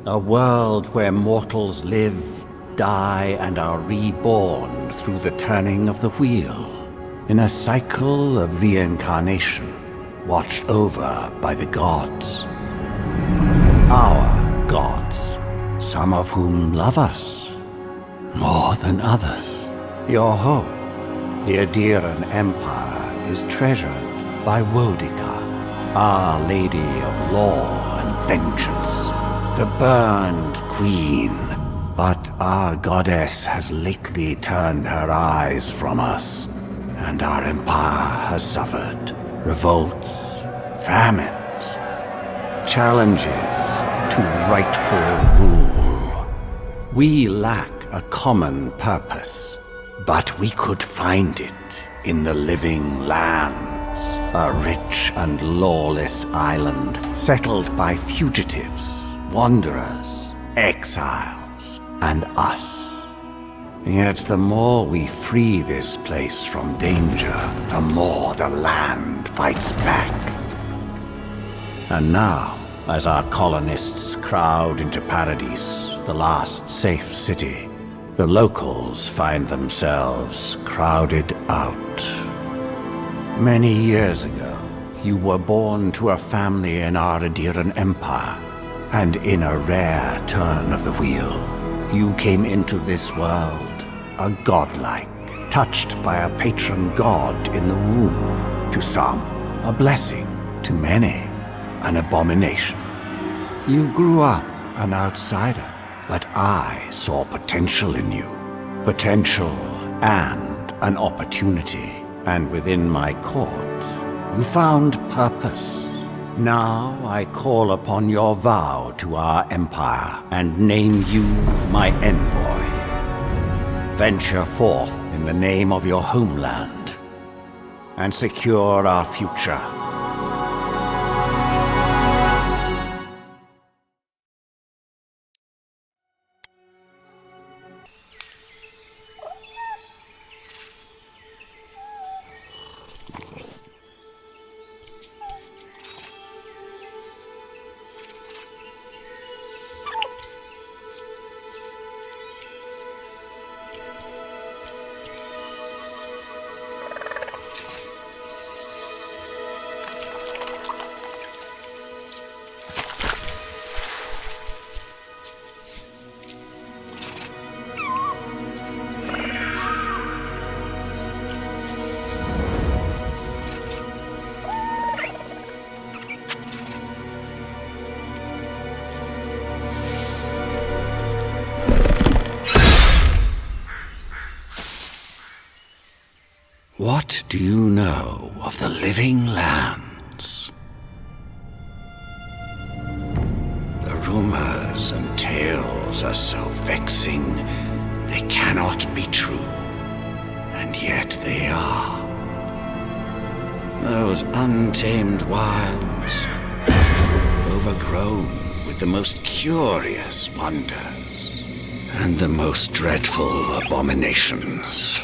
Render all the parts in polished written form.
A world where mortals live, die, and are reborn through the turning of the wheel, in a cycle of reincarnation, watched over by the gods. Our gods, some of whom love us more than others. Your home, the Adiran Empire, is treasured by Wodica, Our Lady of Law and Vengeance, the burned queen. But our goddess has lately turned her eyes from us, and our empire has suffered revolts, famines, challenges to rightful rule. We lack a common purpose, but we could find it in the living lands, a rich and lawless island settled by fugitives, wanderers, exiles, and us. Yet the more we free this place from danger, the more the land fights back. And now, as our colonists crowd into Paradis, the last safe city, the locals find themselves crowded out. Many years ago, you were born to a family in our Adiran Empire, and in a rare turn of the wheel, you came into this world a godlike, touched by a patron god in the womb. To some, a blessing; to many, an abomination. You grew up an outsider, but I saw potential in you. Potential and an opportunity. And within my court, you found purpose. Now I call upon your vow to our empire and name you my envoy. Venture forth in the name of your homeland and secure our future. What do you know of the living lands? The rumors and tales are so vexing, they cannot be true, and yet they are. Those untamed wilds, overgrown with the most curious wonders and the most dreadful abominations.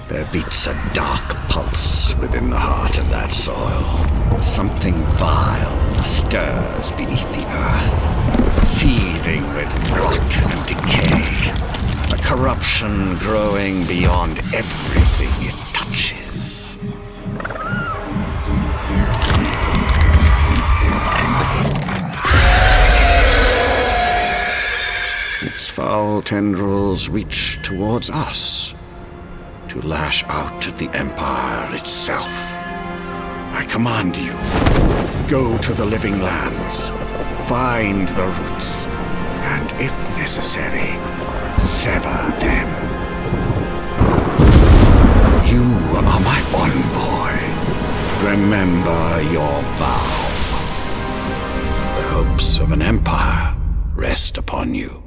There beats a dark pulse within the heart of that soil. Something vile stirs beneath the earth, seething with rot and decay. A corruption growing beyond everything it touches. Its foul tendrils reach towards us, to lash out at the Empire itself. I command you, go to the living lands, find the roots, and if necessary, sever them. You are my envoy. Remember your vow. The hopes of an empire rest upon you.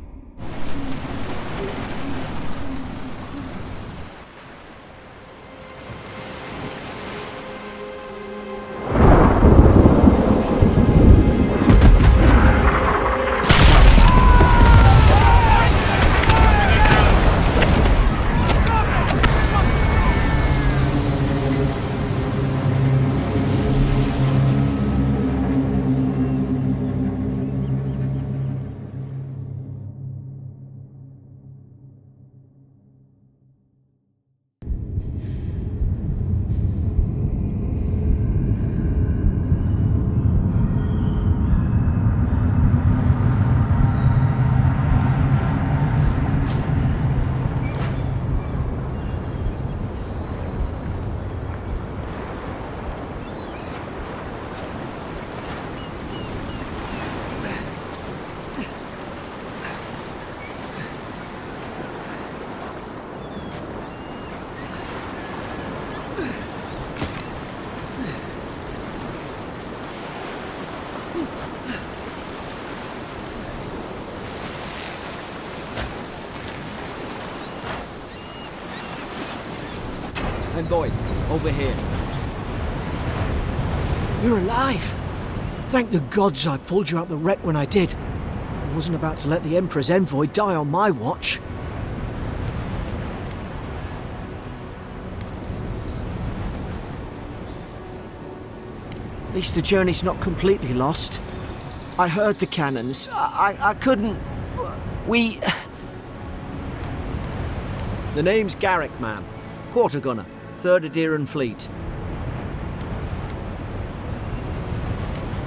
Envoy, over here. You're alive! Thank the gods I pulled you out the wreck when I did. I wasn't about to let the Emperor's envoy die on my watch. At least the journey's not completely lost. I heard the cannons. I couldn't... We... The name's Garry, ma'am. Quarter gunner, 3rd Adheran Fleet.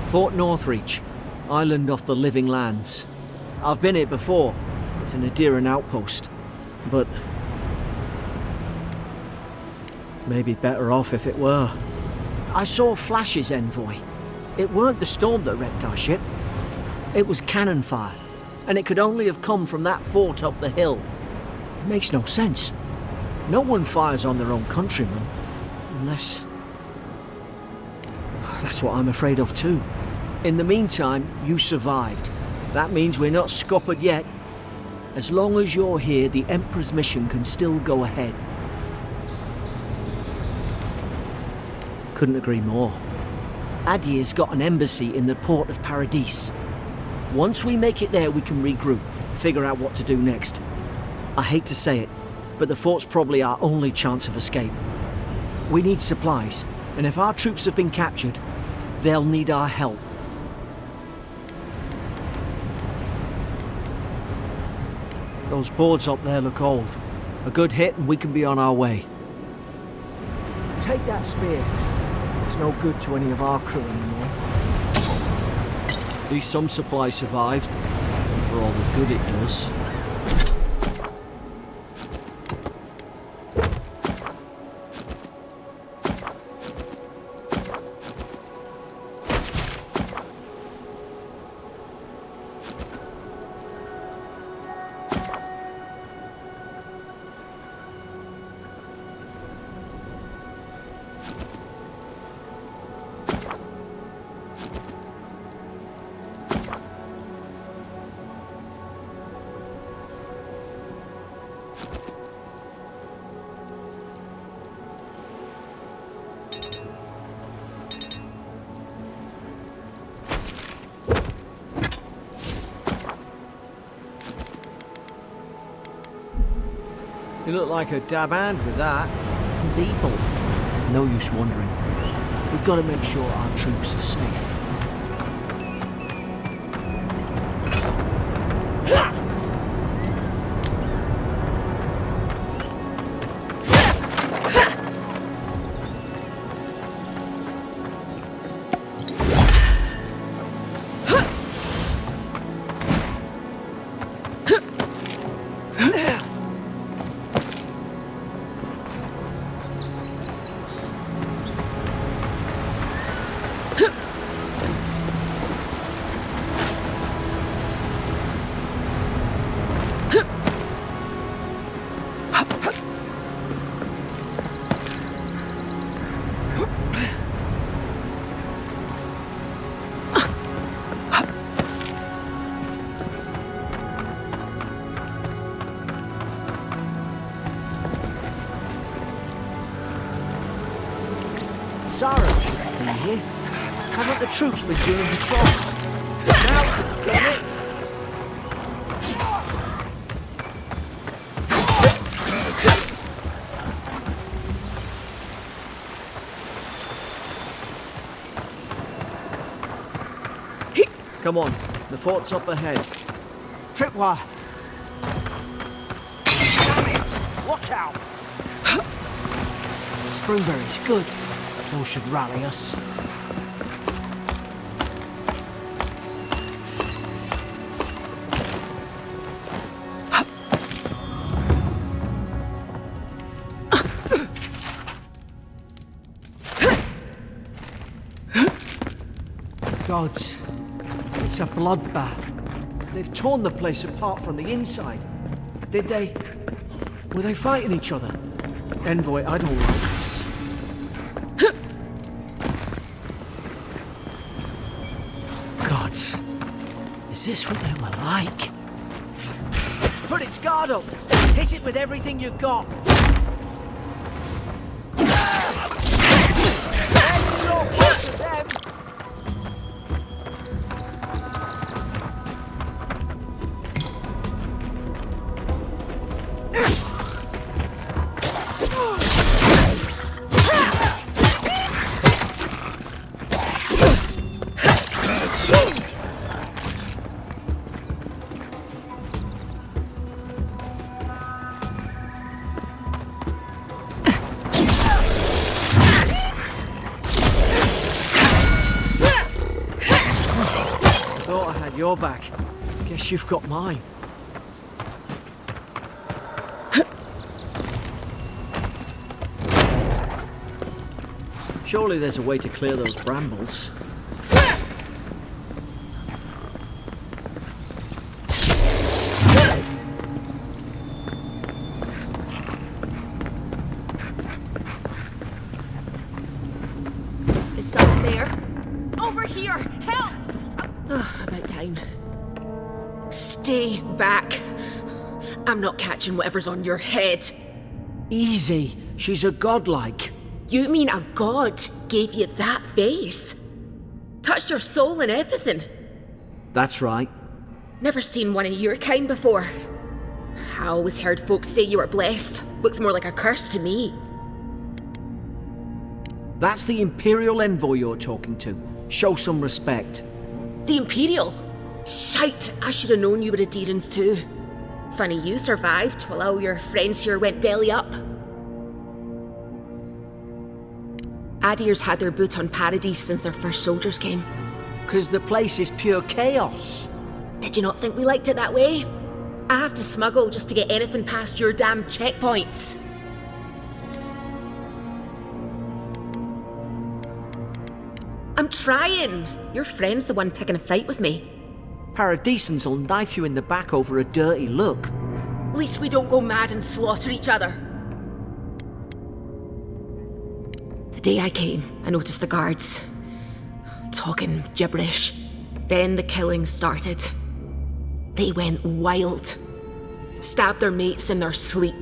Fort Northreach, island off the Living Lands. I've been here before. It's an Adheran outpost. But... maybe better off if it were. I saw flashes, Envoy. It weren't the storm that wrecked our ship. It was cannon fire, and it could only have come from that fort up the hill. It makes no sense. No one fires on their own countrymen, unless... That's what I'm afraid of too. In the meantime, you survived. That means we're not scuppered yet. As long as you're here, the Emperor's mission can still go ahead. Couldn't agree more. Adir's got an embassy in the port of Paradis. Once we make it there, we can regroup, figure out what to do next. I hate to say it, but the fort's probably our only chance of escape. We need supplies, and if our troops have been captured, they'll need our help. Those boards up there look old. A good hit and we can be on our way. Take that spear. It's no good to any of our crew anymore. At least some supplies survived, for all the good it does. You look like a dab hand with that. People. No use wondering. We've got to make sure our troops are safe. Here. Haven't the troops been doing patrol? Now, get it! Come on, the fort's up ahead. Tripwire! Damn it! Watch out! Springberry's good. Those should rally us. Gods, it's a bloodbath. They've torn the place apart from the inside. Did they... were they fighting each other? Envoy, I don't like this. Gods, is this what they were like? Let's put its guard up. Hit it with everything you've got. Your back. Guess you've got mine. Surely there's a way to clear those brambles. Is someone there? Over here! Help! About time. Stay back. I'm not catching whatever's on your head. Easy. She's a godlike. You mean a god gave you that face? Touched your soul and everything? That's right. Never seen one of your kind before. I always heard folks say you were blessed. Looks more like a curse to me. That's the Imperial envoy you're talking to. Show some respect. The Imperial? Shite, I should have known you were a Deerans too. Funny you survived while all your friends here went belly up. Adir's had their boot on Paradis since their first soldiers came. 'Cause the place is pure chaos. Did you not think we liked it that way? I have to smuggle just to get anything past your damn checkpoints. I'm trying. Your friend's the one picking a fight with me. Paradisans will knife you in the back over a dirty look. At least we don't go mad and slaughter each other. The day I came, I noticed the guards talking gibberish. Then the killing started. They went wild. Stabbed their mates in their sleep.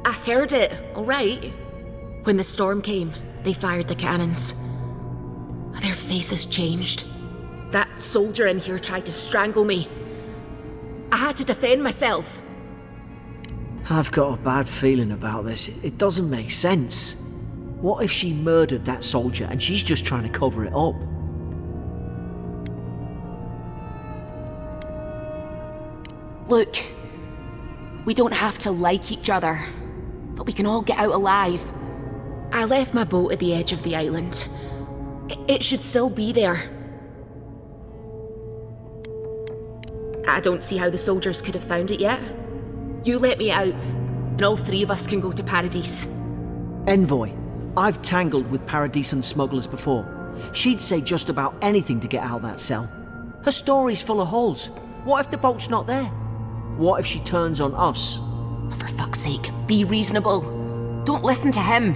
I heard it, all right. When the storm came, they fired the cannons. Their faces changed. That soldier in here tried to strangle me. I had to defend myself. I've got a bad feeling about this. It doesn't make sense. What if she murdered that soldier and she's just trying to cover it up? Look, we don't have to like each other, but we can all get out alive. I left my boat at the edge of the island. It should still be there. I don't see how the soldiers could have found it yet. You let me out, and all three of us can go to Paradis. Envoy, I've tangled with Paradisan smugglers before. She'd say just about anything to get out of that cell. Her story's full of holes. What if the boat's not there? What if she turns on us? For fuck's sake, be reasonable. Don't listen to him.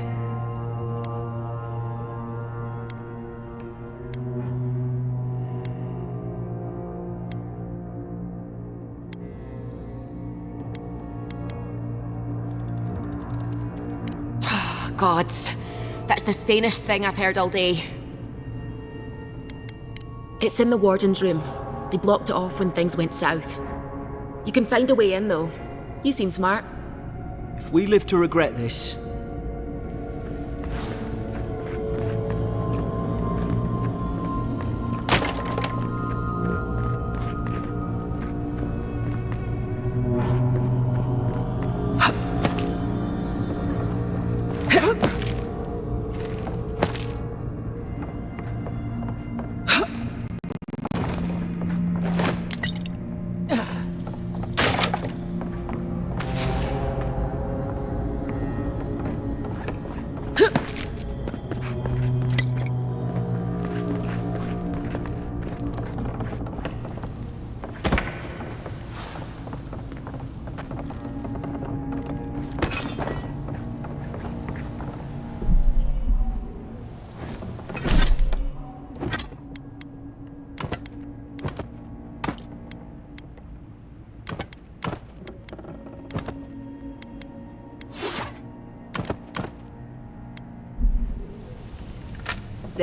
Gods, that's the sanest thing I've heard all day. It's in the warden's room. They blocked it off when things went south. You can find a way in, though. You seem smart. If we live to regret this...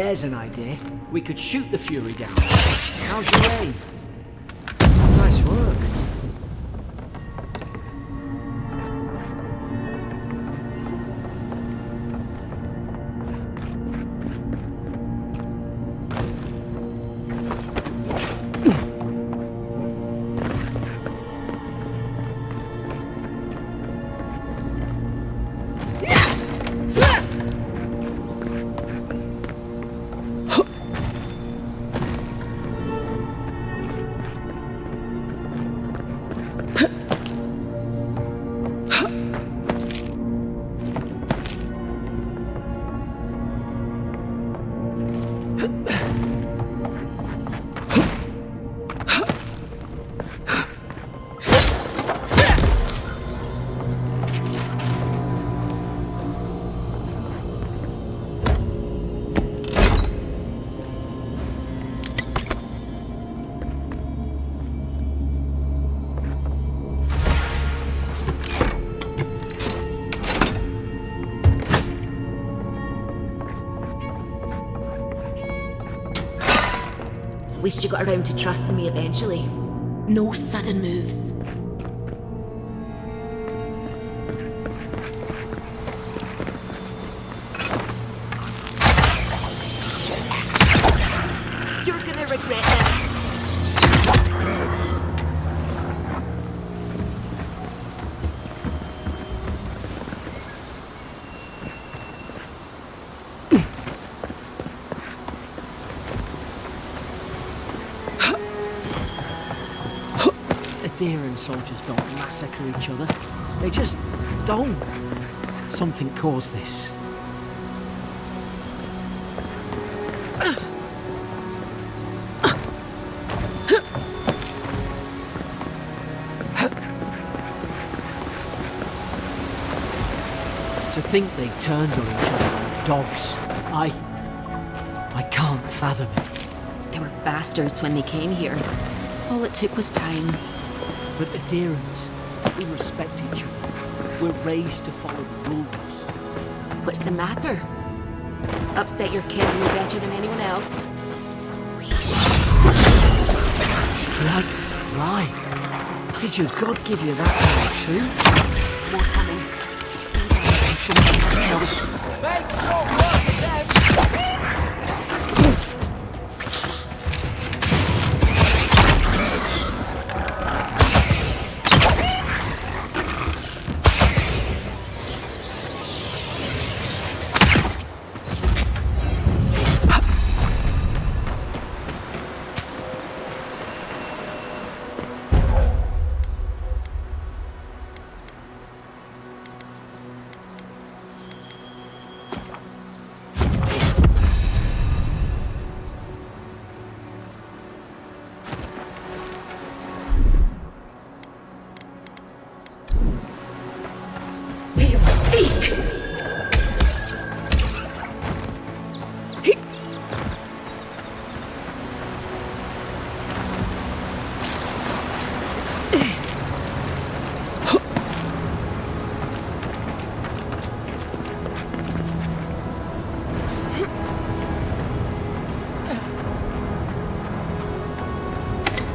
There's an idea. We could shoot the Fury down. How's your aim? Nice work. At least you got around to trusting me eventually. No sudden moves. You're gonna regret this. Adherent soldiers don't massacre each other. They just don't. Something caused this. To think they turned on each other like dogs. I can't fathom it. They were bastards when they came here. All it took was time. But adherents, we respect each other. We're raised to follow the rules. What's the matter? Upset your kid no better than anyone else. Strike right. Did your God give you that power too? More coming. Make your work them!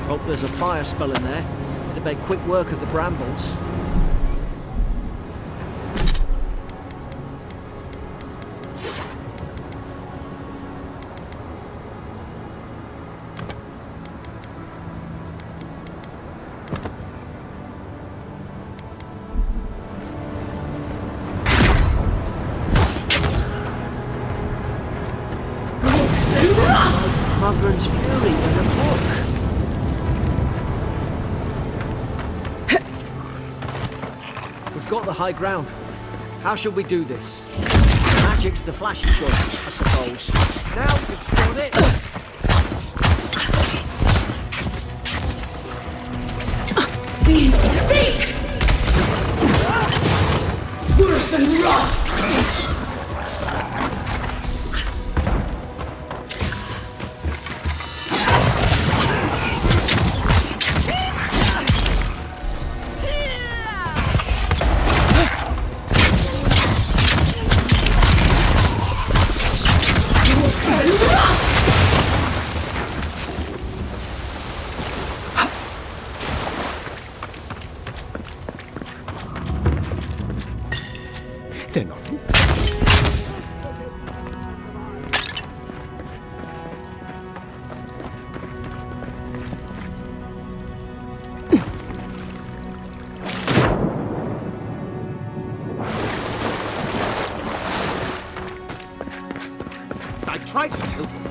Hope there's a fire spell in there. It'd make quick work of the brambles. Mother's Fury in a book. We've got the high ground. How should we do this? Magic's the flashy choice, I suppose. Now you've got it. Be safe! Worse than rough! tried to tell them.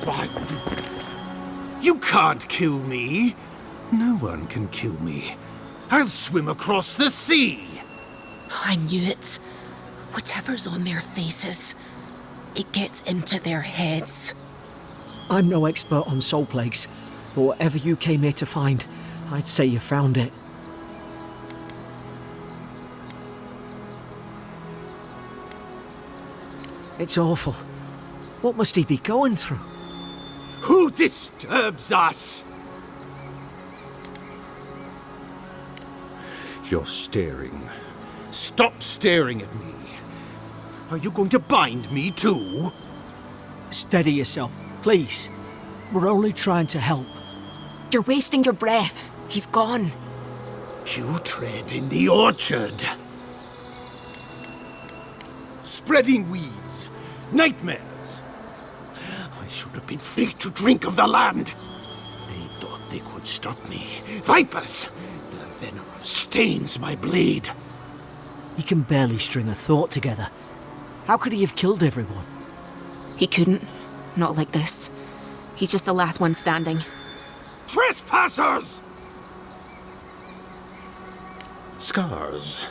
Why? You can't kill me. No one can kill me. I'll swim across the sea. I knew it. Whatever's on their faces, it gets into their heads. I'm no expert on soul plagues, but whatever you came here to find, I'd say you found it. It's awful. What must he be going through? Who disturbs us? You're staring. Stop staring at me. Are you going to bind me too? Steady yourself, please. We're only trying to help. You're wasting your breath. He's gone. You tread in the orchard. Spreading weeds. Nightmares. I should have been free to drink of the land. They thought they could stop me. Vipers! The venom stains my blade. He can barely string a thought together. How could he have killed everyone? He couldn't. Not like this. He's just the last one standing. Trespassers! Scars?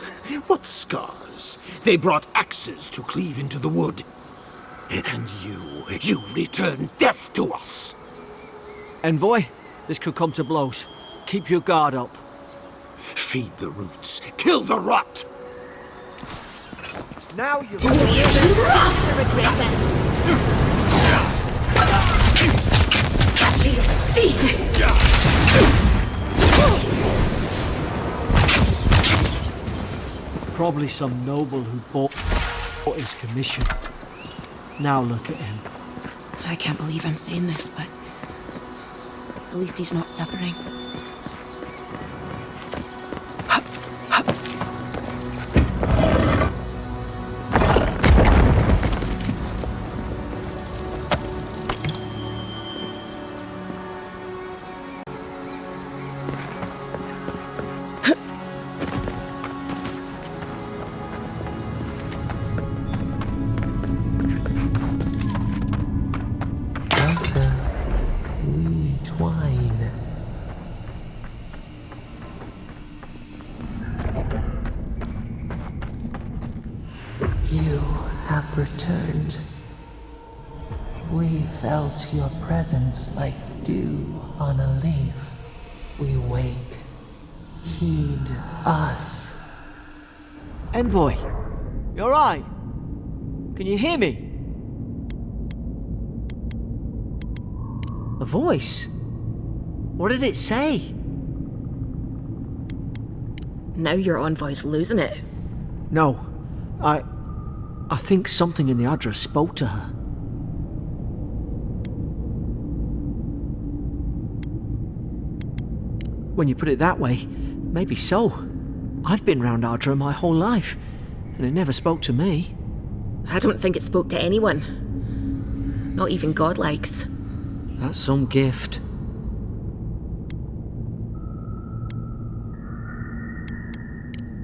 What scars? They brought axes to cleave into the wood. And you return death to us. Envoy, this could come to blows. Keep your guard up. Feed the roots. Kill the rot. Now you're... Probably some noble who bought his commission. Now look at him. I can't believe I'm saying this, but at least he's not suffering. Returned. We felt your presence like dew on a leaf. We wake. Heed us. Envoy, you alright? Can you hear me? A voice? What did it say? Now your envoy's losing it. No, I think something in the adra spoke to her. When you put it that way, maybe so. I've been round adra my whole life, and it never spoke to me. I don't think it spoke to anyone. Not even godlikes. That's some gift.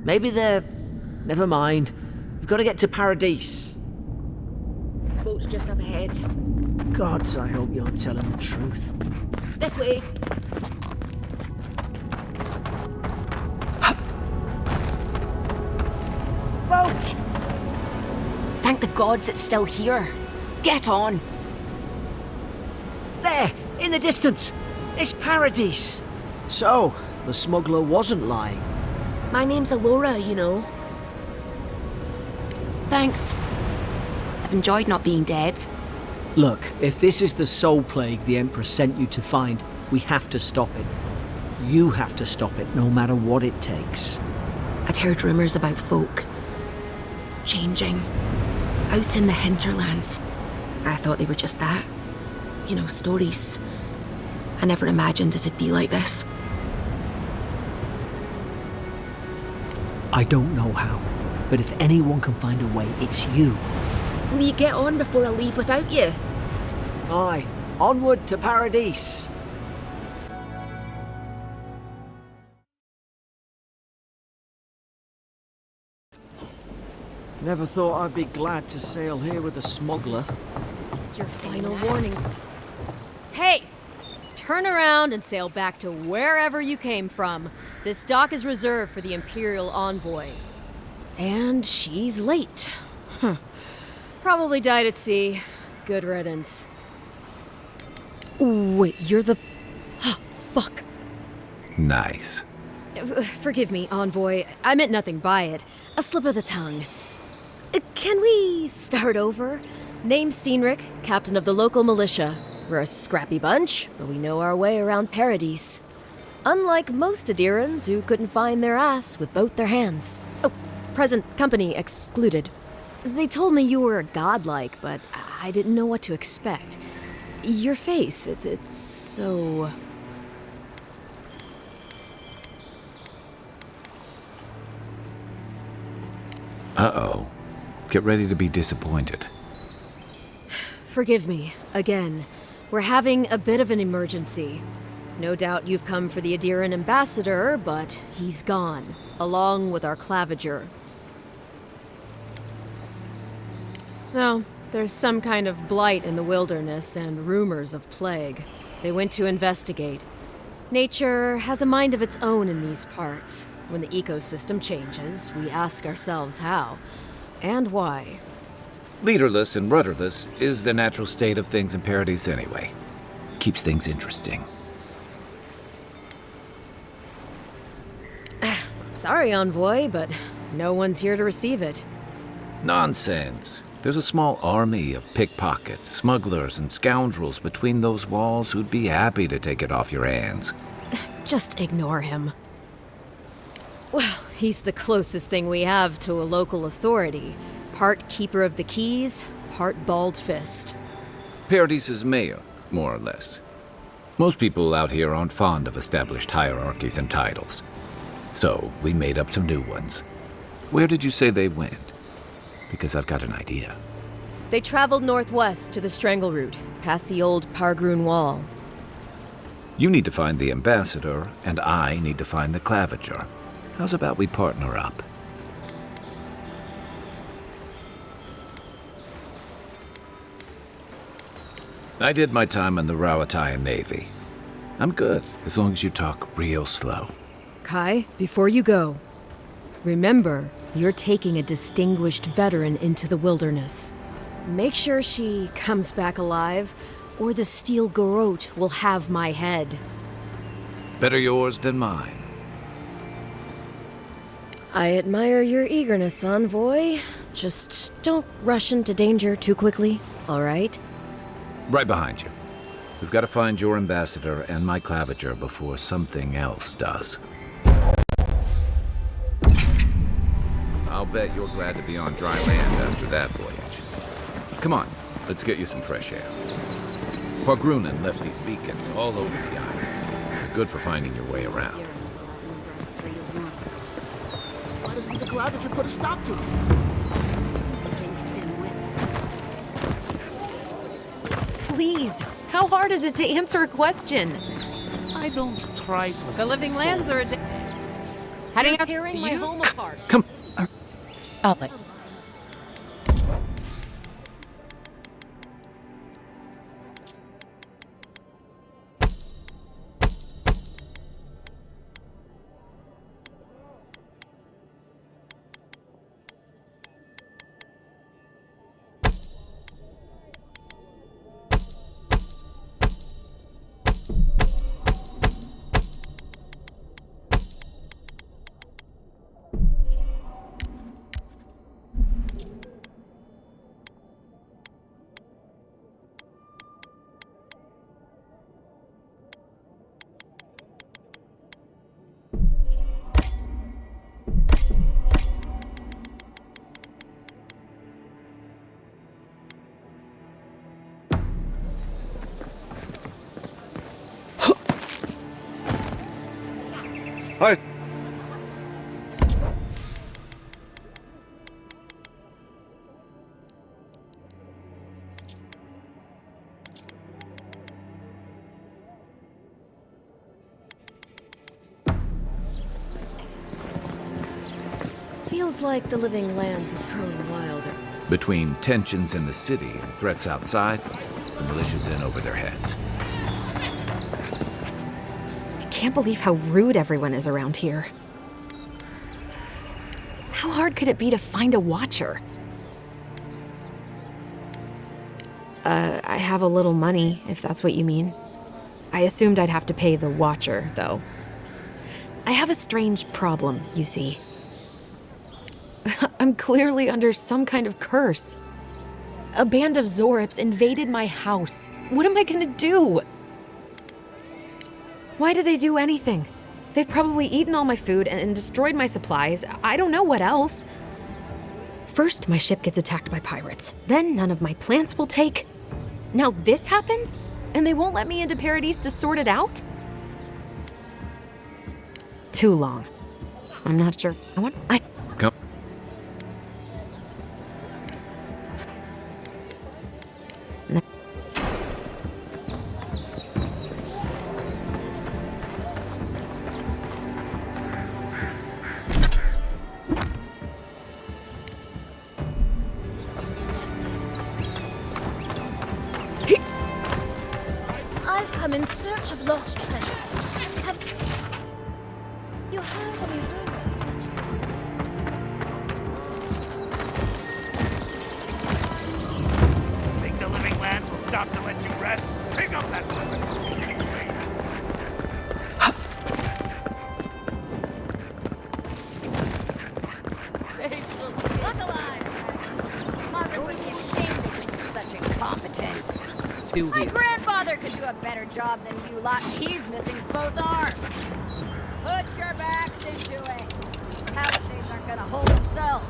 Maybe they're... Never mind. We've got to get to Paradis. Boat's just up ahead. Gods, I hope you're telling the truth. This way. Boat! Thank the gods it's still here. Get on. There, in the distance. It's Paradis. So, the smuggler wasn't lying. My name's Alora, you know. Thanks. I've enjoyed not being dead. Look, if this is the soul plague the Emperor sent you to find, we have to stop it. You have to stop it, no matter what it takes. I'd heard rumours about folk changing out in the hinterlands. I thought they were just that. You know, stories. I never imagined it'd be like this. I don't know how, but if anyone can find a way, it's you. Will you get on before I leave without you? Aye, onward to Paradis. Never thought I'd be glad to sail here with a smuggler. That's your final warning. Hey! Turn around and sail back to wherever you came from. This dock is reserved for the Imperial envoy. And she's late. Probably died at sea. Good riddance. Wait, you're the... Fuck. Nice. Forgive me, envoy. I meant nothing by it. A slip of the tongue. Can we start over? Name's Cynric, captain of the local militia. We're a scrappy bunch, but we know our way around Paradis. Unlike most Adirans who couldn't find their ass with both their hands. Oh, present company excluded. They told me you were godlike, but I didn't know what to expect. Your face, it's so... Uh-oh. Get ready to be disappointed. Forgive me, again. We're having a bit of an emergency. No doubt you've come for the Adiran ambassador, but he's gone, along with our claviger. No, there's some kind of blight in the wilderness and rumors of plague. They went to investigate. Nature has a mind of its own in these parts. When the ecosystem changes, we ask ourselves how and why. Leaderless and rudderless is the natural state of things in Paradis anyway. Keeps things interesting. Sorry, envoy, but no one's here to receive it. Nonsense. There's a small army of pickpockets, smugglers, and scoundrels between those walls who'd be happy to take it off your hands. Just ignore him. Well, he's the closest thing we have to a local authority. Part keeper of the keys, part bald fist. Paradis' mayor, more or less. Most people out here aren't fond of established hierarchies and titles. So, we made up some new ones. Where did you say they went? Because I've got an idea. They traveled northwest to the Strangle Route, past the old Pargroon Wall. You need to find the ambassador, and I need to find the claviger. How's about we partner up? I did my time in the Rawatayan Navy. I'm good, as long as you talk real slow. Kai, before you go, remember, you're taking a distinguished veteran into the wilderness. Make sure she comes back alive, or the Steel Garrote will have my head. Better yours than mine. I admire your eagerness, envoy. Just don't rush into danger too quickly, all right? Right behind you. We've got to find your ambassador and my claviger before something else does. I'll bet you're glad to be on dry land after that voyage. Come on, let's get you some fresh air. Pargrunen left these beacons all over the island. They're good for finding your way around. Why doesn't the claviger put a stop to it? Please, how hard is it to answer a question? I don't try for The living so lands are heading out. Tearing my home apart. Come. I'll let. Hi. Feels like the living lands is growing wilder. Between tensions in the city and threats outside, the militia's in over their heads. I can't believe how rude everyone is around here. How hard could it be to find a watcher? I have a little money, if that's what you mean. I assumed I'd have to pay the watcher, though. I have a strange problem, you see. I'm clearly under some kind of curse. A band of Zorips invaded my house. What am I gonna do? Why did they do anything? They've probably eaten all my food and destroyed my supplies. I don't know what else. First, my ship gets attacked by pirates. Then none of my plants will take. Now this happens? And they won't let me into Paradis to sort it out? Too long. I'm not sure. Come. I've come in search of lost treasures. Have you heard any rumors? Think the living lands will stop to let you rest? Pick up that weapon! Look alive! Mother would be ashamed of me for such incompetence. My grandfather could do a better job than you lot. He's missing both arms. Put your backs into it. Palisades aren't gonna hold themselves.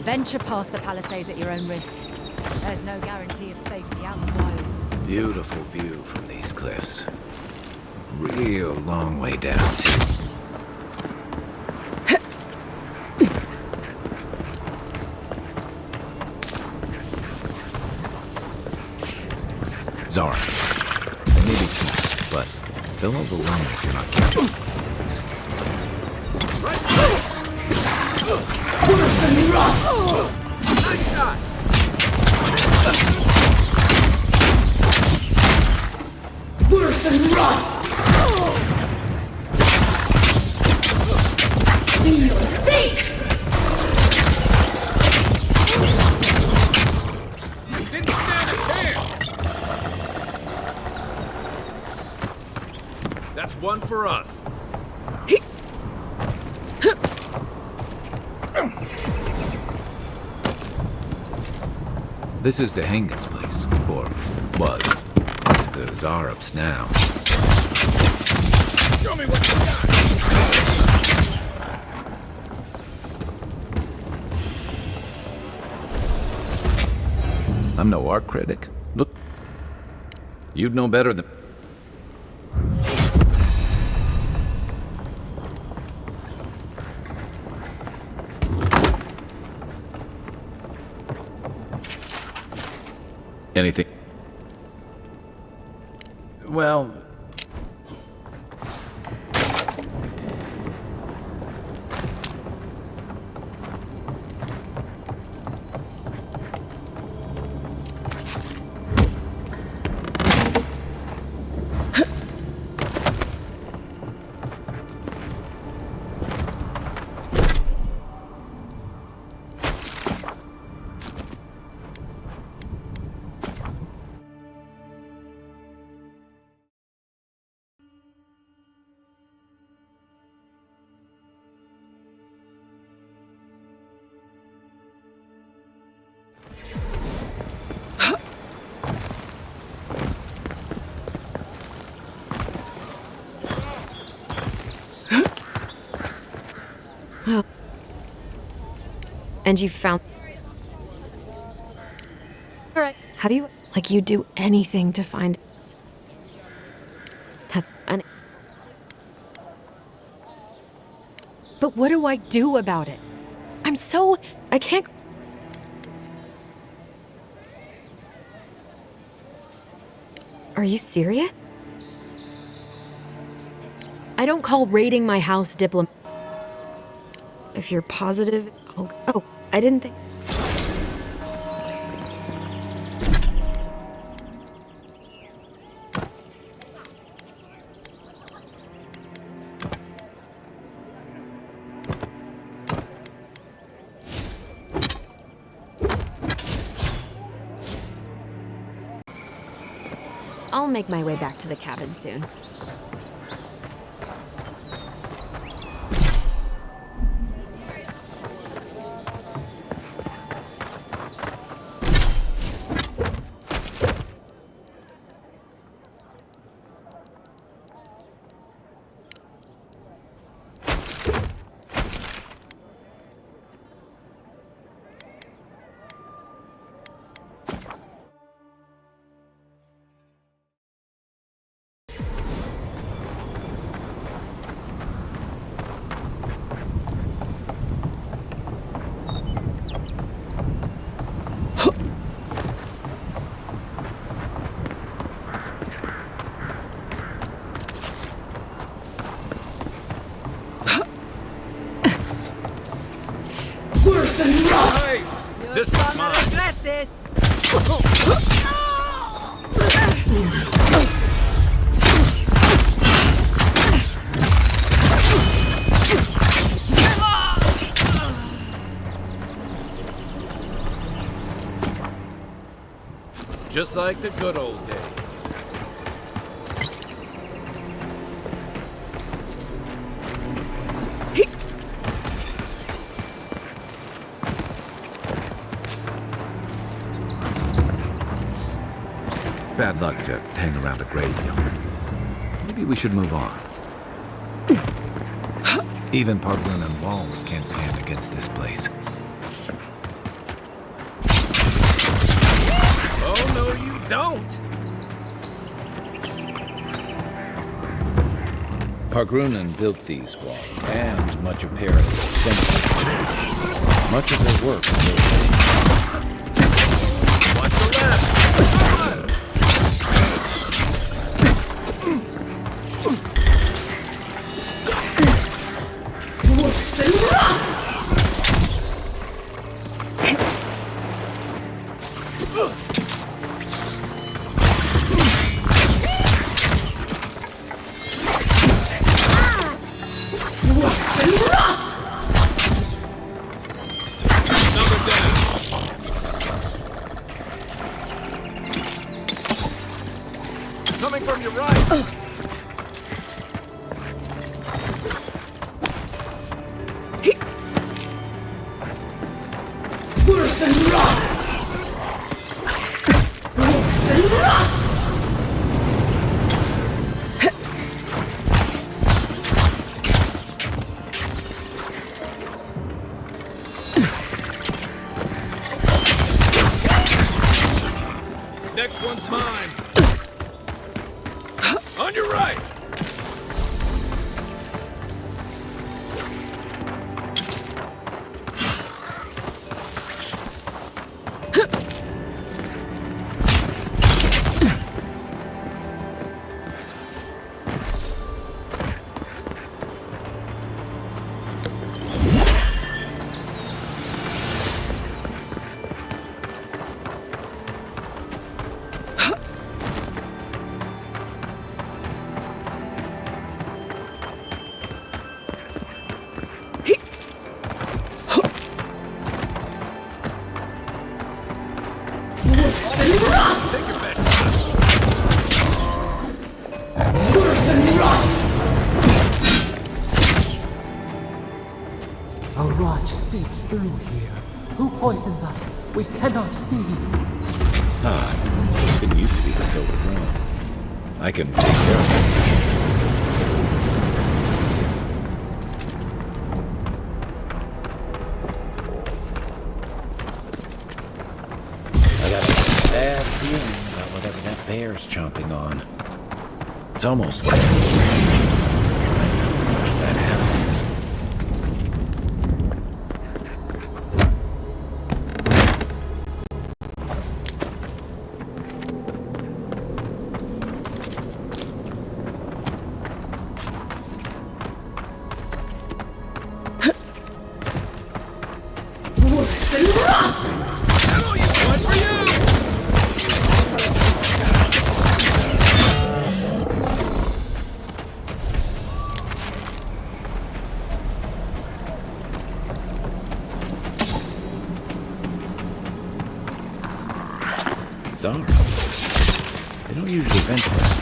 Venture past the palisades at your own risk. There's no guarantee of safety out in the wild. Beautiful view from these cliffs. Real long way down, too. Zara. They may be smart, but they'll overwhelm you if you're not careful. Nice shot! Worse than rot! For your sake! Didn't stand a chance! That's one for us. This is the Hengen's place, or was. It's the Zarups now. Show me what you got! I'm no art critic. Look, you'd know better than... Anything? Well... And you found... Alright. Have you... Like, you'd do anything to find... But what do I do about it? I can't... Are you serious? I don't call raiding my house If you're positive, oh, I didn't think... I'll make my way back to the cabin soon. This was mine. Regret this. Just like the good old days. Bad luck to hang around a graveyard. Maybe we should move on. Even Parkland and walls can't stand against this place. Oh, no, you don't! Pargrunen built these walls, and much of Paradis. Much of their work still remains. Watch the left! Coming from your right! Next one's mine. On your right. A rot seeps through here. Who poisons us? We cannot see. Ah, it used to be this overgrown. I can take care of it. I got a bad feeling about whatever that bear's chomping on. It's almost like trying to watch that happens. Sorry. They don't usually ventilate.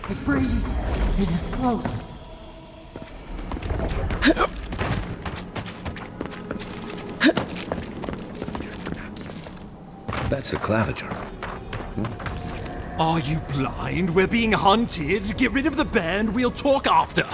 It breathes. It is close. That's the claviger. Are you blind? We're being hunted. Get rid of the bear and we'll talk after.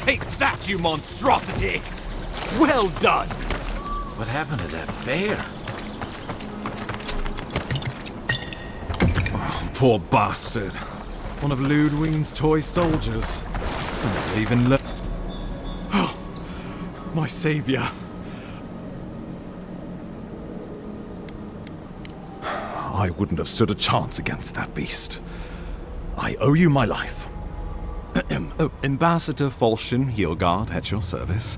Take that, you monstrosity! Well done! What happened to that bear? Oh, poor bastard. One of Ludwig's toy soldiers. Even Oh, my savior. I wouldn't have stood a chance against that beast. I owe you my life. Ambassador Falchion Heelguard at your service.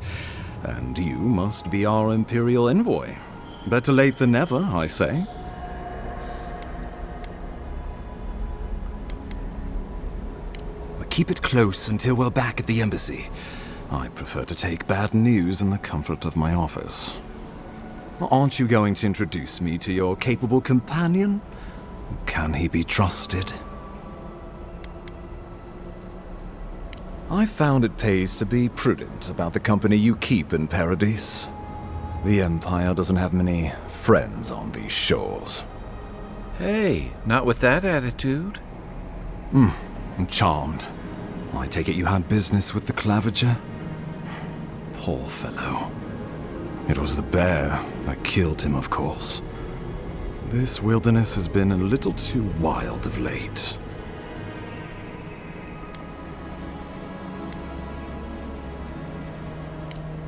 And you must be our Imperial envoy. Better late than never, I say. But keep it close until we're back at the embassy. I prefer to take bad news in the comfort of my office. Aren't you going to introduce me to your capable companion? Can he be trusted? I found it pays to be prudent about the company you keep in Paradis. The Empire doesn't have many friends on these shores. Hey, not with that attitude. I'm charmed. I take it you had business with the claviger? Poor fellow. It was the bear that killed him, of course. This wilderness has been a little too wild of late.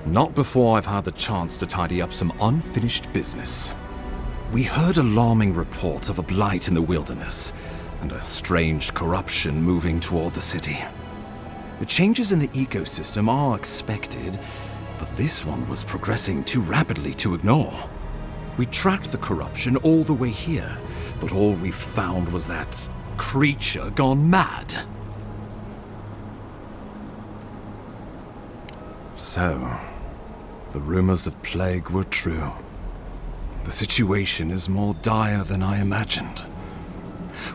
Not before I've had the chance to tidy up some unfinished business. We heard alarming reports of a blight in the wilderness, and a strange corruption moving toward the city. The changes in the ecosystem are expected, but this one was progressing too rapidly to ignore. We tracked the corruption all the way here, but all we found was that creature gone mad. So, the rumors of plague were true. The situation is more dire than I imagined.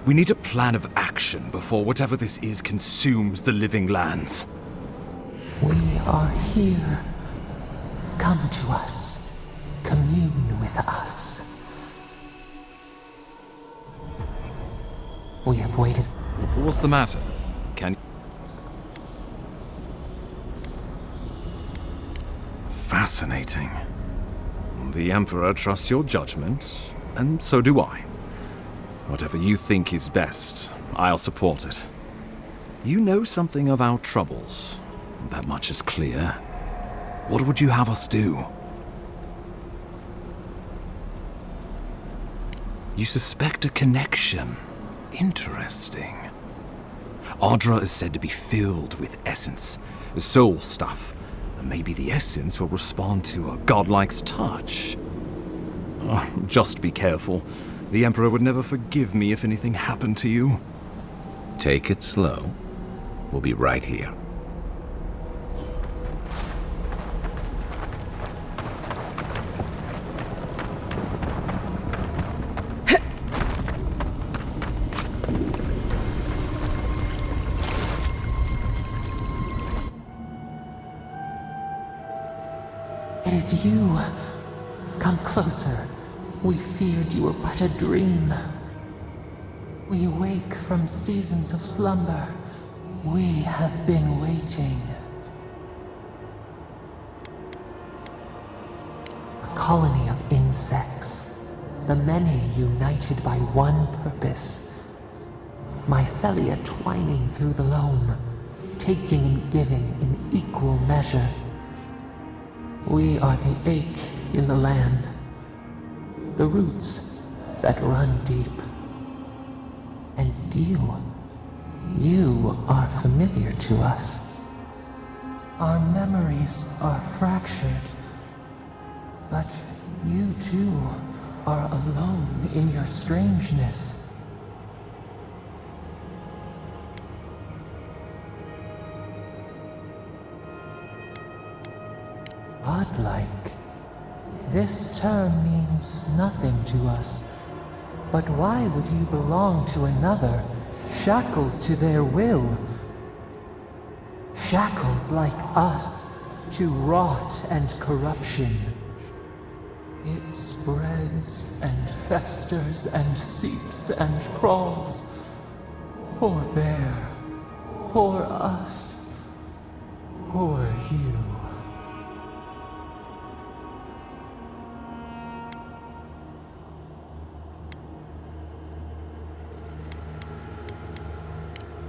We need a plan of action before whatever this is consumes the living lands. We are here. Come to us. Commune with us. We have waited. What's the matter? Can... Fascinating. The Emperor trusts your judgment, and so do I. Whatever you think is best, I'll support it. You know something of our troubles. That much is clear. What would you have us do? You suspect a connection. Interesting. Adra is said to be filled with essence, soul stuff. And maybe the essence will respond to a godlike's touch. Just be careful. The Emperor would never forgive me if anything happened to you. Take it slow. We'll be right here. It is you. Come closer. We feared you were but a dream. We wake from seasons of slumber. We have been waiting. A colony of insects. The many united by one purpose. Mycelia twining through the loam, taking and giving in equal measure. We are the ache in the land, the roots that run deep. And you are familiar to us. Our memories are fractured, but you too are alone in your strangeness. Godlike. This term means nothing to us. But why would you belong to another, shackled to their will? Shackled like us, to rot and corruption. It spreads and festers and seeps and crawls. Poor bear, poor us, poor you.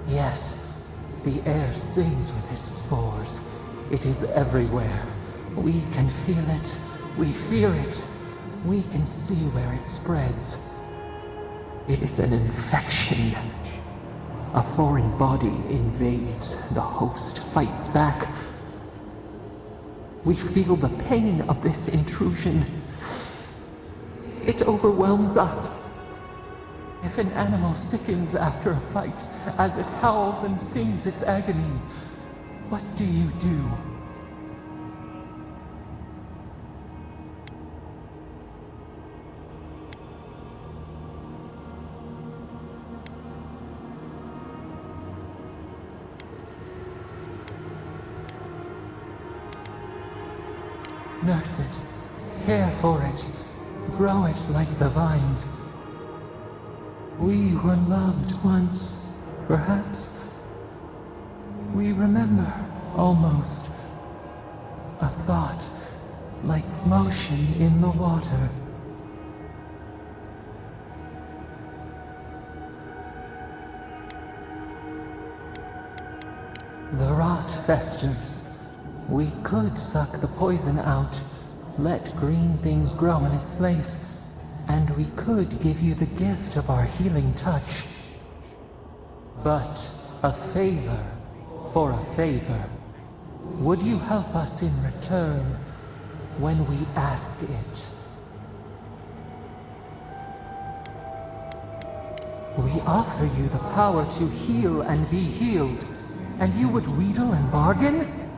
Yes, the air sings with its spores. It is everywhere. We can feel it. We fear it. We can see where it spreads. It is an infection. A foreign body invades. The host fights back. We feel the pain of this intrusion. It overwhelms us. If an animal sickens after a fight, as it howls and sings its agony, what do you do? Nurse it, care for it, grow it like the vines. We were loved once, perhaps. We remember, almost. A thought, like motion in the water. The rot festers. We could suck the poison out, let green things grow in its place. And we could give you the gift of our healing touch. But a favor for a favor. Would you help us in return when we ask it? We offer you the power to heal and be healed, and you would wheedle and bargain?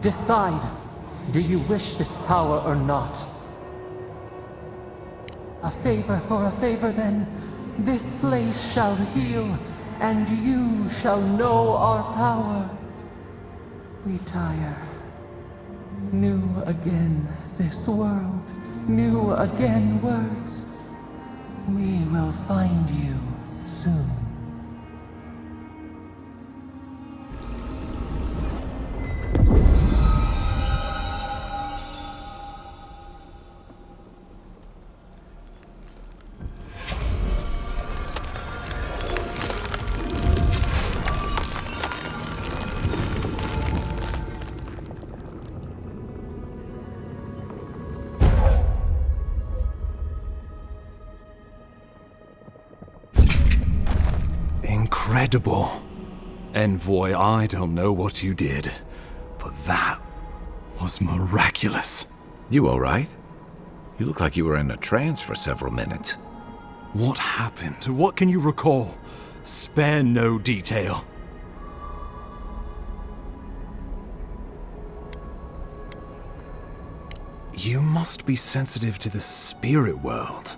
Decide, do you wish this power or not? A favor for a favor then. This place shall heal, and you shall know our power. We tire. New again this world, new again words. We will find you soon. Incredible. Envoy, I don't know what you did, but that was miraculous. You all right? You look like you were in a trance for several minutes. What happened? What can you recall? Spare no detail. You must be sensitive to the spirit world.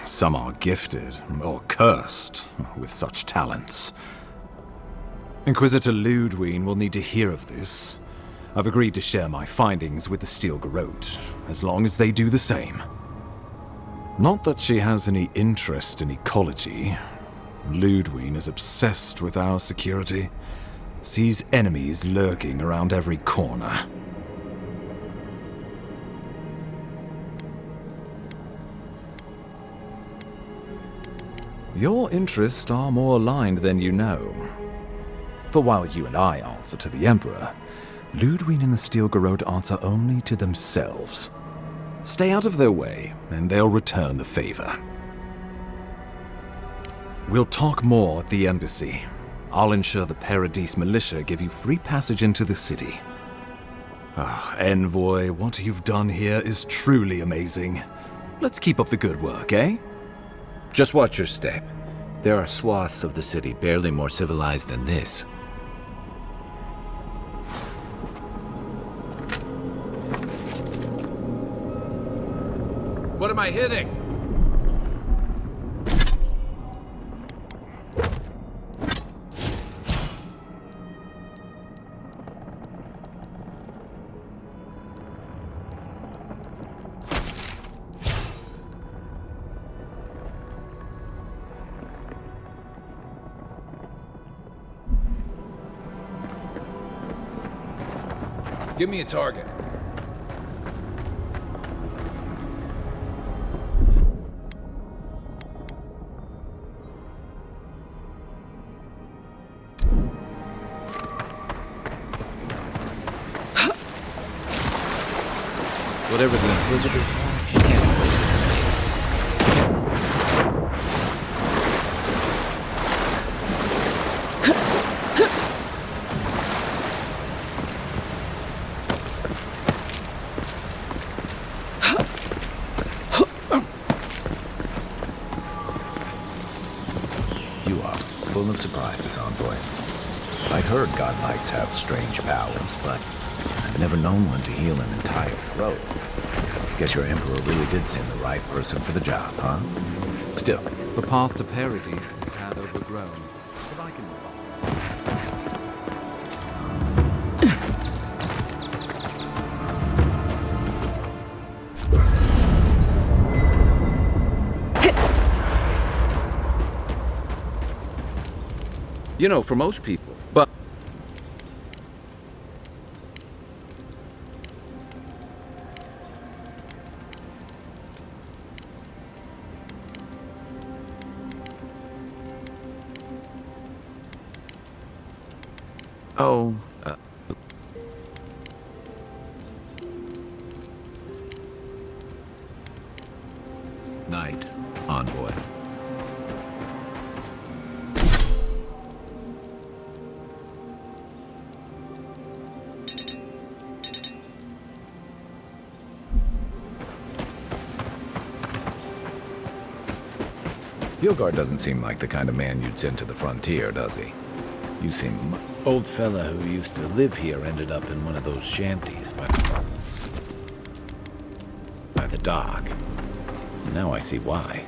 Some are gifted, or cursed, with such talents. Inquisitor Ludwig will need to hear of this. I've agreed to share my findings with the Steel Garrote, as long as they do the same. Not that she has any interest in ecology. Ludwig is obsessed with our security, sees enemies lurking around every corner. Your interests are more aligned than you know. But while you and I answer to the Emperor, Ludwig and the Steel Garrote answer only to themselves. Stay out of their way, and they'll return the favor. We'll talk more at the embassy. I'll ensure the Paradis militia give you free passage into the city. Envoy, what you've done here is truly amazing. Let's keep up the good work, eh? Just watch your step. There are swaths of the city barely more civilized than this. What am I hitting? Give me a target. Whatever the Inquisitors want, she can't. You are full of surprises, Envoy. I heard godlikes have strange powers, but I've never known one to heal an entire throat. Guess your Emperor really did send the right person for the job, huh? Still, The path to Paradis is a tad overgrown, but I can move on. you know, for most people, but Night, Envoy. Bjorgard doesn't seem like the kind of man you'd send to the frontier, does he? You seem... Old fella who used to live here ended up in one of those shanties by the dock. Now I see why.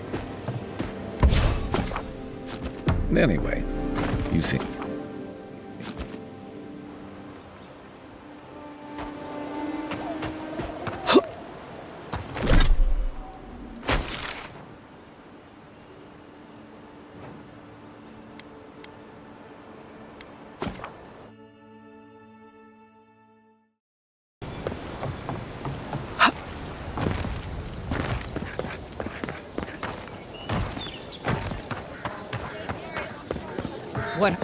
Anyway, you seem... What?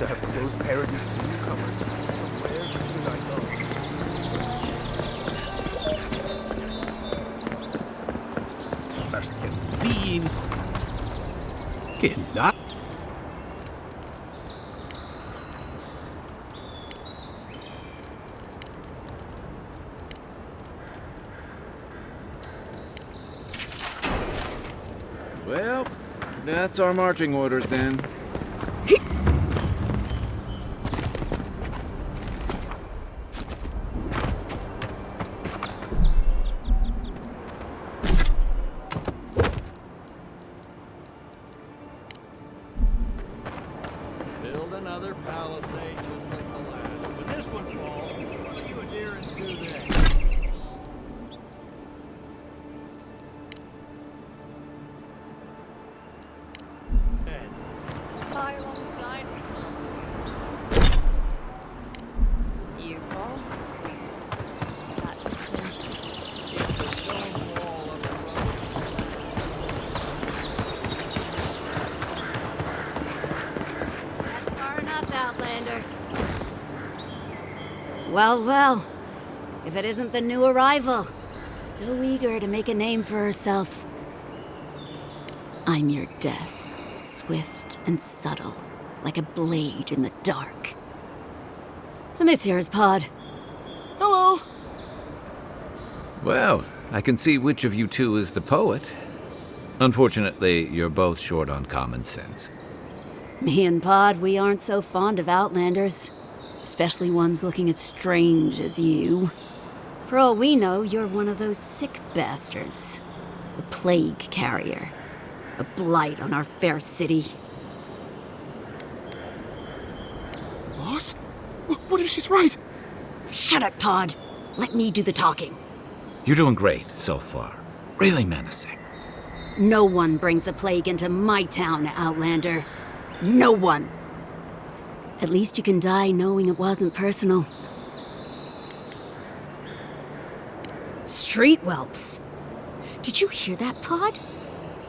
militia have closed Paradis to newcomers, so where should I go? First get thieves. Get that. Well, that's our marching orders then. Build another palisade just like the last. When this one falls, what do you adherents do then? Tie alongside. You fall. That's the thing. Keep the stone wall of the road. That's far enough, Outlander. Well, well. If it isn't the new arrival. So eager to make a name for herself. I'm your death. Swift and subtle, like a blade in the dark. And this here is Pod. Hello! Well, I can see which of you two is the poet. Unfortunately, you're both short on common sense. Me and Pod, we aren't so fond of Outlanders. Especially ones looking as strange as you. For all we know, you're one of those sick bastards. A plague carrier. A blight on our fair city. Boss? What if she's right? Shut up, Pod. Let me do the talking. You're doing great so far. Really menacing. No one brings the plague into my town, Outlander. No one. At least you can die knowing it wasn't personal. Street whelps. Did you hear that, Pod?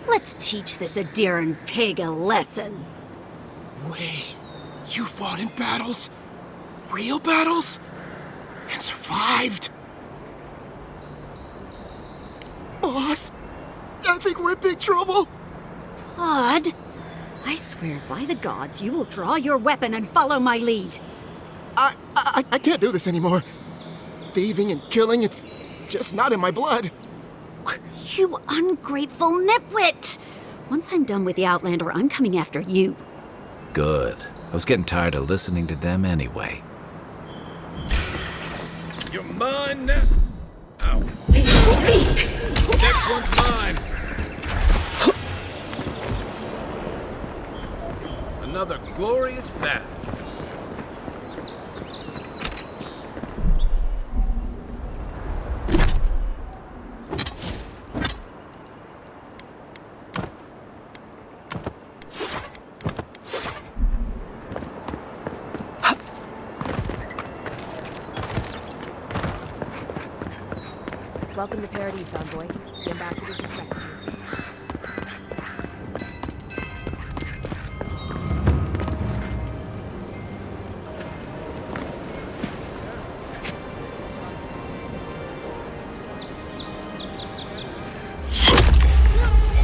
Let's teach this Adiran pig a lesson. Wait, you fought in battles? Real battles? And survived? Boss, I think we're in big trouble. Pod, I swear by the gods you will draw your weapon and follow my lead. I can't do this anymore. Thieving and killing, it's just not in my blood. You ungrateful nitwit! Once I'm done with the Outlander, I'm coming after you. Good. I was getting tired of listening to them anyway. You're mine now. Ow. Next one's mine. Another glorious battle. Welcome to Paradis, envoy. The ambassadors expect you.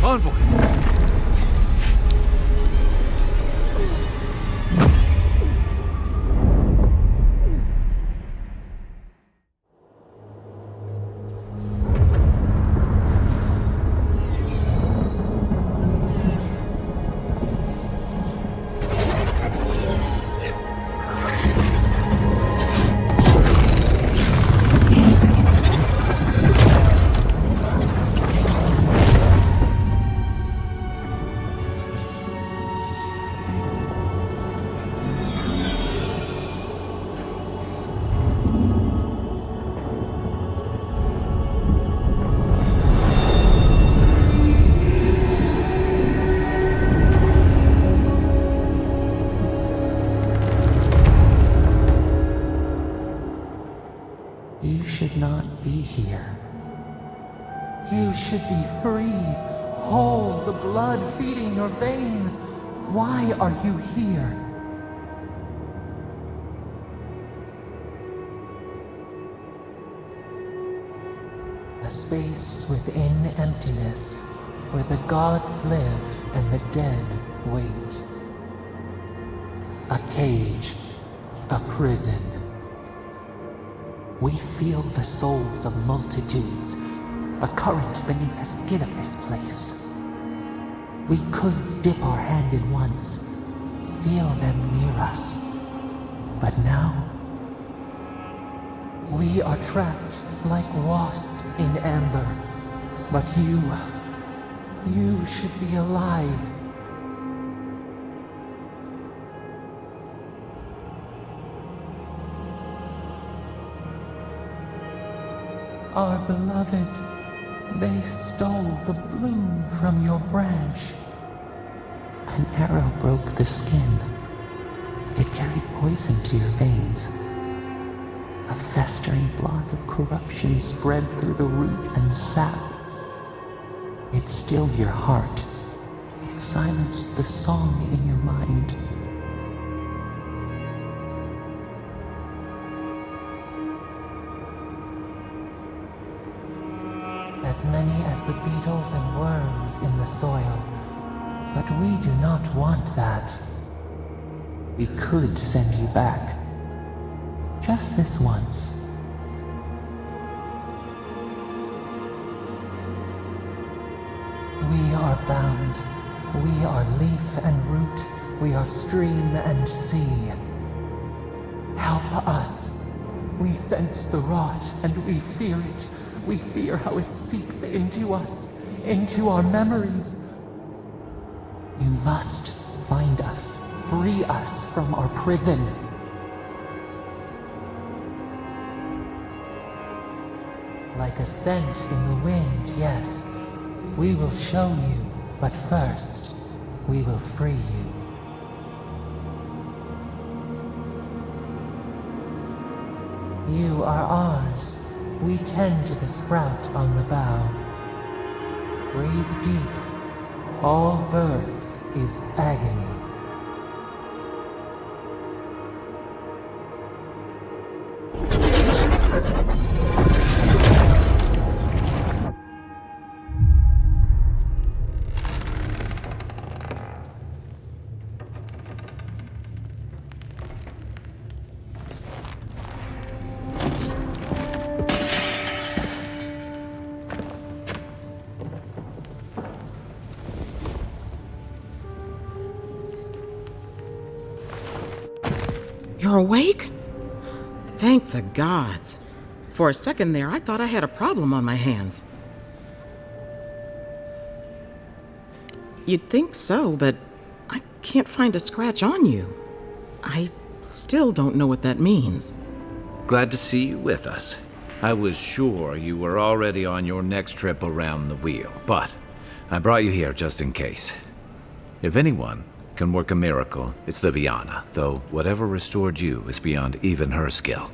Envoy! should not be here. You should be free, whole, the blood feeding your veins. Why are you here? space within emptiness, where the gods live and the dead wait. A cage, a prison. We feel the souls of multitudes, a current beneath the skin of this place. We could dip our hand in once, feel them near us. But now, we are trapped like wasps in amber. But you should be alive. Our beloved, they stole the bloom from your branch. An arrow broke the skin. It carried poison to your veins. A festering blot of corruption spread through the root and sap. It stilled your heart. It silenced the song in your mind. As many as the beetles and worms in the soil. But we do not want that. We could send you back. Just this once. We are bound. We are leaf and root. We are stream and sea. Help us. We sense the rot and we fear it. We fear how it seeps into us, into our memories. You must find us, free us from our prison. Like a scent in the wind, yes. We will show you, but first, we will free you. You are ours. We tend to the sprout on the bough. Breathe deep. All birth is agony. You're awake? Thank the gods. For a second there, I thought I had a problem on my hands. You'd think so, but I can't find a scratch on you. I still don't know what that means. Glad to see you with us. I was sure you were already on your next trip around the wheel, but I brought you here just in case. If anyone can work a miracle, it's Liviana, though whatever restored you is beyond even her skill.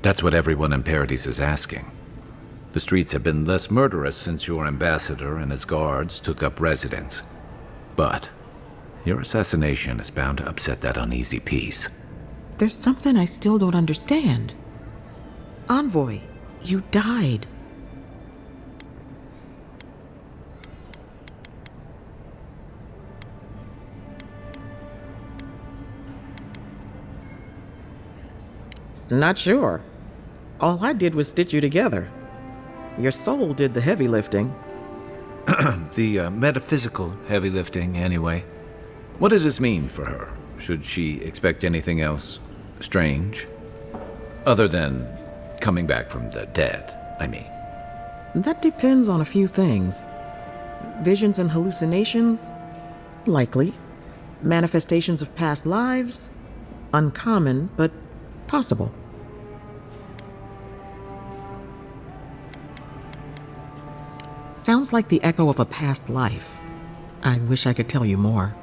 That's what everyone in Paradis is asking. The streets have been less murderous since your ambassador and his guards took up residence. But your assassination is bound to upset that uneasy peace. There's something I still don't understand. Envoy, you died. Not sure. All I did was stitch you together. Your soul did the heavy lifting. The metaphysical heavy lifting, anyway. What does this mean for her? Should she expect anything else strange? Other than coming back from the dead, I mean. That depends on a few things. Visions and hallucinations? Likely. Manifestations of past lives? Uncommon, but possible. Sounds like the echo of a past life. I wish I could tell you more.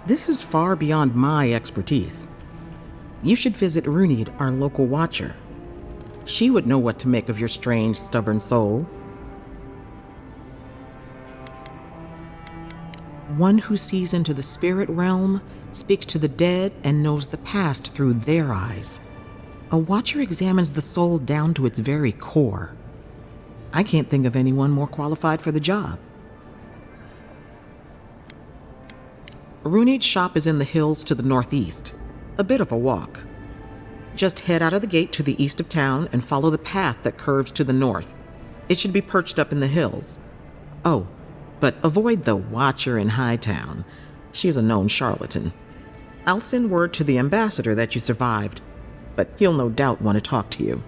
This is far beyond my expertise. You should visit Runid, our local watcher. She would know what to make of your strange, stubborn soul. One who sees into the spirit realm, speaks to the dead, and knows the past through their eyes. A watcher examines the soul down to its very core. I can't think of anyone more qualified for the job. Runeade's shop is in the hills to the northeast. A bit of a walk. Just head out of the gate to the east of town and follow the path that curves to the north. It should be perched up in the hills. Oh, but avoid the watcher in Hightown. She's a known charlatan. I'll send word to the ambassador that you survived, but he'll no doubt want to talk to you.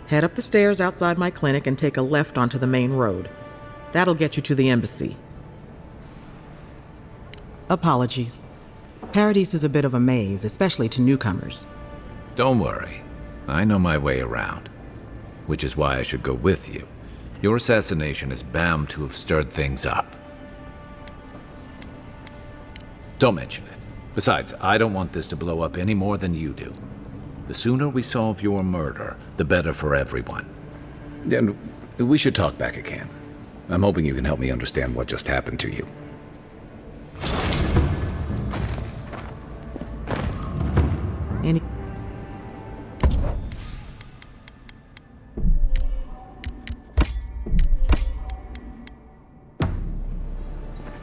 Head up the stairs outside my clinic and take a left onto the main road. That'll get you to the embassy. Apologies. Paradis is a bit of a maze, especially to newcomers. Don't worry. I know my way around. Which is why I should go with you. Your assassination is bound to have stirred things up. Don't mention it. Besides, I don't want this to blow up any more than you do. The sooner we solve your murder, the better for everyone. And we should talk back again. I'm hoping you can help me understand what just happened to you.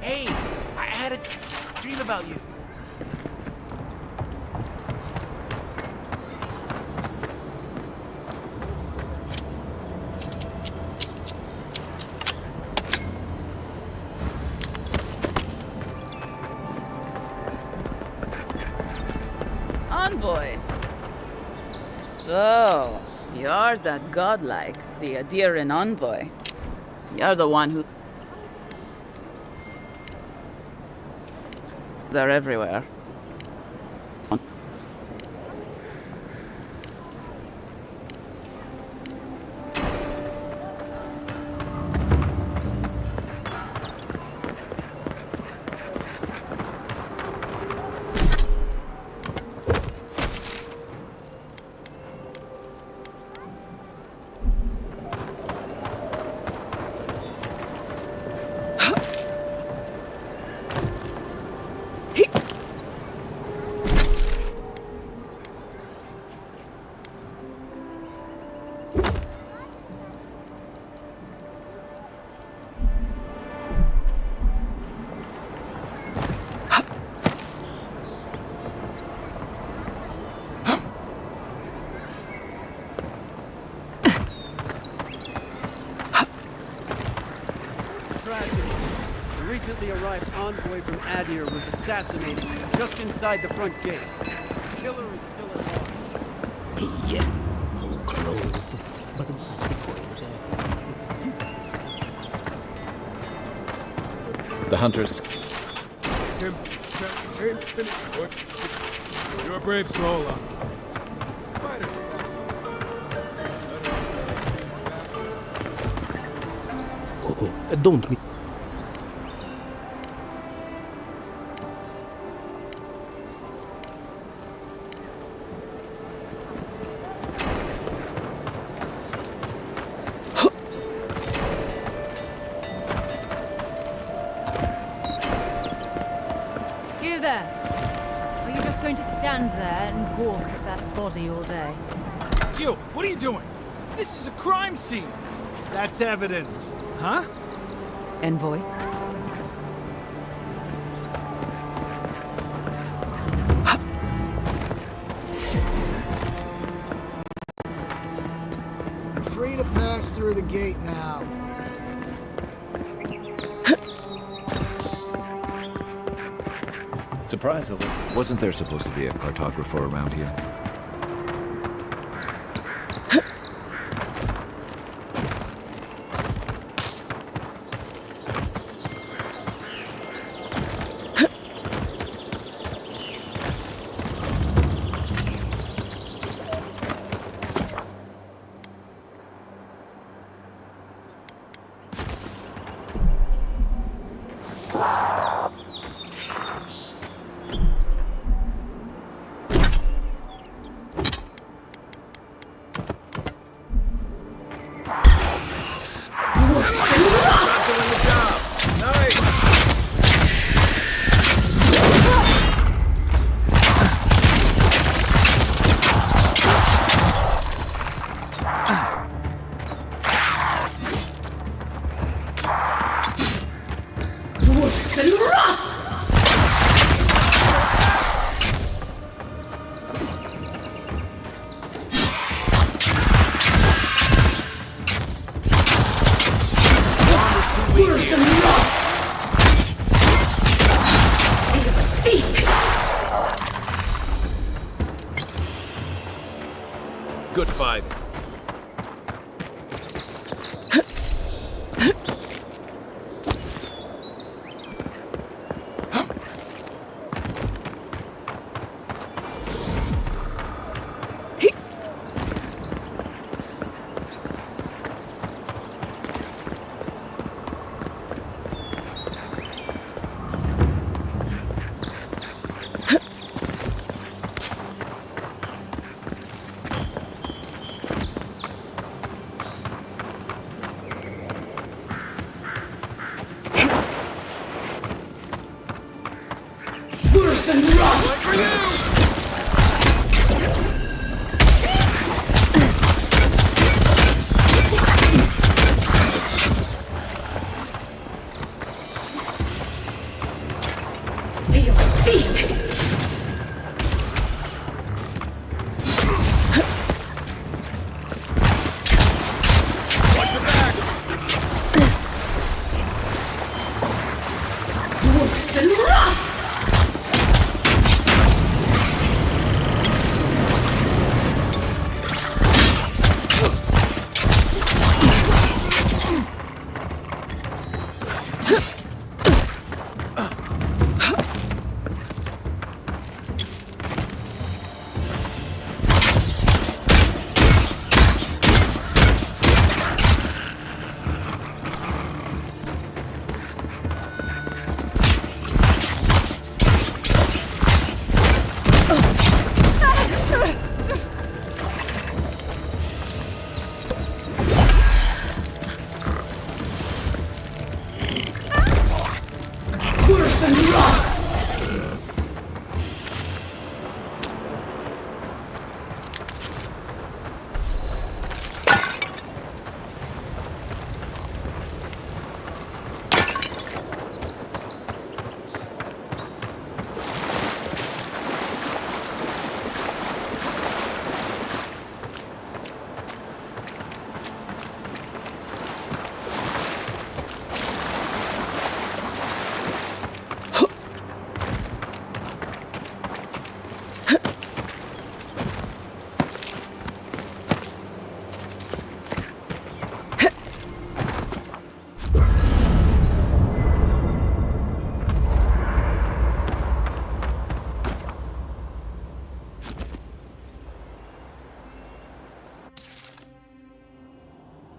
Hey, I had a dream about you. Envoy. So, you're that godlike, the Adiran envoy. You're the one who... They're everywhere. Recently arrived envoy from Adir was assassinated just inside the front gates. The killer is still at large. Yeah, so close. But The hunters... You're a brave soul. Don't me. You there? Are you just going to stand there and gawk at that body all day? You, what are you doing? This is a crime scene. That's evidence, huh? Envoy? You're free to pass through the gate now. Surprisingly, wasn't there supposed to be a cartographer around here? Good fight.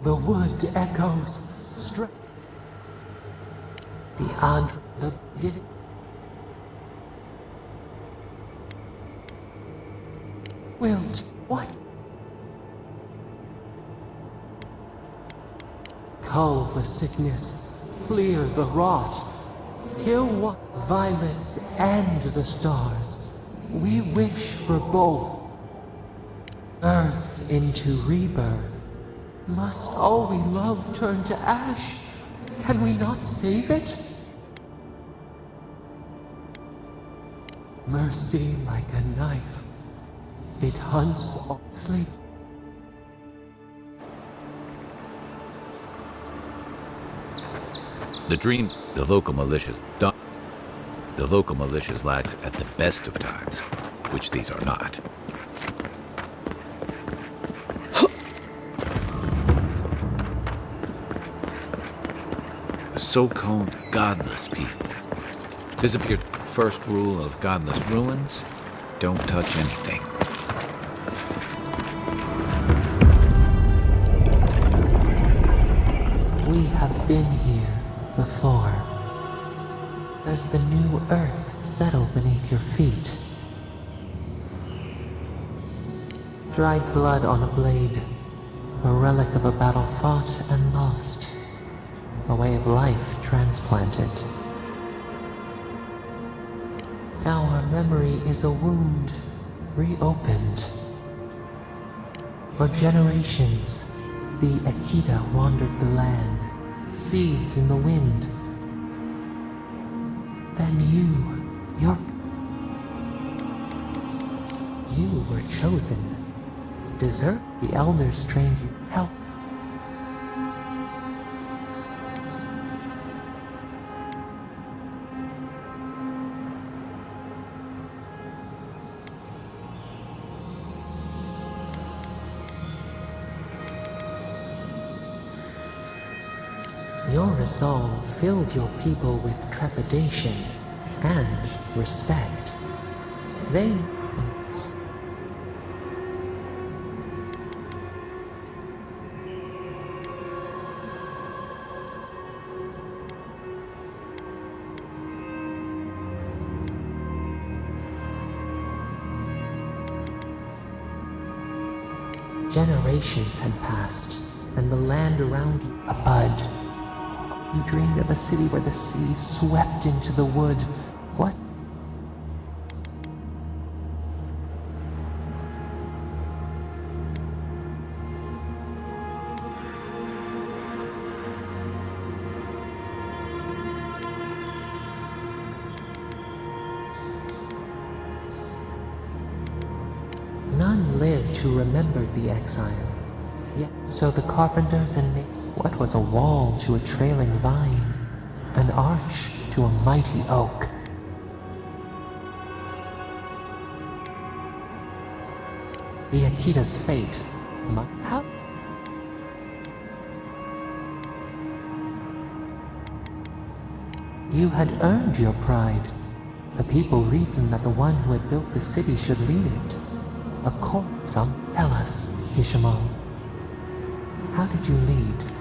The wood echoes. The adra, the wilt. What? Cull the sickness, clear the rot, kill what? Violets and the stars. We wish for both. Earth into rebirth. Must all we love turn to ash? Can we not save it? Mercy like a knife. It hunts all sleep. The dreams the local militias lacks at the best of times, which these are not. So-called godless people. Disappeared. First rule of godless ruins, don't touch anything. We have been here before. Does the new earth settle beneath your feet? Dried blood on a blade, a relic of a battle fought and lost. A way of life transplanted. Now our memory is a wound, reopened. For generations, the Akita wandered the land, seeds in the wind. Then you were chosen. Desert the elders trained you. Help. Your resolve filled your people with trepidation and respect. They... Generations had passed, and the land around you a bud. You dreamed of a city where the sea swept into the wood. What? None lived who remembered the exile. Yet, so the carpenters and what was a wall to a trailing vine, an arch to a mighty oak. The Akita's fate. How? You had earned your pride. The people reasoned that the one who had built the city should lead it. Of course, some tell us, Ishmael. How did you lead?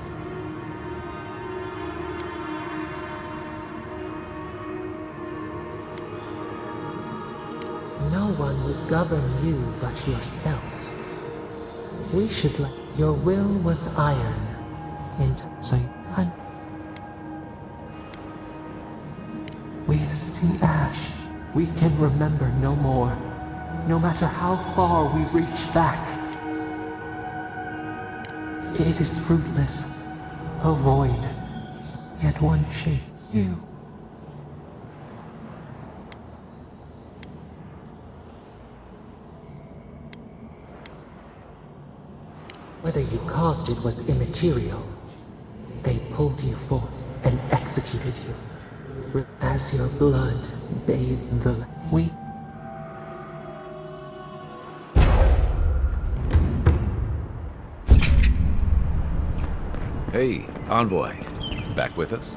No one would govern you but yourself. We should let your will was iron. So we see ash. We can remember no more. No matter how far we reach back. It is fruitless, a void, yet one shape, you. Whether you caused it was immaterial. They pulled you forth and executed you. As your blood bathed the we. Hey, Envoy. Back with us?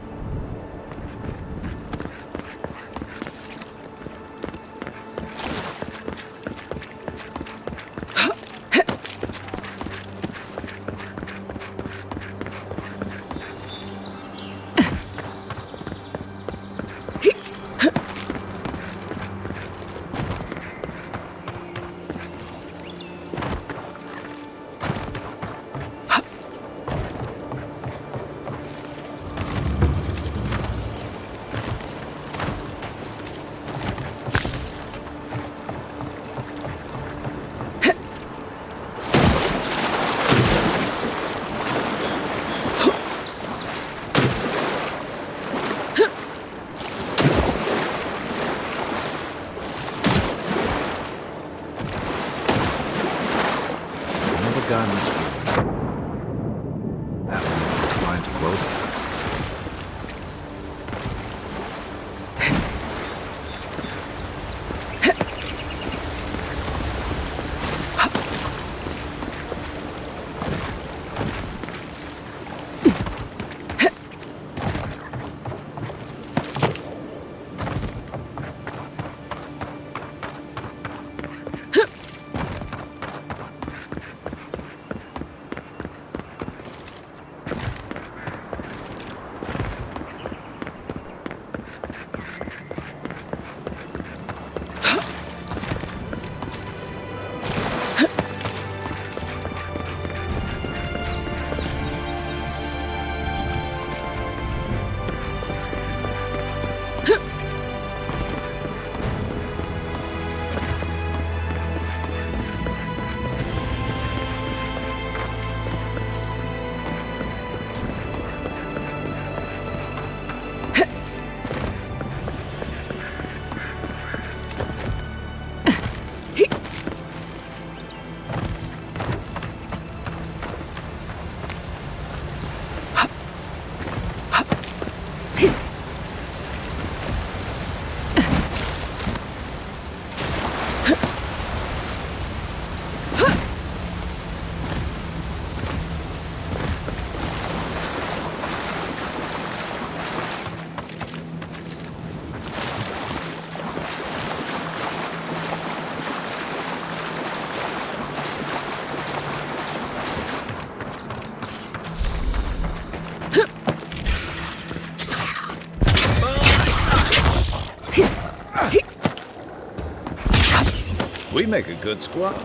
We make a good squad.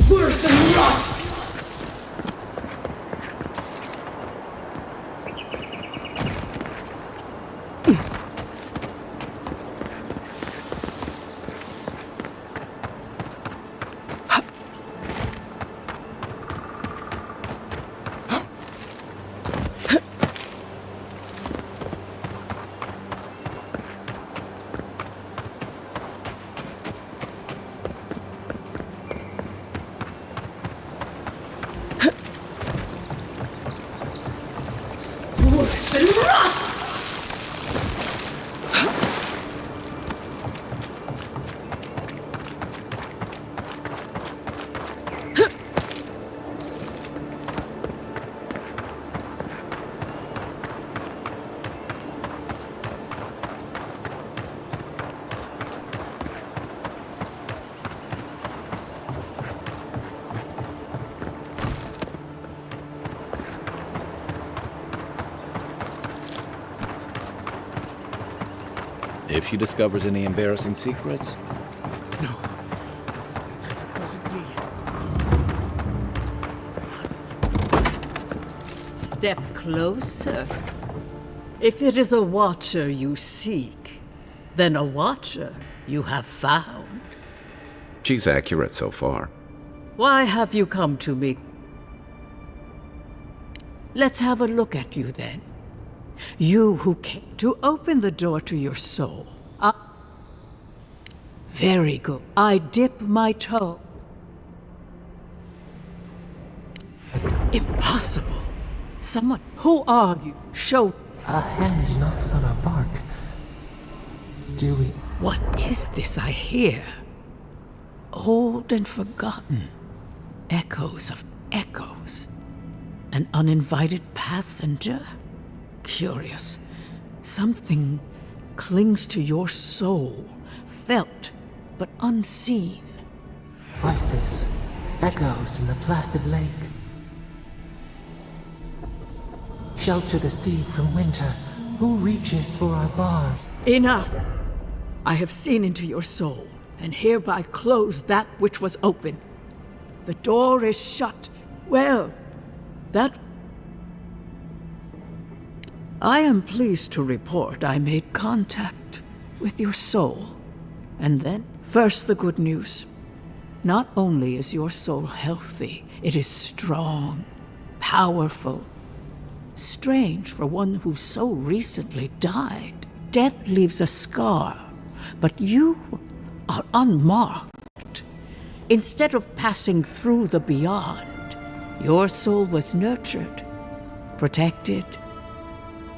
Worse than rot! If she discovers any embarrassing secrets? No. Wasn't me. Step closer. If it is a watcher you seek, then a watcher you have found. She's accurate so far. Why have you come to me? Let's have a look at you then. You who came to open the door to your soul. Very good. I dip my toe. Impossible. Someone. Who are you? Show. A hand knocks on our bark. Do we? What is this I hear? Old and forgotten. Echoes of echoes. An uninvited passenger? Curious. Something clings to your soul, felt but unseen. Voices, echoes in the placid lake. Shelter the seed from winter. Who reaches for our bars? Enough! I have seen into your soul, and hereby close that which was open. The door is shut. Well, that... I am pleased to report I made contact with your soul. And then, first the good news. Not only is your soul healthy, it is strong, powerful. Strange for one who so recently died. Death leaves a scar, but you are unmarked. Instead of passing through the beyond, your soul was nurtured, protected,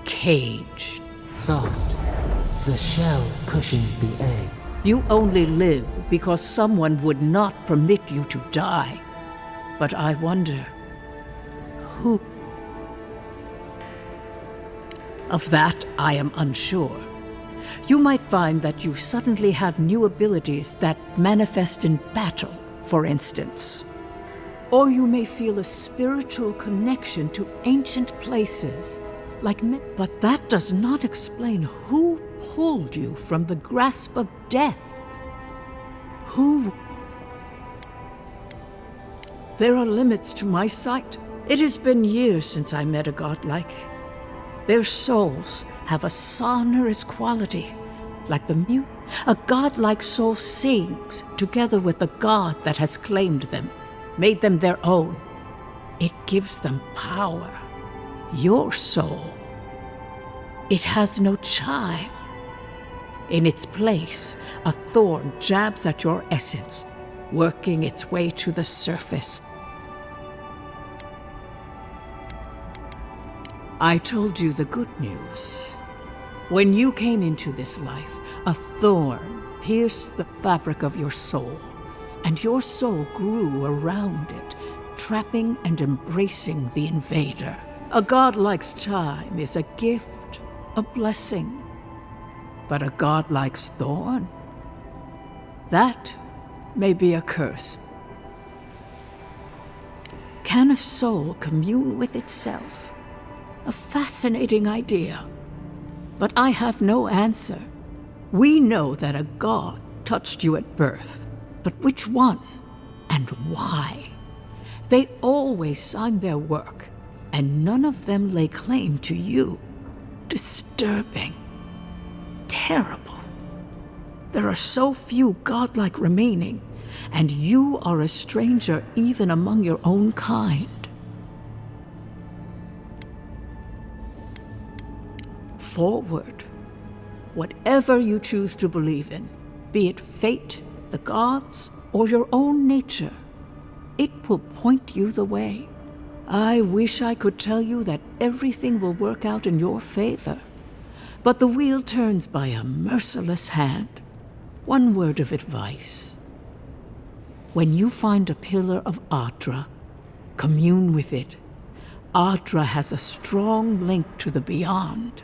caged. Soft. The shell cushions the egg. You only live because someone would not permit you to die. But I wonder, who? Of that, I am unsure. You might find that you suddenly have new abilities that manifest in battle, for instance. Or you may feel a spiritual connection to ancient places, but that does not explain who pulled you from the grasp of death. Who? There are limits to my sight. It has been years since I met a godlike. Their souls have a sonorous quality, like the mute. A godlike soul sings together with the god that has claimed them, made them their own. It gives them power. Your soul, it has no chime. In its place, a thorn jabs at your essence, working its way to the surface. I told you the good news. When you came into this life, a thorn pierced the fabric of your soul, and your soul grew around it, trapping and embracing the invader. A godlike's time is a gift, a blessing. But a godlike's thorn? That may be a curse. Can a soul commune with itself? A fascinating idea. But I have no answer. We know that a god touched you at birth, but which one and why? They always signed their work, and none of them lay claim to you. Disturbing. Terrible. There are so few godlike remaining, and you are a stranger even among your own kind. Forward. Whatever you choose to believe in, be it fate, the gods, or your own nature, it will point you the way. I wish I could tell you that everything will work out in your favor, but the wheel turns by a merciless hand. One word of advice. When you find a pillar of Adra, commune with it. Adra has a strong link to the beyond.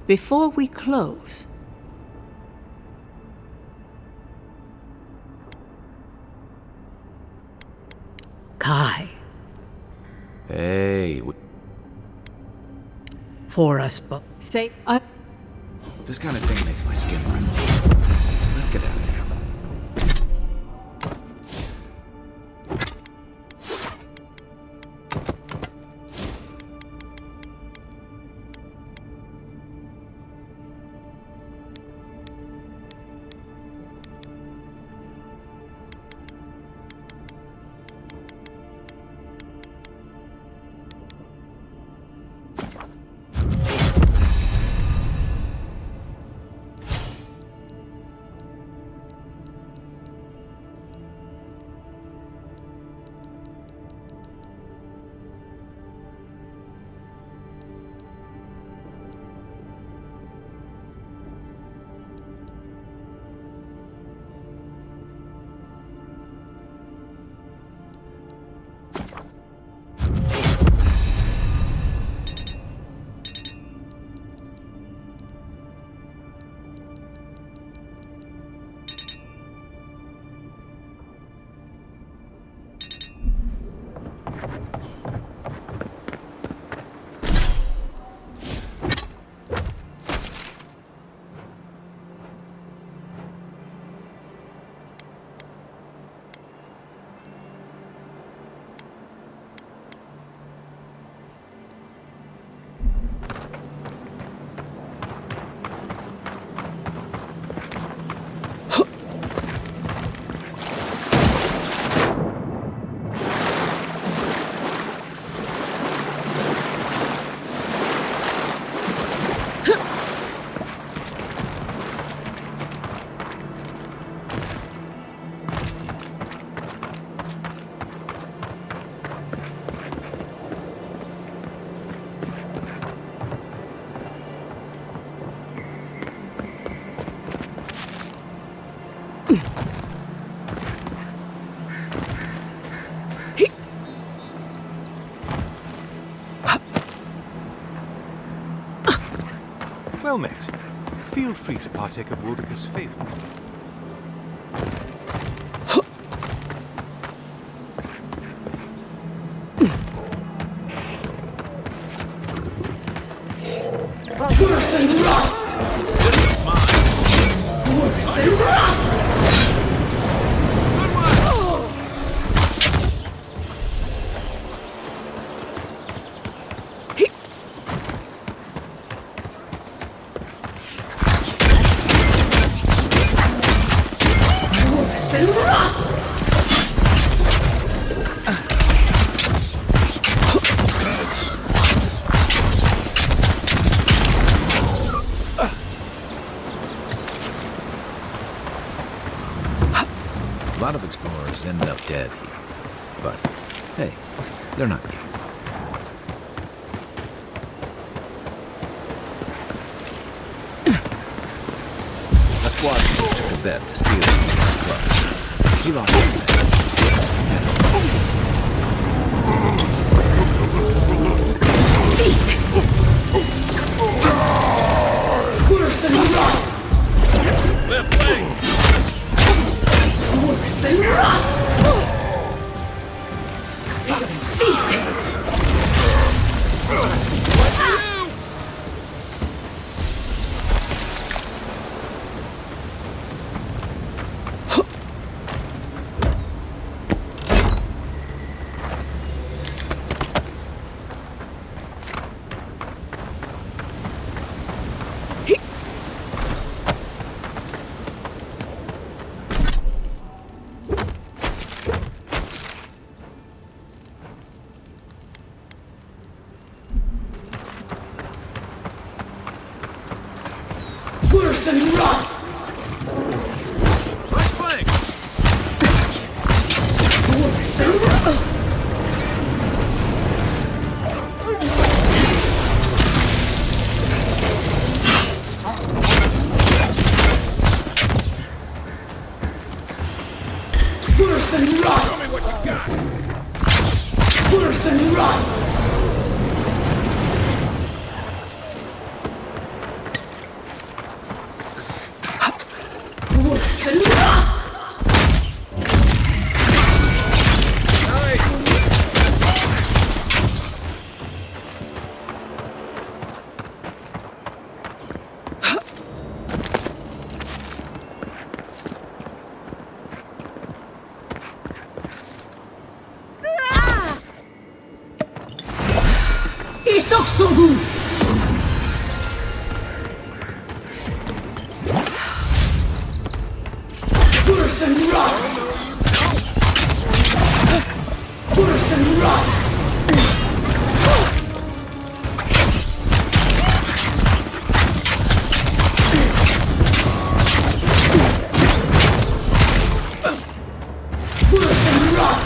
Before we close, Kai. Hey. For us both. Say, This kind of thing makes my skin run. Let's get out of here. Well met. Feel free to partake of Wodika's favor. Worse than rough! Worse than rough! A lot of explorers end up dead here. But, hey, they're not me. A squad took a bet to steal the club. He lost his bet. Worse than rough! Left leg! Worse than rough! Seek! Worse than rough! Right flank! Worse than rough! Worse than rough! Show me what you got! Worse than rough! Worse than rough! Isoksogu! Worse than rough! Worse than rough! Worse than rough!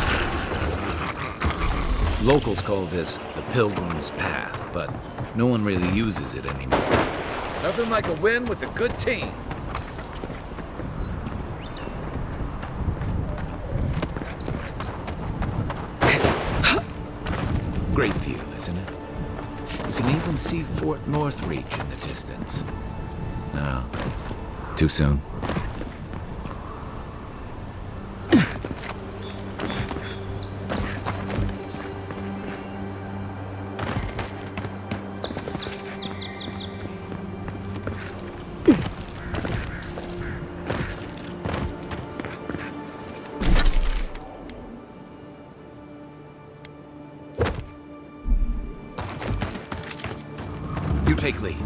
Locals call this the Pilgrim's Path, but no one really uses it anymore. Nothing like a win with a good team. Great view, isn't it? You can even see Fort Northreach in the distance. No, too soon. You take lead.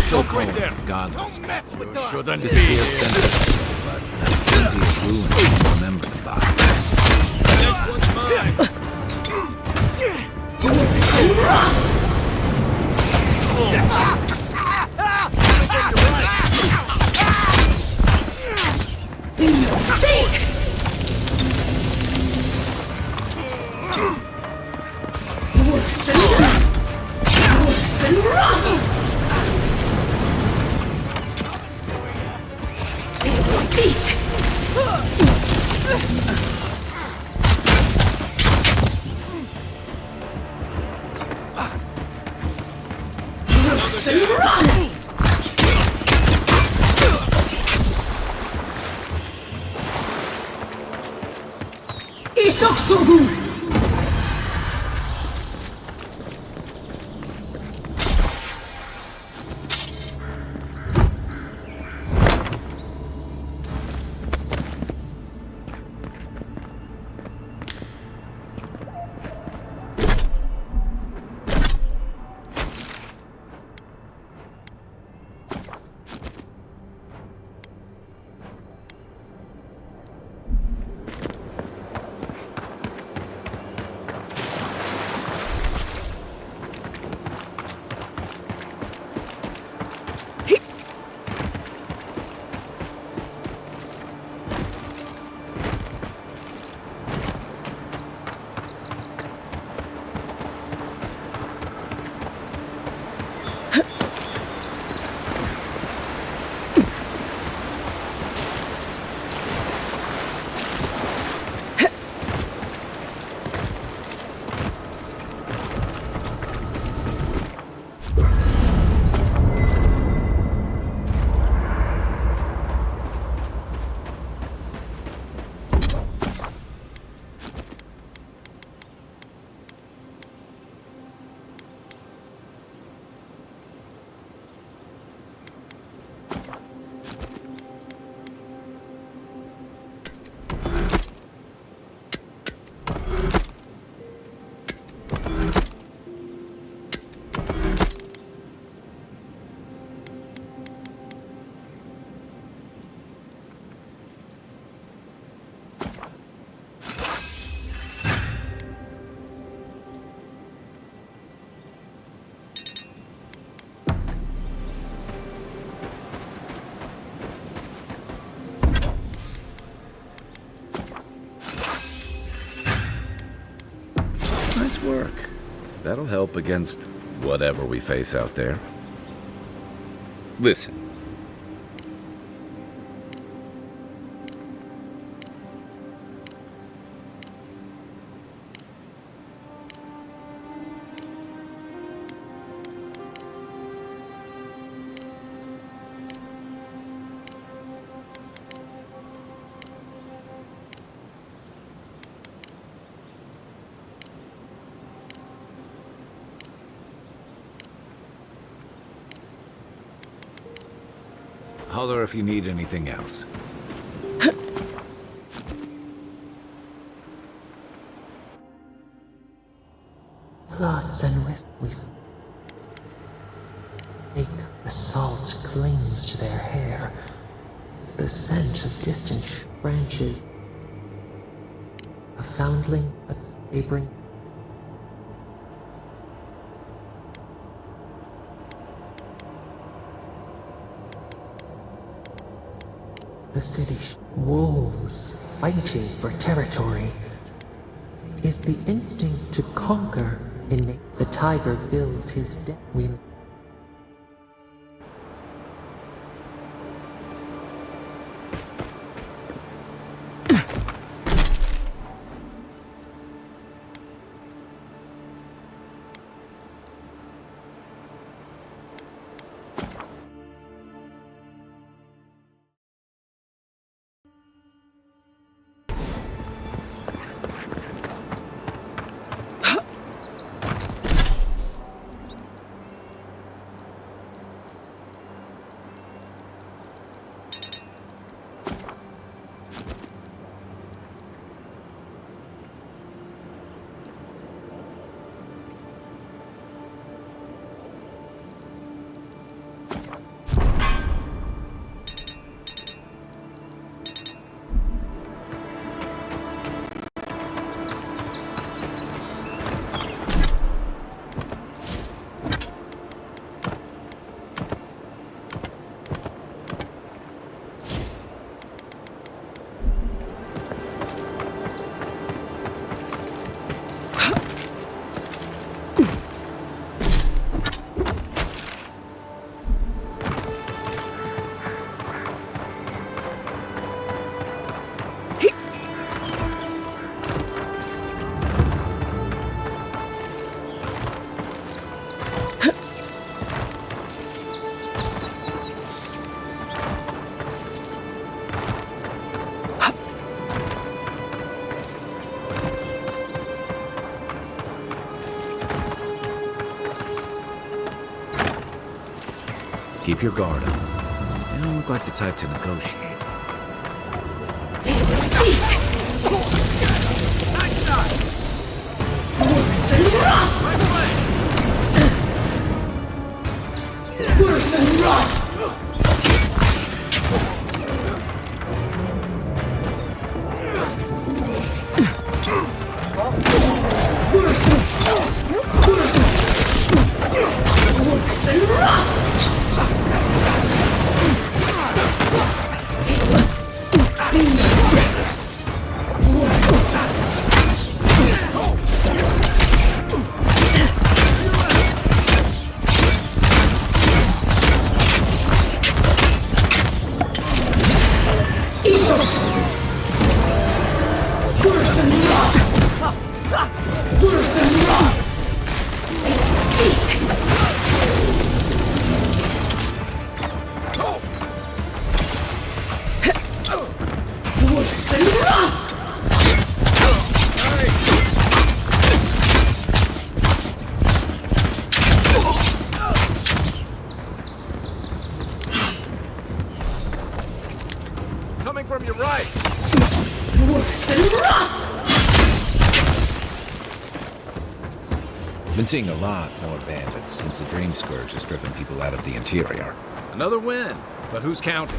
So-called godless Shouldn't disappear senselessly, but that's plenty of ruin to remember the body. Next one's mine. Sink! Worse than rough! Seek! Worse than rough! Isoksogu! That'll help against whatever we face out there. Listen. Holler if you need anything else. Blots and wrists. The salt clings to their hair. The scent of distant branches. A foundling, a neighboring. The city, wolves fighting for territory. Is the instinct to conquer innate? The tiger builds his death wheel. Keep your guard up. You don't look like the type to negotiate. Nice shot! Worse and rough! Worse and rough! Coming from your right! Been seeing a lot more bandits since the Dream Scourge has driven people out of the interior. Another win, but who's counting?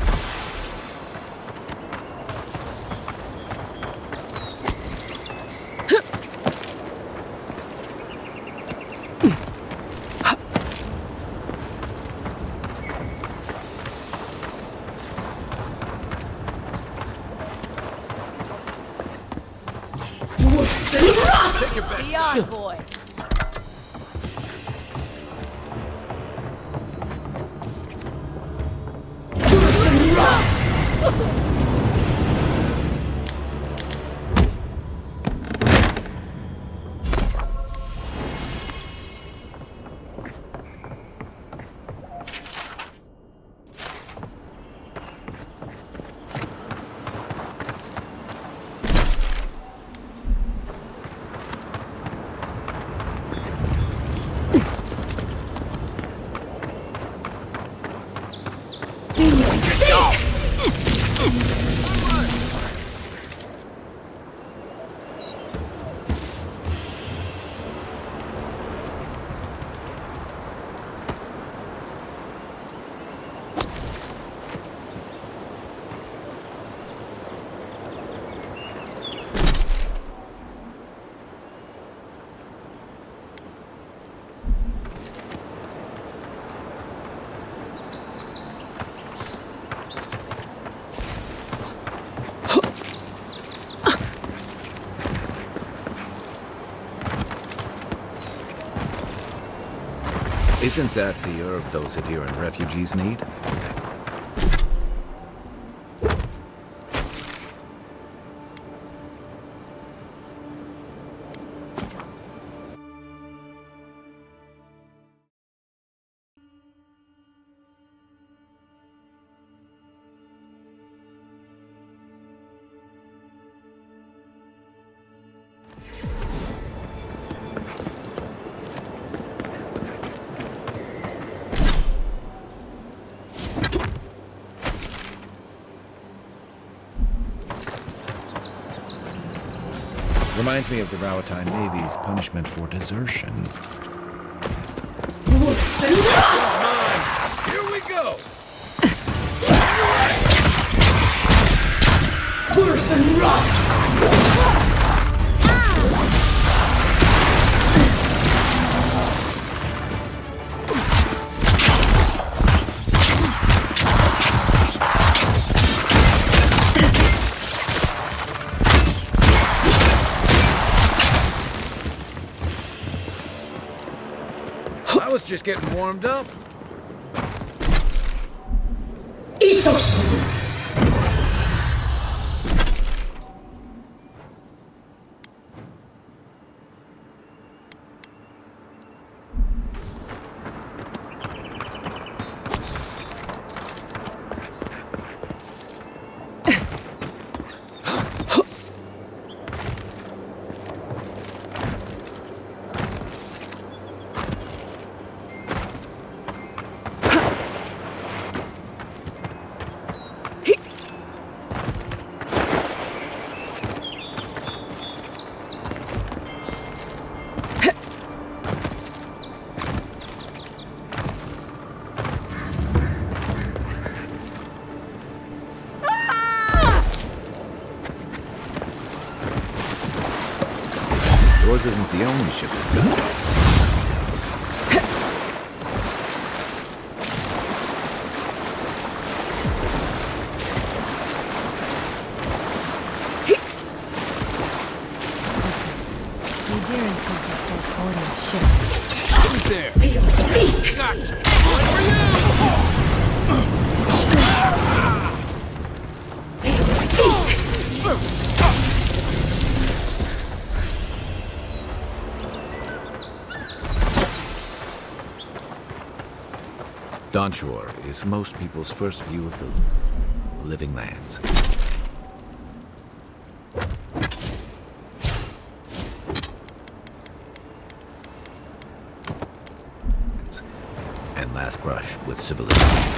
The envoy. Isn't that the herb those Adiran refugees need? Reminds me of the Rawatine Navy's punishment for desertion. Here we go! Worse than rock! I was just getting warmed up. Yours isn't the only ship that's got it. The Adirans could just start boarding ships. Who's there? Gotcha! One for you! Dawnshore is most people's first view of the living lands. And last brush with civilization.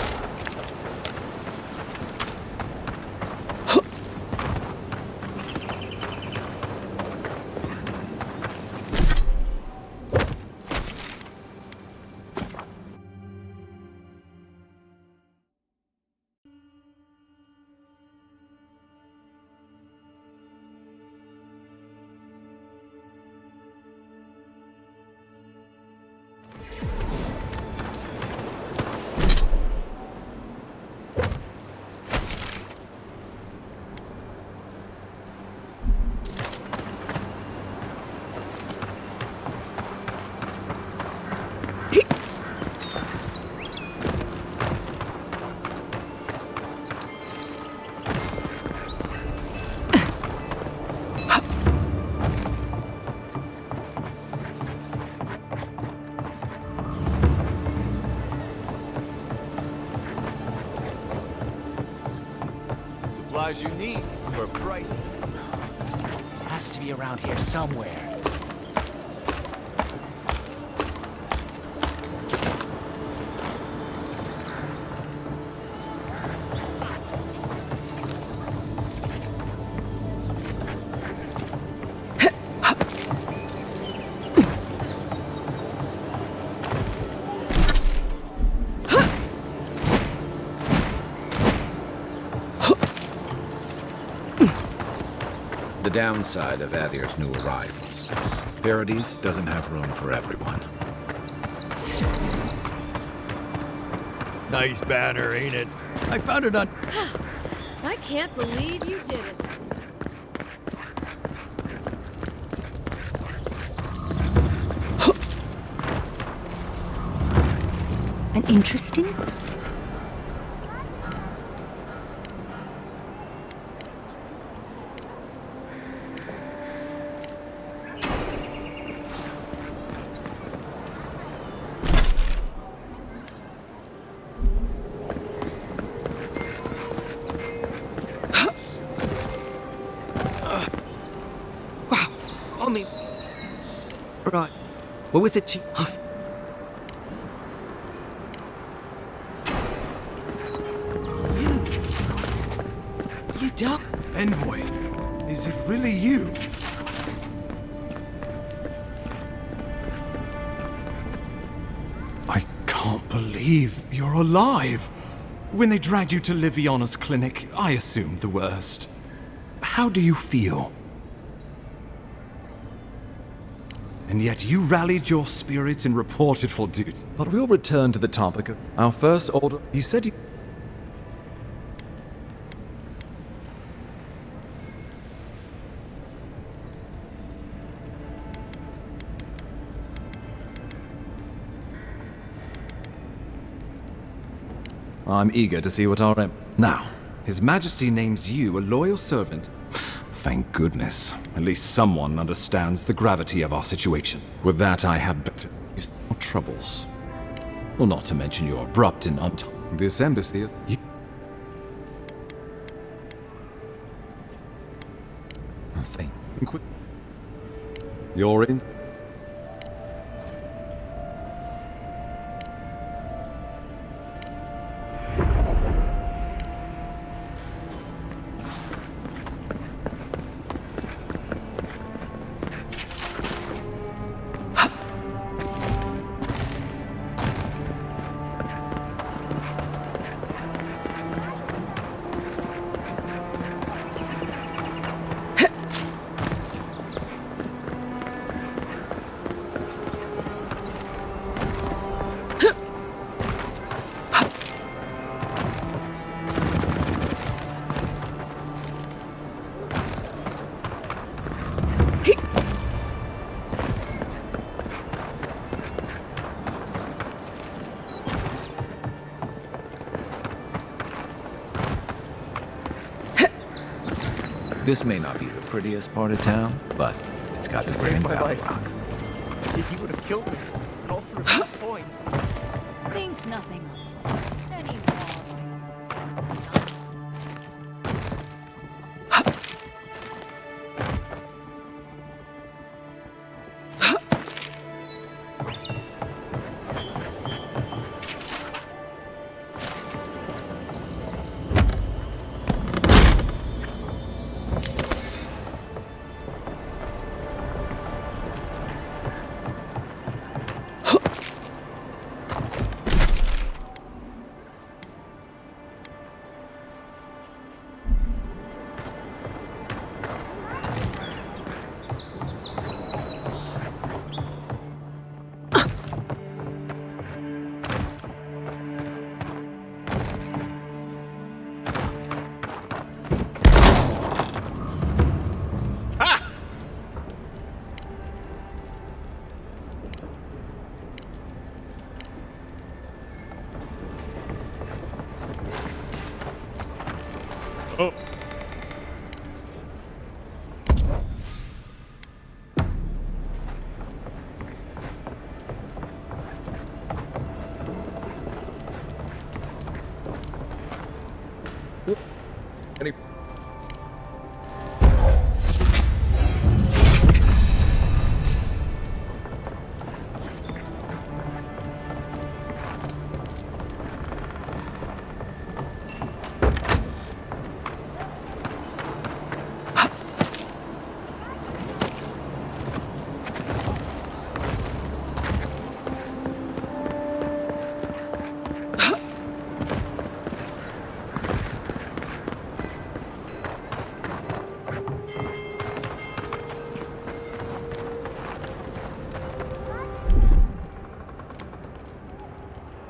supplies you need for a price. Has to be around here somewhere. The downside of Adir's new arrivals. Paradis doesn't have room for everyone. Nice banner, ain't it? I found it on... I can't believe you did it. An interesting? Right. We're with it. You duck? Envoy, is it really you? I can't believe you're alive. When they dragged you to Liviana's clinic, I assumed the worst. How do you feel? And yet you rallied your spirits and reported for duty. But we'll return to the topic of our first order. You said you... I'm eager to see what our... Now, His Majesty names you a loyal servant. Thank goodness. At least someone understands the gravity of our situation. With that, I had better use our troubles. Well, not to mention your abrupt and This embassy is... You're in... This may not be the prettiest part of town, but it's got the grand my life. rock. He would have killed me. All for a few points. Think nothing of it. Any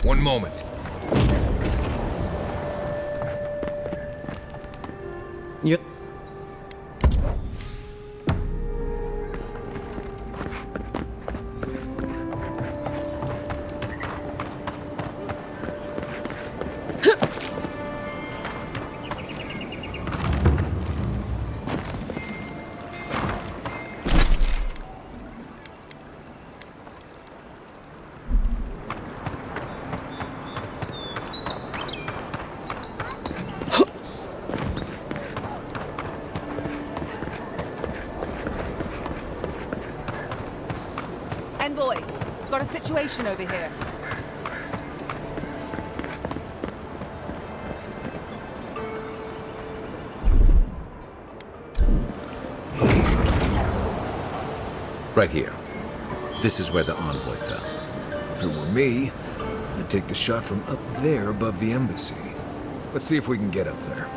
One moment. Yep. Envoy, got a situation over here. Right here. This is where the envoy fell. If it were me, I'd take the shot from up there above the embassy. Let's see if we can get up there.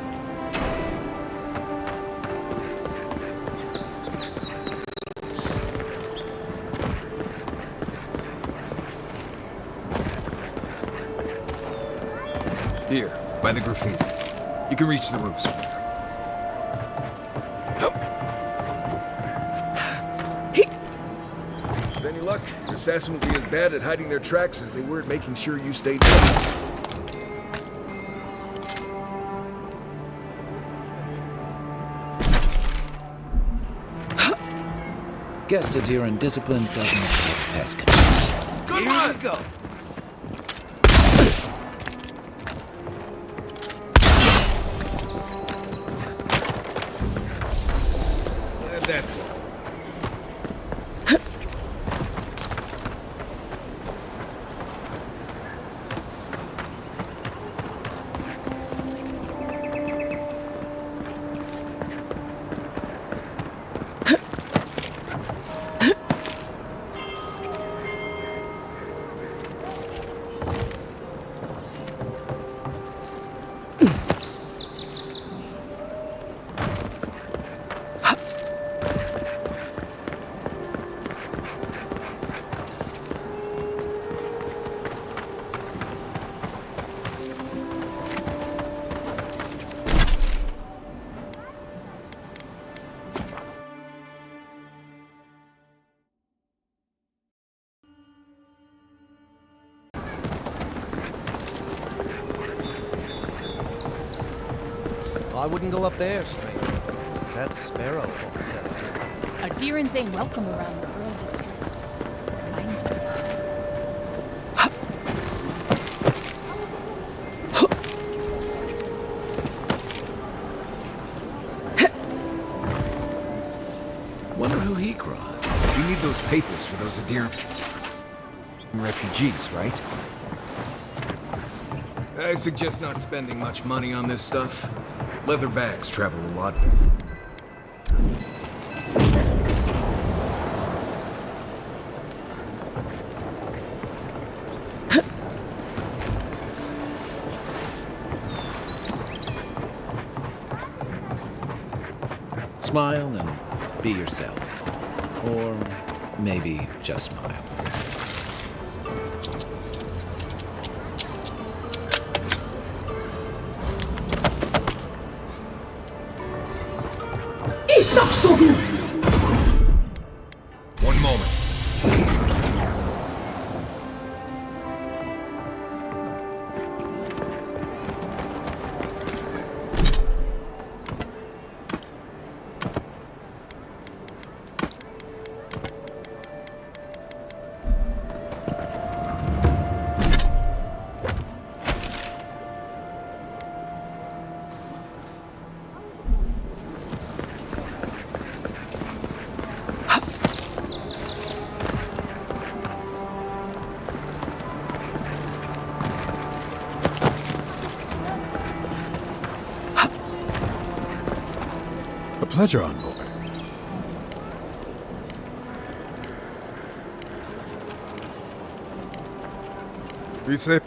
Here, by the graffiti. You can reach the roofs. With any luck, your assassin will be as bad at hiding their tracks as they were at making sure you stayed safe. Guess adhere and discipline doesn't pass control. Good one! Here we go. That's it. I wouldn't go up there, stranger. That's Sparrow. Adherents ain't welcome around the Pearl District. Wonder who he cried. You need those papers for those Adir refugees, right? I suggest not spending much money on this stuff. Leather bags travel a lot. Smile and be yourself. Or maybe just smile. One moment. Pleasure, envoy. Be safe.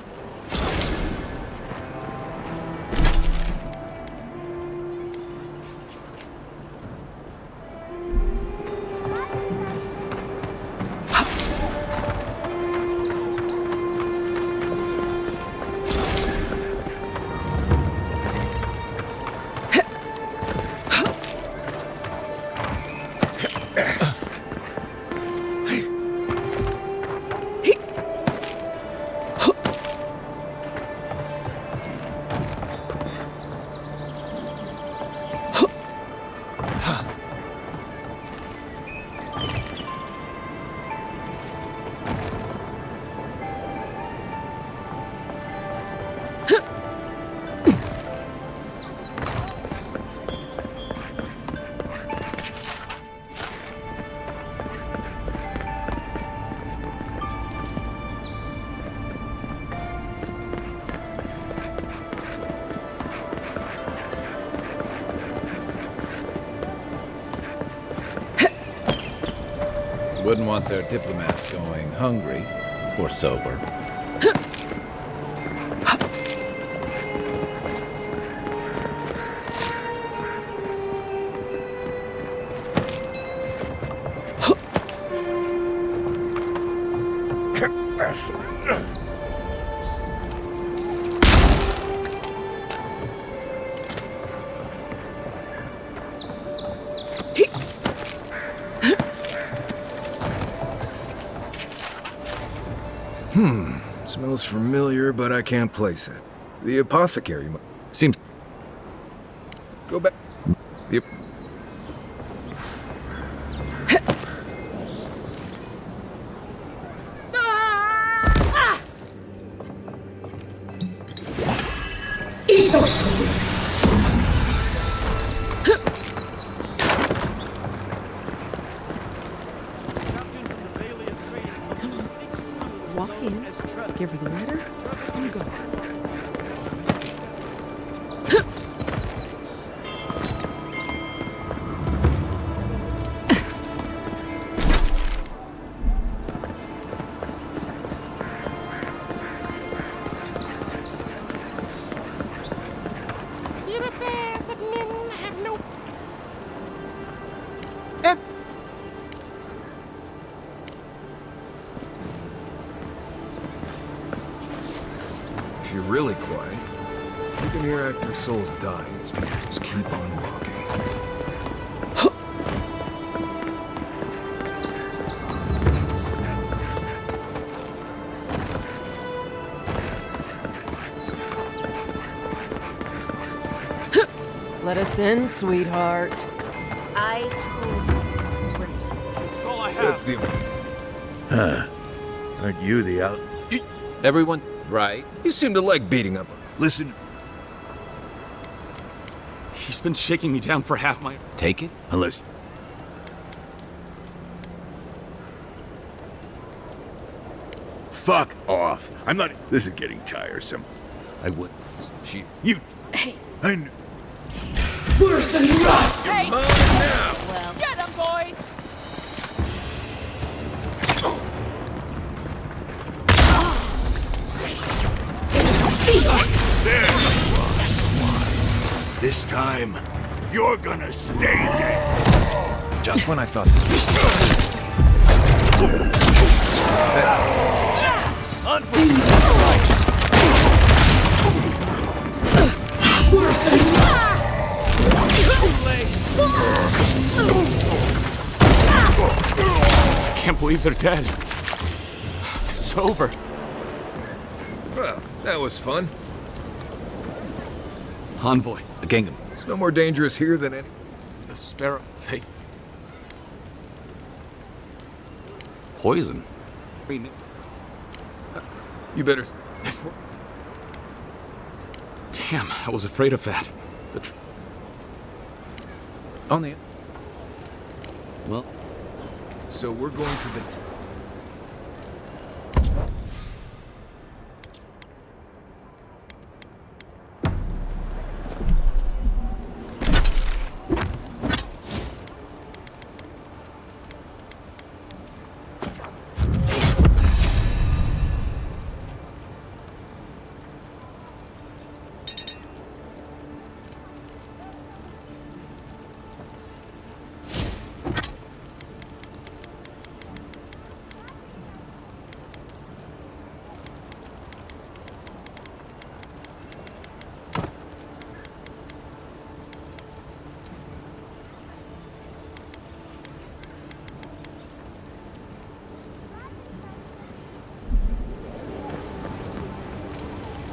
Wouldn't want their diplomats going hungry or sober. Smells familiar, but I can't place it. The apothecary seems... Go back. Yep. Walk in, give her the letter, and go. If you're really quiet, you can hear actor souls dying as people just keep on walking. Let us in, sweetheart. I told you. Please. This is all I have. That's the... Huh. Aren't you the out... Everyone, right? You seem to like beating up. Listen. He's been shaking me down for half my... Take it? Unless... Fuck off. I'm not... This is getting tiresome. I would... You... Hey. I knew... Worse than rot! Hey! Now. Well, get them, boys! There! This time, you're gonna stay dead. Just when I thought... I can't believe they're dead. It's over. Well, that was fun. Envoy. The kingdom. It's no more dangerous here than any... The sparrow. They... Poison. You better... Damn, I was afraid of that. On the... Well... So we're going to the...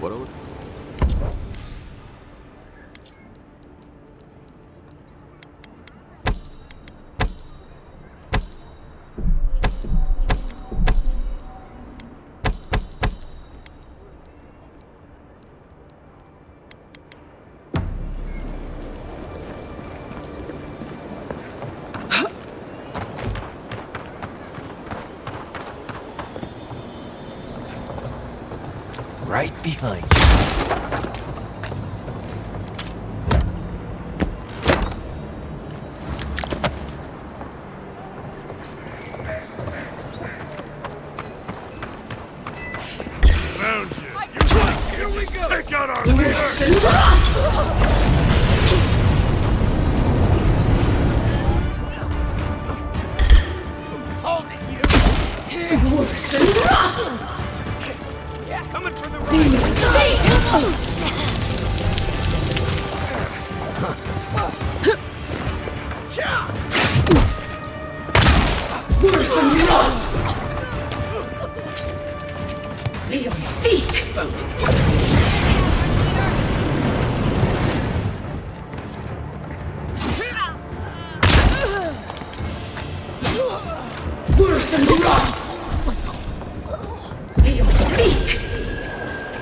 What are we... Right behind you. Found you. Here we go. Take out our leader. Hold it, you! Coming for the ride!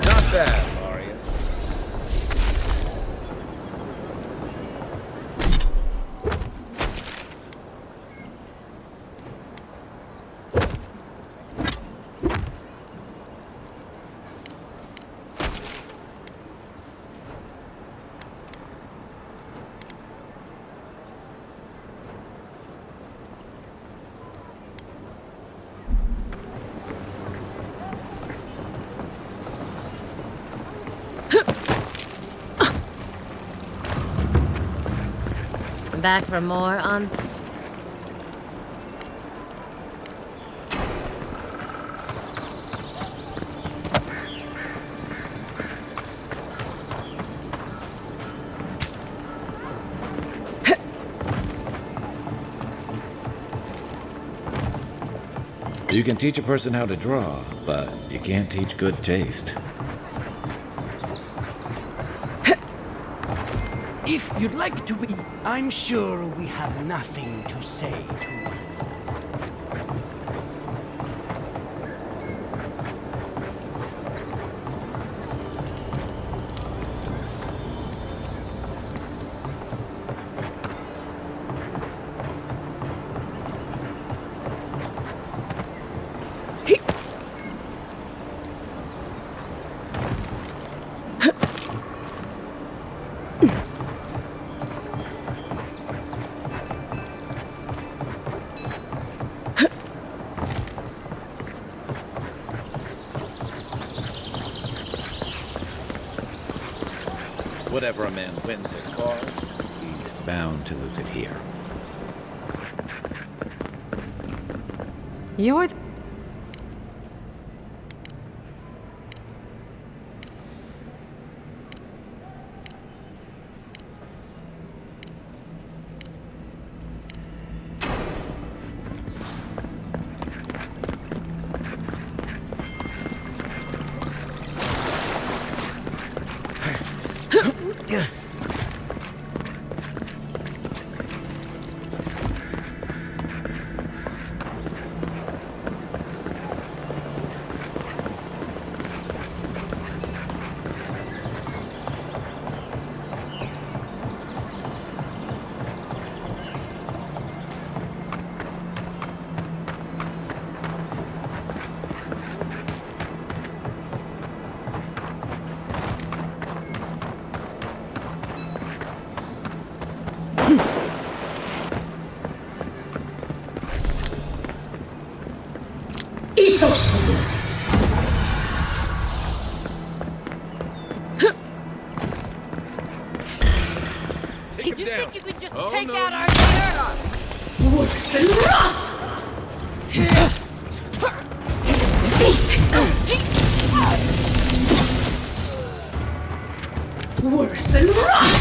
Not bad, Marius. Back for more on... You can teach a person how to draw, but you can't teach good taste. If you'd like to be, I'm sure we have nothing to say to one. Whatever a man wins at bar, he's bound to lose it here. You're... You think you could just Oh, take no, out our Worth and rock!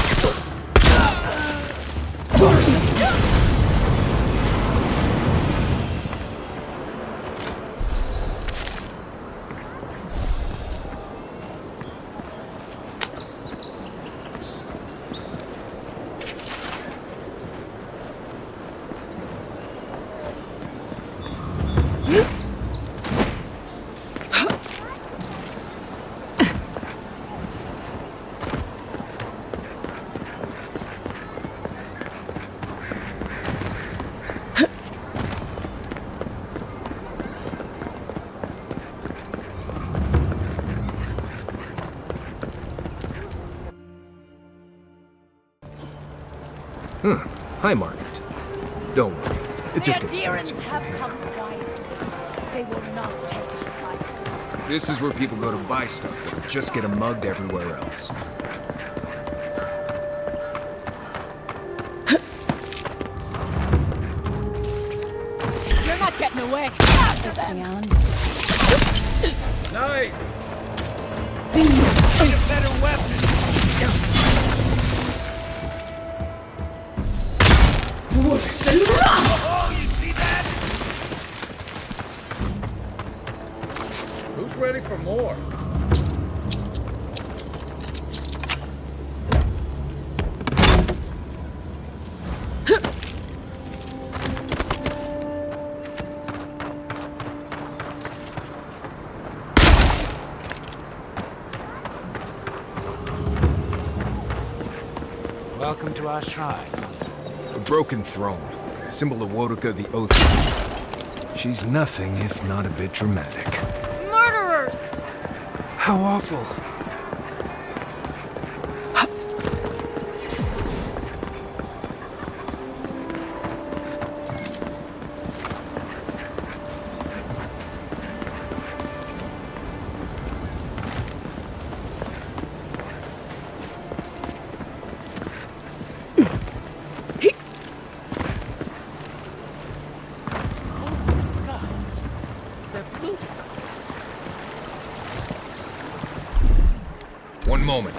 Hi, Margaret. Don't worry. It just gets The adherents fancy. have come quietly. They will not take us by force. This is where people go to buy stuff that just get them mugged everywhere else. You're not getting away. After them. Nice! Need a better weapon. Worse than rock! Oh, you see that? Who's ready for more? Welcome to our shrine. A broken throne, symbol of Wodoka the Oath. She's nothing if not a bit dramatic. Murderers! How awful. One moment.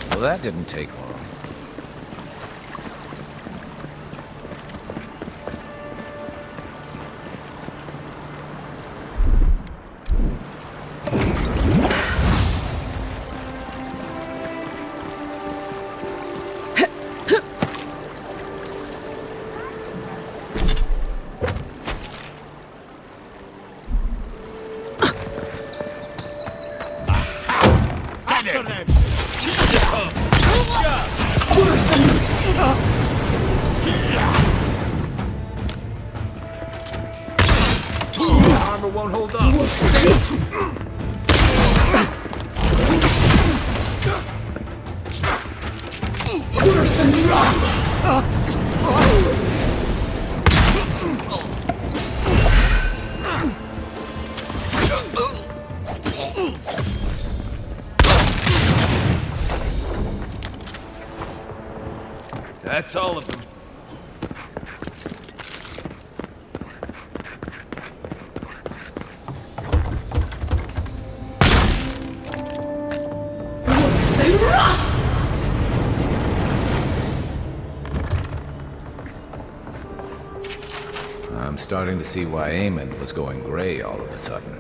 Well, that didn't take long. Armor won't hold up. That's all of them. I'm starting to see why Eamon was going gray all of a sudden.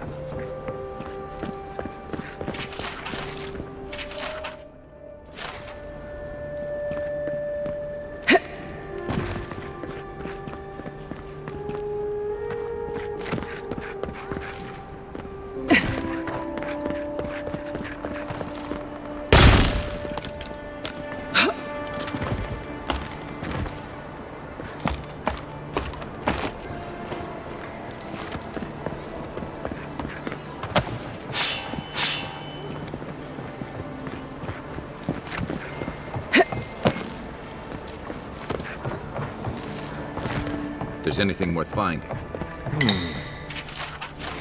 If there's anything worth finding.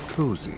Cozy.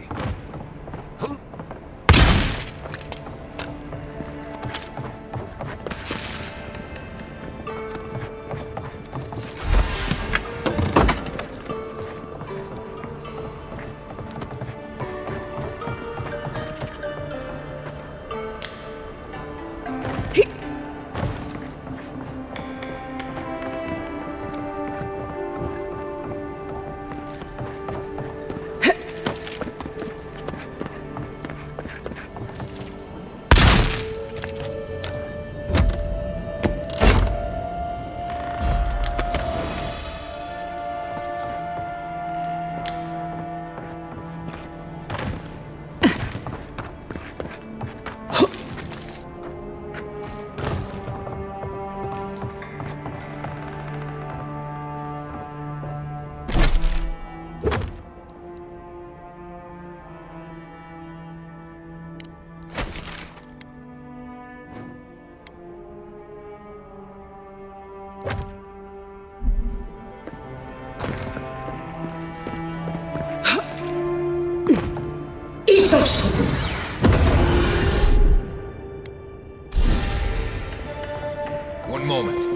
One moment.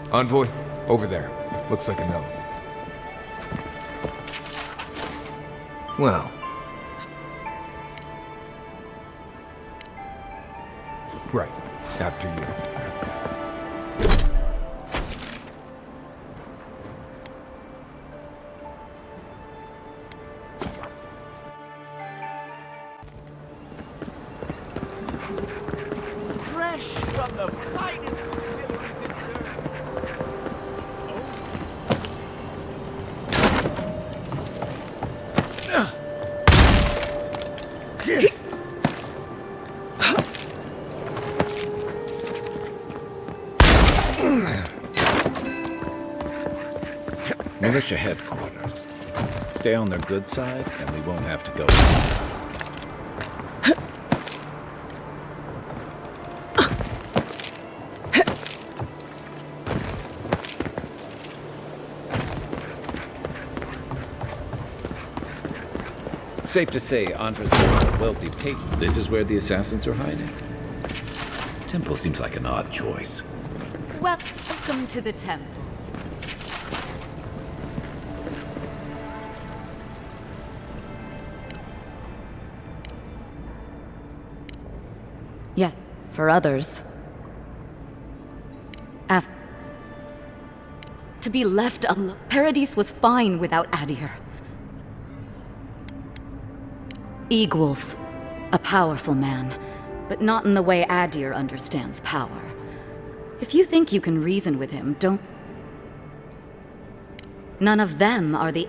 Envoy, over there. Looks like a note. Well. Right. After you. Fresh from the finest distilleries in Militia headquarters. Stay on their good side, and we won't have to go. Safe to say, Andres is a wealthy patron. This is where the assassins are hiding. Temple seems like an odd choice. Welcome to the temple. Yeah, for others. As to be left alone. Paradis was fine without Adir. Eagwolf, a powerful man, but not in the way Adir understands power. If you think you can reason with him, don't... None of them are the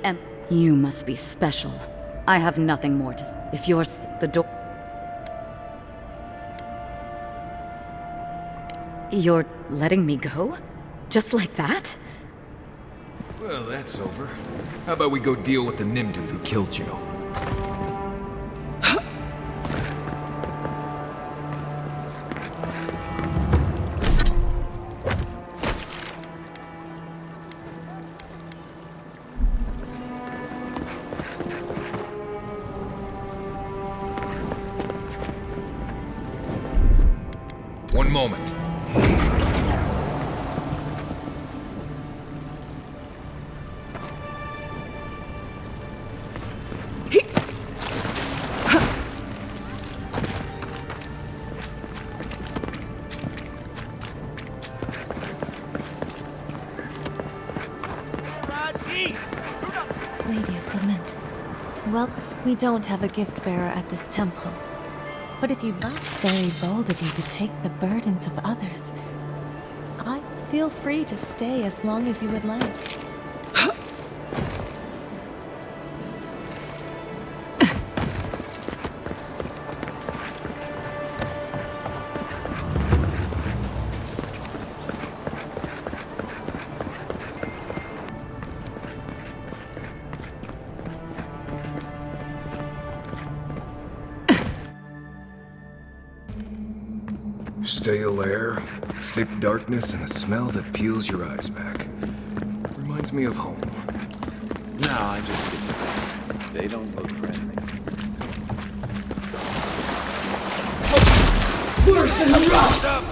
You must be special. I have nothing more to say. If you're the door... You're letting me go? Just like that? Well, that's over. How about we go deal with the Nim dude who killed you? One moment. Lady of Lament. Well, we don't have a gift bearer at this temple. But if you'd like, very bold of you to take the burdens of others. I feel free to stay as long as you would like. Stale air, thick darkness, and a smell that peels your eyes back. Reminds me of home. No, I just... They don't look friendly. Worse than the rock!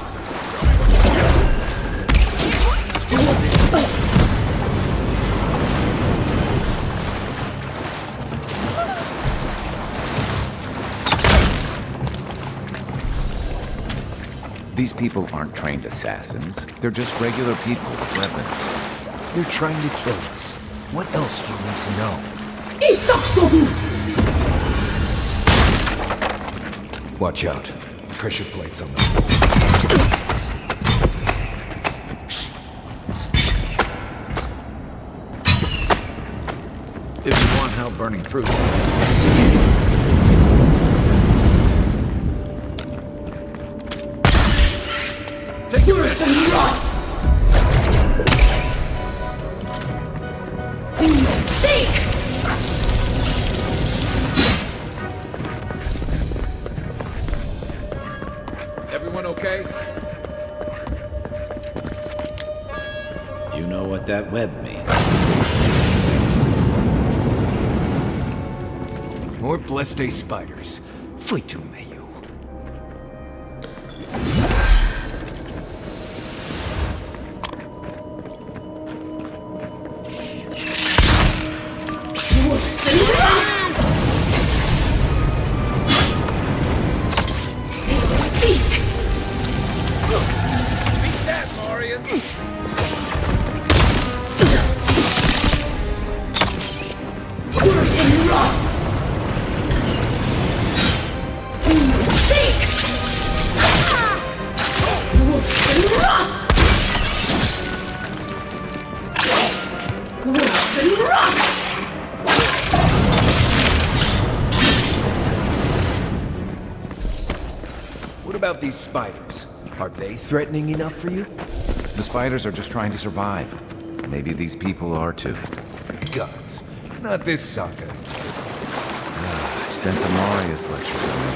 These people aren't trained assassins. They're just regular people with weapons. They're trying to kill us. What else do you need to know? Watch out. Pressure plates on them. If you want help burning through them. let that web mean? More Bleste spiders. Fui to meio. What about these spiders? Are they threatening enough for you? The spiders are just trying to survive. Maybe these people are too. Gods. Not this sucker. Sense a Marius lecture coming.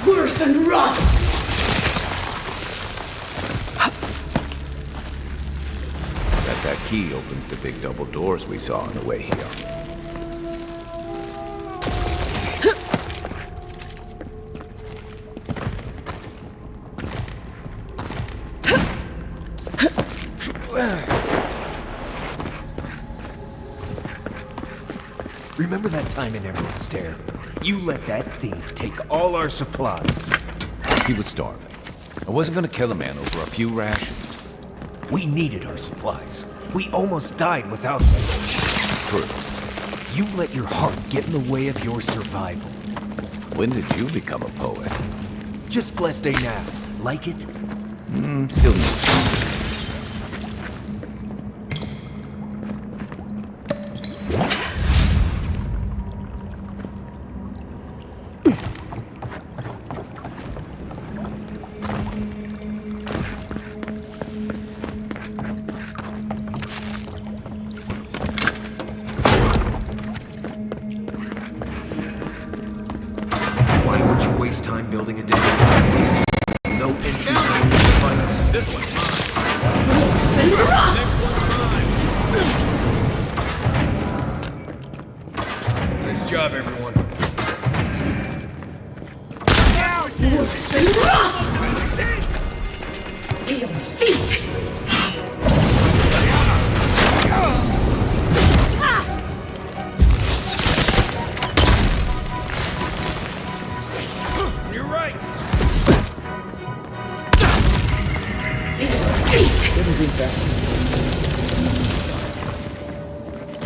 Worse and rough! That key opens the big double doors we saw on the way here. Remember that time in Emerald Stair? You let that thief take all our supplies. He was starving. I wasn't gonna kill a man over a few rations. We needed our supplies. We almost died without them. True. You let your heart get in the way of your survival. When did you become a poet? Just blessed day now. Like it? Still new. Time building a damage. No entry sign will suffice. This one's mine. Next one's mine. Nice job, everyone.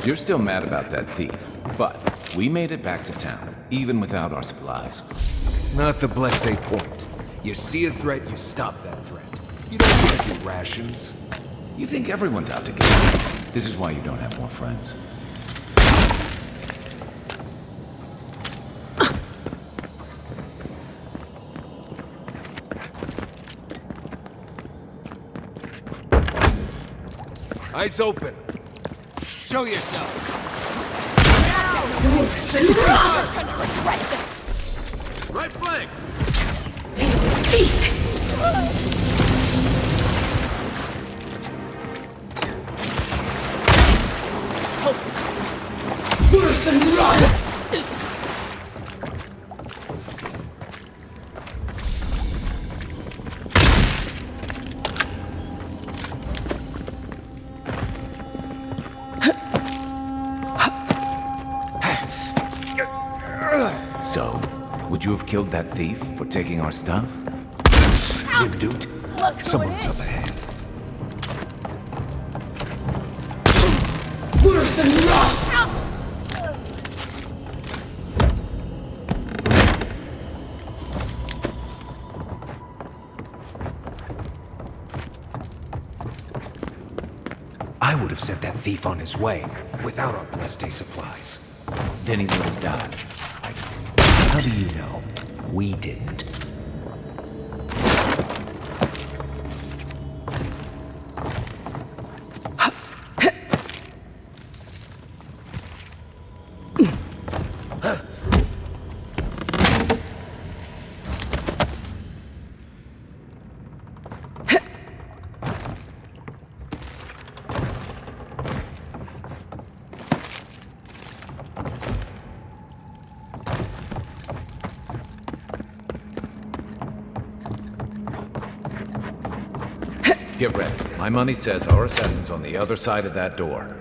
You're still mad about that thief, but we made it back to town, even without our supplies. Not the blessed day point. You see a threat, you stop that threat. You don't get your rations. You think everyone's out to get you. This is why you don't have more friends. Eyes open. Show yourself. You're gonna regret this. Right flank. Seek. Worse than run. So, would you have killed that thief for taking our stuff? Good dude. Someone's up ahead. Worse than rough. would have sent that thief on his way, without our blessed day supplies. Then he would have died. How do you know? We didn't. Get ready. My money says our assassin's on the other side of that door.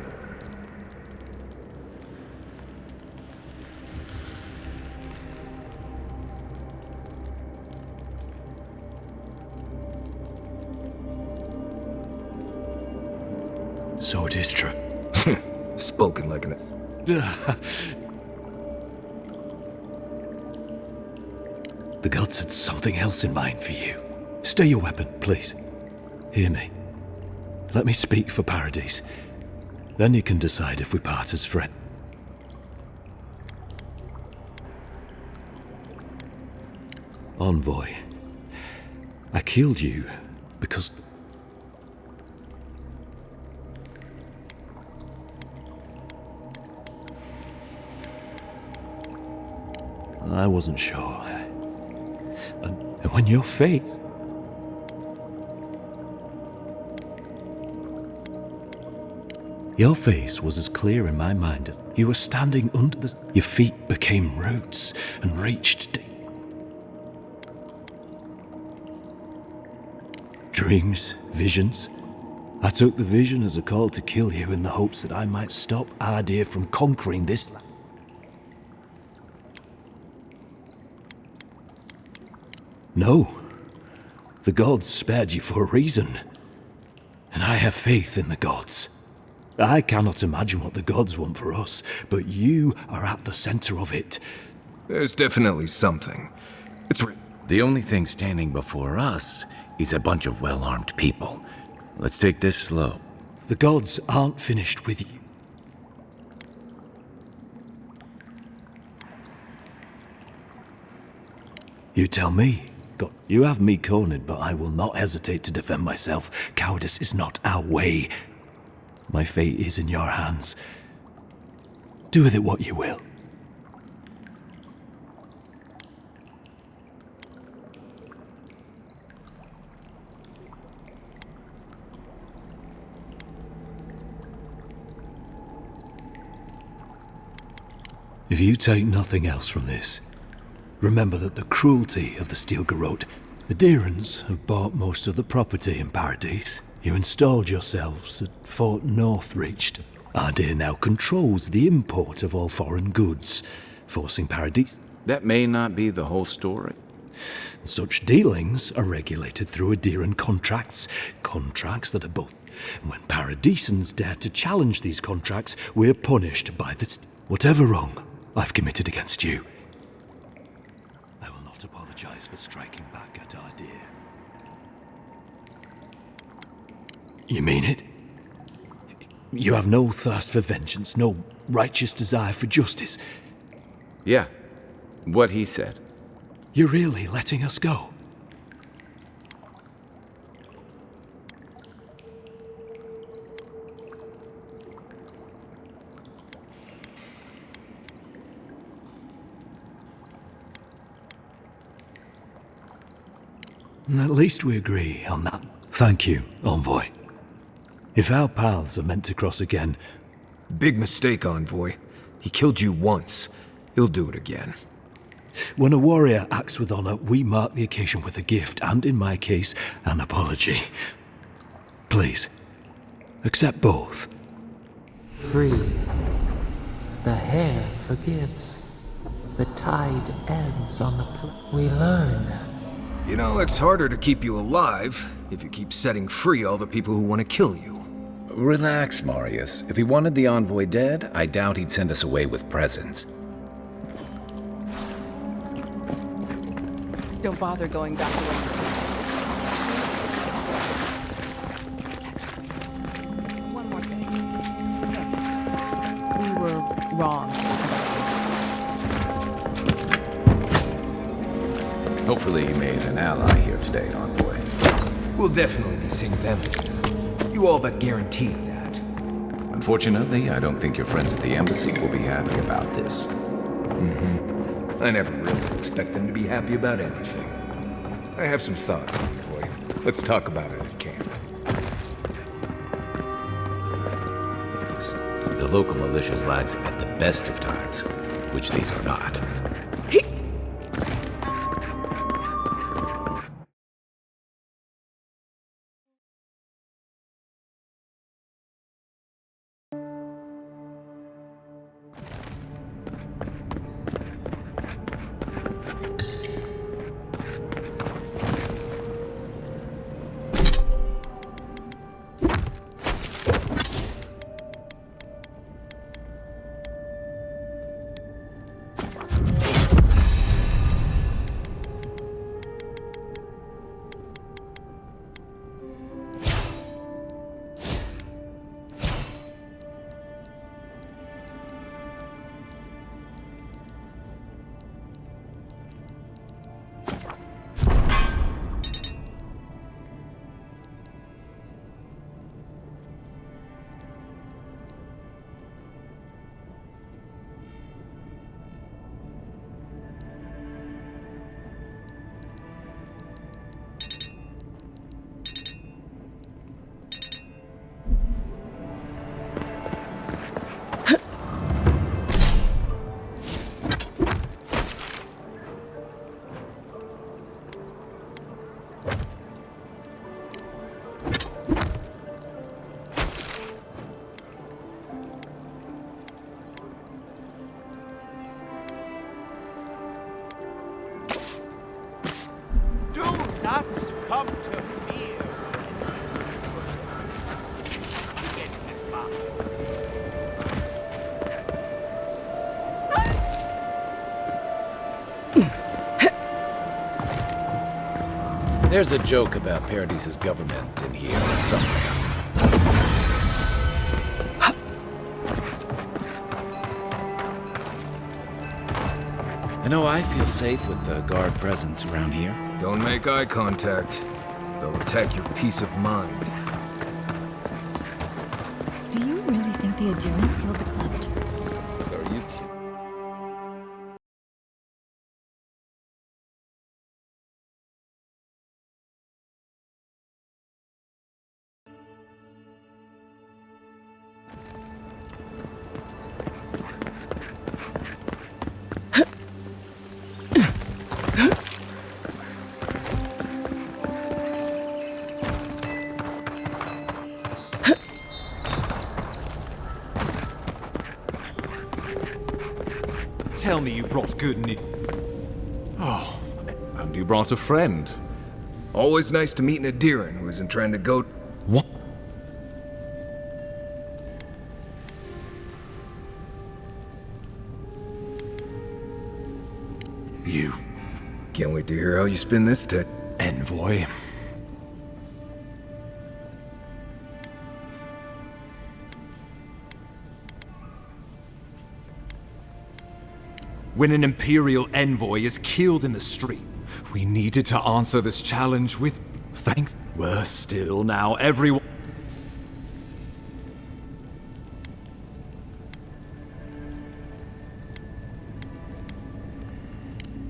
So it is true. Spoken like an... The gods had something else in mind for you. Stay your weapon, please. Hear me. Let me speak for Paradis. Then you can decide if we part as friends. Envoy. I killed you because... I wasn't sure. And when your face... Your face was as clear in my mind as you were standing under the... Your feet became roots and reached deep. Dreams, visions. I took the vision as a call to kill you in the hopes that I might stop Ardir from conquering this land. No. The gods spared you for a reason. And I have faith in the gods. I cannot imagine what the gods want for us, but you are at the center of it. There's definitely something. The only thing standing before us is a bunch of well-armed people. Let's take this slow. The gods aren't finished with you. You tell me. God, you have me cornered, but I will not hesitate to defend myself. Cowardice is not our way. My fate is in your hands. Do with it what you will. If you take nothing else from this, remember that the cruelty of the Steel Garrote, the Deerans have bought most of the property in Paradis. You installed yourselves at Fort Northreach. Ardir now controls the import of all foreign goods, forcing Paradis. That may not be the whole story. Such dealings are regulated through Adiran contracts that are both. When Paradisans dare to challenge these contracts, we're punished by the... Whatever wrong I've committed against you, I will not apologize for striking back at Ardir. You mean it? You have no thirst for vengeance, no righteous desire for justice. Yeah, what he said. You're really letting us go? At least we agree on that. Thank you, Envoy. If our paths are meant to cross again... Big mistake, Envoy. He killed you once. He'll do it again. When a warrior acts with honor, we mark the occasion with a gift, and in my case, an apology. Please, accept both. Free. The hair forgives. The tide ends on the we learn. You know, it's harder to keep you alive if you keep setting free all the people who want to kill you. Relax, Marius. If he wanted the envoy dead, I doubt he'd send us away with presents. Don't bother going back away. One more thing. wrong. Hopefully you made an ally here today, Envoy. We'll definitely be seeing them. You all but guaranteed that. Unfortunately, I don't think your friends at the embassy will be happy about this. I never really expect them to be happy about anything. I have some thoughts, Envoy. Let's talk about it at camp. The local militia's lags at the best of times, which these are not. Not succumb to fear. Get this box. There's a joke about Paradis' government in here somewhere. I know I feel safe with the guard presence around here. Don't make eye contact. They'll attack your peace of mind. Do you really think the Adherents killed the Cleft? Are you Tell me you brought good news. Oh, and you brought a friend. always nice to meet an Adherent who isn't trying to go... What? You. Can't wait to hear how you spin this tech. Envoy. When an Imperial envoy is killed in the street, we needed to answer this challenge with thanks. We're still now everyone.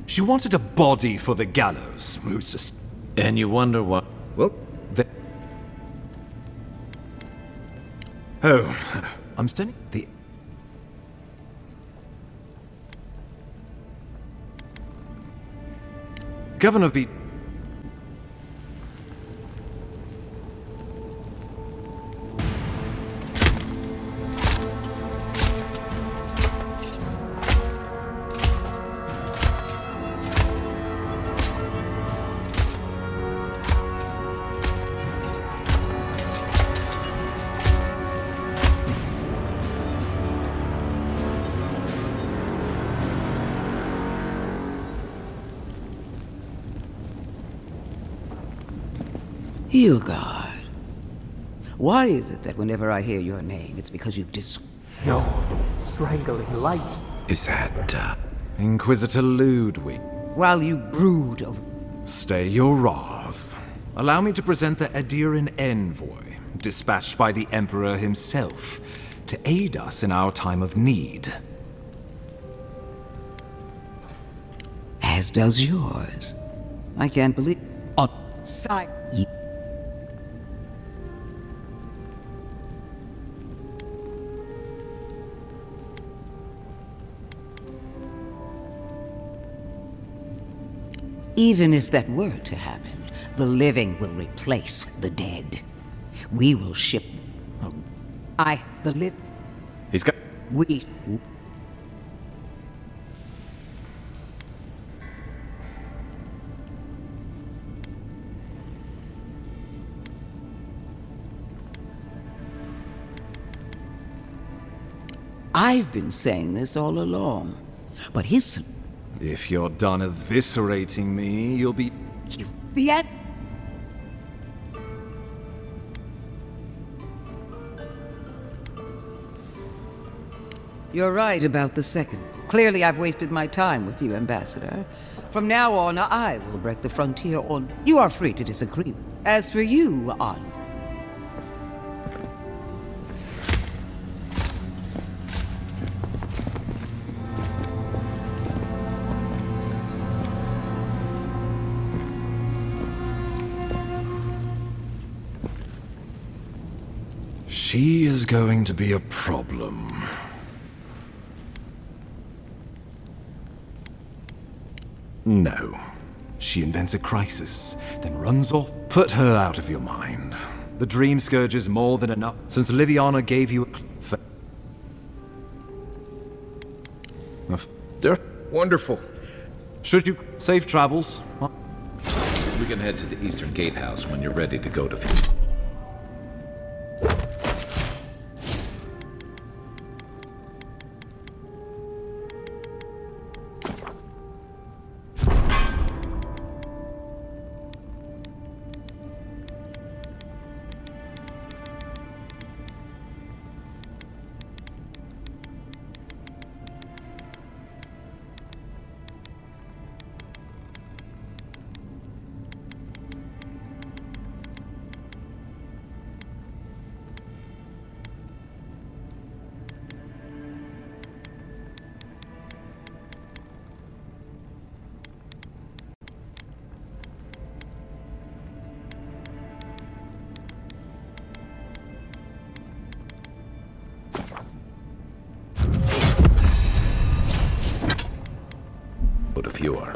She wanted a body for the gallows. Who's just... And you wonder what... Well, Oh, I'm standing... The... Governor V... Hilgard. Why is it that whenever I hear your name, it's because you've No. strangling light. Is that, Inquisitor Ludwig? While you brood over... Stay your wrath. Allow me to present the Adiran envoy, dispatched by the Emperor himself, to aid us in our time of need. As does yours. I can't believe... Side. Even if that were to happen, the living will replace the dead. We will ship... the live... He's got... We... I've been saying this all along, but his... If you're done eviscerating me, you'll be... The end... You're right about the second. Clearly I've wasted my time with you, Ambassador. From now on, I will break the frontier on... You are free to disagree. As for you, on... She is going to be a problem. No. She invents a crisis, then runs off. Put her out of your mind. The Dream Scourge is more than enough. Since Liviana gave you a... Wonderful. Should you... Safe travels. We can head to the Eastern Gatehouse when you're ready to go to... But if you are...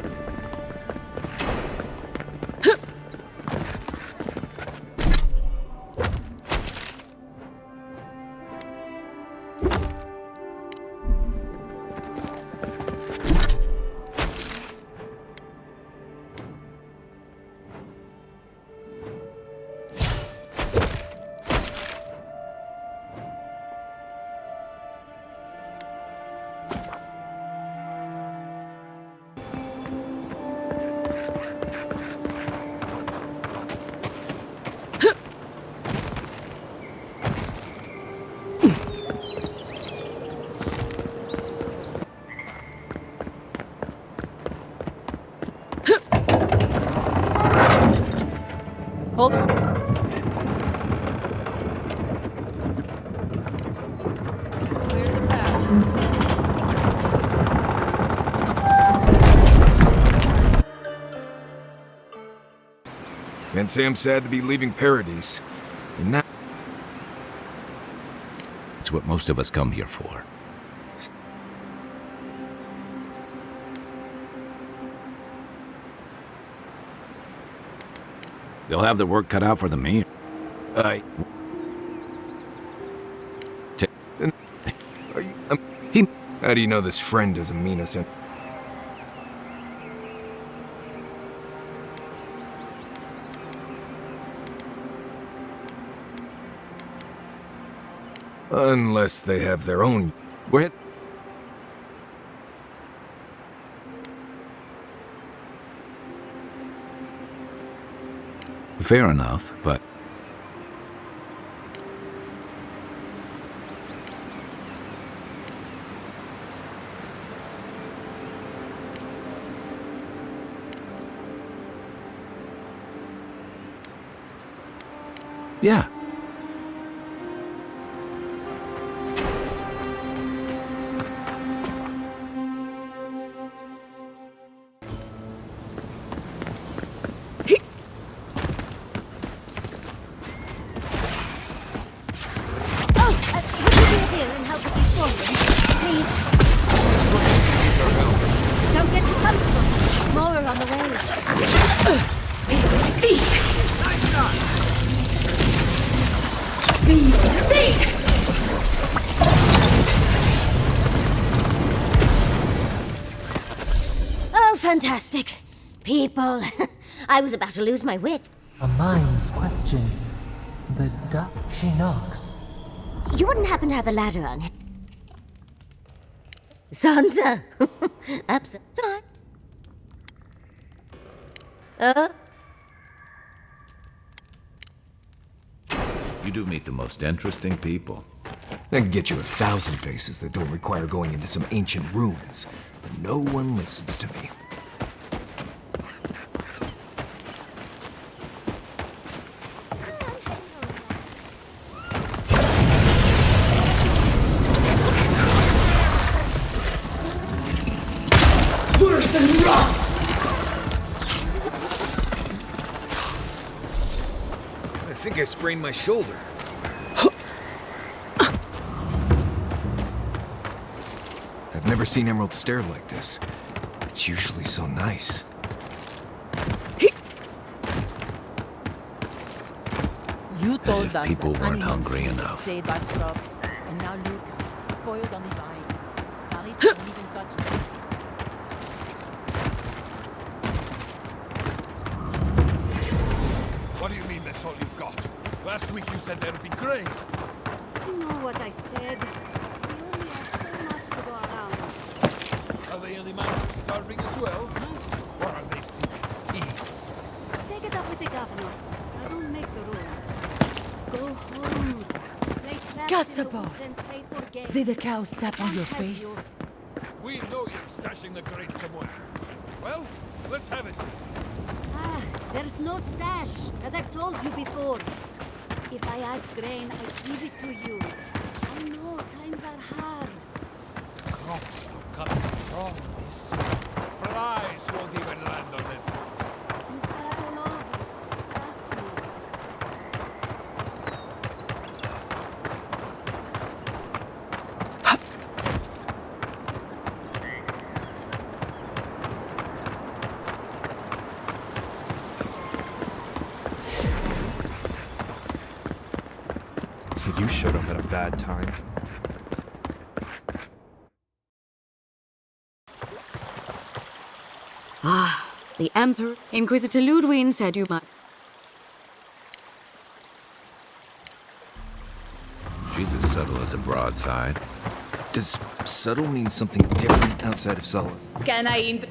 Hold on. Cleared the path. And Sam's sad to be leaving Paradis. And now... It's what most of us come here for. They'll have their work cut out for them here. How do you know this friend doesn't mean us in? Unless they have their own... We're... Fair enough, but... Yeah. Don't get too comfortable. More are on the way. Seek! Nice shot! Seek! Oh, fantastic. People. I was about to lose my wits. A mind's question. The duck she knocks. You wouldn't happen to have a ladder on him? Sansa! Absolutely. You do meet the most interesting people. I can get you 1,000 faces that don't require going into some ancient ruins. But no one listens to me. Worse than rock! I think I sprained my shoulder. I've never seen Emerald stare like this. It's usually so nice. You told if us people that weren't animals hungry enough. saved our crops, and now look, spoiled on the vine. Valley don't even touch them. What do you mean that's all you've got? Last week you said there'd be grain. You know what I said. We only have so much to go around. Are the animals starving as well? Or are they seeking tea? Take it up with the governor. I don't make the rules. Go home. Play traps in the woods and pray for game. Did the cow step on your face? We know you're stashing the grain somewhere. Well, let's have it. Ah, there's no stash, as I've told you before. If I had grain, I'd give it to you. I know times are hard. Crops are coming from this. Flies won't even land on them. Is that all over? That's good. You showed up at a bad time. Ah, the Emperor. Inquisitor Ludwig said you might. She's as subtle as a broadside. Does subtle mean something different outside of Solace? Can I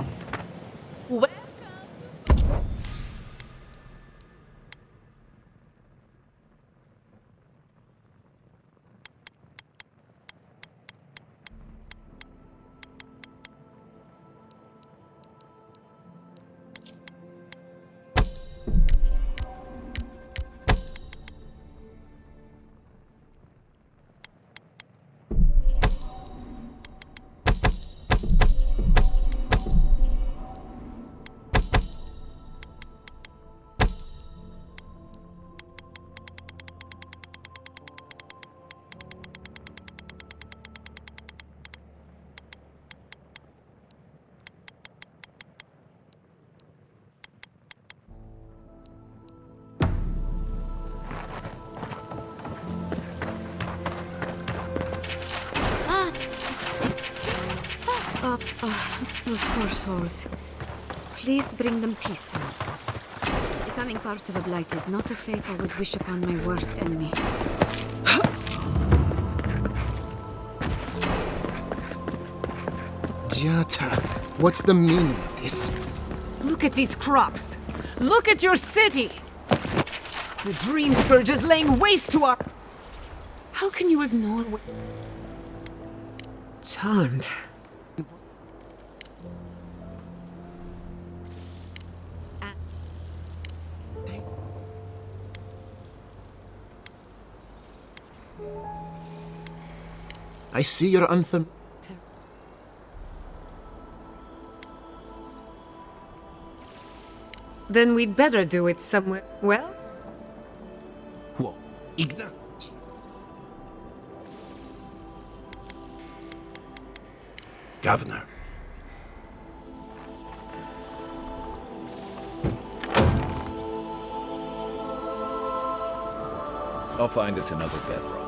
Those poor souls. Please bring them peace now. Becoming part of a blight is not a fate I would wish upon my worst enemy. Jata, what's the meaning of this? Look at these crops! Look at your city! The Dream Scourge is laying waste to our... How can you ignore what... Charmed. I see you're unfamiliar. Then we'd better do it somewhere. Well? Whoa, Igna. Governor. I'll find us another bedrock.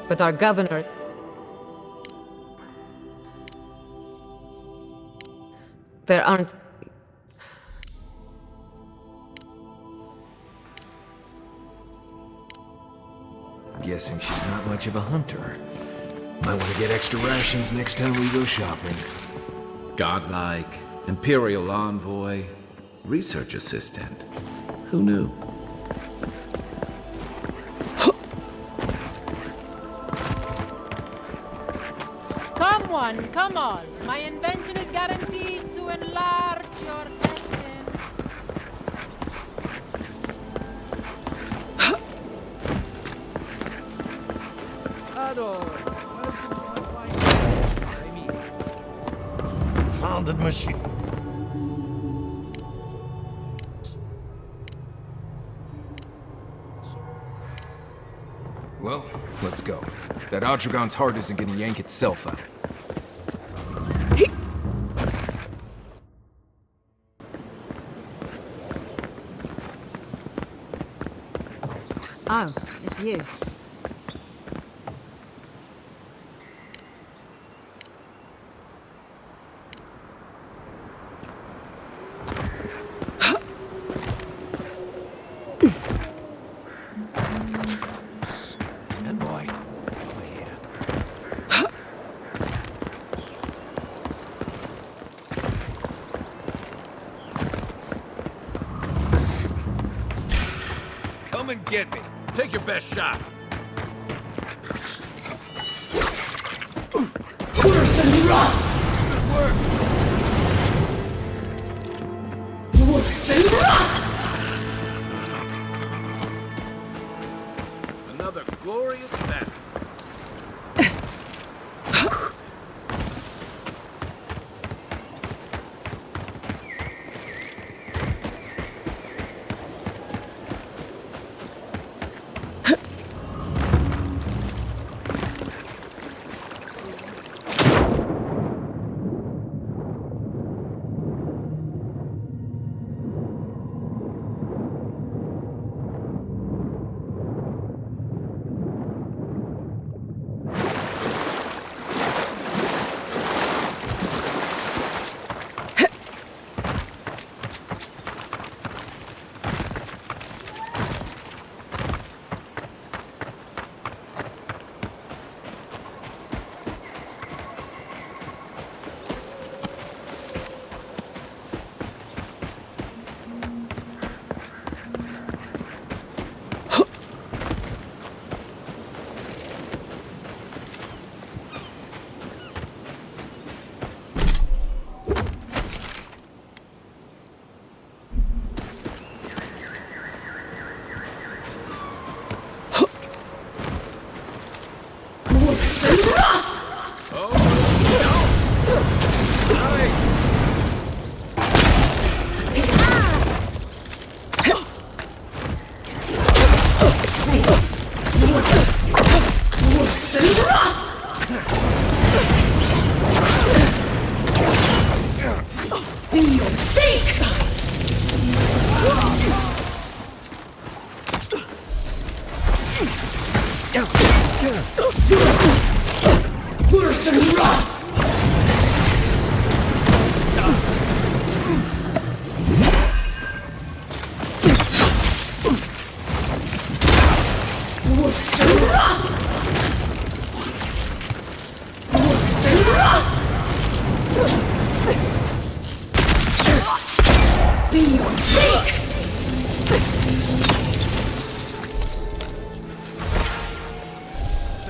But our governor... There aren't... Guessing she's not much of a hunter. Might want to get extra rations next time we go shopping. Godlike, Imperial Envoy, Research Assistant. Who knew? Come on. My invention is guaranteed to enlarge your essence. Founded machine. Well, let's go. That Odragon's heart isn't gonna yank itself out. Oh, it's you. Envoy, over here. Come and get me. Take your best shot. Worse than rough! Good work. Worse than rough! Another glorious battle.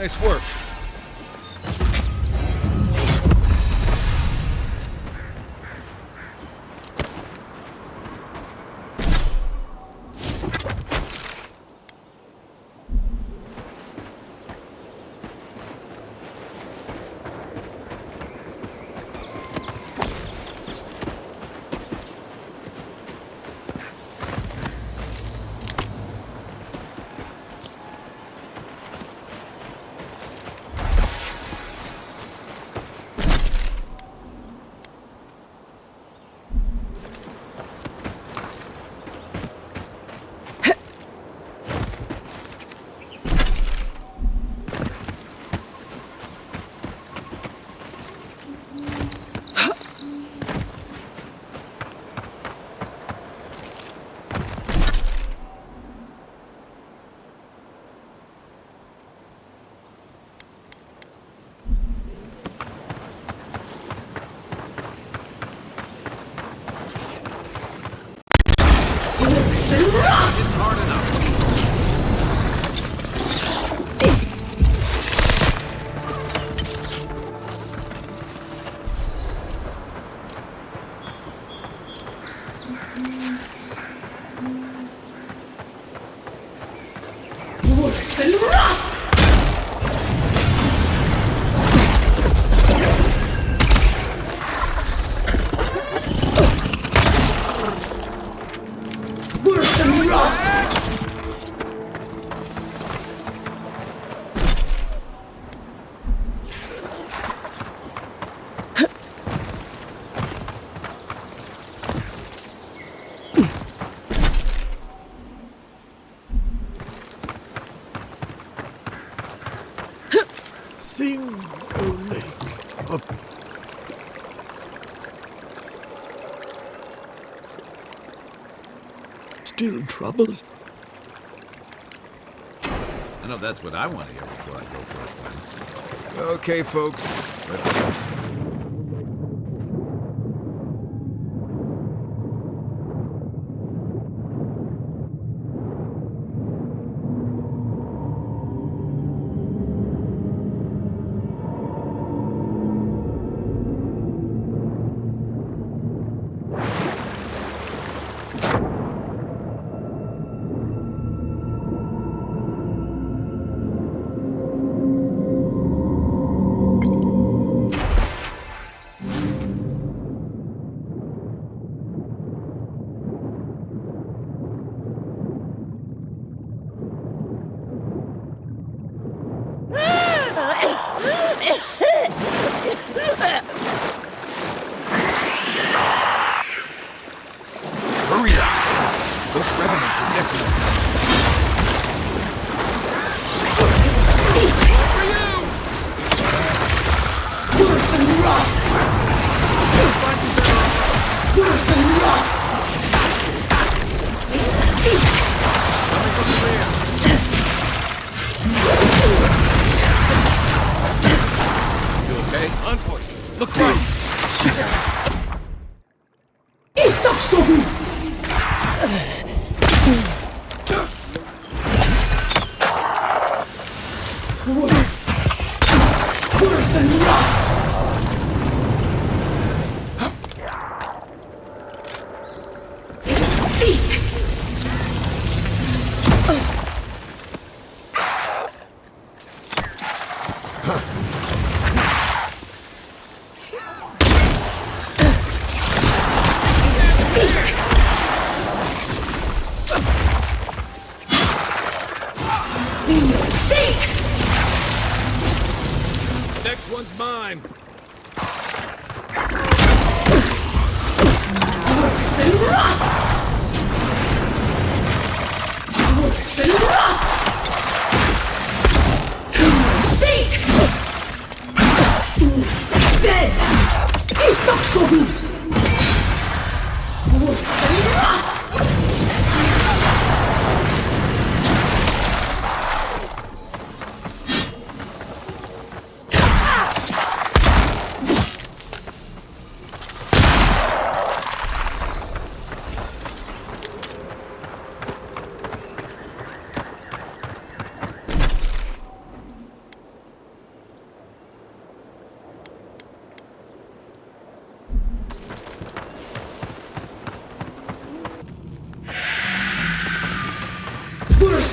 Nice work. Sing, O lake of... Still troubles? I know that's what I want to hear before I go for a swim. Okay, folks, let's go. Hurry up! Those revenants are definitely... Worse than rough! Worse than rough! You okay? Envoy, look right! Isaksobu! Worse than rough! Seek! Next one's mine! Worse than rough! Worse than rough! For your sake! Dead! Isaksobu! Worse than rough!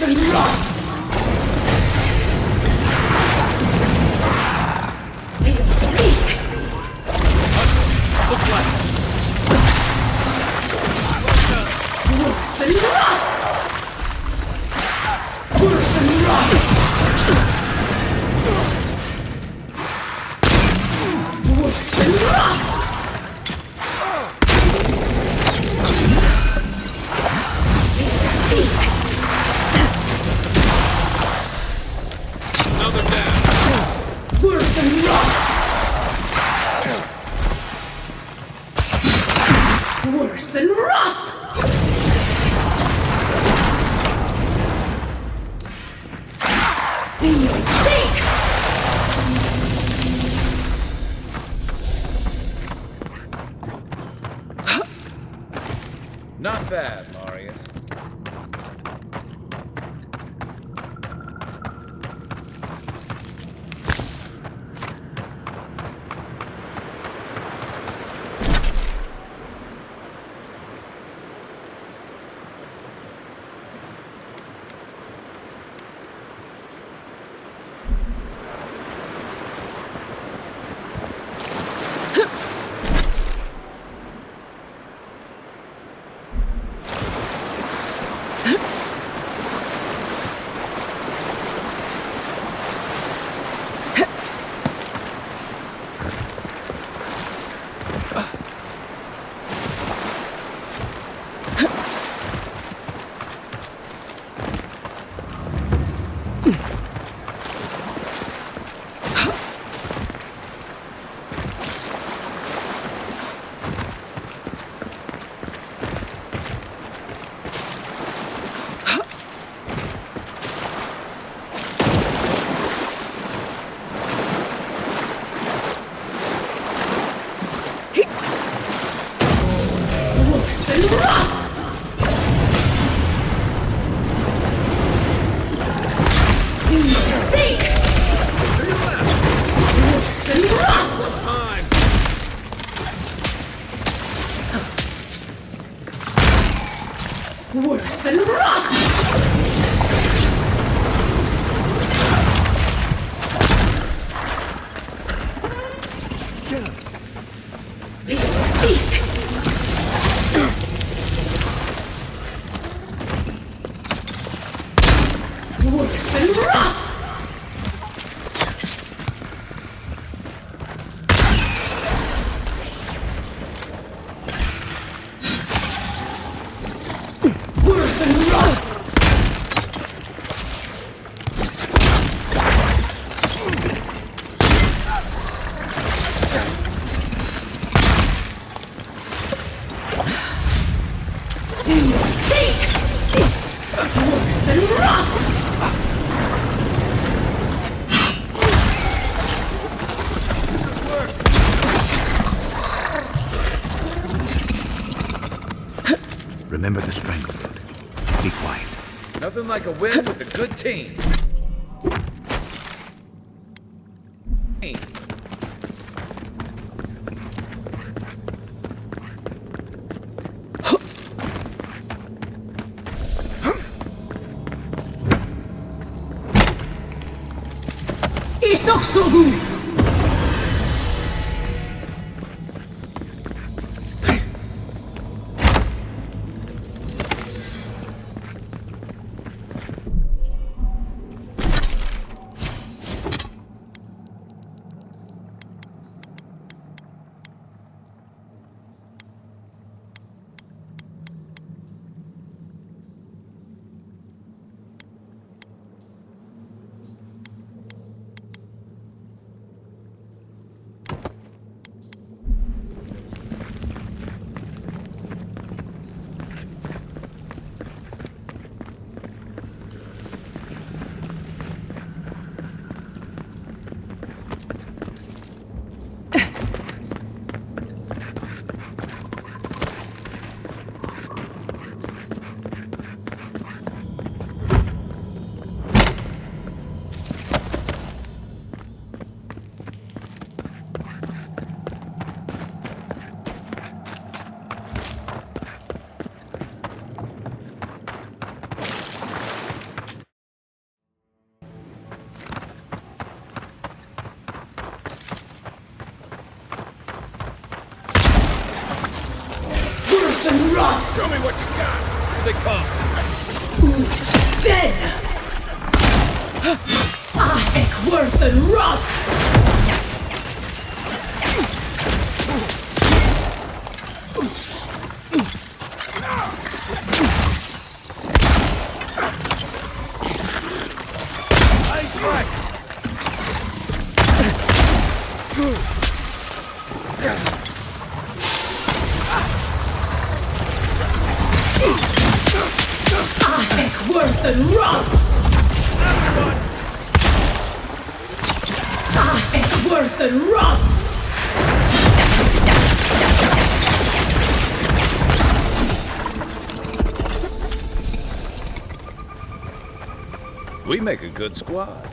and run! Seek! Look left! Worth and run! Worth and run! Worth and run! Seek! Another down! Worth and run! Worth and wrath! In your sake! Not bad, Marius. Worth and wrath! Seek! Worth and wrath! Remember the stranglehold. Be quiet. Nothing like a win with a good team. Isoksogu! they come! Dead! Worth and rot! Ice wreck! Worth and rot! Worth and rot! We make a good squad.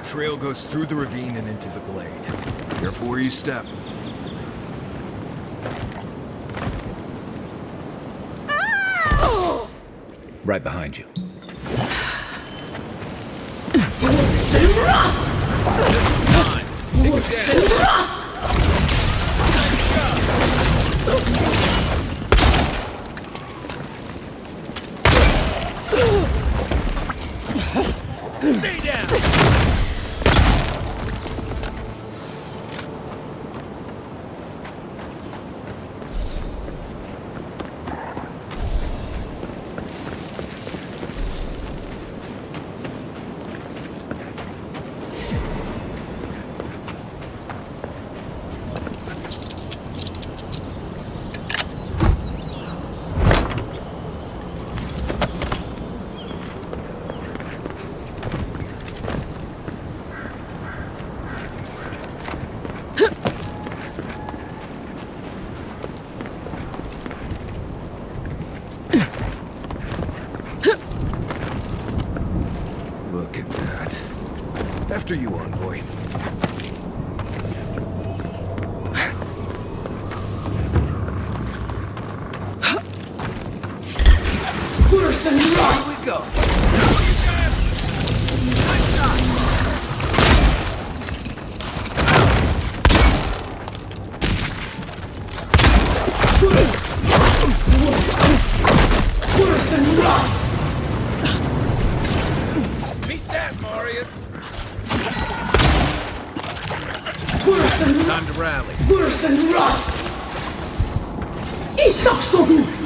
Trail goes through the ravine and into the glade. Careful where you step. Right behind you. Stay down! Look at that. After you, envoy. go! Worse than rock! Meet that, Marius! Worse than rock! Time to rally. Worse than rock! Isaksogu!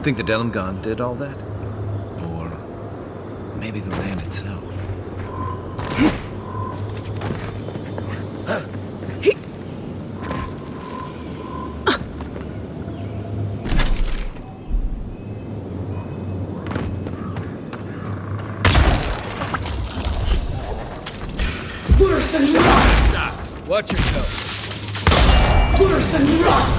Think the Delimgon did all that? Or maybe the land itself? Worse than rock! Watch yourself! Worse than rock!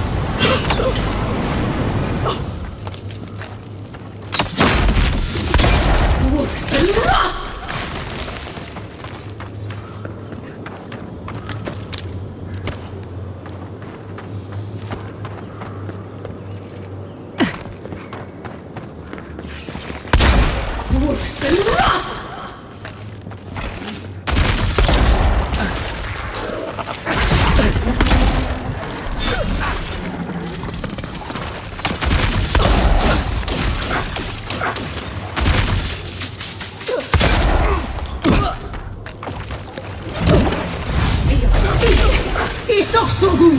Isaksogu!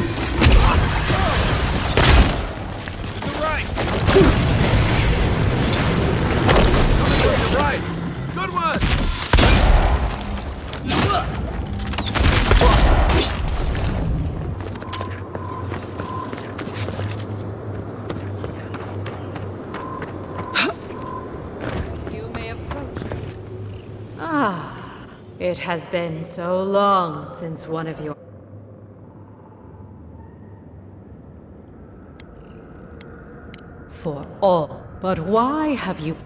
Right! Good one! You may approach. Ah, it has been so long since one of your... For all, but why have you...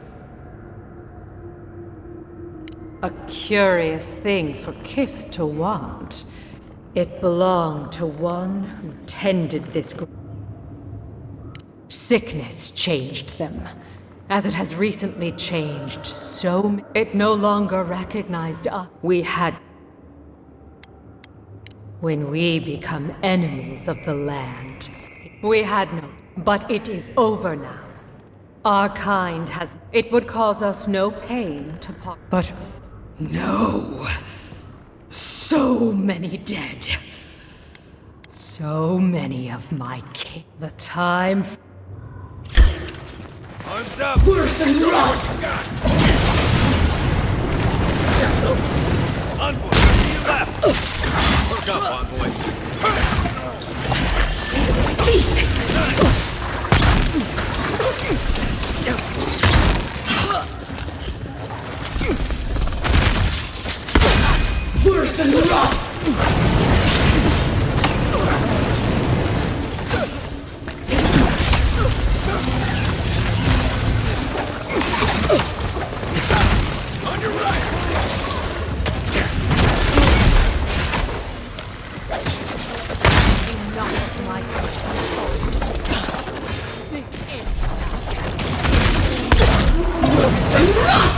A curious thing for Kith to want. It belonged to one who tended this group. Sickness changed them, as it has recently changed so it no longer recognized us. We had... When we become enemies of the land, we had no... But it is over now. Our kind has... It would cause us no pain to part. But... No! So many dead. So many of my kin. The time... Arms up! Worse than rock! Envoy, to your left! Look up, Envoy. Seek! Worse than rock! On your right! Enough of my... Worse than rock!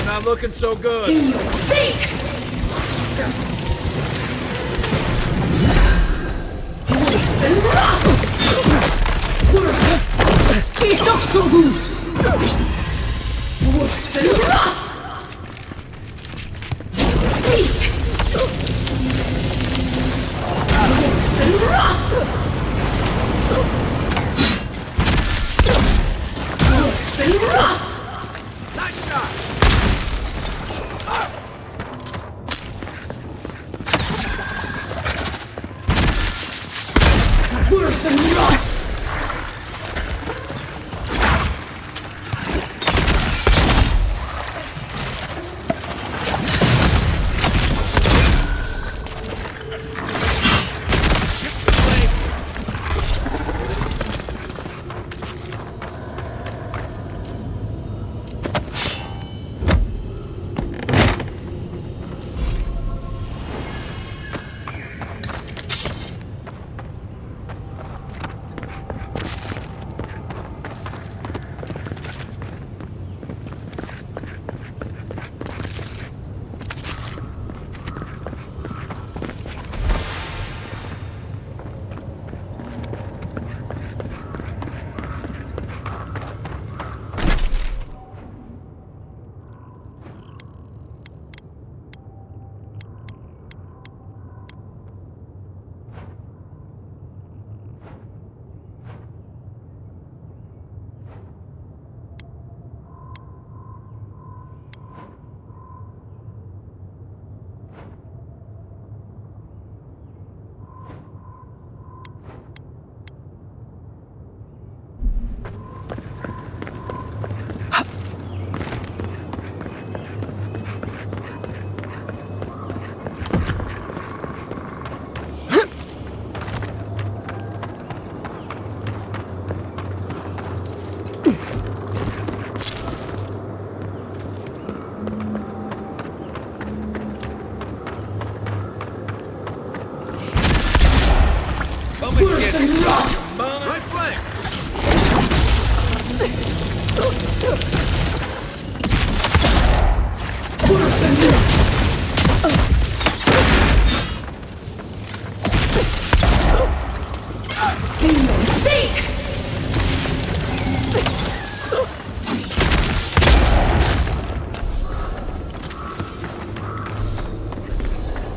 Not looking so good. Seek! Isaksogu! Seek! Nice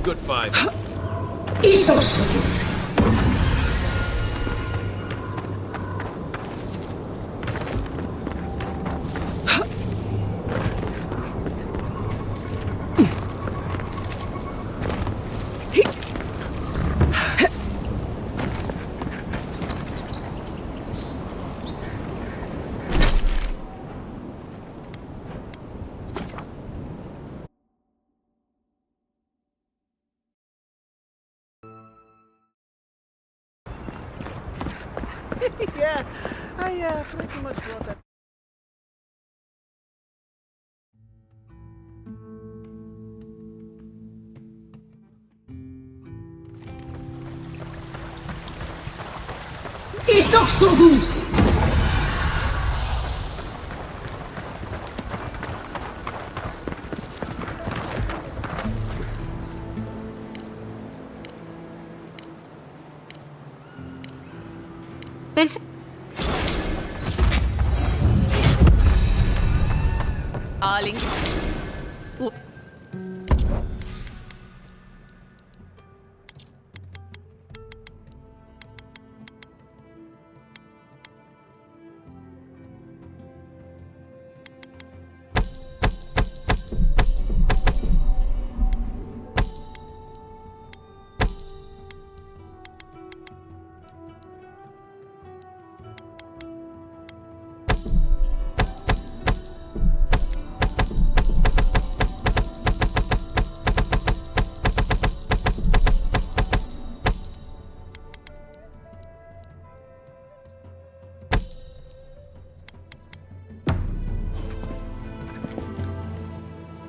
Good fight. Yeah, I pretty much brought that. Perfecto. Darling.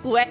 What?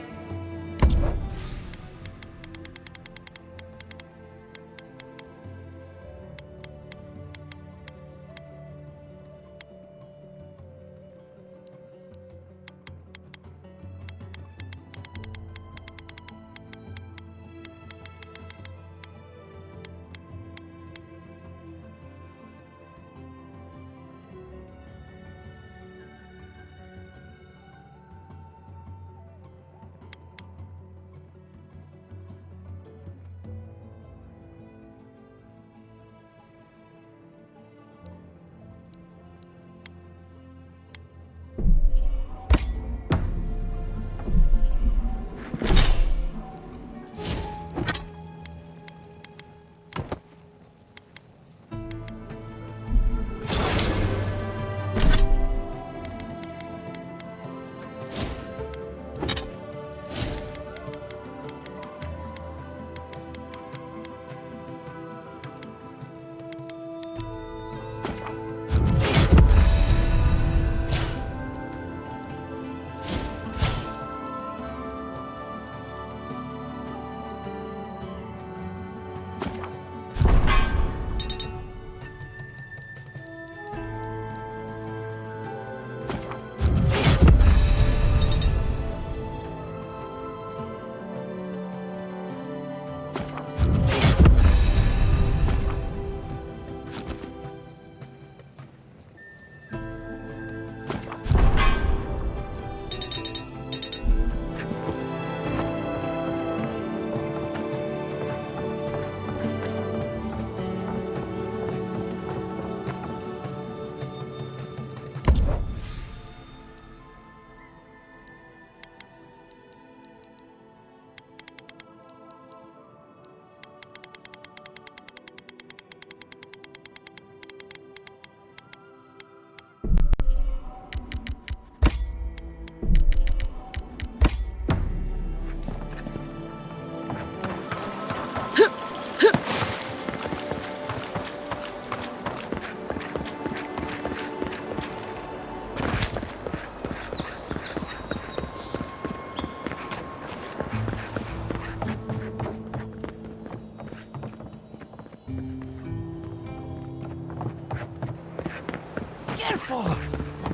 Careful!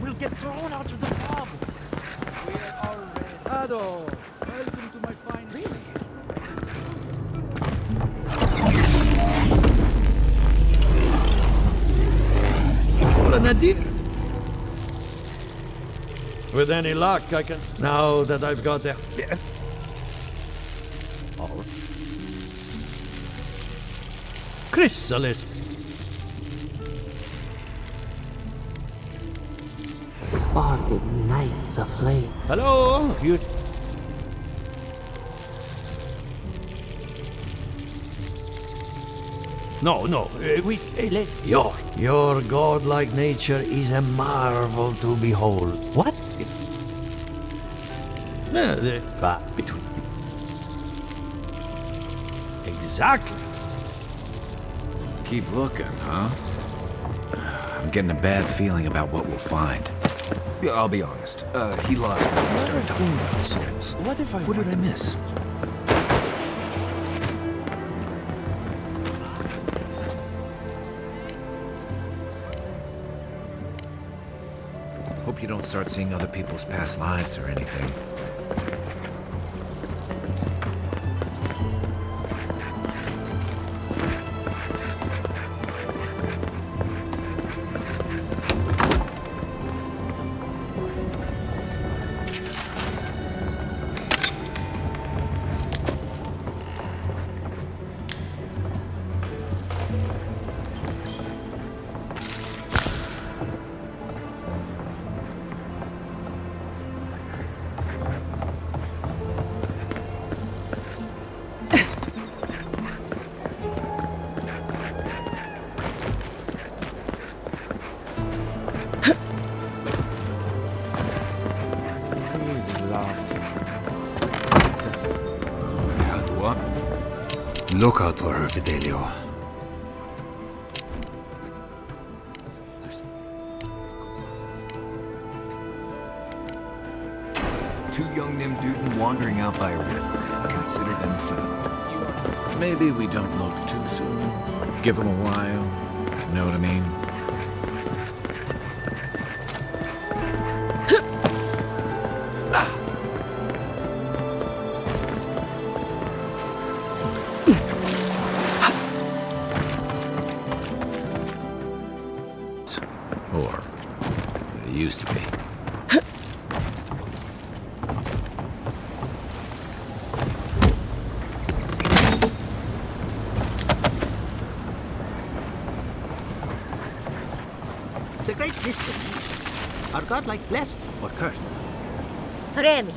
We'll get thrown out of the pub. We're already... Hello. Welcome to my fine... Really? What an idea. With any luck, I can... Now that I've got the... Oh. Chrysalis. Spark ignites a flame. Hello? You... No, Your godlike nature is a marvel to behold. What? Between... Exactly. Keep looking, huh? I'm getting a bad feeling about what we'll find. Yeah, I'll be honest. He lost me when he started talking about souls. What did I miss? Hope you don't start seeing other people's past lives or anything. Look out for her, Fidelio. Two young Nimduden wandering out by a river. Consider them found. Maybe we don't look too soon. Give them a while. You know what I mean? Or it used to be. The great mystery is, are godlike blessed or cursed? Remy.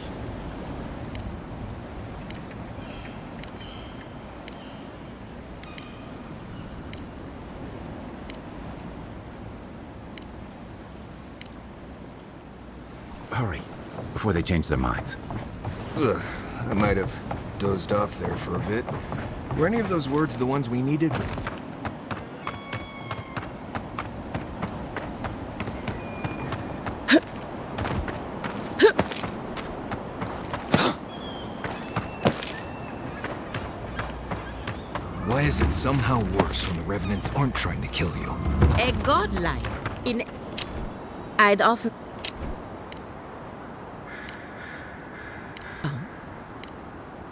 Hurry, before they change their minds. Ugh, I might have dozed off there for a bit. Were any of those words the ones we needed? Why is it somehow worse when the Revenants aren't trying to kill you? A godlike in... I'd offer...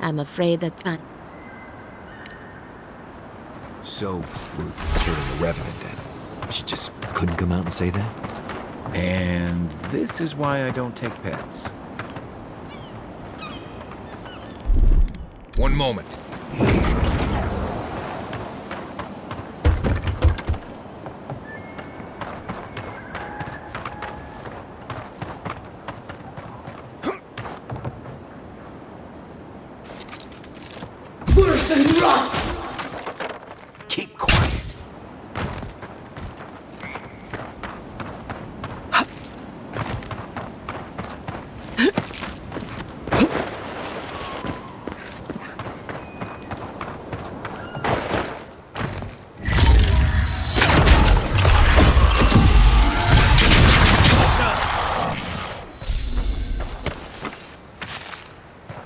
I'm afraid that time. So, we're killing the Revenant then? She just couldn't come out and say that? And this is why I don't take pets. One moment. Worse than rot! Keep quiet.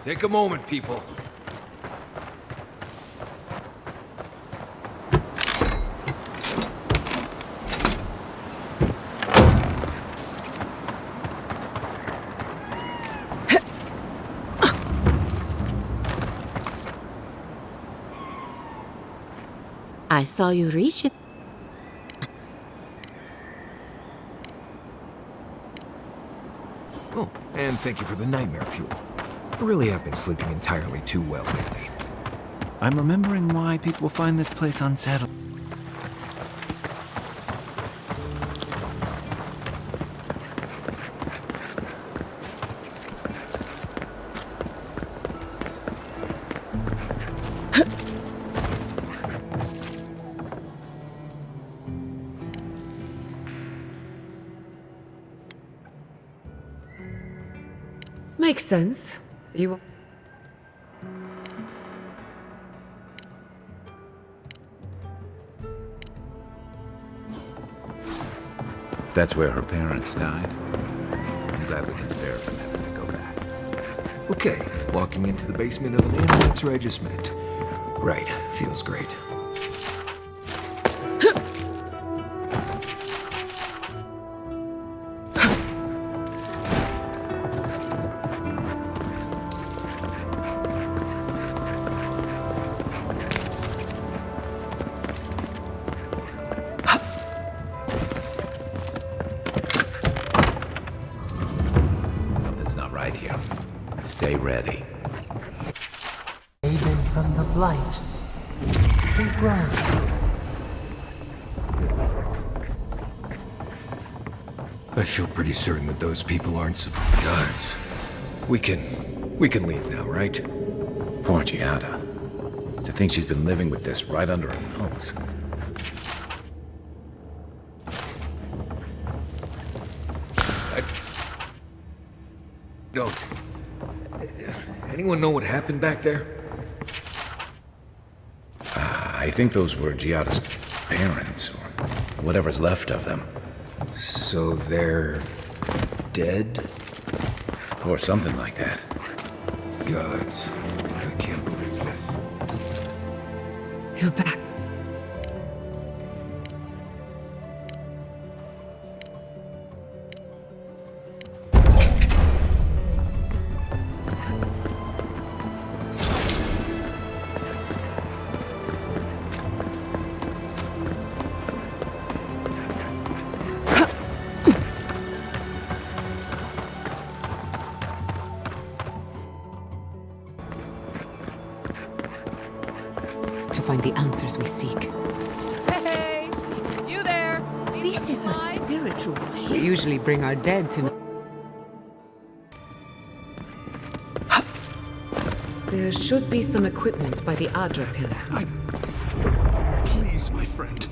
Take a moment, people. I saw you reach it. Oh, and thank you for the nightmare fuel. I really have been sleeping entirely too well lately. I'm remembering why people find this place unsettling. Makes sense. You... That's where her parents died. I'm glad we can spare a minute to go back. Okay, walking into the basement of an inn, that's where I just met. Right, feels great. Stay ready. Haven from the blight. Who grows here? I feel pretty certain that those people aren't some gods. We can leave now, right? Poor Giada. To think she's been living with this right under her nose. Don't. Anyone know what happened back there? I think those were Giada's parents, or whatever's left of them. So they're dead? Or something like that. Gods. I can't believe it. You're back. Find the answers we seek. Hey, you there? This is a spiritual. We usually bring our dead to... There should be some equipment by the Adra pillar. Please, my friend.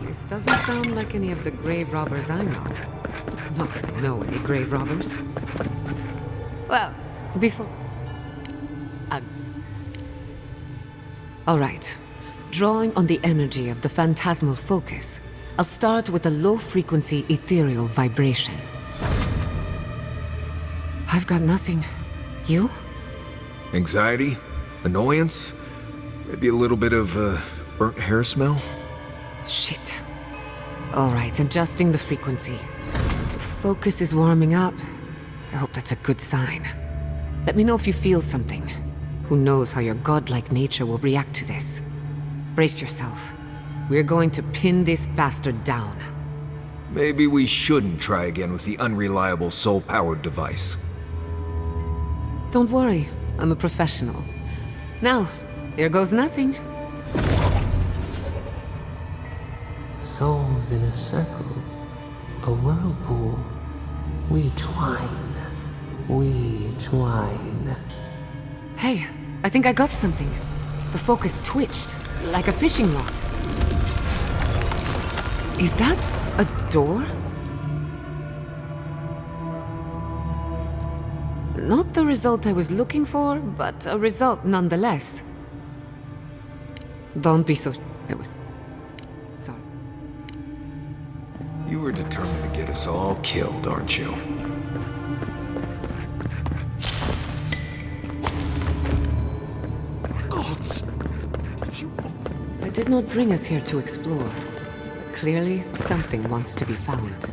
This doesn't sound like any of the grave robbers I know. Not that I know any grave robbers. Well, before... All right. Drawing on the energy of the phantasmal focus, I'll start with a low-frequency ethereal vibration. I've got nothing. You? Anxiety? Annoyance? Maybe a little bit of, burnt hair smell? Shit. All right, adjusting the frequency. The focus is warming up. I hope that's a good sign. Let me know if you feel something. Who knows how your godlike nature will react to this? Brace yourself. We're going to pin this bastard down. Maybe we shouldn't try again with the unreliable soul-powered device. Don't worry, I'm a professional. Now, there goes nothing. Souls in a circle, a whirlpool. We twine, we twine. Hey, I think I got something. The focus twitched, like a fishing rod. Is that a door? Not the result I was looking for, but a result nonetheless. Don't be so... It was... Sorry. You were determined to get us all killed, aren't you? It did not bring us here to explore. But clearly, something wants to be found.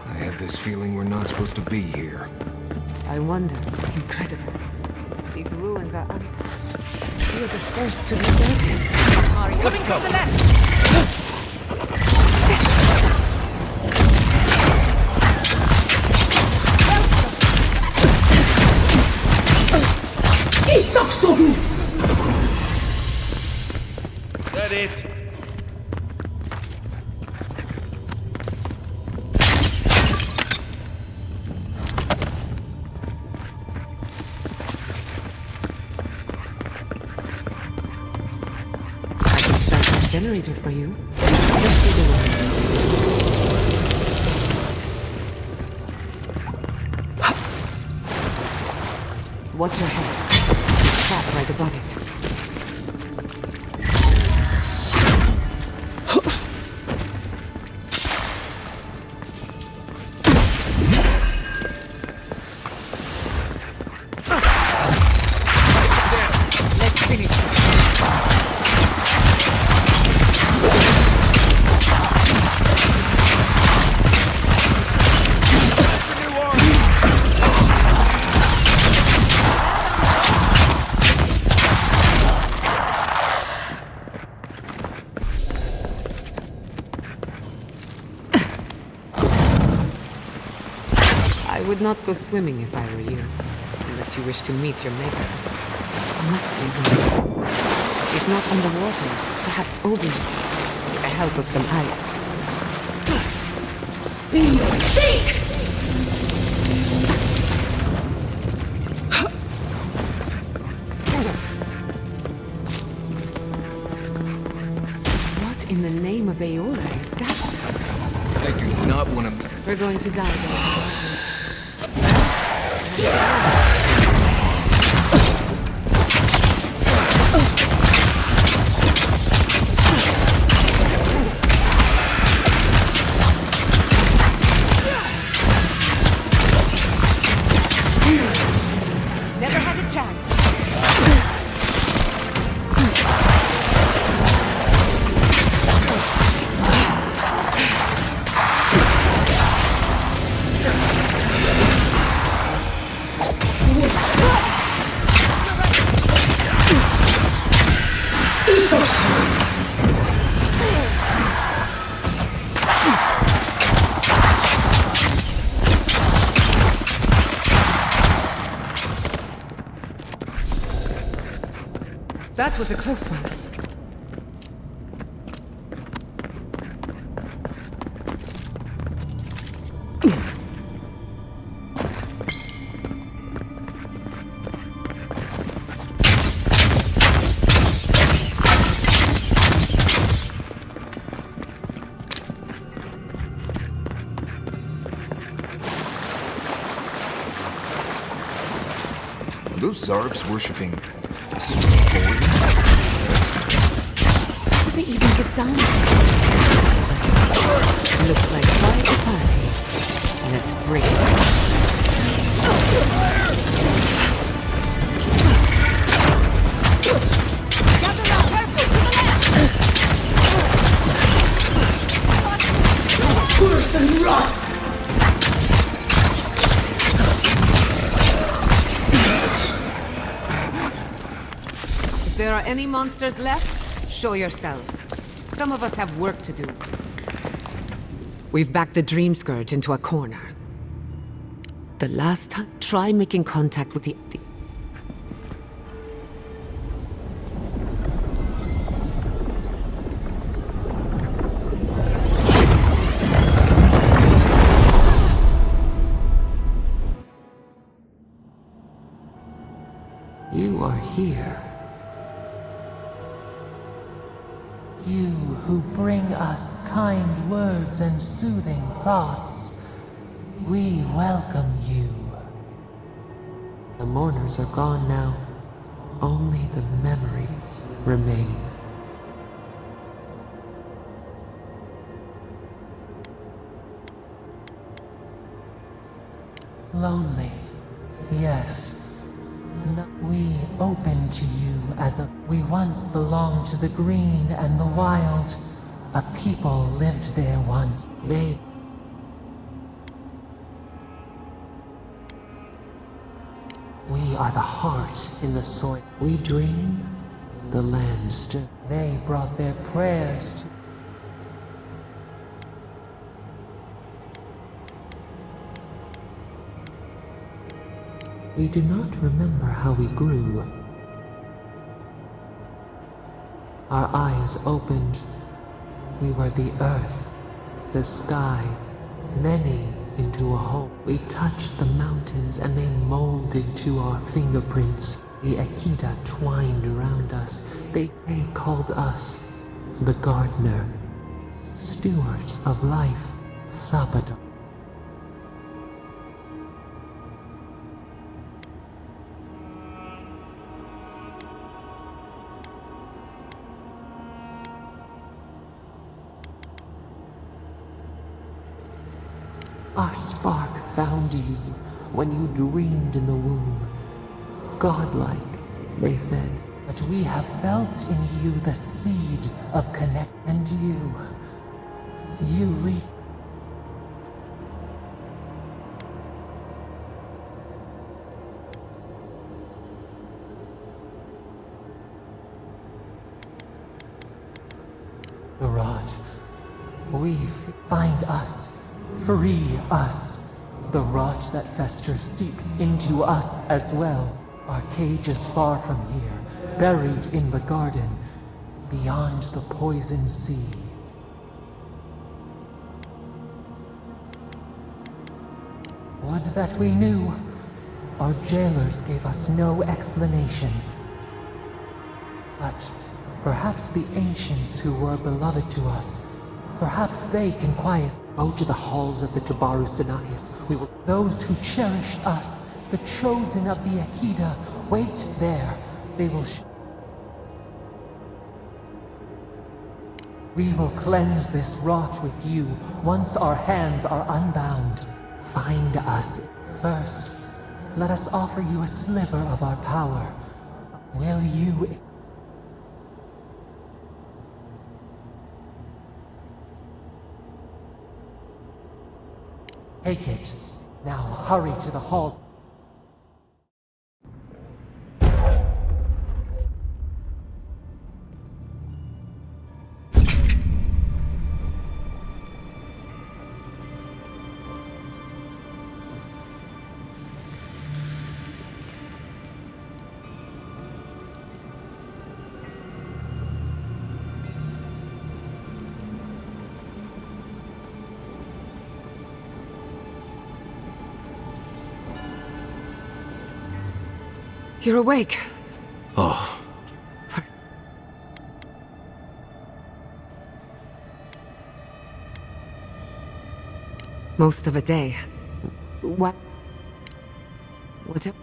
I have this feeling we're not supposed to be here. I wonder. Incredible. These ruins are You're the first to disturb them. Let's go. To the left. generator for you. Just take a look. Watch your head. Trap right above it. I would not go swimming if I were you, unless you wish to meet your maker. You must be there. If not underwater, perhaps over it, with the help of some ice. Seek! What in the name of Aola is that? I do not want to... We're going to die there. Never had a chance. That was a close one. Those Zarbs worshipping... Did they even get down? Looks like quite a party. Let's break it. Curse and rot! If there are any monsters left, show yourselves. Some of us have work to do. We've backed the Dream Scourge into a corner. The last time, try making contact with the... You are here. You who bring us kind words and soothing thoughts, we welcome you. The mourners are gone now. Only the memories remain. Lonely, yes. We open to you as we once belonged to the green and the wild. A people lived there once. We are the heart in the soil. We dream, the land stood. They brought their prayers to... We do not remember how we grew. Our eyes opened. We were the earth, the sky, many into a whole. We touched the mountains and they molded to our fingerprints. The Akita twined around us. They called us the gardener, steward of life, Sabado. Our spark found you when you dreamed in the womb. Godlike, they said, but we have felt in you the seed of connect, and you reap. The rod. We find us. Free us. The rot that festers seeps into us as well. Our cage is far from here, buried in the garden, beyond the poison sea. Would that we knew. Our jailers gave us no explanation. But perhaps the ancients who were beloved to us, perhaps they can quiet. Go to the halls of the Tabaru Sanakis. We will. Those who cherish us, the chosen of the Akida, wait there. They will. We will cleanse this rot with you once our hands are unbound. Find us first. Let us offer you a sliver of our power. Will you? Take it. Now hurry to the halls. You're awake. Oh. Most of a day. What? What's it?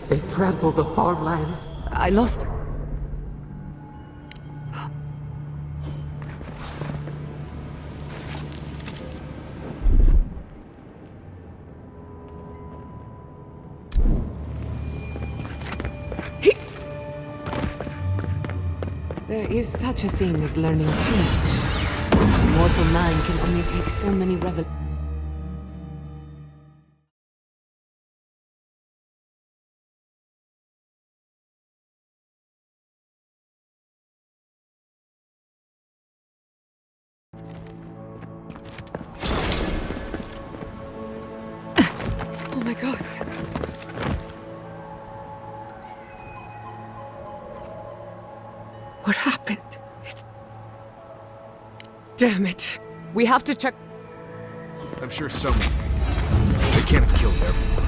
They trampled the farmlands. I lost. There is such a thing as learning too much. Mortal man can only take so many revelations. Oh my god. What happened? It's... Damn it. We have to check... I'm sure someone... They can't have killed everyone.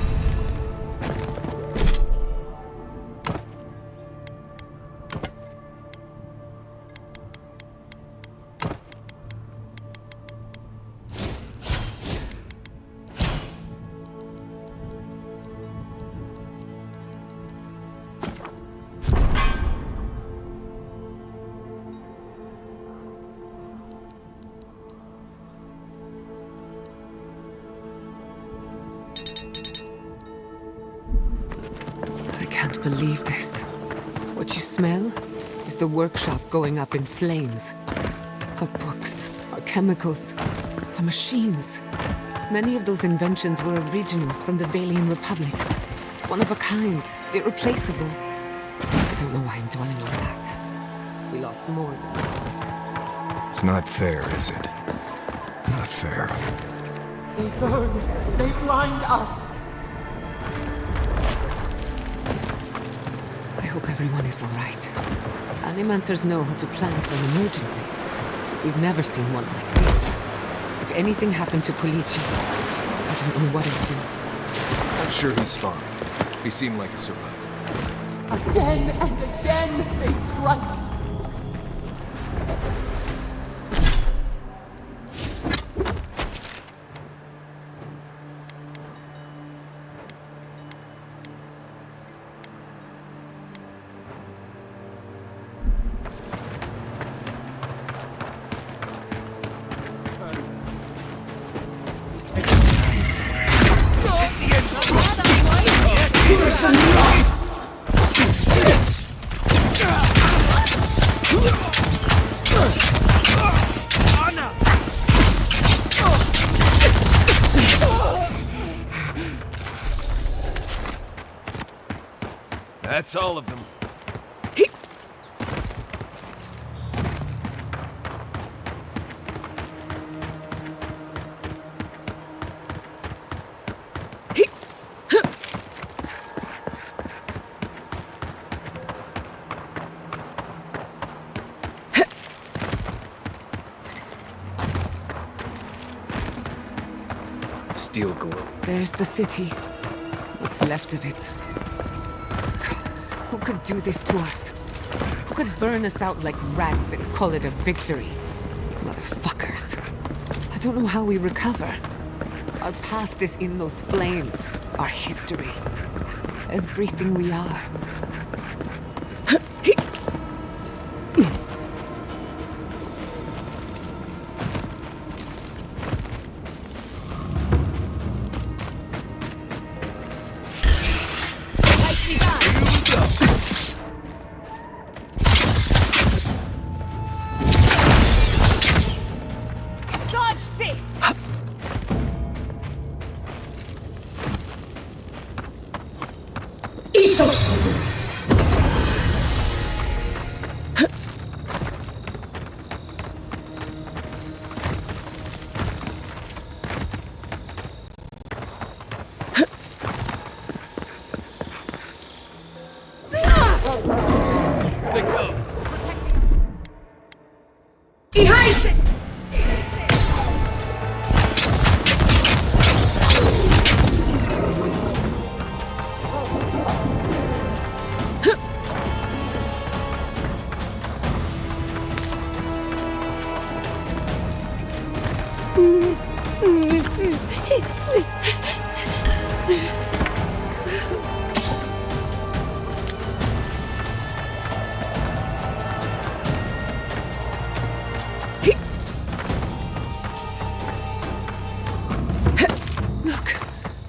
Believe this. What you smell is the workshop going up in flames. Our books, our chemicals, our machines. Many of those inventions were originals from the Valian republics. One of a kind, irreplaceable. I don't know why I'm dwelling on that. We lost more than... It's not fair, is it? Not fair. They burn. They blind us. I hope everyone is all right. Animancers know how to plan for an emergency. We've never seen one like this. If anything happened to Kulichi, I don't know what I'd do. I'm sure he's fine. He seemed like a survivor. Again and again they strike. That's all of them. Steel glow. There's the city. What's left of it. Gods, who could do this to us? Who could burn us out like rats and call it a victory? Motherfuckers. I don't know how we recover. Our past is in those flames. Our history. Everything we are.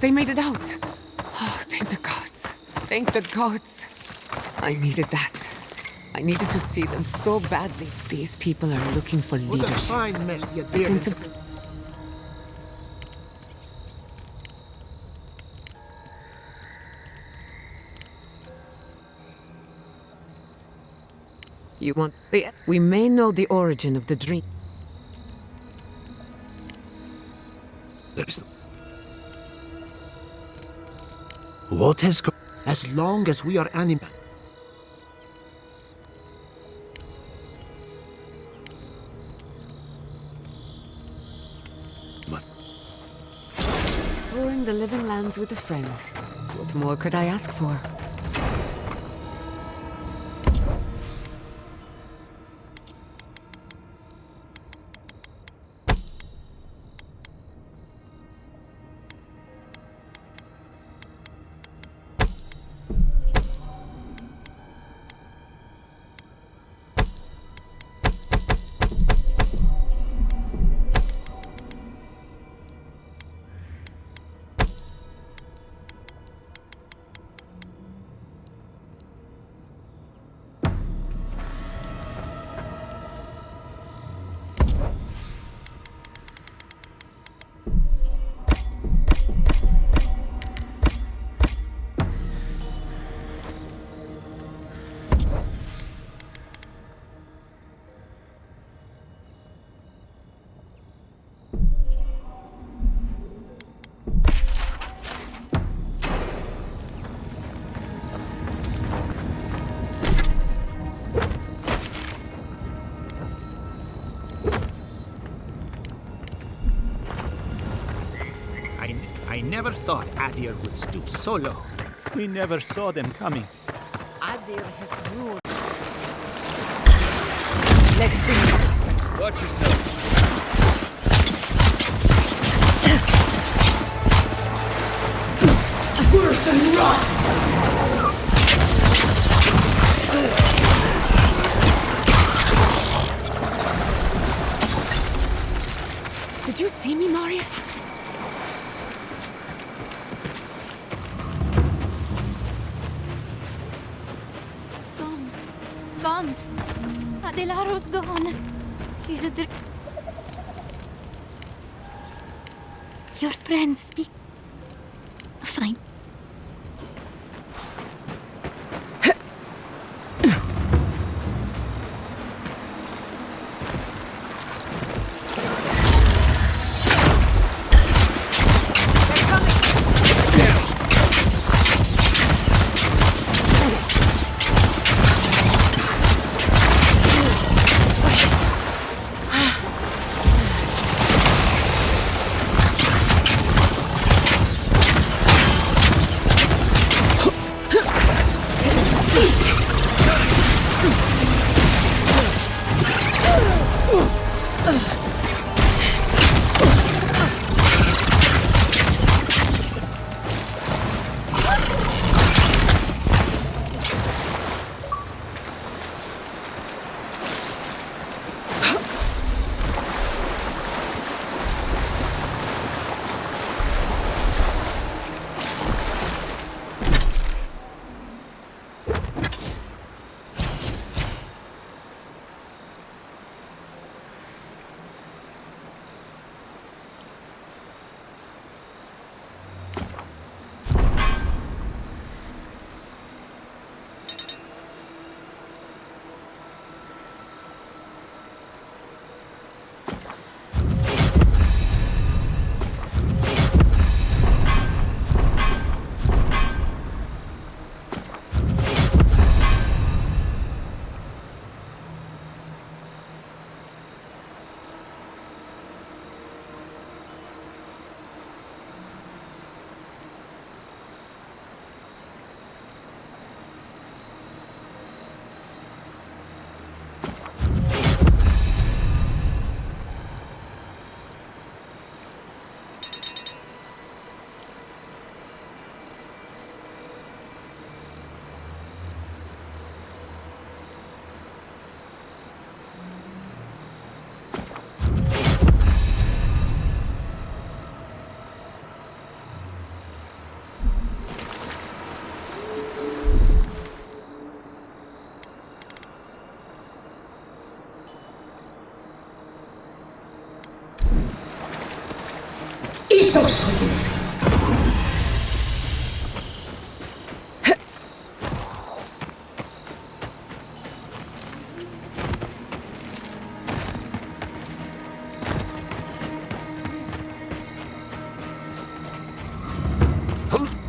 They made it out. Oh, thank the gods. Thank the gods. I needed that. I needed to see them so badly. These people are looking for leadership. What a fine mess the A sense of... You want the... We may know the origin of the dream. What has come? As long as we are animal. Exploring the living lands with a friend. What more could I ask for? I never thought Adir would stoop so low. We never saw them coming. Adir has ruled. Let's finish this. Watch yourself. Worse than rot! Did you see me, Marius? Gone. Adelaro's gone. He's a Your friends speak. Fine.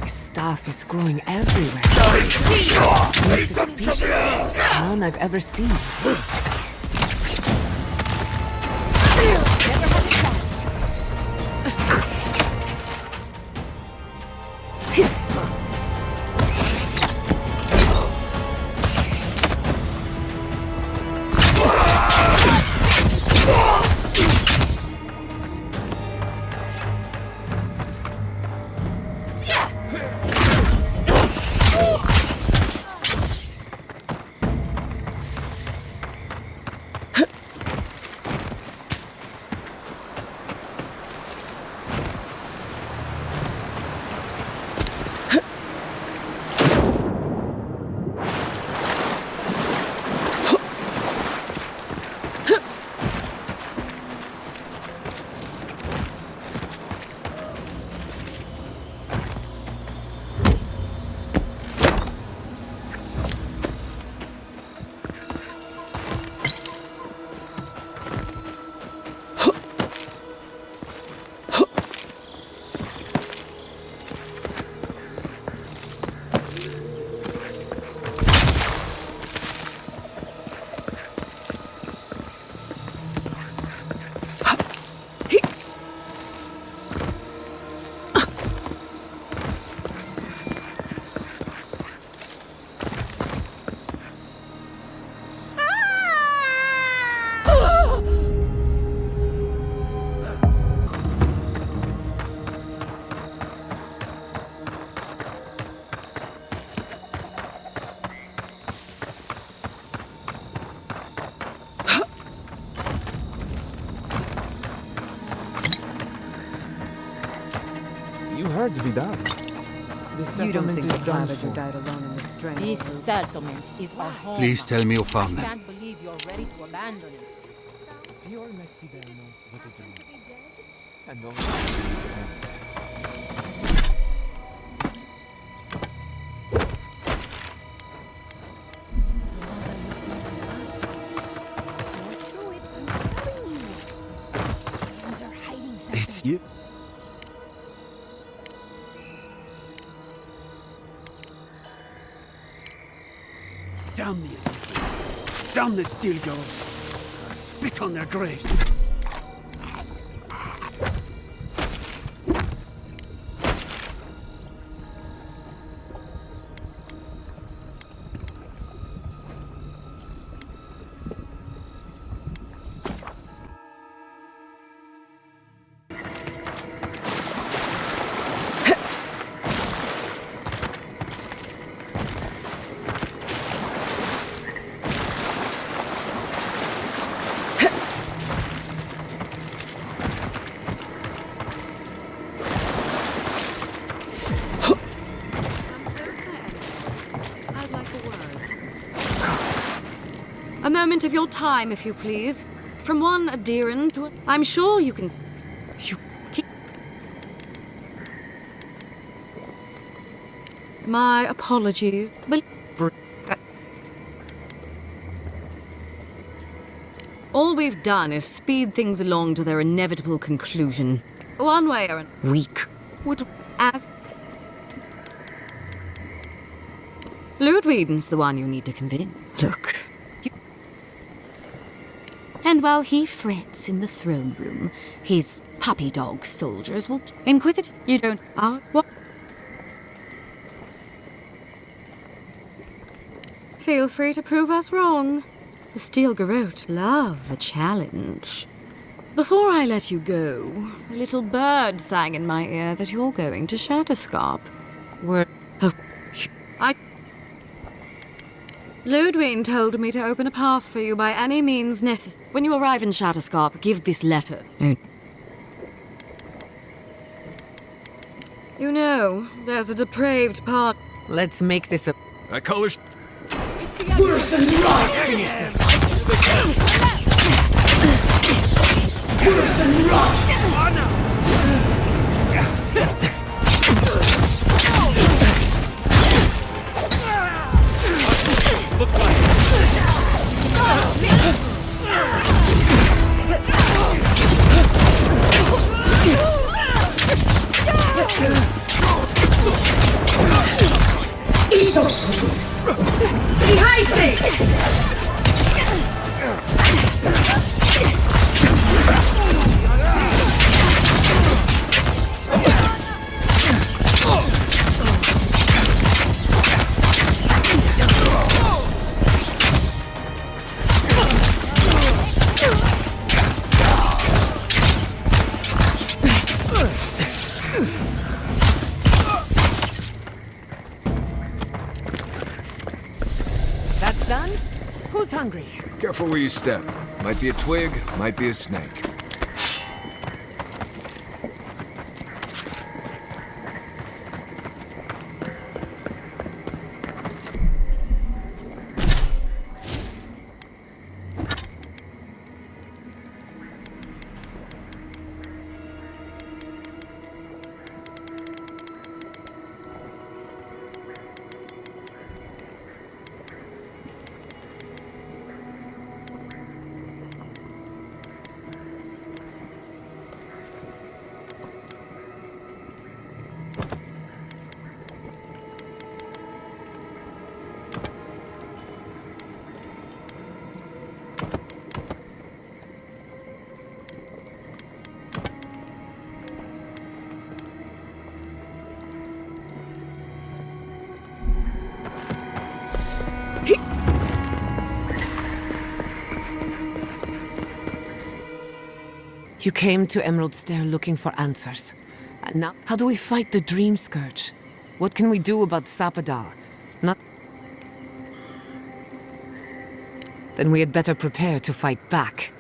Stuff is growing everywhere. Massive species. None I've ever seen. You heard Vidal. This You don't settlement think is the done Ravager for. died alone in this strange This world? settlement is our home. Please tell me you found I them. can't believe you're ready to abandon it. Fior Messiverno was a dream. And no one is It's you. Damn the idiots. Damn the steel guards. Spit on their graves. A moment of your time, if you please. From one adherent to... I'm sure you can... You keep... My apologies, but... All we've done is speed things along to their inevitable conclusion. One way or another. Weak. Would... As... Ludwig's the one you need to convince. Look... And while he frets in the throne room, his puppy dog soldiers will... Inquisitor, you don't... What? Feel free to prove us wrong. The Steel Garrote love a challenge. Before I let you go, a little bird sang in my ear that you're going to Shatterscarp. Ludwig told me to open a path for you by any means necessary. When you arrive in Shatterscarp, give this letter. You know, there's a depraved part. Let's make this a... I call it... Worse than rot! Finish this. Worse than rot! That's done? Who's hungry? Careful where you step. Might be a twig, might be a snake. You came to Emerald Stair looking for answers. And now, how do we fight the Dream Scourge? What can we do about Sapadal? Not... Then we had better prepare to fight back.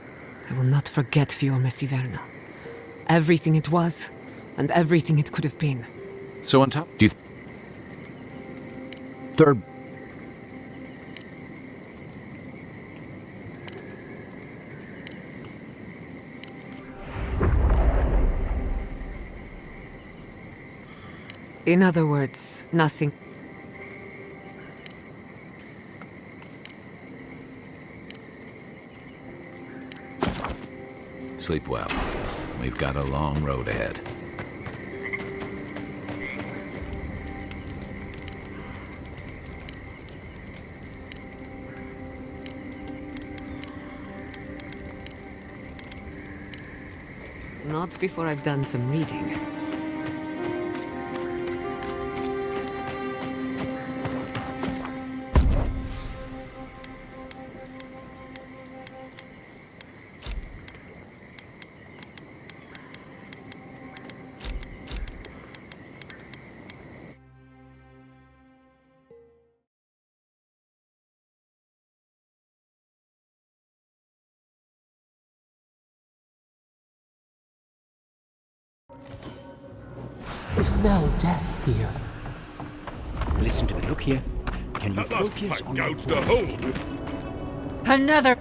I will not forget Fior Messiverno. Everything it was, and everything it could have been. So on top, do you... Third... In other words, nothing. Sleep well. We've got a long road ahead. Not before I've done some reading. You smell death here. Listen to me. Look here. Can you focus on gouged a hole? Another.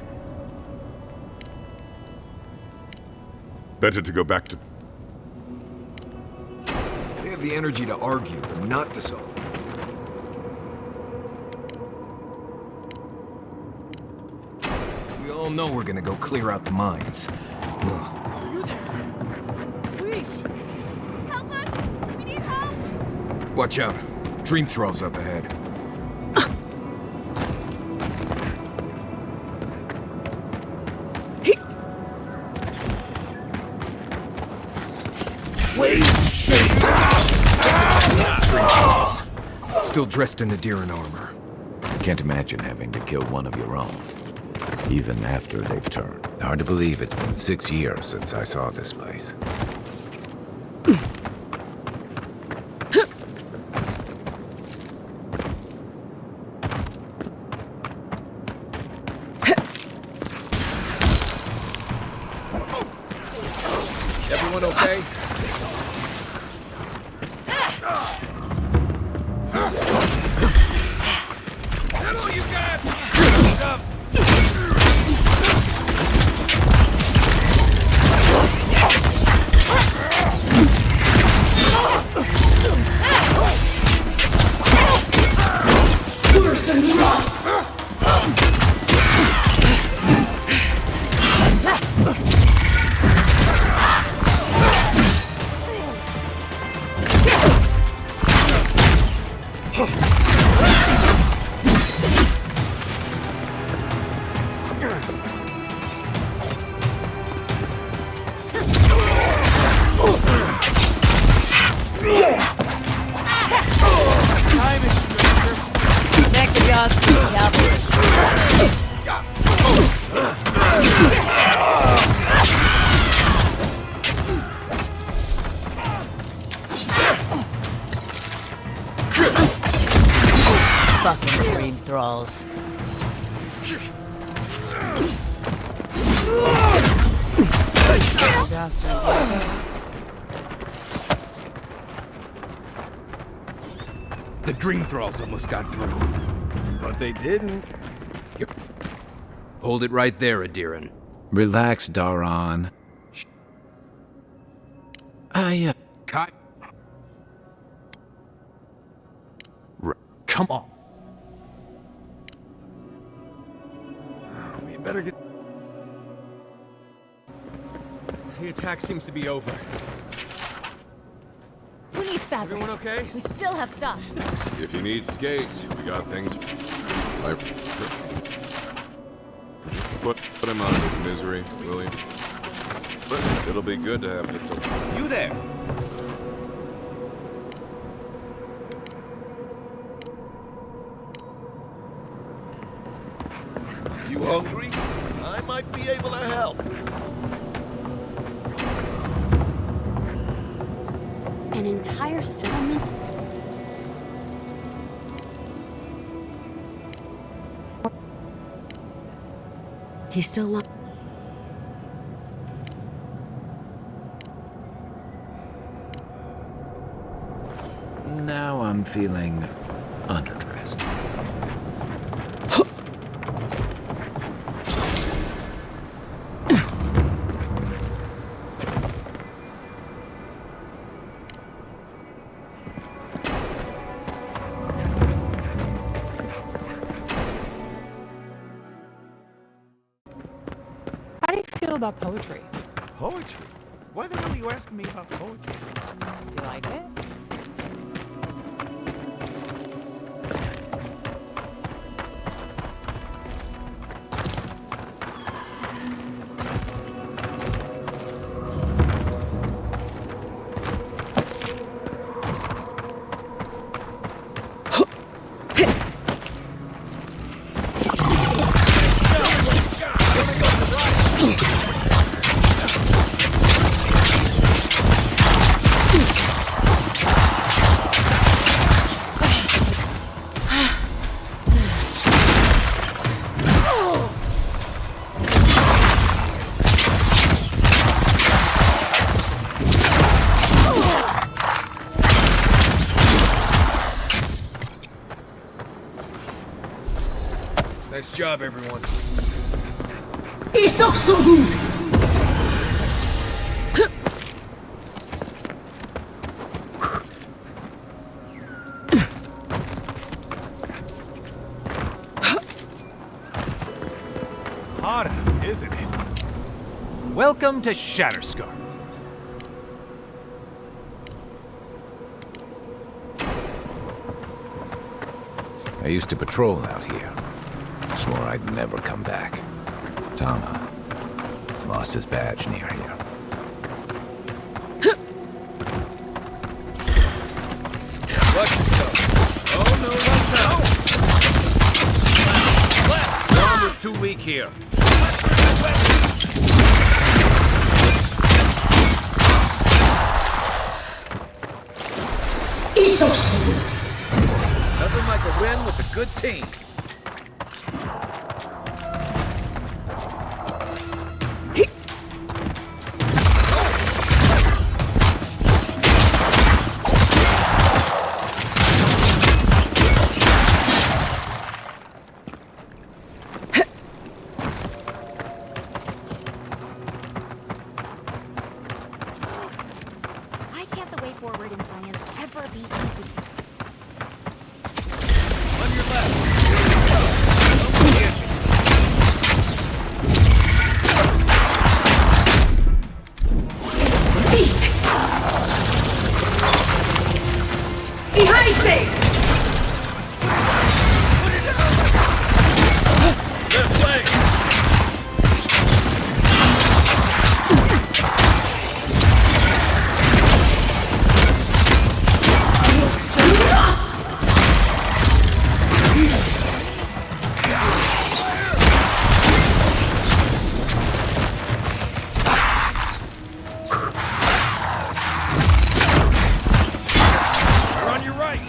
Better to go back to... They have the energy to argue, but not to solve. We all know we're gonna go clear out the mines. Ugh. Watch out. Dream Thrall's up ahead. Wait, shit! Dream Thralls. Still dressed in Adiran armor. Can't imagine having to kill one of your own, even after they've turned. Hard to believe it's been 6 years since I saw this place. Everyone okay? That all you got? Worse than rough! Fucking dream thralls. The Dream Thralls almost got through. But they didn't. Hold it right there, Adiran. Relax, Daron. Kai. Come on. We better get... The attack seems to be over. Who needs fabric? Everyone okay? We still have stuff. If you need skates, we got things. Put him out of his misery, will you? But it'll be good to have this. You there! You hungry? I might be able to help. An entire settlement? He's still alive. I'm feeling underdressed. How do you feel about poetry? Poetry? Why the hell are you asking me about poetry? Do you like it? Nice job, everyone. Harder, isn't it? Welcome to Shatterscarp. I used to patrol out here. Swore I'd never come back. Tama lost his badge near here. Watch yourself. Oh, no, left. The armor's too weak here. Nothing like a win with a good team. Why can't the way forward in science ever be easy? On your left. Left leg. You're on your right.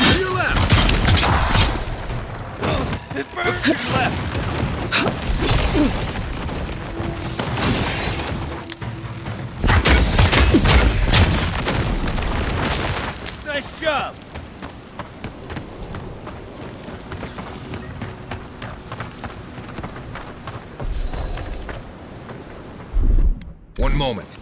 To your left. It burns to your left. Nice job. One moment.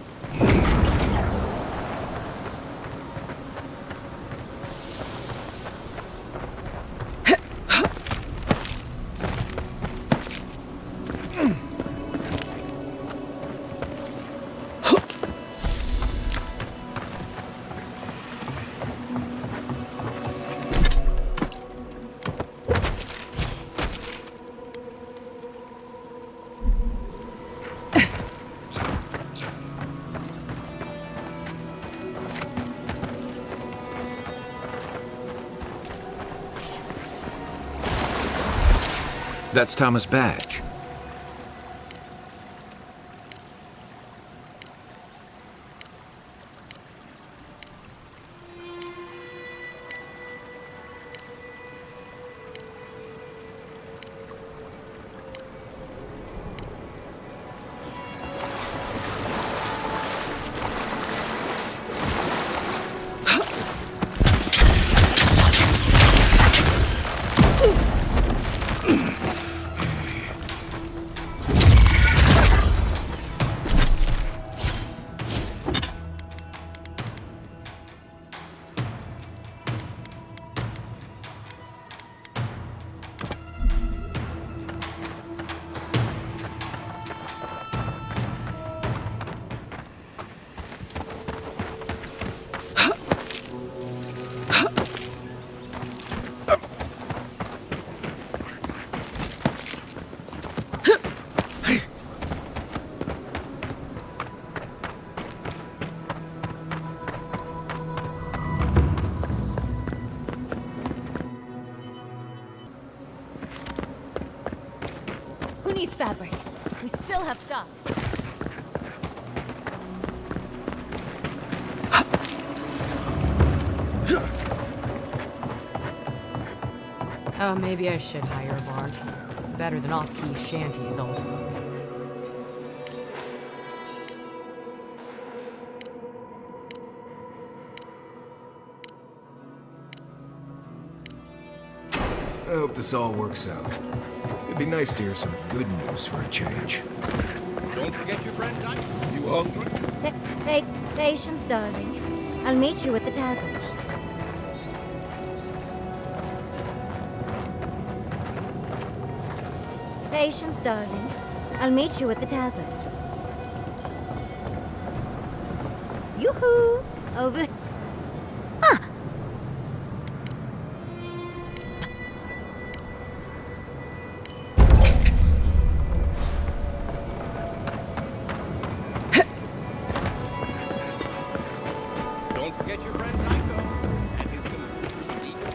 That's Thomas Badge. Needs fabric. We still have stock. Oh, maybe I should hire a bard. Better than off-key shanties only. I hope this all works out. It'd be nice to hear some good news for a change. Don't forget your friend, Tyke. You hungry? Patience, darling. I'll meet you at the tavern. Patience, darling. I'll meet you at the tavern. Yoo-hoo! Over. Ah! Don't forget your friend Tycho and his completely eager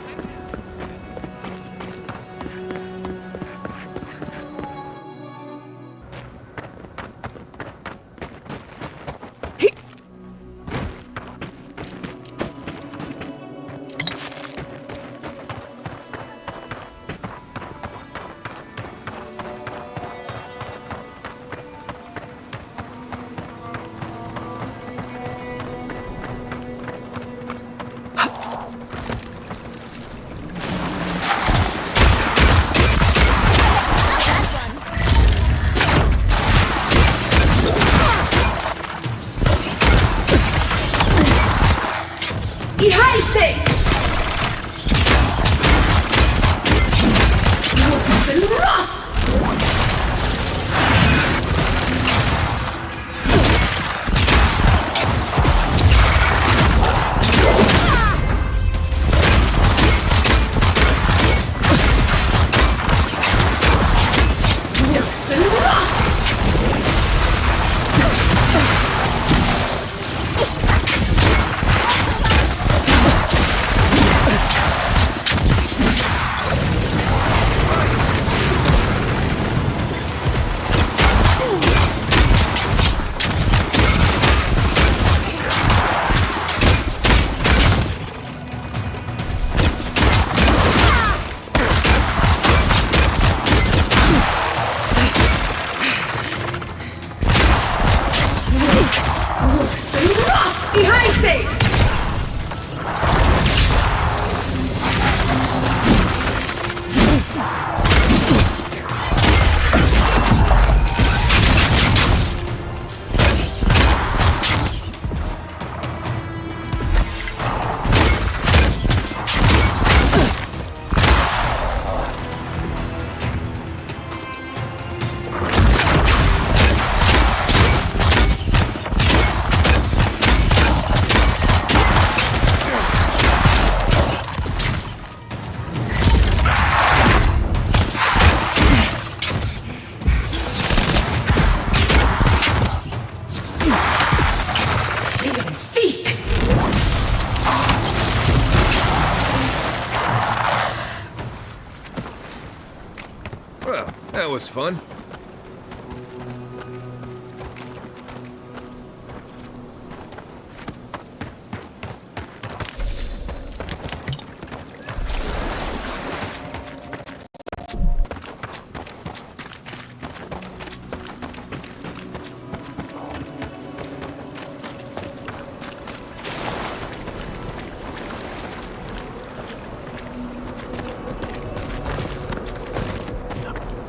Well, that was fun.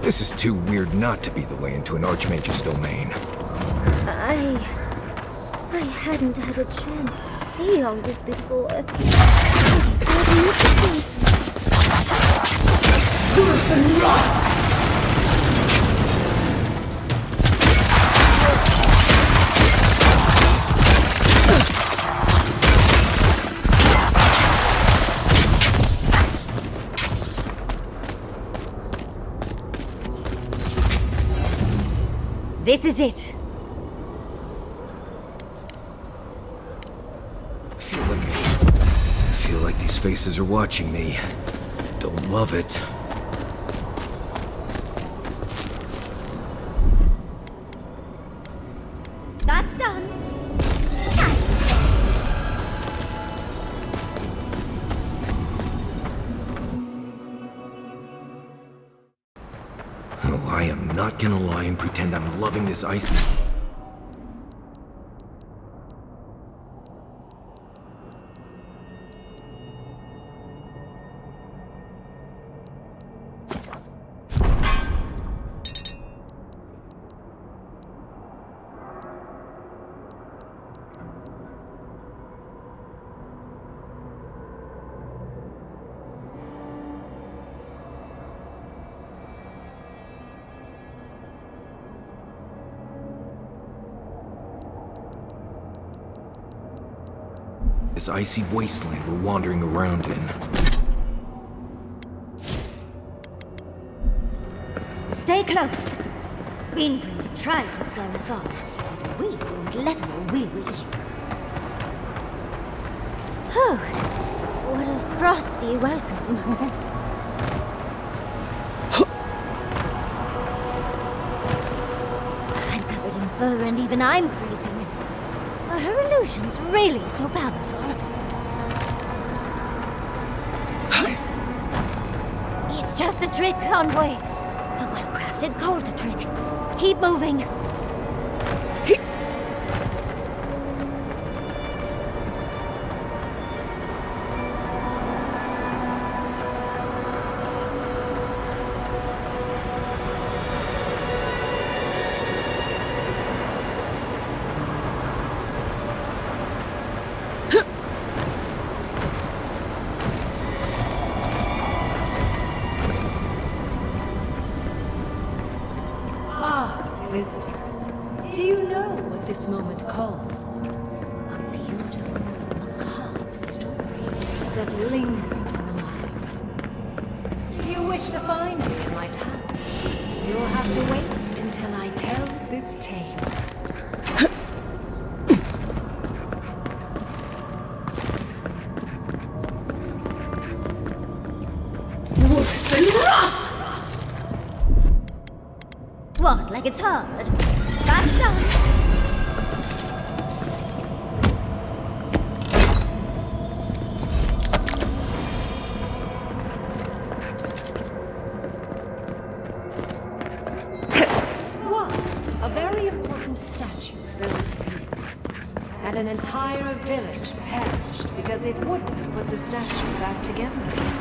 This is too weird not to be the way into an Archmage's domain. I hadn't had a chance to see all this before. It's magnificent. Birth and wrath! This is it. I feel like these faces are watching me. Don't love it. That's done. Oh, I am not gonna lie and pretend I'm loving this ice. This icy wasteland we're wandering around in. Stay close. Greenbrings tried to scare us off, but we won't let them, will we? Oh, what a frosty welcome. I'm covered in fur and even I'm freezing. Are her illusions really so powerful? It's just a trick, envoy. A well-crafted cold trick. Keep moving. Visitors, do you know what this moment calls for? A beautiful, macabre story that lingers in the mind. You wish to find me in my town? You'll have to wait until I tell this tale. What, like it's hard? That's done. Once, a very important statue fell to pieces, and an entire village perished because it wouldn't put the statue back together again.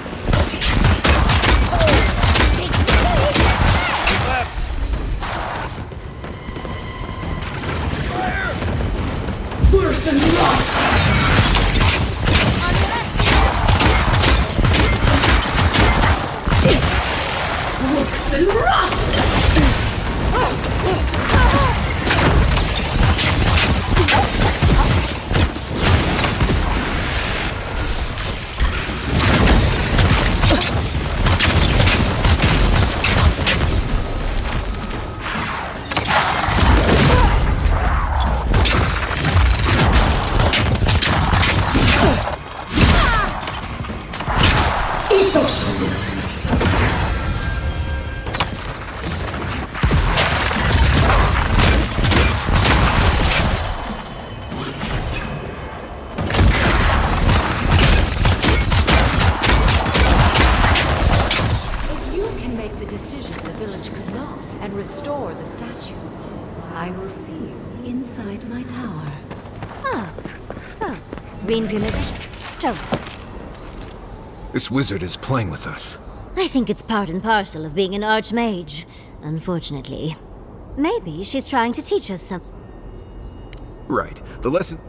Birth and wrath! Birth and wrath! can make the decision the village could not and restore the statue, I will see you inside my tower. Oh, so, Greenpin is a show. This wizard is playing with us. I think it's part and parcel of being an Archmage, unfortunately. Maybe she's trying to teach us something. Right. The lesson...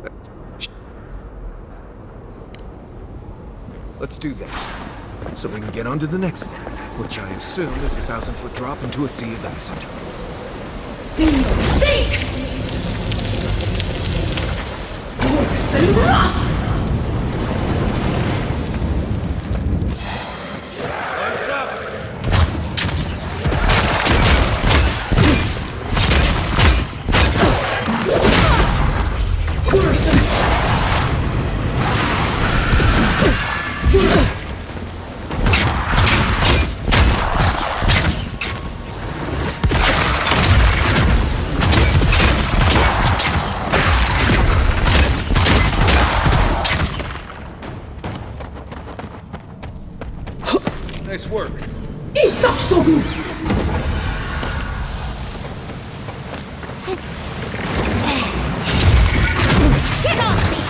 Let's do that. So we can get on to the next thing, which I assume is a 1,000-foot drop into a sea of acid. Sink! And rock! Nice work. Isaksogu! Get off me!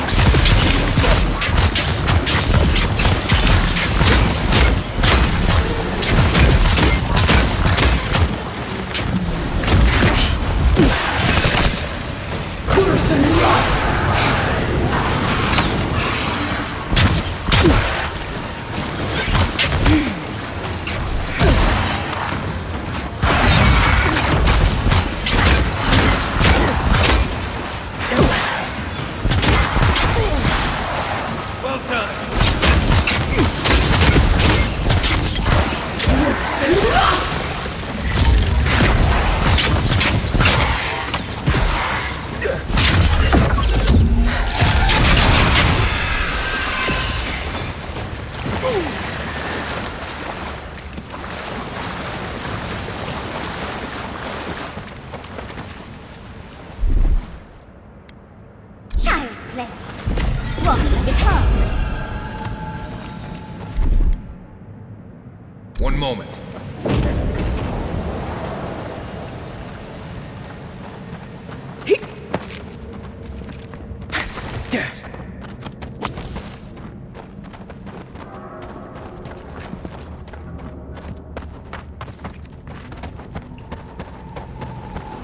One moment.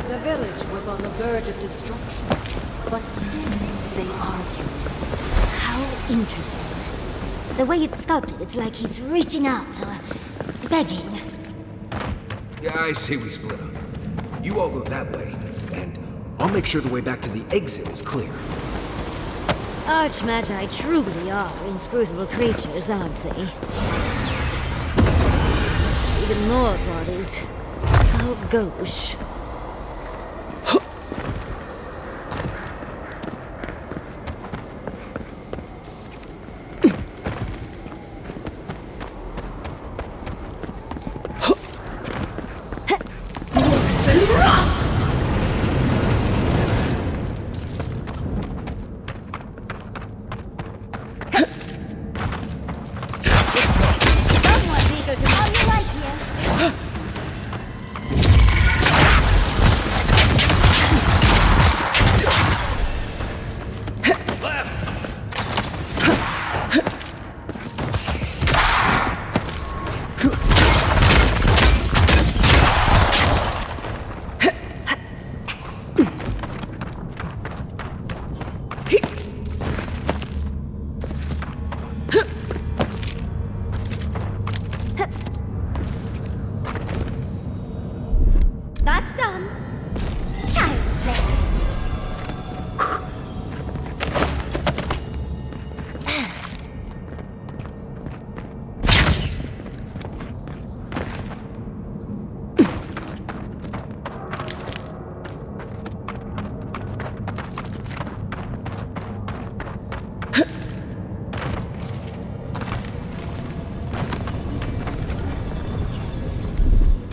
The village was on the verge of destruction, but still they argued. How interesting. The way it's sculpted, it's like he's reaching out or begging. Yeah, I say we split up. You all go that way, and I'll make sure the way back to the exit is clear. Archmage truly are inscrutable creatures, aren't they? Even more bodies. Oh, gosh.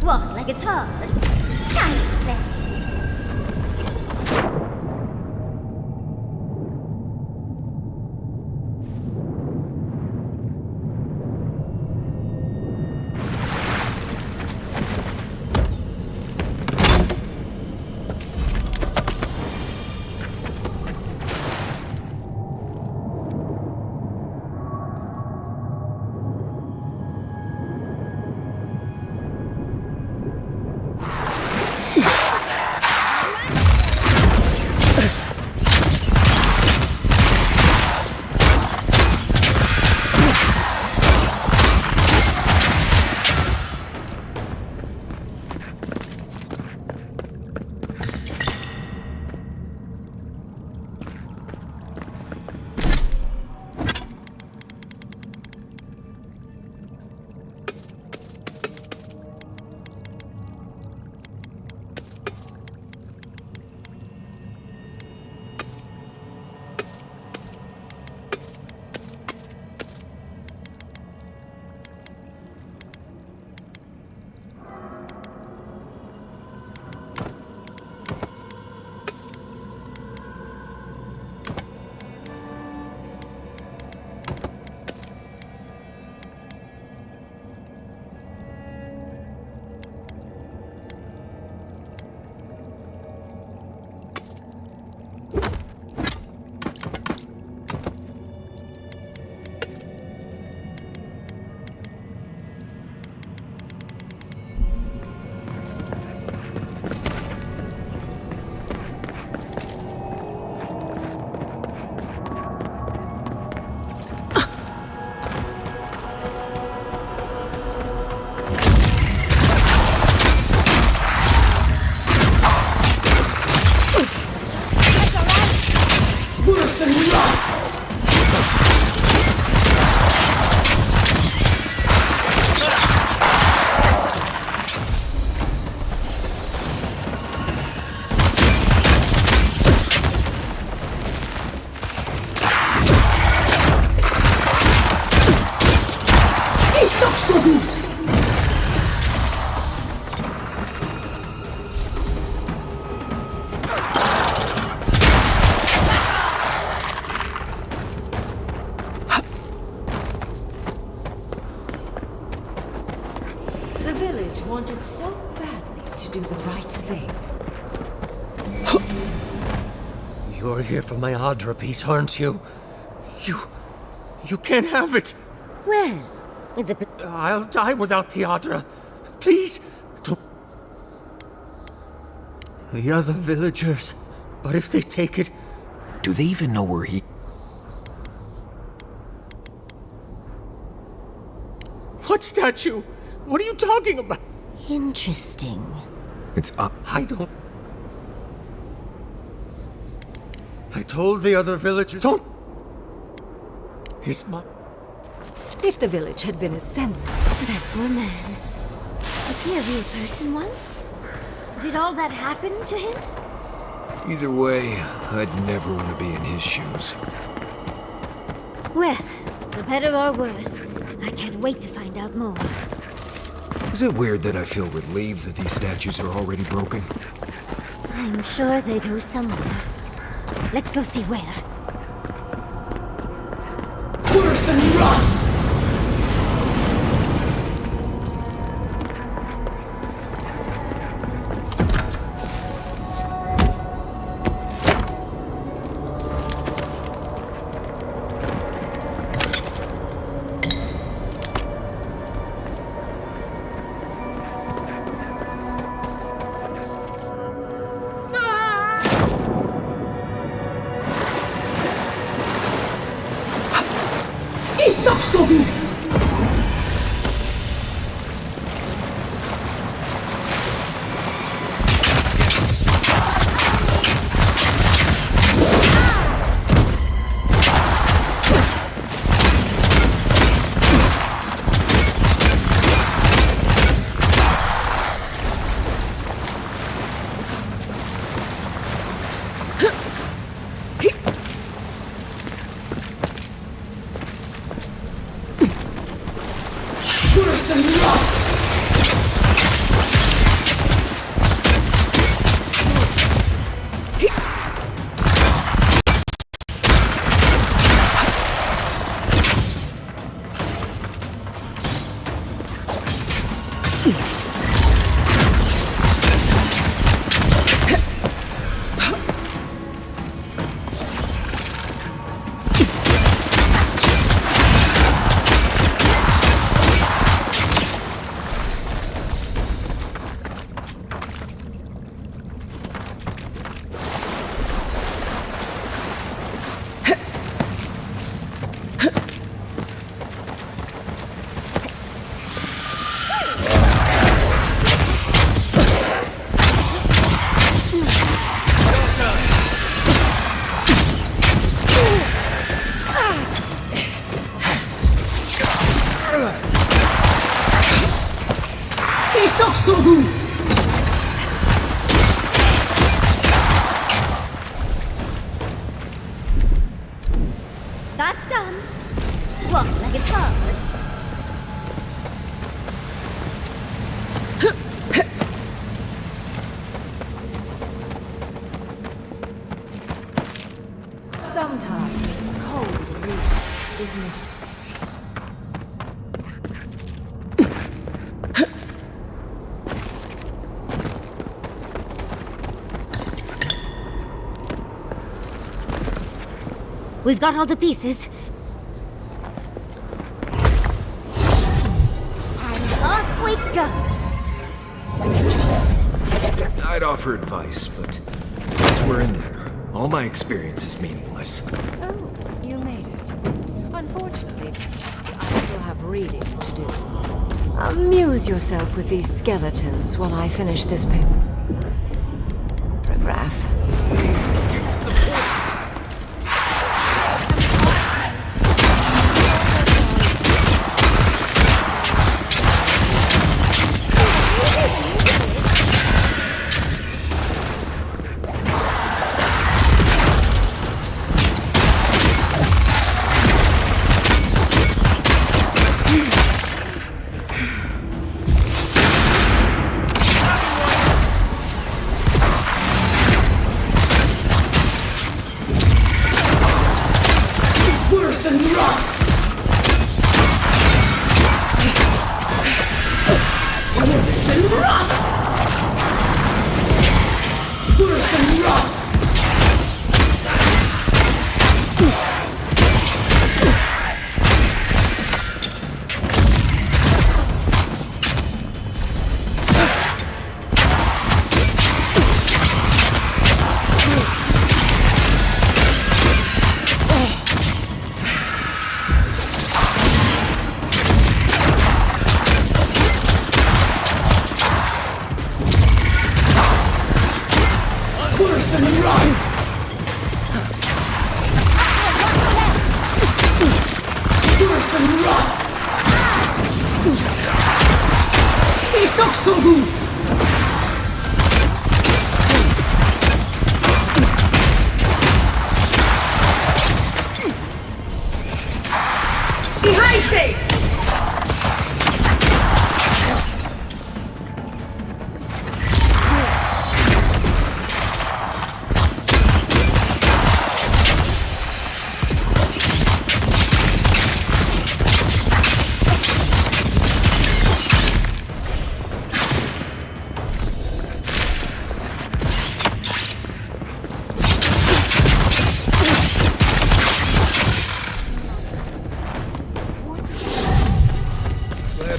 Walk like it's hard. Child's play. village wanted so badly to do the right thing. You're here for my Adra piece, aren't you? You can't have it! Well, it's a... I'll die without the Adra. Please, don't... The other villagers. But if they take it... Do they even know where he... What statue? What are you talking about? Interesting. It's up. I told the other villagers, don't... He's my... If the village had been as sensible... That poor man. Was he a real person once? Did all that happen to him? Either way, I'd never want to be in his shoes. Well, for better or worse, I can't wait to find out more. Is it weird that I feel relieved that these statues are already broken? I'm sure they go somewhere. Let's go see where. Worse than run! That's done. Walk like it's hard. Sometimes cold reason is necessary. We've got all the pieces. And off we go! I'd offer advice, but once we're in there, all my experience is meaningless. Oh, you made it. Unfortunately, I still have reading to do. Amuse yourself with these skeletons while I finish this paragraph.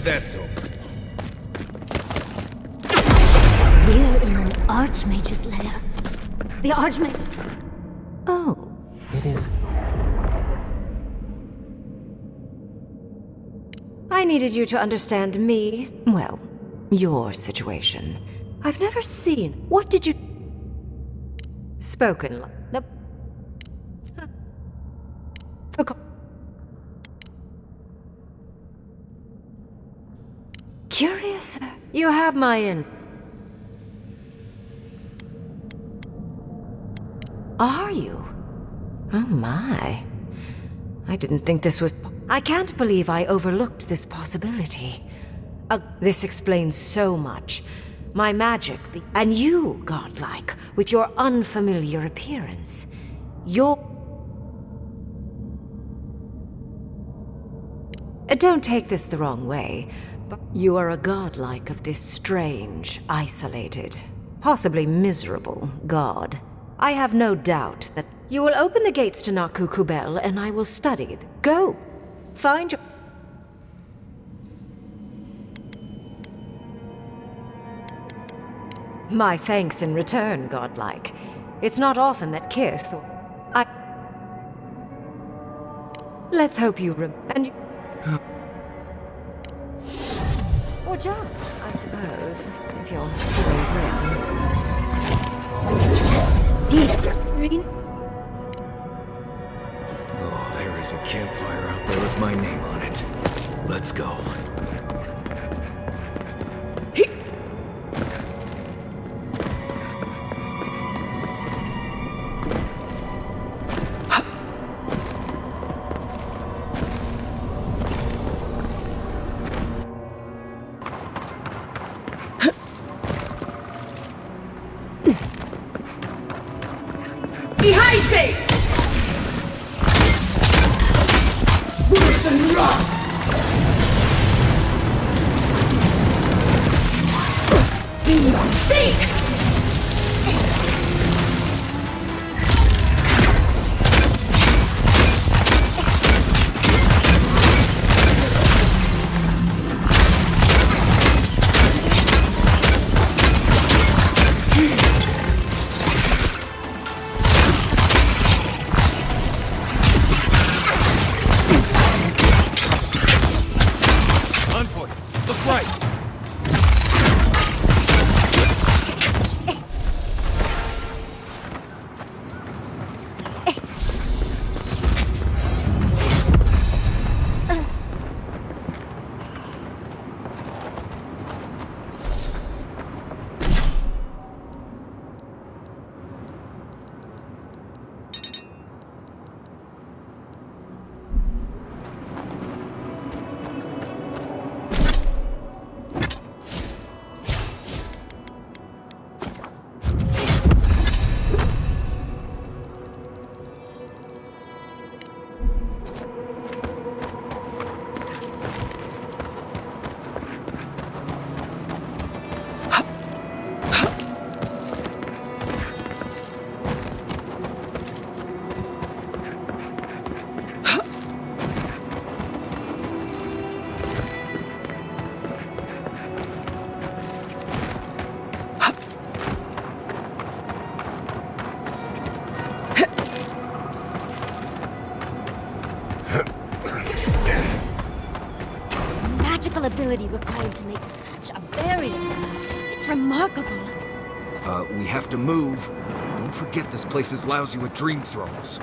That's over. We're in an Archmage's lair. The Archmage... Oh. It is... I needed you to understand me. Well, your situation. I've never seen... What did you... Spoken... The... Curious. You have my Are you? Oh my. I didn't think this was... I can't believe I overlooked this possibility. This explains so much. My magic and you, godlike, with your unfamiliar appearance. Don't take this the wrong way. But you are a godlike of this strange, isolated, possibly miserable god. I have no doubt that you will open the gates to Nakukubel and I will study. Go! Find your... My thanks in return, godlike. It's not often that Kith or... Let's hope you and... Or jump, I suppose, if you're feeling grim. Oh, there is a campfire out there with my name on it. Let's go. Ability required to make such a barrier. It's remarkable. We have to move. Don't forget this place is lousy with dream throws.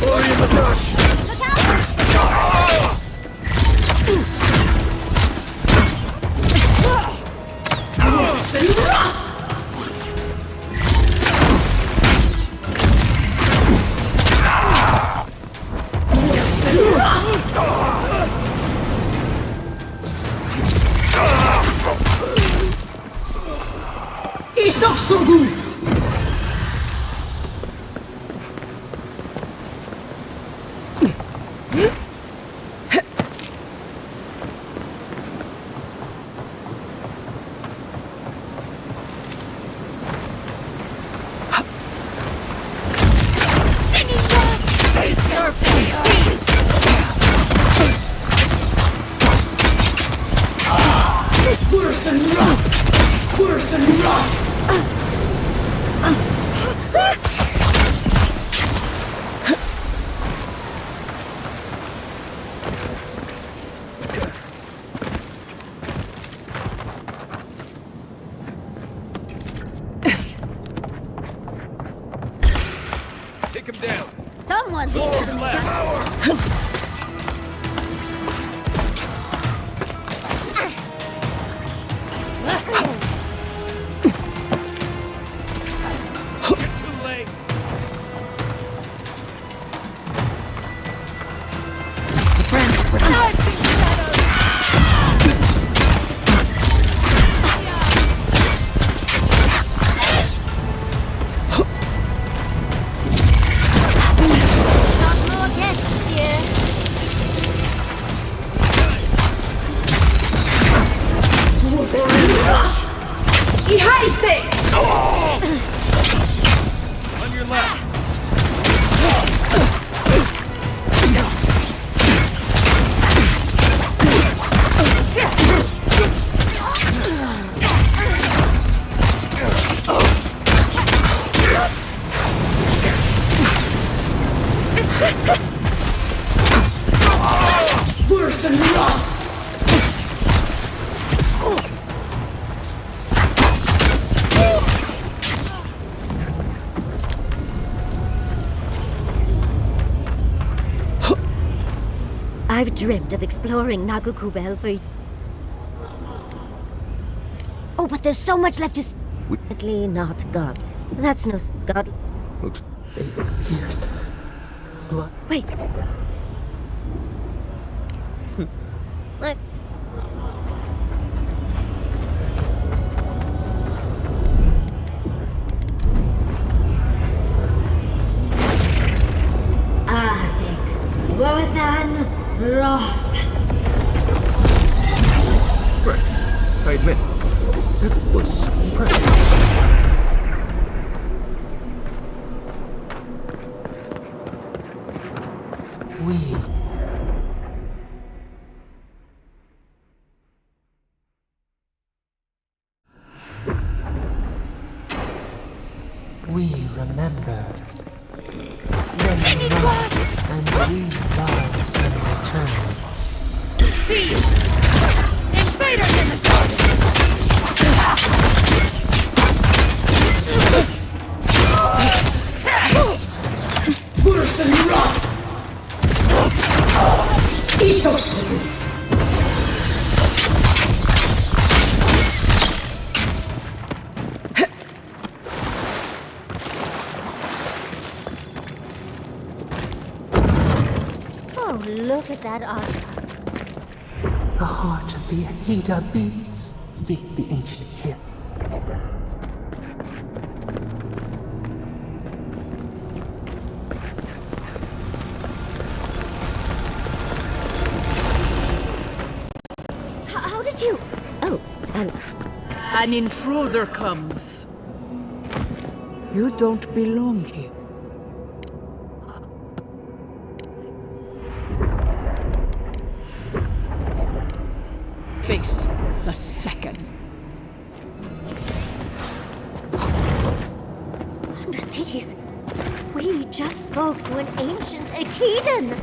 Glory in the dust! Isok Sugul! Take him down. Someone's Forward left. Too late. On your left. Worse than love! I've dreamt of exploring Nagukubel for... Oh, but there's so much left to... Definitely not God. That's no... God... Looks... Years. Blood. Wait. What? Wothan Roth. Right. I admit, that was impressive. We remember. They lost, and we loved in return. See! Invaders in the garden! Worse than rock! Isos! Look at that adra. The heart of the Akita beats. Seek the ancient kith. How did you... Oh, An intruder comes. You don't belong here. Face the second. Undercities, we just spoke to an ancient Akidan.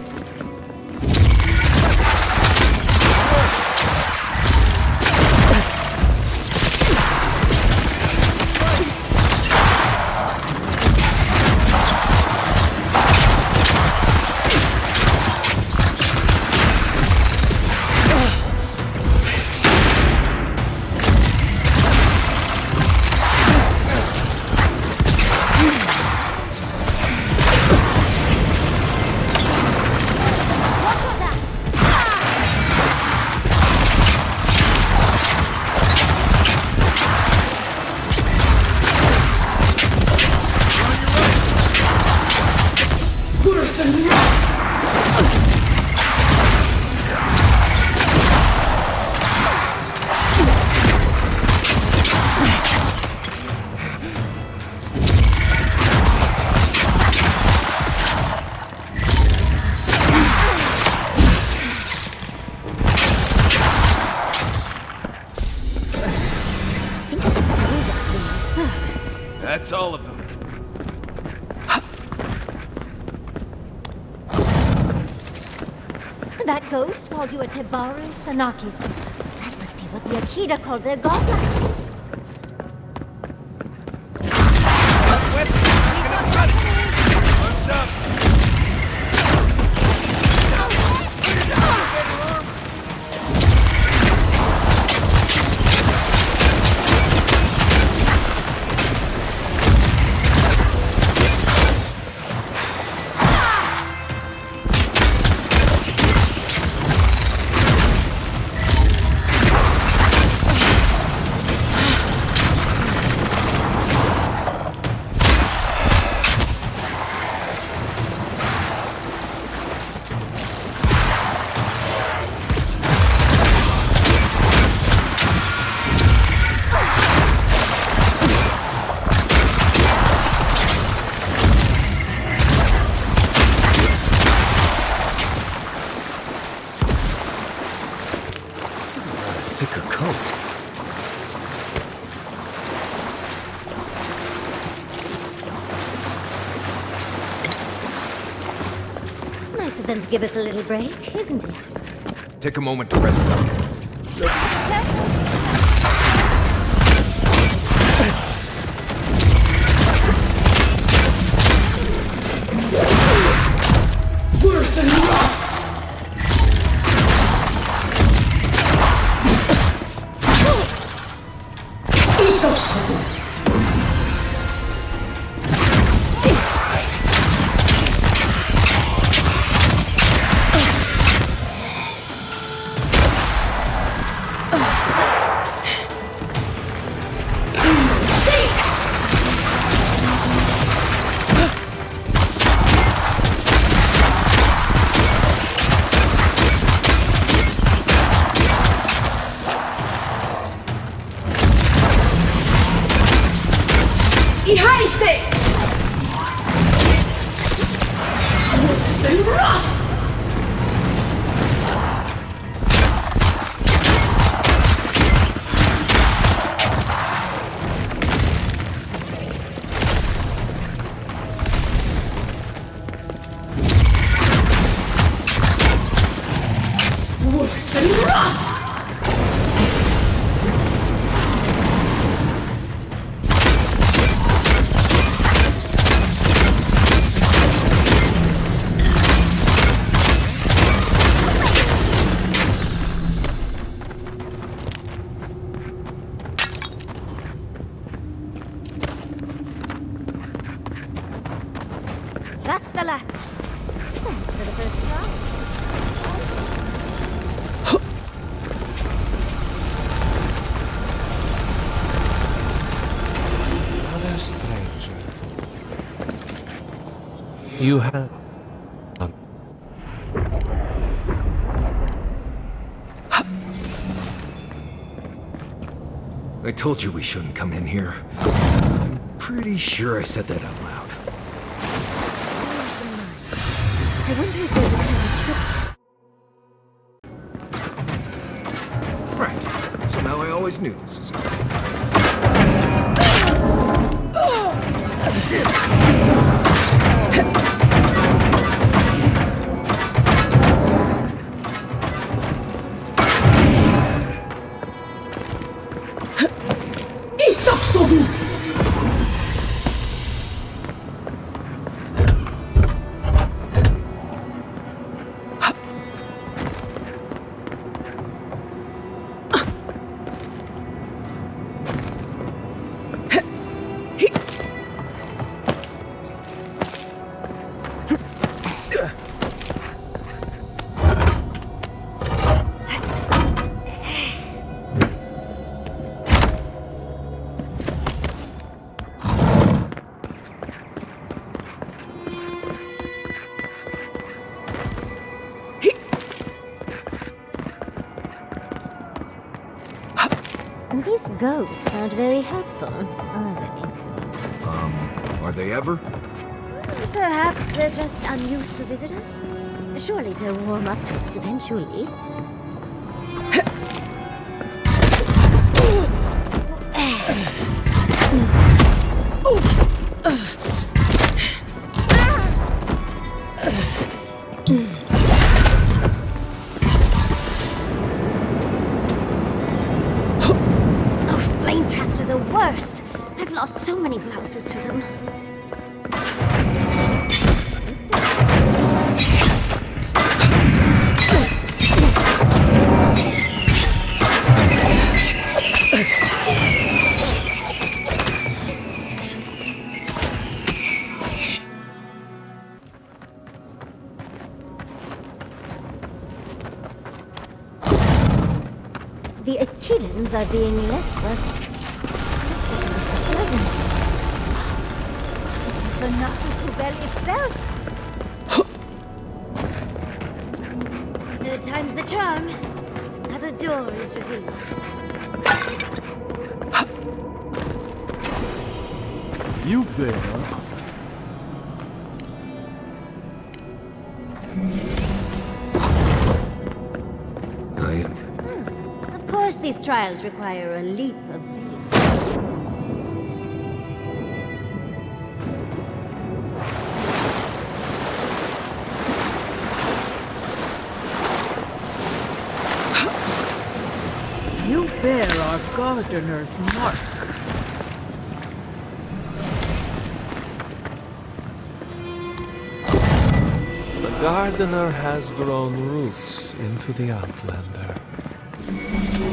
Worse than wrath! That's all of them. That ghost called you a Tebaru Sanakis. That must be what the Akita called their godlines. What's up? Nice of them to give us a little break, isn't it? Take a moment to rest up. Worse than wrath! That's the last. Thanks for the first try. Another stranger. You have... I told you we shouldn't come in here. I'm pretty sure I said that out loud. I wonder if there's a clever trick. Right. Somehow I always knew this was These ghosts aren't very helpful, are they? Are they ever? Perhaps they're just unused to visitors. Surely they'll warm up to us eventually. Flame traps are the worst. I've lost so many blouses to them. The echidnas are being less welcome. Looks like a little blood in it. The Nahu itself. Third time's the charm. Another door is revealed. You there? Of course, these trials require a leap of faith. You bear our gardener's mark. The gardener has grown roots into the Outlander.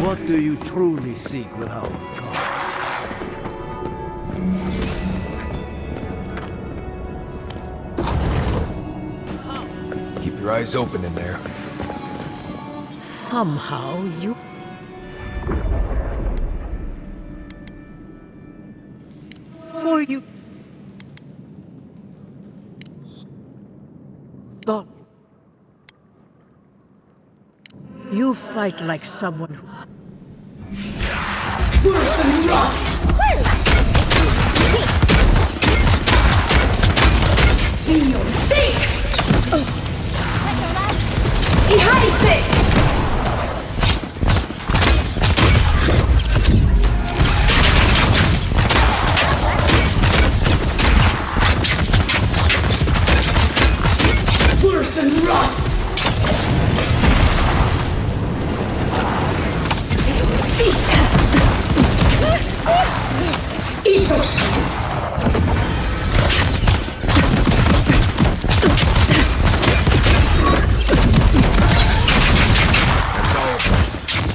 What do you truly seek with our god? Keep your eyes open in there. Somehow you... For you... Thought... You fight like someone who... Io sick! Ihai sick! Worse and rot! Sick! Isos!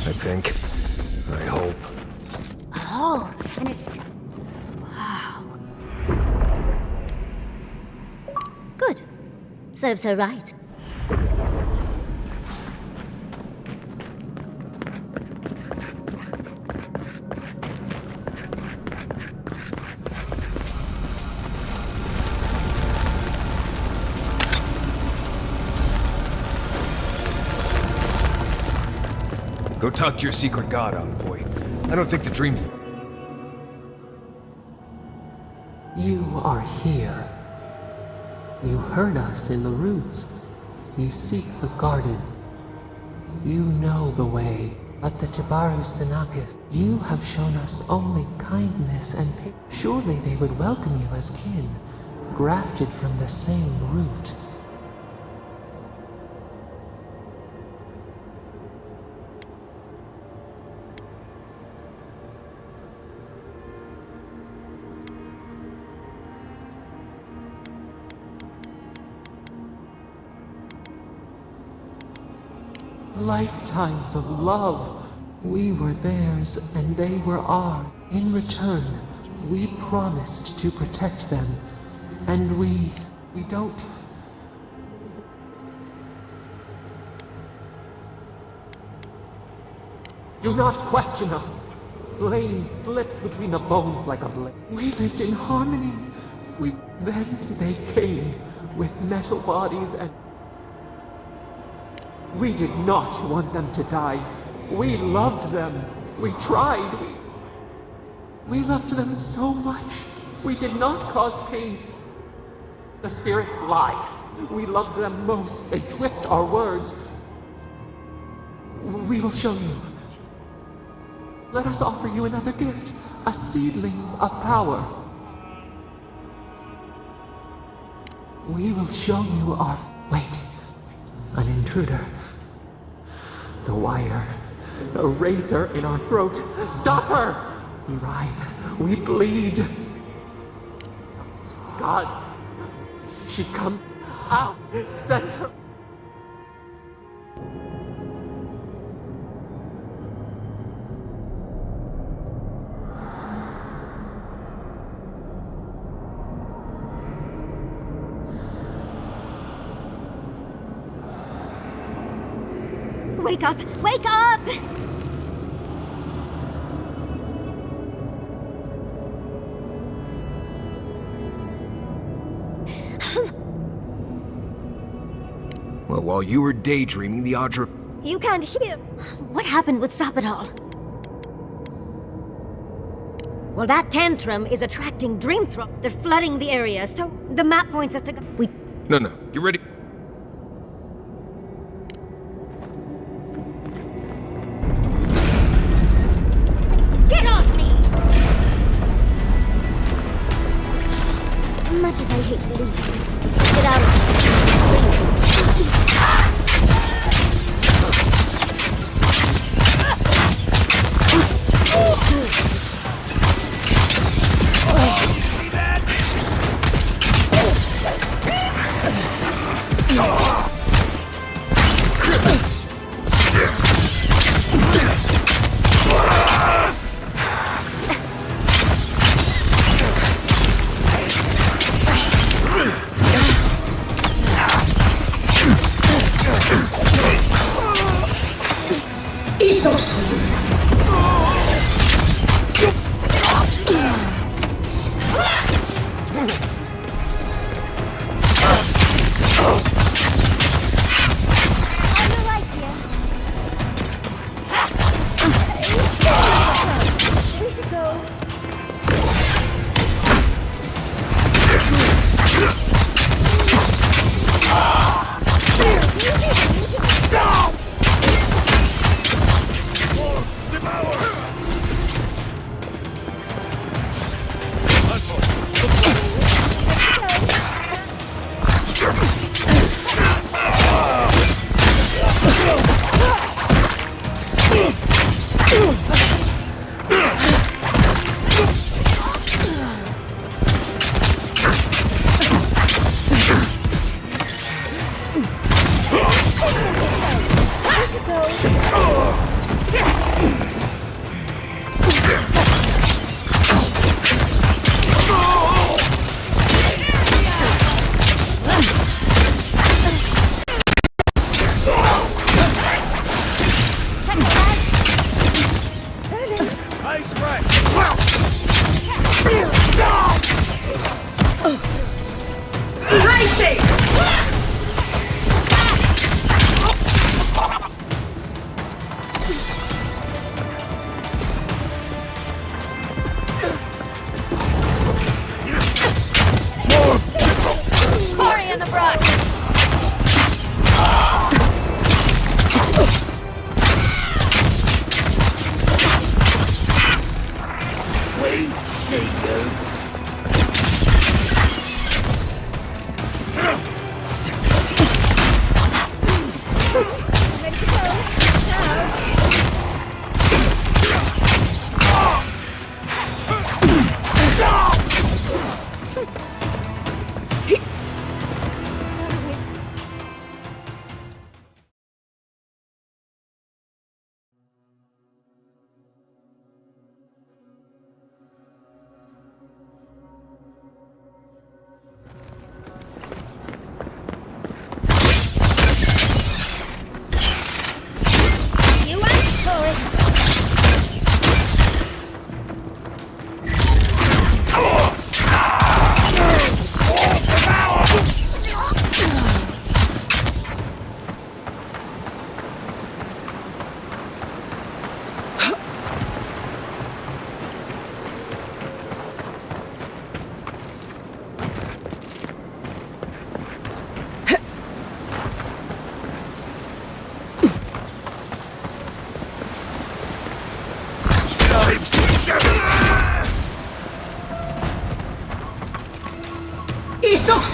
I think. I hope. Oh, and it... Wow. Good. Serves her right. Go talk to your secret god, envoy. I don't think the dream... You are here. You heard us in the roots. You seek the garden. You know the way. But the Jabaru Sinakis, you have shown us only kindness and pity. Surely they would welcome you as kin, grafted from the same root. Lifetimes of love. We were theirs and they were ours. In return, we promised to protect them. And we don't... Do not question us. Blade slips between the bones like a blade. We lived in harmony. Then they came with metal bodies and... We did not want them to die. We loved them. We tried. We loved them so much. We did not cause pain. The spirits lie. We love them most. They twist our words. We will show you. Let us offer you another gift. A seedling of power. We will show you our... Wait. An intruder. The wire. A razor in our throat. Stop her! We writhe. We bleed. Gods. She comes out. Send her. Wake up! Wake up! Well, while you were daydreaming, the Adra... You can't hear. What happened with Stop It All? Well, that tantrum is attracting dream throw. They're flooding the area, so the map points us to go. No. You ready? Get off me! Much as I hate to lose you, get out of here.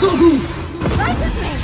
Right as rain.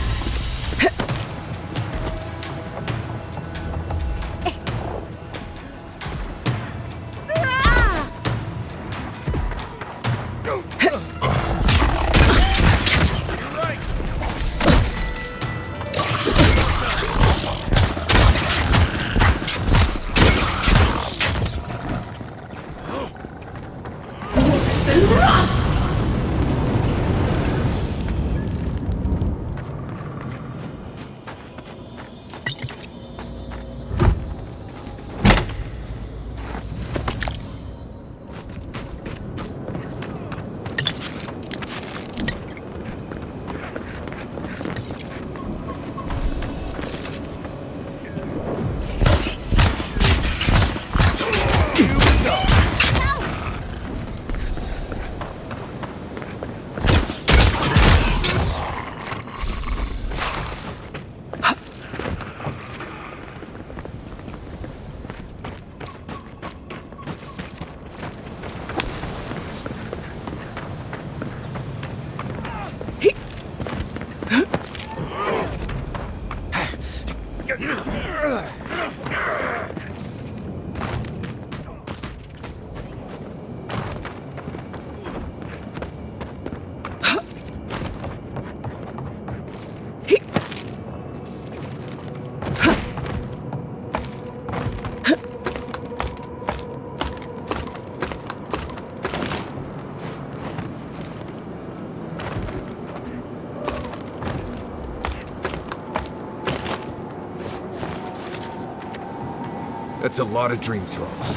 That's a lot of dream thralls.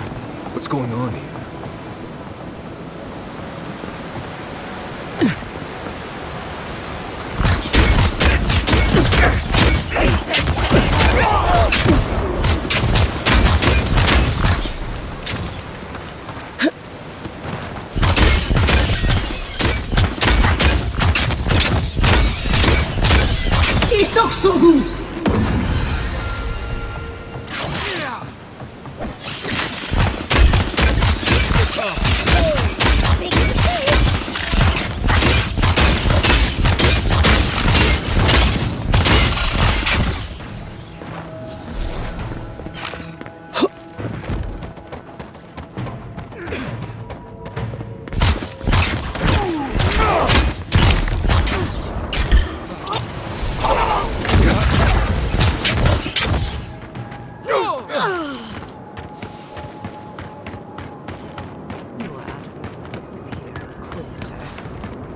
What's going on here?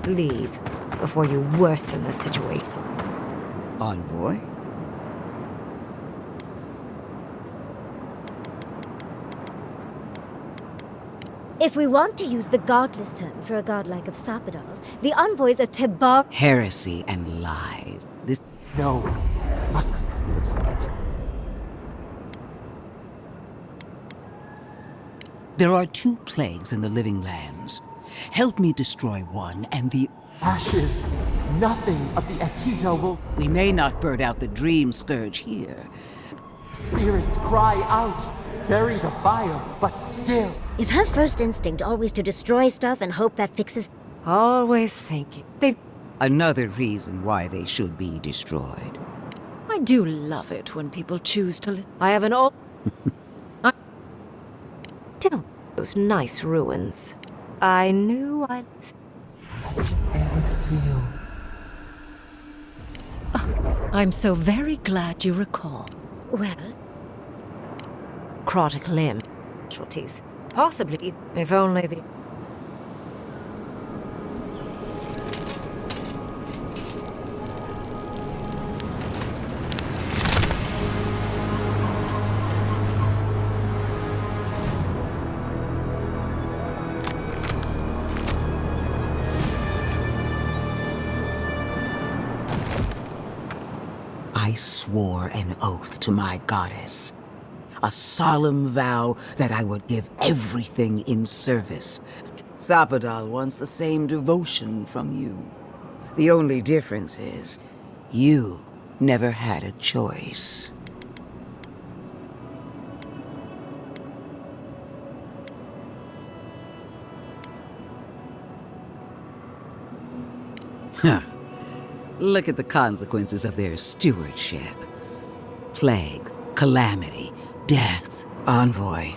Leave before you worsen the situation. Envoy? If we want to use the godless term for a godlike of Sapadal, the envoys are Tebar. Heresy and lies. This. No. Look. There are two plagues in the living lands. Help me destroy one, and the Ashes. Nothing of the Akita will. We may not burn out the dream scourge here. Spirits cry out. Bury the fire, but still. Is her first instinct always to destroy stuff and hope that fixes? Always thinking. Another reason why they should be destroyed. I do love it when people choose to I have an old... Don't. Those nice ruins. I knew I'd... I would feel. I'm so very glad you recall. Well? Necrotic limb. Casualties. Possibly, if only the... I swore an oath to my goddess. A solemn vow that I would give everything in service. Sapadal wants the same devotion from you. The only difference is, you never had a choice. Huh. Look at the consequences of their stewardship. Plague, calamity, death. Envoy,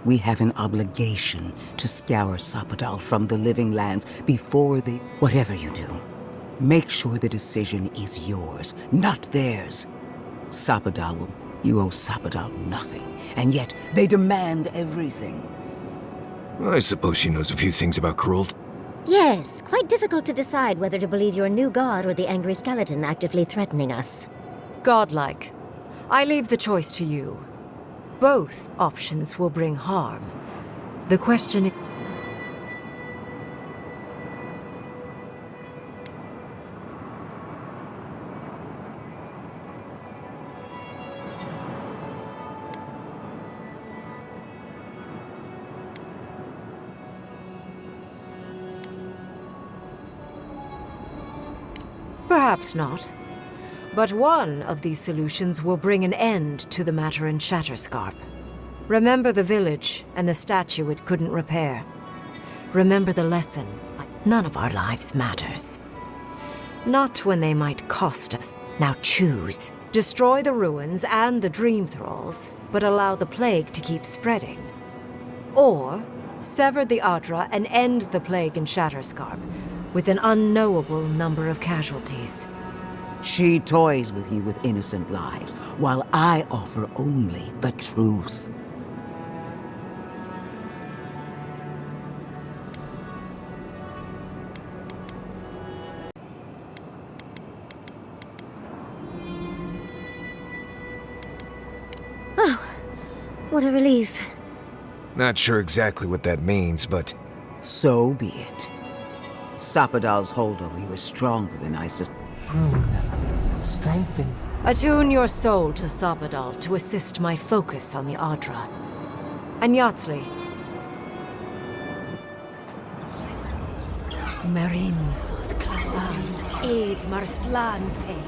we have an obligation to scour Sapodal from the living lands before they... Whatever you do, make sure the decision is yours, not theirs. Sapodal will... You owe Sapodal nothing, and yet they demand everything. I suppose she knows a few things about cruelty. Yes, quite difficult to decide whether to believe your new god or the angry skeleton actively threatening us. Godlike. I leave the choice to you. Both options will bring harm. The question is... Perhaps not. But one of these solutions will bring an end to the matter in Shatterscarp. Remember the village and the statue it couldn't repair. Remember the lesson. None of our lives matters. Not when they might cost us. Now choose. Destroy the ruins and the dream thralls, but allow the plague to keep spreading. Or sever the adra and end the plague in Shatterscarp, with an unknowable number of casualties. She toys with you with innocent lives, while I offer only the truth. Oh, what a relief. Not sure exactly what that means, but... So be it. Sapodal's hold over you is stronger than I suspected. Prune, strengthen. Attune your soul to Sapodal to assist my focus on the Adra. And Yatsley. Marinsos clavan, ed marslante.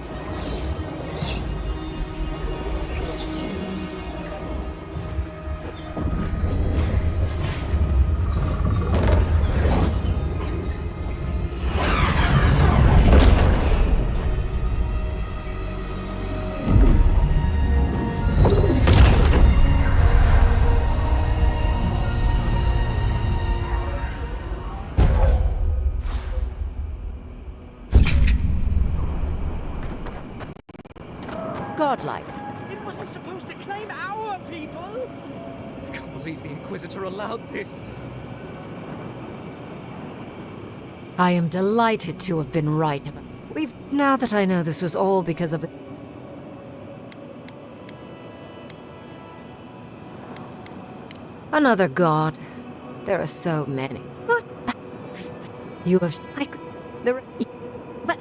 Godlike. It wasn't supposed to claim our people! I can't believe the Inquisitor allowed this. I am delighted to have been right. Now that I know this was all because of... Another god. There are so many. What? You have... But...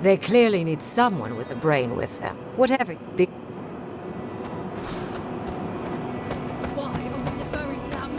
They clearly need someone with a brain with them. Whatever. Big. Why are we deferring to that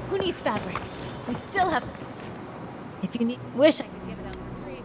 Who needs fabric? We still have some. If you need, wish I could give it out for free.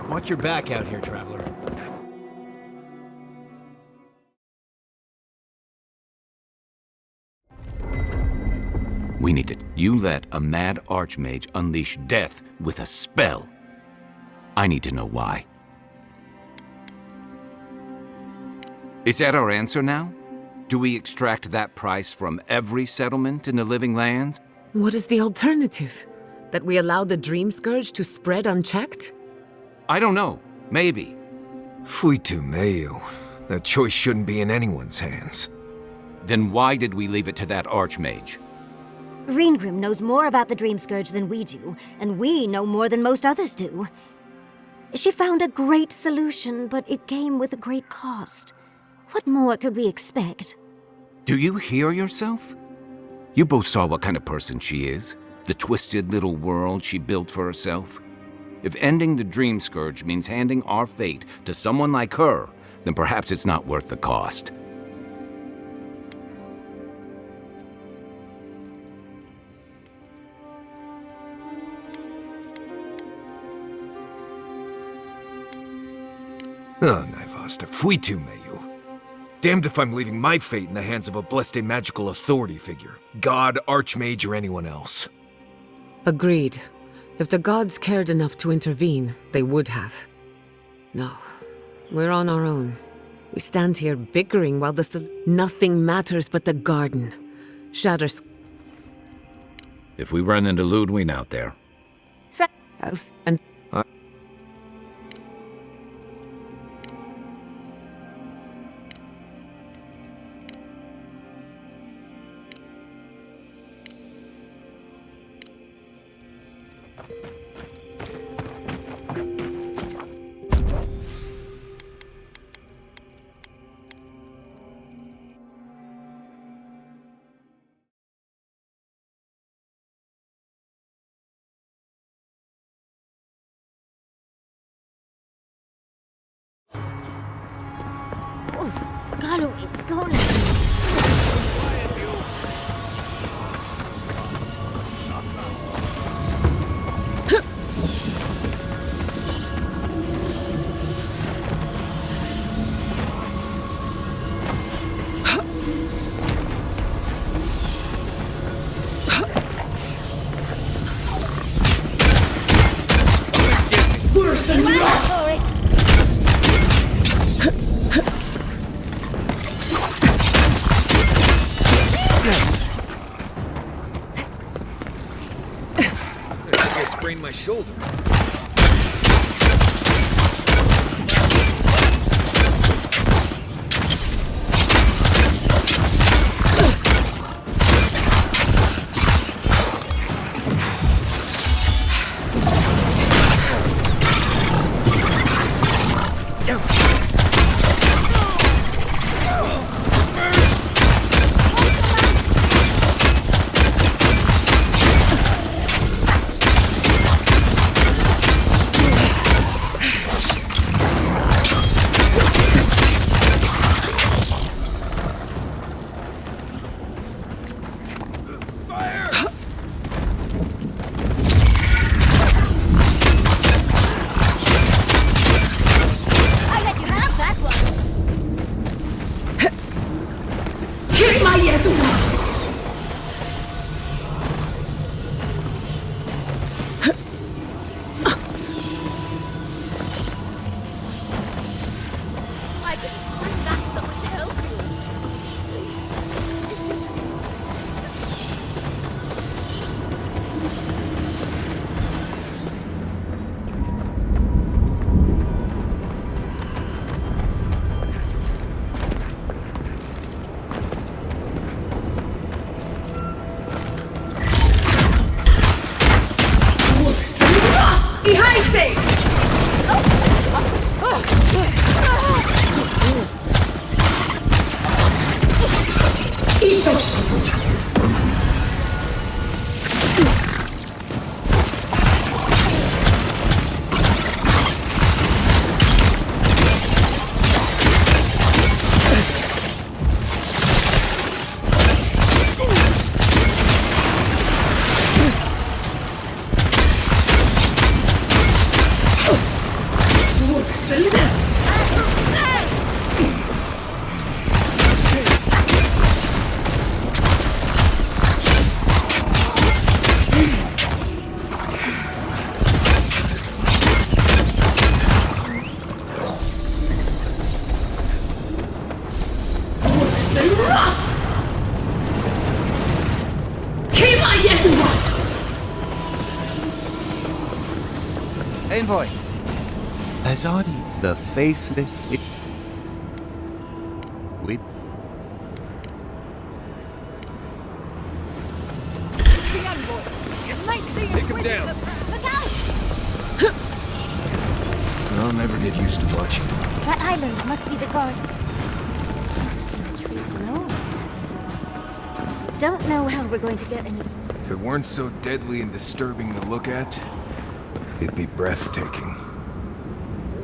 Watch your back out here, traveler. We need it. You let a mad Archmage unleash death with a spell. I need to know why. Is that our answer now? Do we extract that price from every settlement in the Living Lands? What is the alternative? That we allow the Dream Scourge to spread unchecked? I don't know. Maybe. Fuitu meio. That choice shouldn't be in anyone's hands. Then why did we leave it to that Archmage? Reengrim knows more about the Dream Scourge than we do, and we know more than most others do. She found a great solution, but it came with a great cost. What more could we expect? Do you hear yourself? You both saw what kind of person she is. The twisted little world she built for herself. If ending the Dream Scourge means handing our fate to someone like her, then perhaps it's not worth the cost. Oh, Naivasta, fuitu meio. Damned if I'm leaving my fate in the hands of a blessed magical authority figure. God, Archmage, or anyone else. Agreed. If the gods cared enough to intervene, they would have. No, we're on our own. We stand here bickering while nothing matters but the garden. Shatterscarp. If we run into Ludwig out there. House and... Galu, it's gone. shoulder. Envoy. As are the faithless. We. The envoy. It might be Take him down. Look out! I'll never get used to watching. That island must be the guard. Never seen a tree glow like that before. Don't know how we're going to get any. If it weren't so deadly and disturbing to look at, it'd be breathtaking.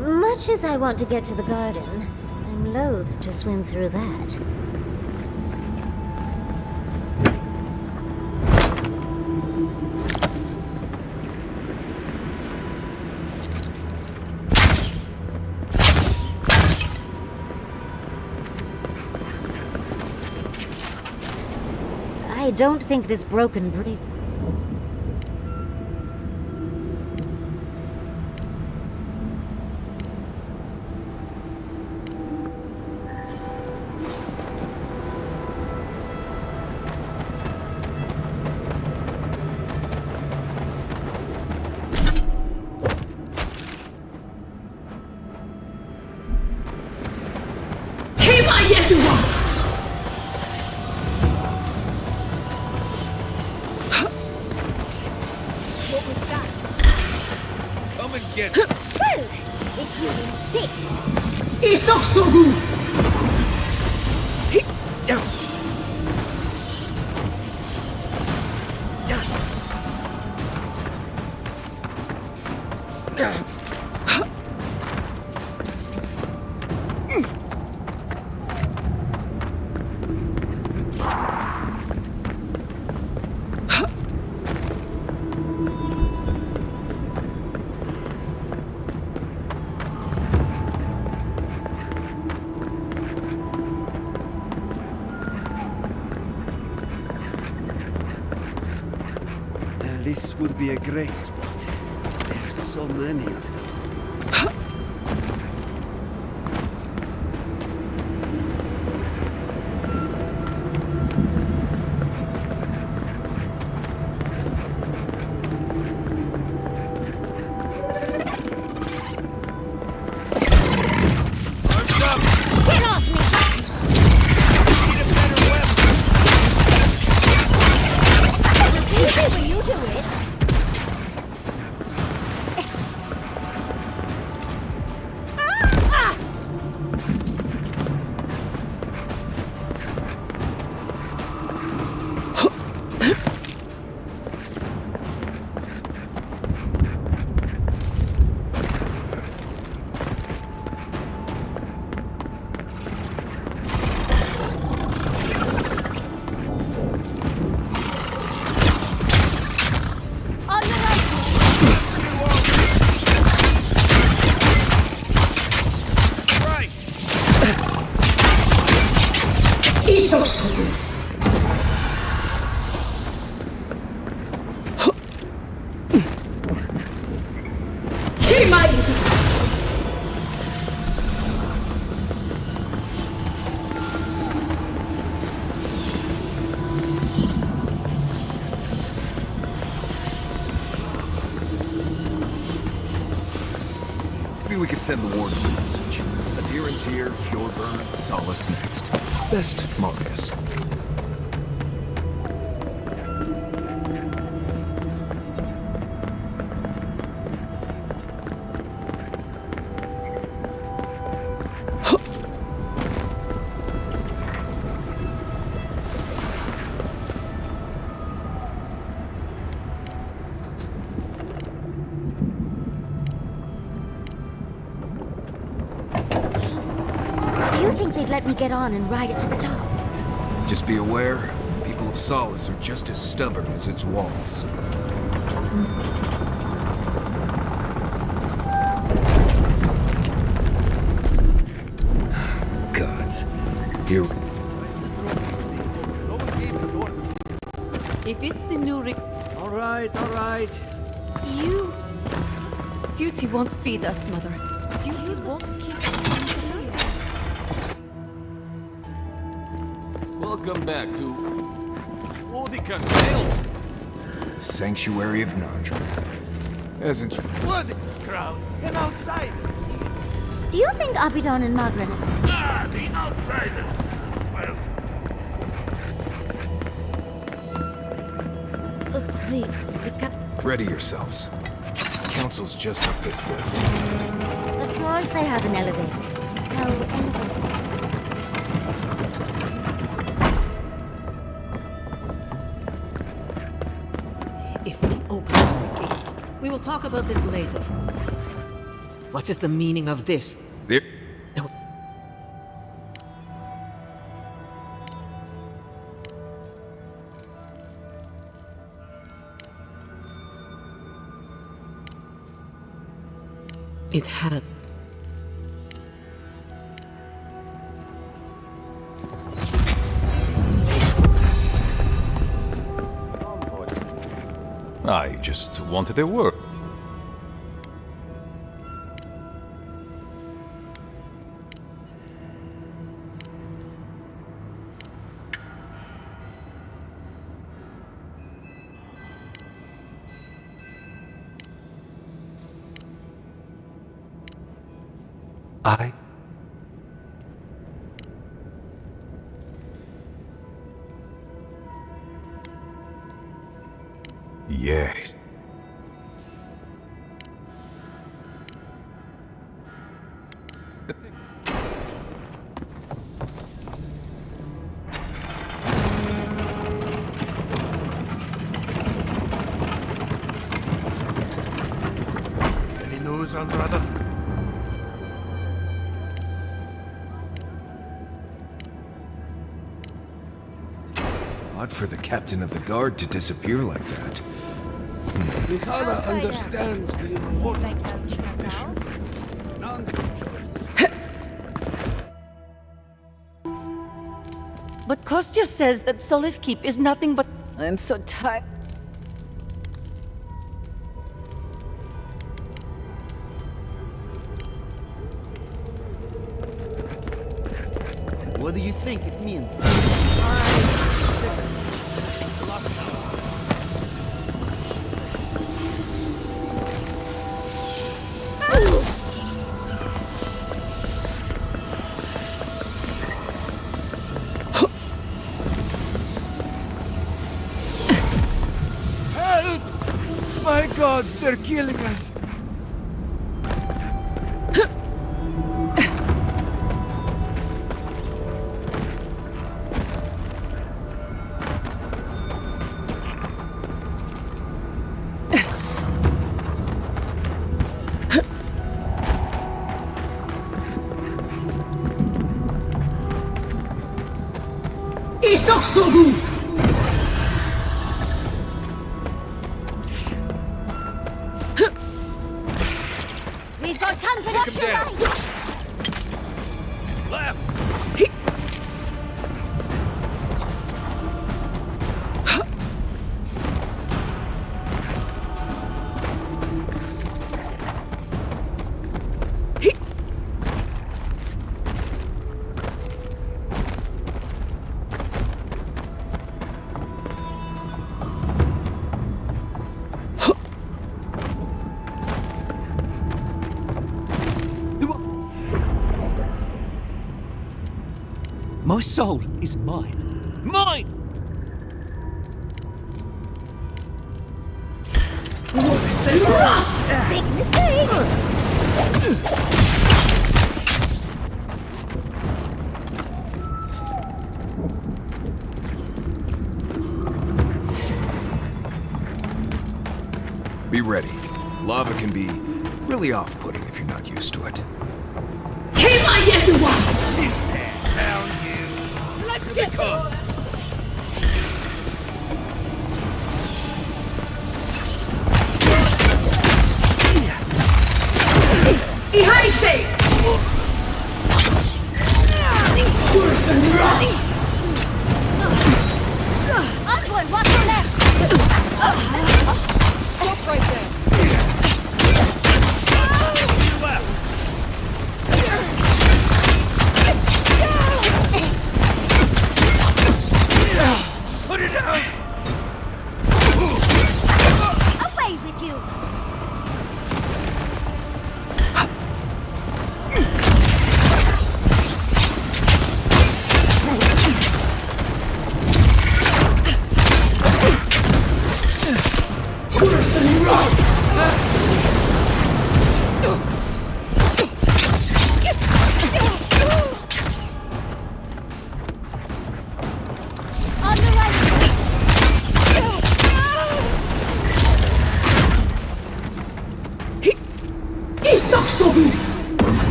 Much as I want to get to the garden, I'm loath to swim through that. I don't think this broken bridge... Well, if you insist. Isoksogu! This would be a great spot. There's so many of them. Maybe we could send the wardens a message. Adherence here, Fjordburn, Solace next. Best, Marcus. Let me get on and ride it to the top. Just be aware, people of Solace are just as stubborn as its walls. Gods. Here. If it's the new All right. You... Duty won't feed us, Mother. Duty won't keep us. Welcome back to... the Castles. Sanctuary of Nandra. Hasn't you? What is this crowd? And outside! Do you think Abidon and Magrin... Ah, the outsiders! Well... Ready yourselves. Council's just up this lift. Of course they have an elevator. How elevated? If we open the gates, we will talk about this later. What is the meaning of this? There. It had. I just wanted a word. Yes. Any news on brother? Odd for the captain of the guard to disappear like that. Mikana understands the importance of tradition. But Kostya says that Solace Keep is nothing but... I'm so tired. What do you think it means? Help! My gods, they're killing us! We've got company up to right! Left! My soul is mine. Mine! Big mistake! Be ready. Lava can be really off-putting if you're not used to it. Let's get going! Envoy, watch your left! Stop right there! Put it down! Away with you!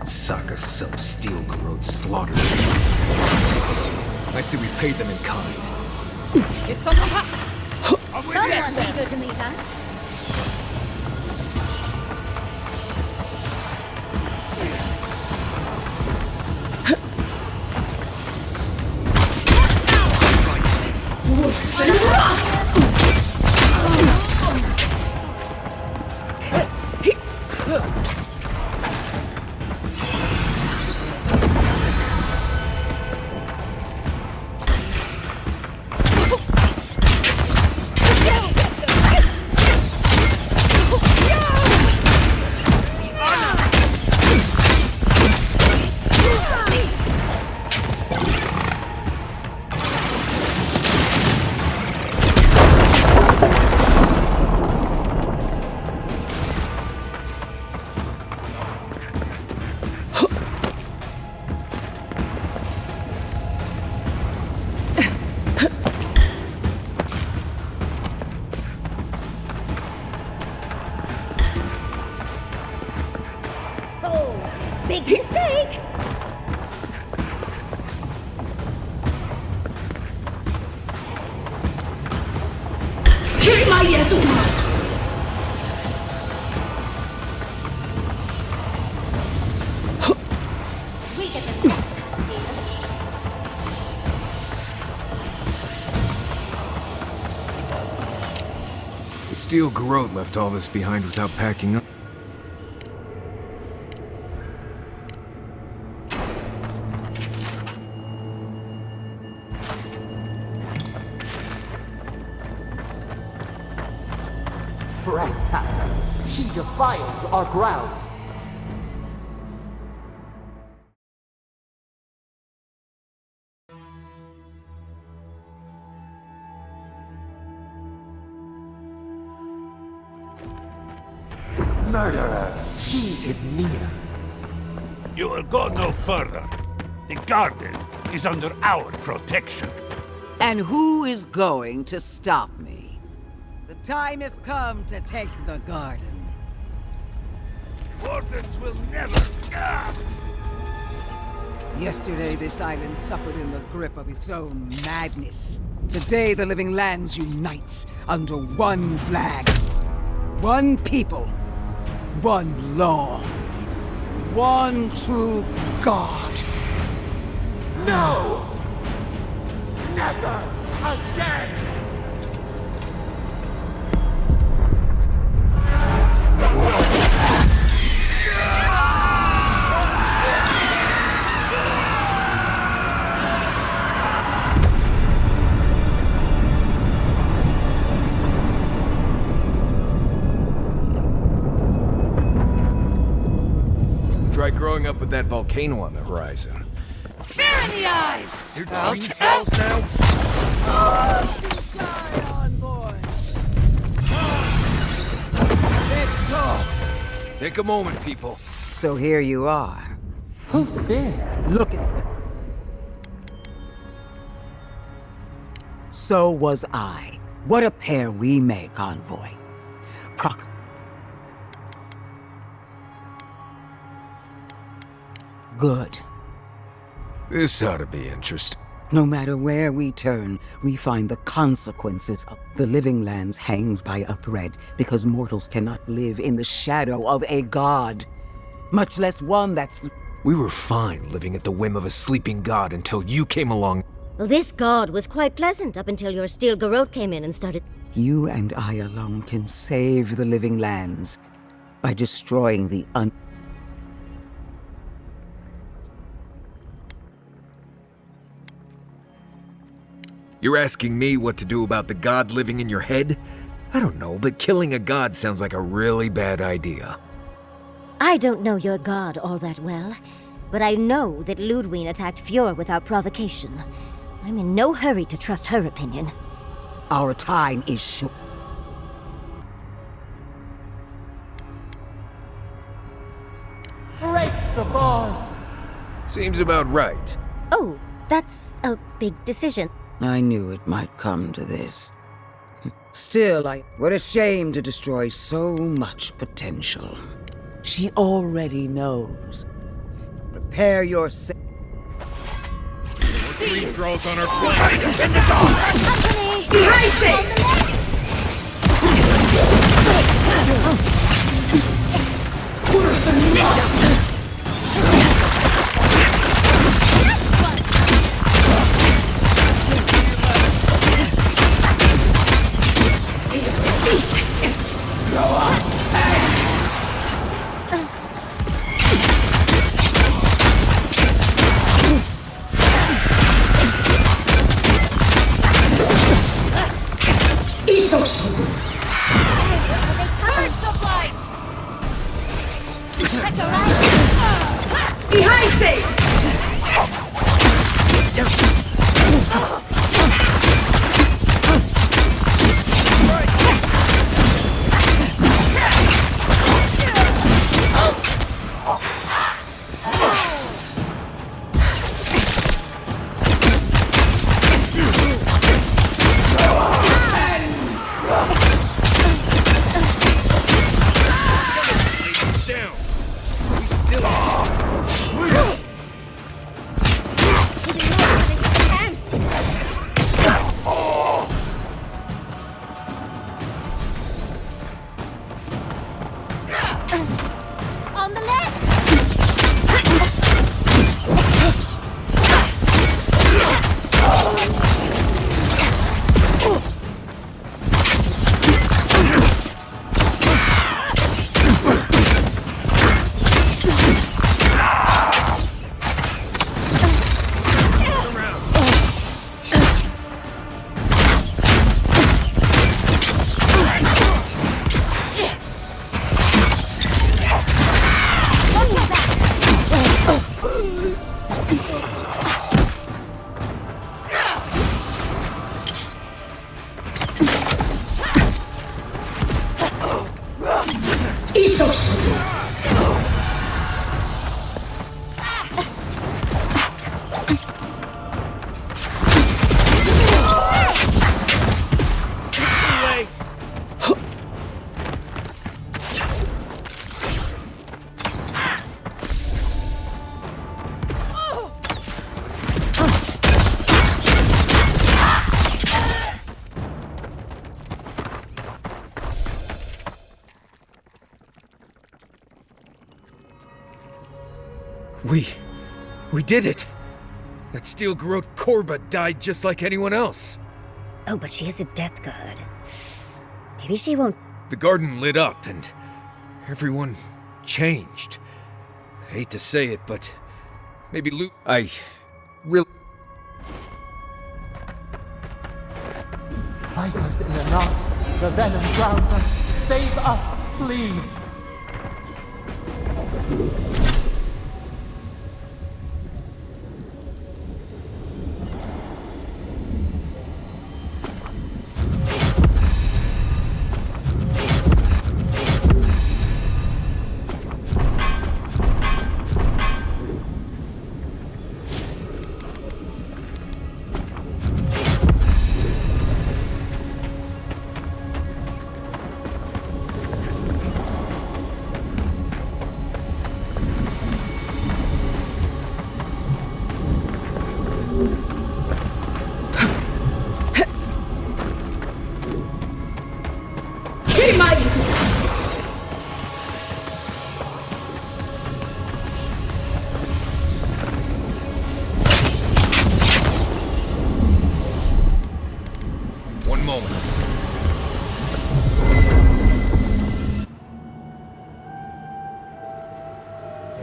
Saka some steel corrode slaughtered. I see we paid them in kind. Is someone Someone be good to meet us. Big mistake! We get the best here. The steel garrote left all this behind without packing up. Trespasser, she defiles our ground. Murderer, she is near. You will go no further. The garden is under our protection. And who is going to stop me? The time has come to take the garden. Wardens will never... Yesterday, this island suffered in the grip of its own madness. Today, the living lands unites under one flag. One people. One law. One true God. No! Never again! Try growing up with that volcano on the horizon. Fear in the eyes! Your dream falls now? Let's go! Take a moment, people. So here you are. Who's this? Look at... So was I. What a pair we make, Envoy. Prox... Good. This ought to be interesting. No matter where we turn, we find the consequences of the living lands hangs by a thread because mortals cannot live in the shadow of a god, much less one that's... We were fine living at the whim of a sleeping god until you came along. Well, this god was quite pleasant up until your steel garrote came in and started... You and I alone can save the living lands by destroying the You're asking me what to do about the god living in your head? I don't know, but killing a god sounds like a really bad idea. I don't know your god all that well, but I know that Ludwig attacked Fjord without provocation. I'm in no hurry to trust her opinion. Our time is short. Break the bars! Seems about right. Oh, that's a big decision. I knew it might come to this. Still, what a shame to destroy so much potential. She already knows. Prepare yourself. Tree throws on her flank. We did it! That steel garrote Korba died just like anyone else. Oh, but she has a death guard. Maybe she won't... The garden lit up and everyone changed. I hate to say it, but maybe I really... Vipers in the knot. The venom drowns us. Save us, please.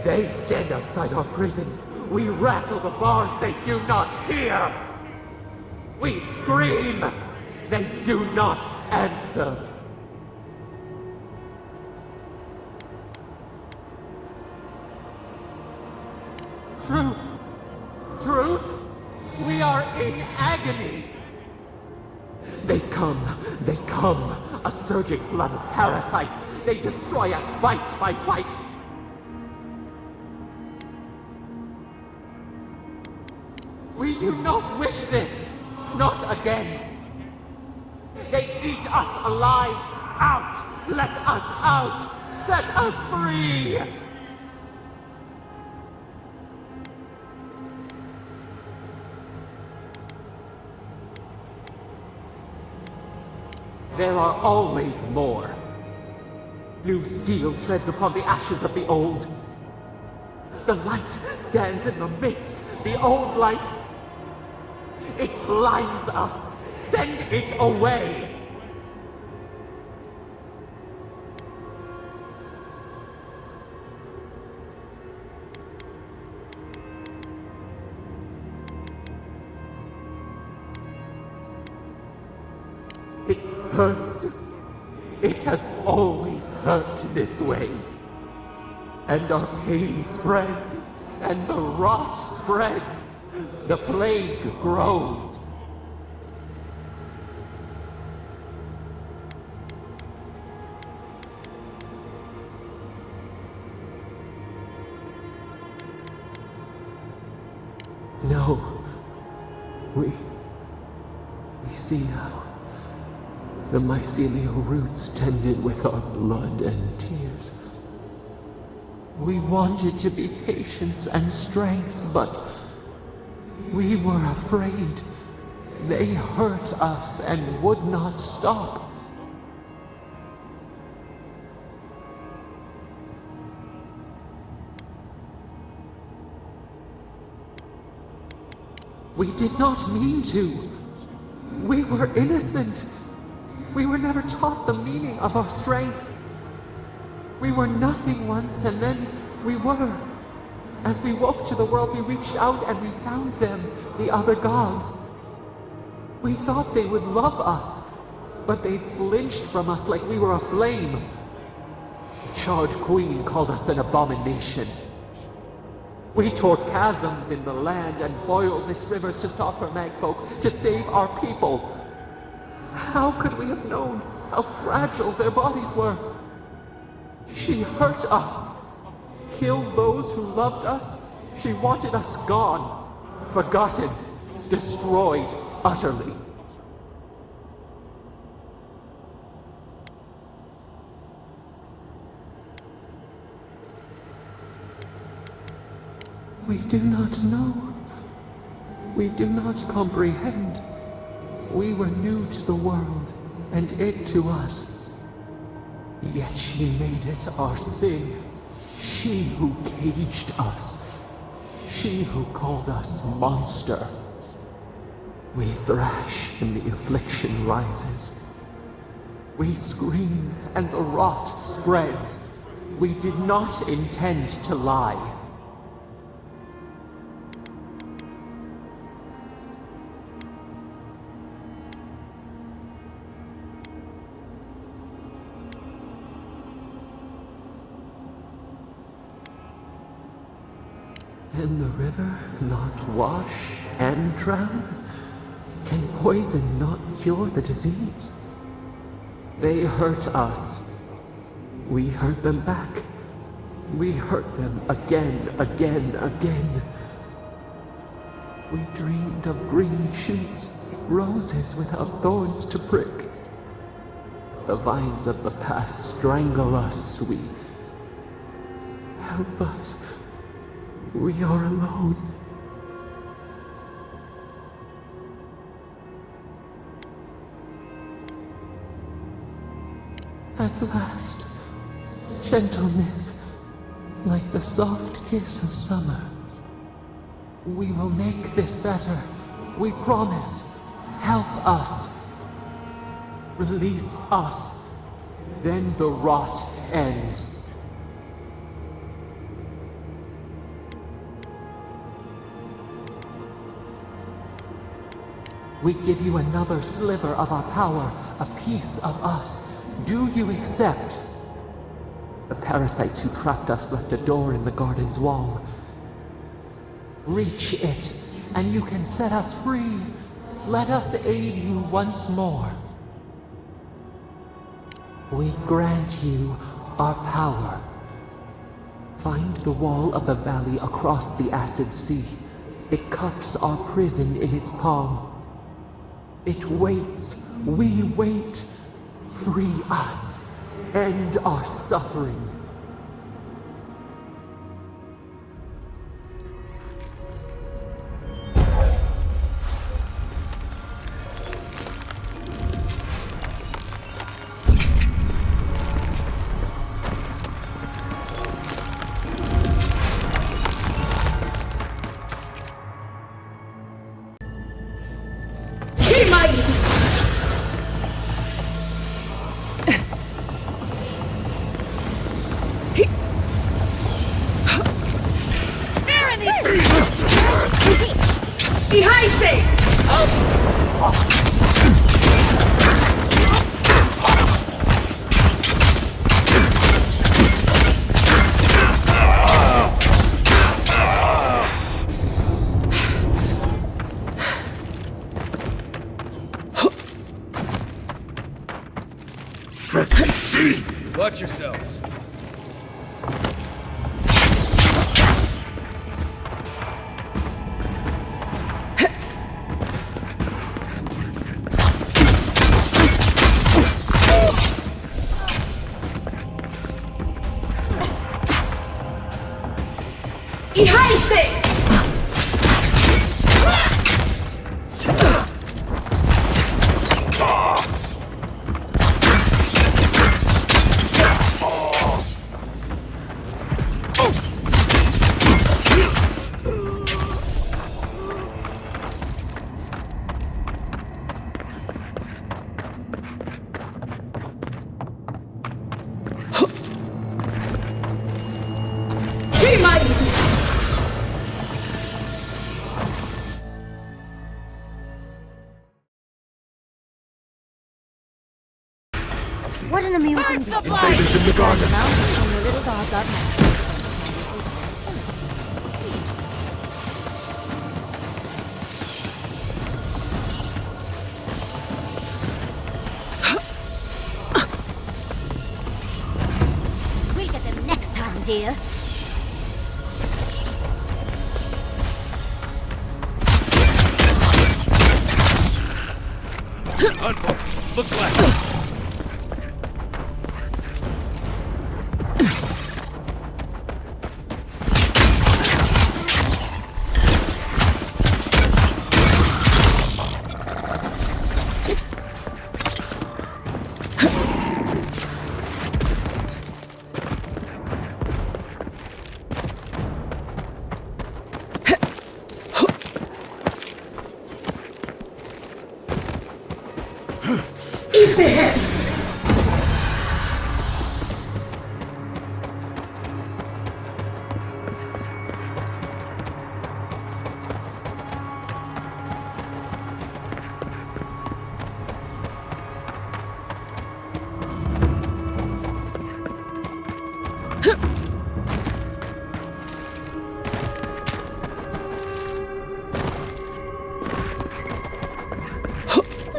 They stand outside our prison. We rattle the bars, they do not hear. We scream, they do not answer. Truth! Truth! We are in agony! They come, a surging flood of parasites. They destroy us bite by bite. We do not wish this, not again. They eat us alive. Out! Let us out! Set us free! There are always more. New steel treads upon the ashes of the old. The light stands in the midst, the old light. It blinds us. Send it away. It hurts. It has always hurt this way. And our pain spreads, and the rot spreads. The plague grows. No. We see now. The mycelial roots tended with our blood and tears. We wanted to be patience and strength, but we were afraid. They hurt us and would not stop. We did not mean to. We were innocent. We were never taught the meaning of our strength. We were nothing once, and then we were. As we woke to the world, we reached out and we found them, the other gods. We thought they would love us, but they flinched from us like we were a flame. The charred queen called us an abomination. We tore chasms in the land and boiled its rivers to stop her magfolk, to save our people. How could we have known how fragile their bodies were? She hurt us, killed those who loved us. She wanted us gone, forgotten, destroyed utterly. We do not know. We do not comprehend. We were new to the world, and it to us. Yet she made it our sin. She who caged us. She who called us monster. We thrash and the affliction rises. We scream and the rot spreads. We did not intend to lie. Can the river not wash and drown? Can poison not cure the disease? They hurt us. We hurt them back. We hurt them again, again, again. We dreamed of green shoots, roses without thorns to prick. The vines of the past strangle us. We... Help us. We are alone. At last, gentleness, like the soft kiss of summer. We will make this better. We promise. Help us. Release us. Then the rot ends. We give you another sliver of our power, a piece of us. Do you accept? The parasites who trapped us left a door in the garden's wall. Reach it, and you can set us free. Let us aid you once more. We grant you our power. Find the wall of the valley across the acid sea. It cups our prison in its palm. It waits. We wait. Free us. End our suffering. Watch yourselves. What an amusing the blight! In the garden. And the little dog got mad. We'll get them next time, dear. Uncle, look left.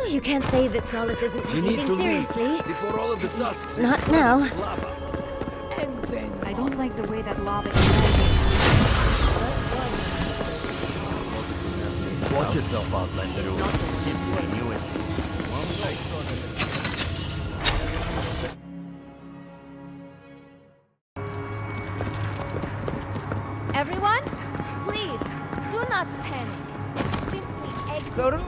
You can't say that Solace isn't taking things seriously. Before all of the dusks. Not now. Lava. And Ben, I don't like the way that lava is. Watch yourself, Outlander. I knew it. Everyone, please, do not panic. Simply exit.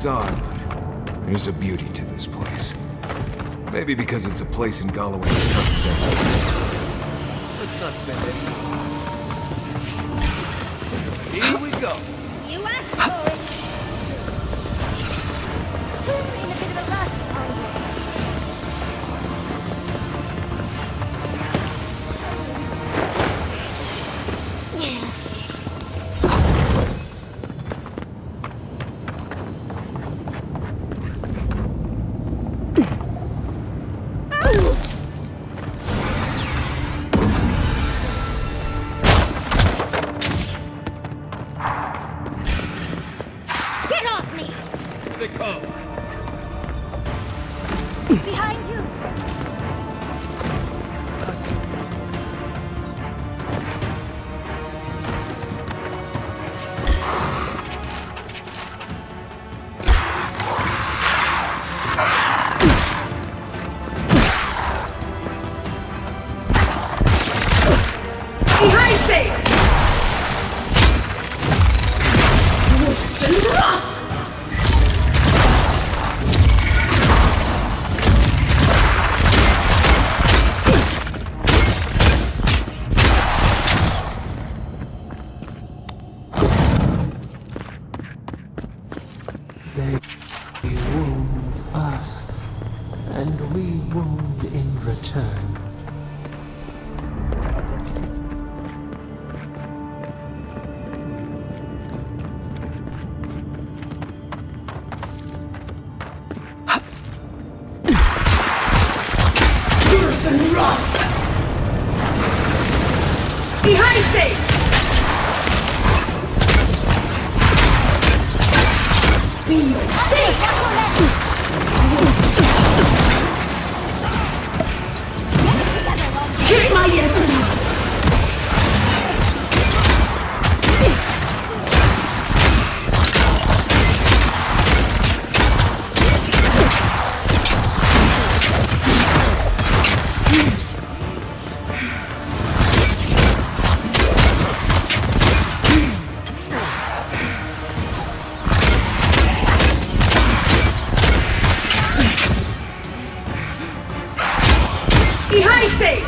It's odd, but there's a beauty to this place. Maybe because it's a place in Galloway that cuts Let's not spend any more. Here we go. You asked for it. You're in a bit of a rush, aren't you? Get off me! Here they come. Behind you! Behind safe! They wound us, and we wound in return. Behind safe! Be safe! Kick my ass around! Behind safe!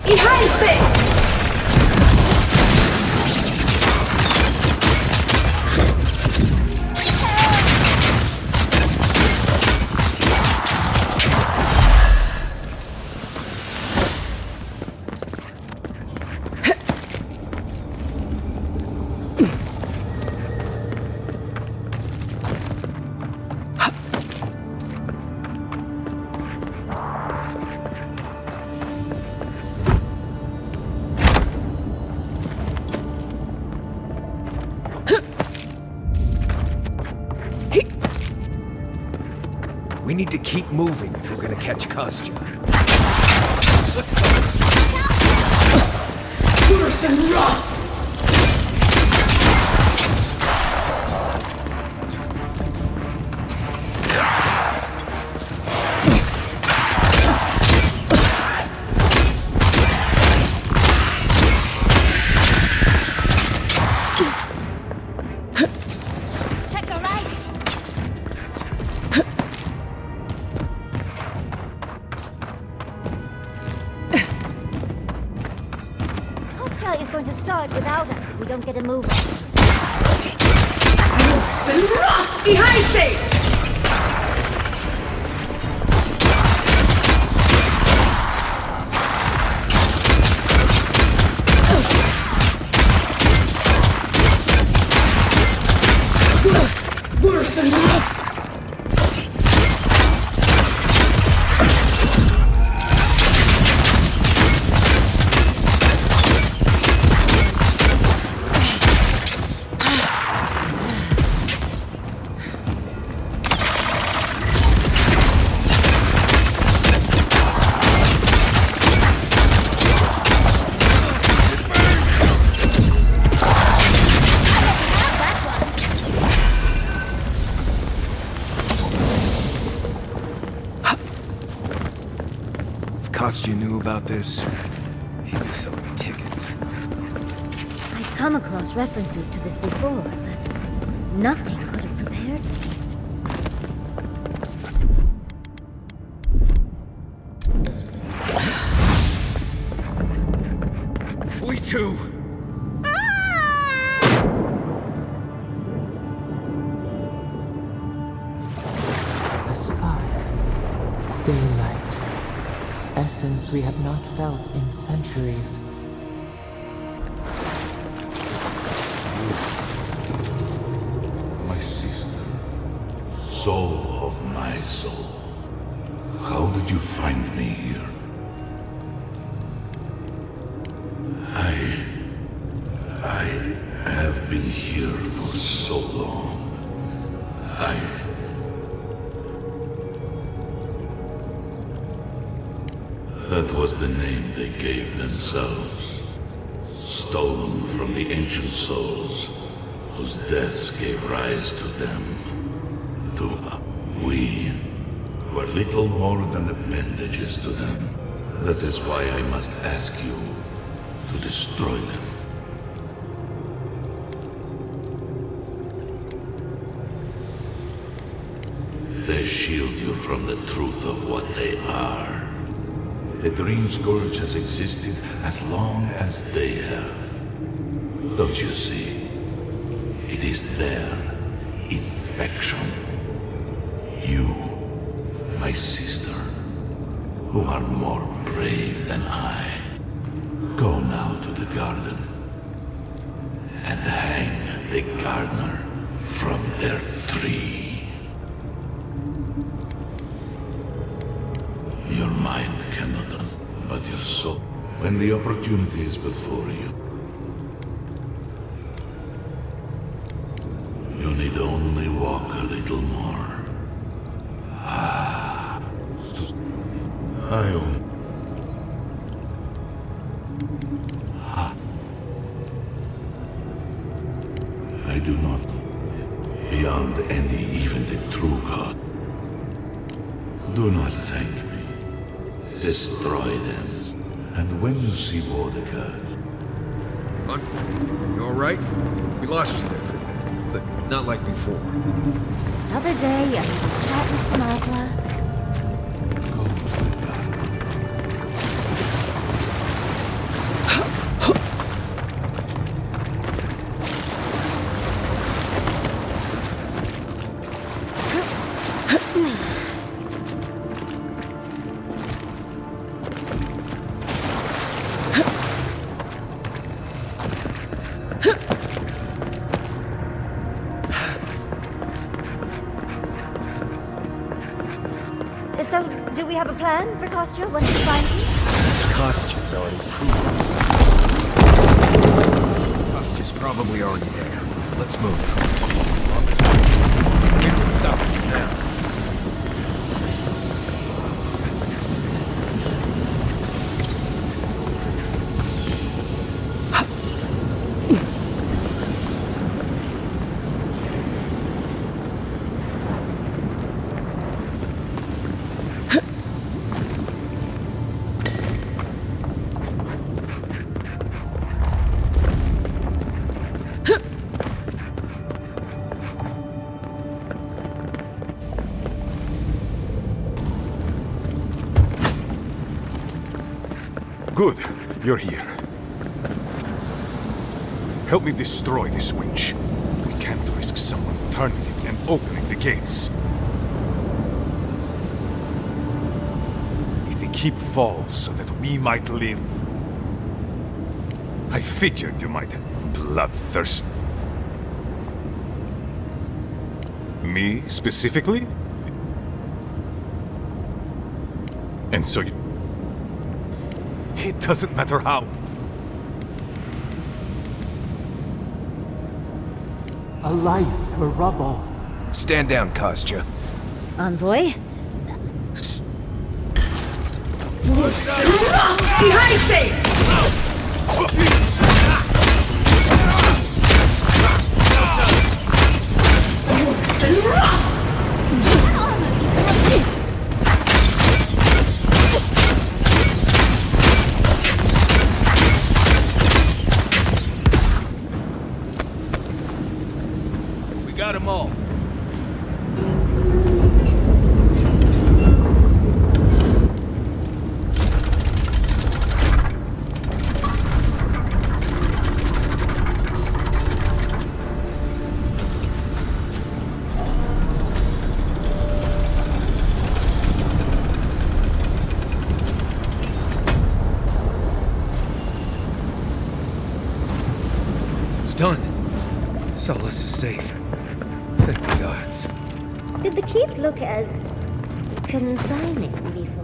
Behind safe! We need to keep moving if we're gonna catch Kostya. Worse and rough! Check her right! Kostya is going to start without us if we don't get a move on. Behind safe! Kostya knew about this. He was selling tickets. I'd come across references to this before, but nothing could have prepared me. We too! The spark. Daylight. Essence we have not felt in centuries. My sister. Soul of my soul. How did you find me here? I have been here for so long. That was the name they gave themselves. Stolen from the ancient souls, whose deaths gave rise to them. We were little more than appendages to them. That is why I must ask you to destroy them. They shield you from the truth of what they are. The Dream Scourge has existed as long as they have. Don't you see? It is their infection. You, my sister, who are more brave than I, go now to the garden and hang the gardener from their tree. Your mind cannot, but your soul. When the opportunity is before you, you need only walk a little more. I do not, beyond any, even the true God. Do not thank me. Destroy them. And when you see Vodka... You alright? We lost you there for a bit, but not like before. Another day, a chat with some adra. So, do we have a plan for Kostya once we find him? Kostya's already proven. Kostya's probably already there. Let's move. We have to stop this now. Good, you're here. Help me destroy this winch. We can't risk someone turning it and opening the gates. If the keep falls so that we might live... I figured you might have bloodthirst. Me, specifically? And so you... It doesn't matter how. A life for rubble. Stand down, Kostya. Envoy? Behind safe! It's done. Solace is safe. Thank the gods. Did the keep look as confining before?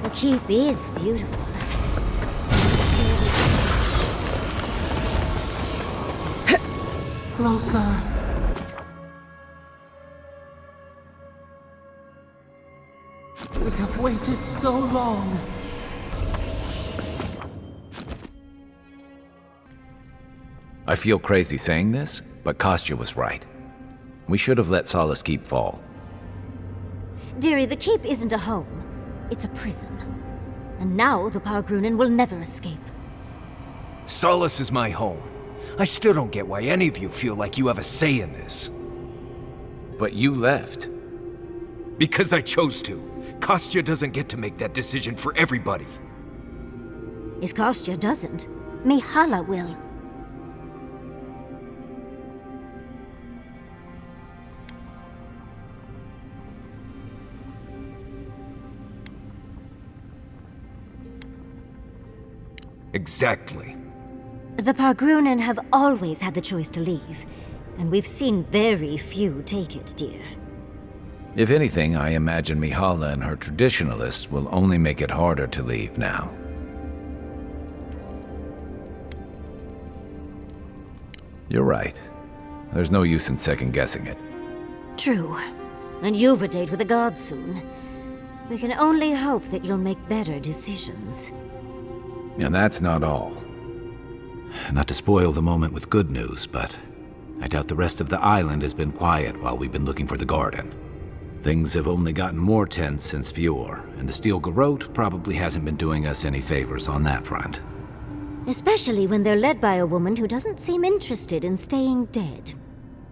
The keep is beautiful. Closer. We have waited so long. I feel crazy saying this, but Kostya was right. We should have let Solace Keep fall. Dearie, the keep isn't a home. It's a prison. And now the Pargrunen will never escape. Solace is my home. I still don't get why any of you feel like you have a say in this. But you left. Because I chose to. Kostya doesn't get to make that decision for everybody. If Kostya doesn't, Mihala will. Exactly. The Pargrunen have always had the choice to leave, and we've seen very few take it, dear. If anything, I imagine Mihala and her traditionalists will only make it harder to leave now. You're right. There's no use in second-guessing it. True. And you've a date with the gods soon. We can only hope that you'll make better decisions. And that's not all. Not to spoil the moment with good news, but I doubt the rest of the island has been quiet while we've been looking for the garden. Things have only gotten more tense since Fjord, and the Steel Garrote probably hasn't been doing us any favors on that front. Especially when they're led by a woman who doesn't seem interested in staying dead.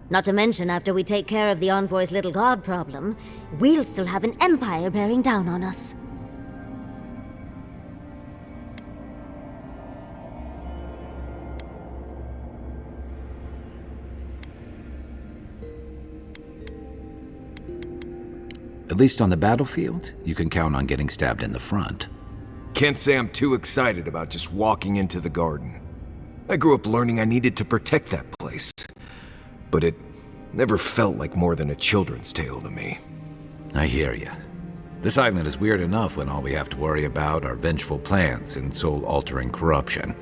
Not to mention, after we take care of the Envoy's little god problem, we'll still have an empire bearing down on us. At least on the battlefield, you can count on getting stabbed in the front. Can't say I'm too excited about just walking into the garden. I grew up learning I needed to protect that place. But it never felt like more than a children's tale to me. I hear ya. This island is weird enough when all we have to worry about are vengeful plans and soul-altering corruption.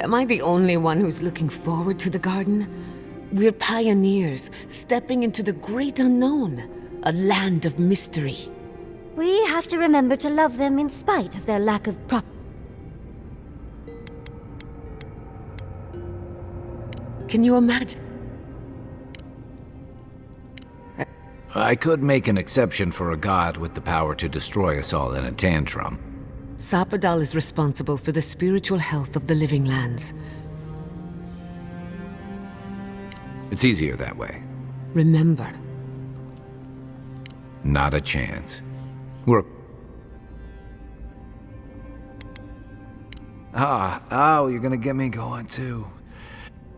Am I the only one who's looking forward to the garden? We're pioneers, stepping into the great unknown. A land of mystery. We have to remember to love them in spite of their lack of Can you imagine? I could make an exception for a god with the power to destroy us all in a tantrum. Sapadal is responsible for the spiritual health of the living lands. It's easier that way. Remember. Not a chance. Oh, you're gonna get me going too.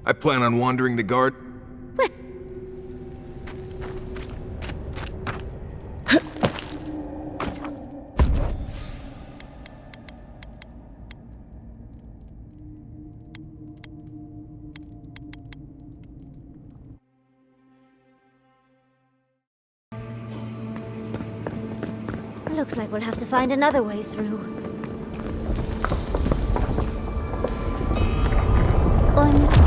I plan on wandering the garden. Looks like we'll have to find another way through. Or not.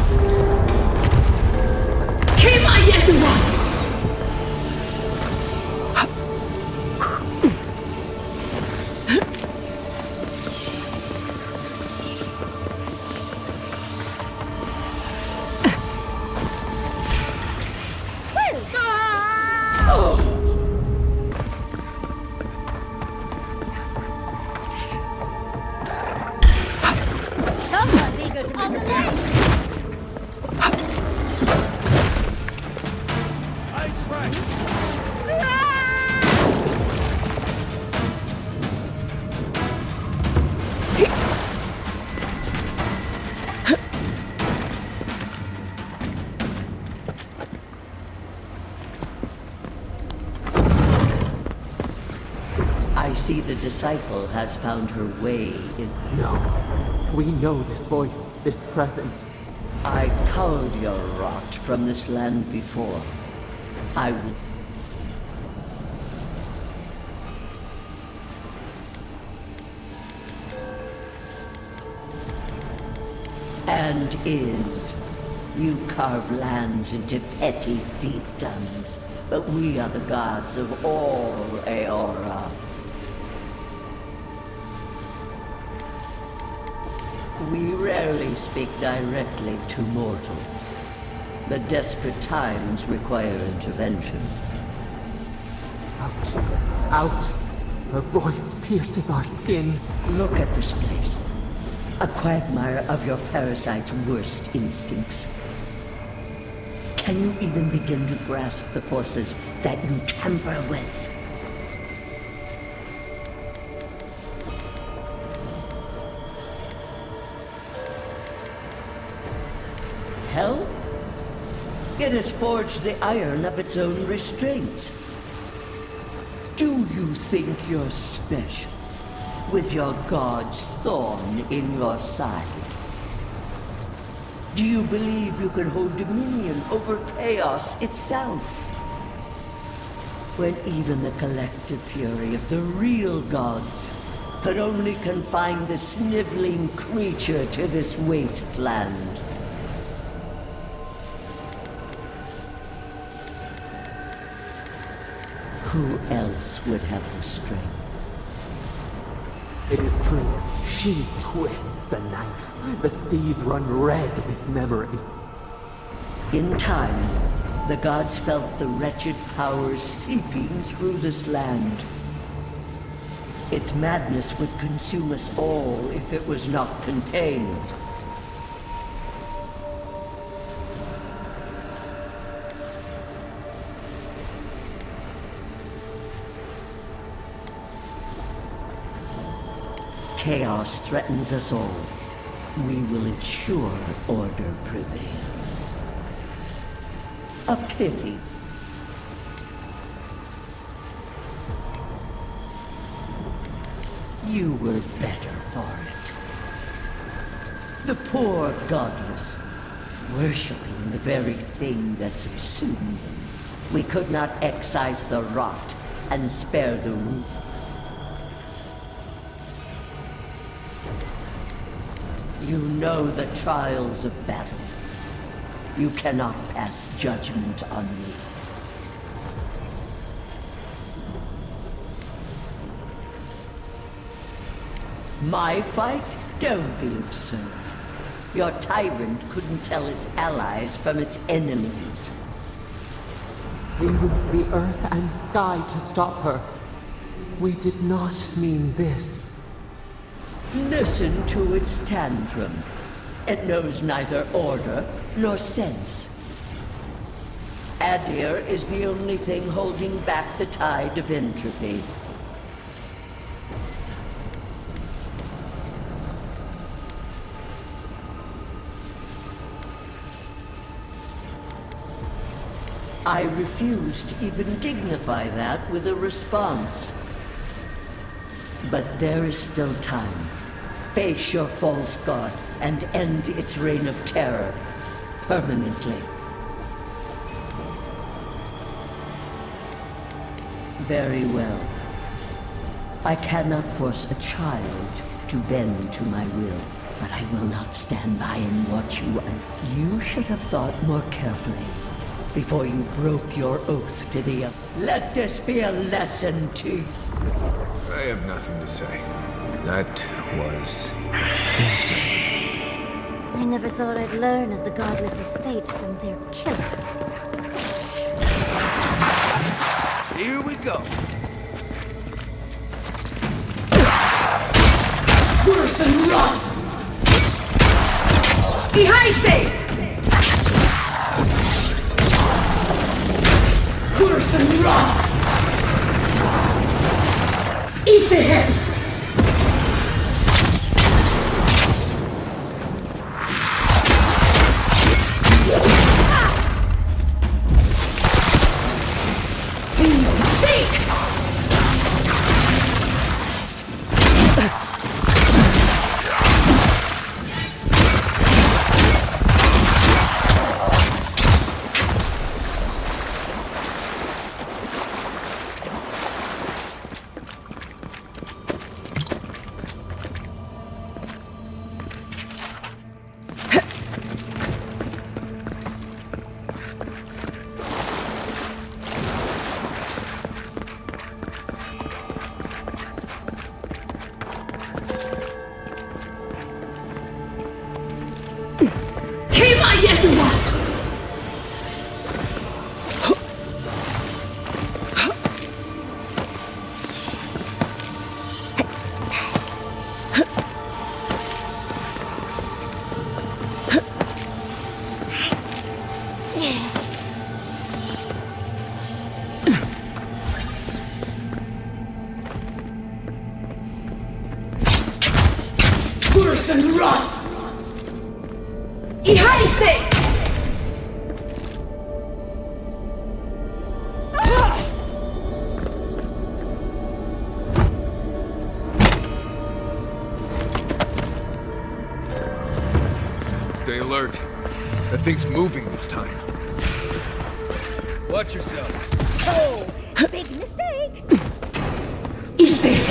disciple has found her way in... No. We know this voice, this presence. I culled your rot from this land before. I will... And is. You carve lands into petty fiefdoms, but we are the gods of all Aora. We rarely speak directly to mortals. The desperate times require intervention. Out. Out. Her voice pierces our skin. Look at this place. A quagmire of your parasite's worst instincts. Can you even begin to grasp the forces that you tamper with? Hell? It has forged the iron of its own restraints. Do you think you're special, with your god's thorn in your side? Do you believe you can hold dominion over chaos itself? When even the collective fury of the real gods could only confine the sniveling creature to this wasteland. Who else would have the strength? It is true. She twists the knife. The seas run red with memory. In time, the gods felt the wretched powers seeping through this land. Its madness would consume us all if it was not contained. Chaos threatens us all. We will ensure order prevails. A pity. You were better for it. The poor godless, worshipping the very thing that subsumed them. We could not excise the rot and spare the root. You know the trials of battle. You cannot pass judgment on me. My fight? Don't be absurd. Your tyrant couldn't tell its allies from its enemies. We moved the earth and sky to stop her. We did not mean this. Listen to its tantrum. It knows neither order nor sense. Adir is the only thing holding back the tide of entropy. I refuse to even dignify that with a response. But there is still time. Face your false god and end its reign of terror permanently. Very well. I cannot force a child to bend to my will, but I will not stand by and watch you. You should have thought more carefully before you broke your oath to the... Let this be a lesson to you. I have nothing to say. That was insane. I never thought I'd learn of the godless's fate from their killer. Here we go. Worse than rough! Ihaise! Worse than rough! Isehem! Yeshua! Worse than wrath! Ihaise! Stay alert. That thing's moving this time. Watch yourselves. Oh, big mistake. Ise!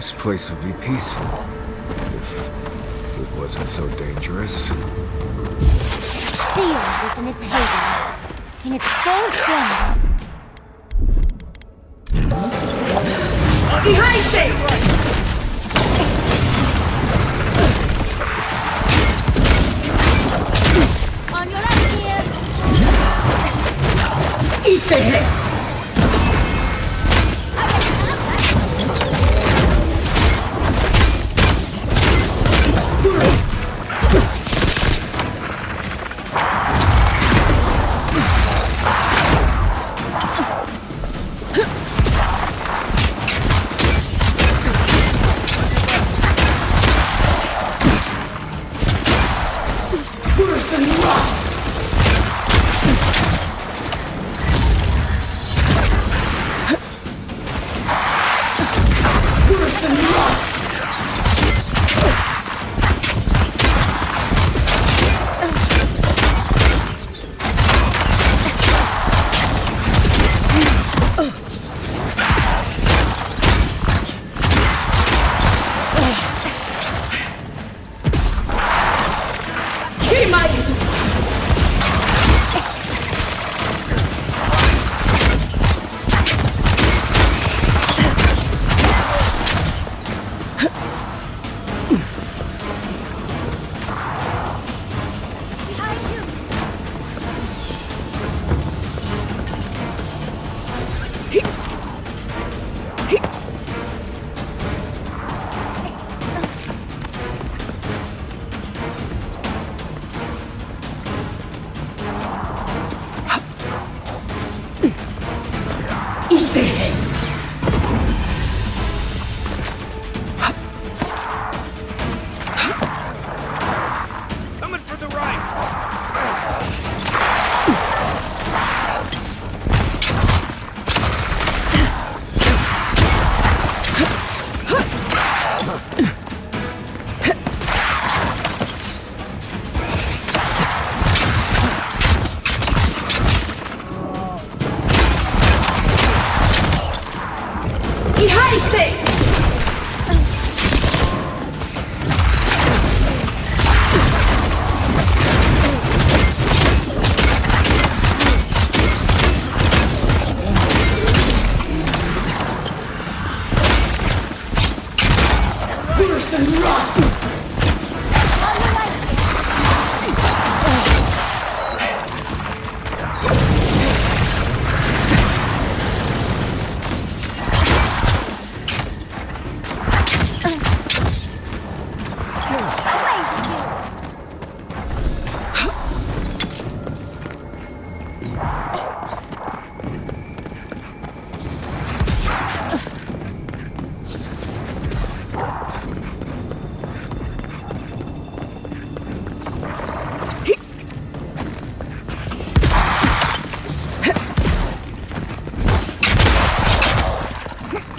This place would be peaceful if it wasn't so dangerous. Steel was in its heyday, in its full splendor. Behind you! On your left here! Easy!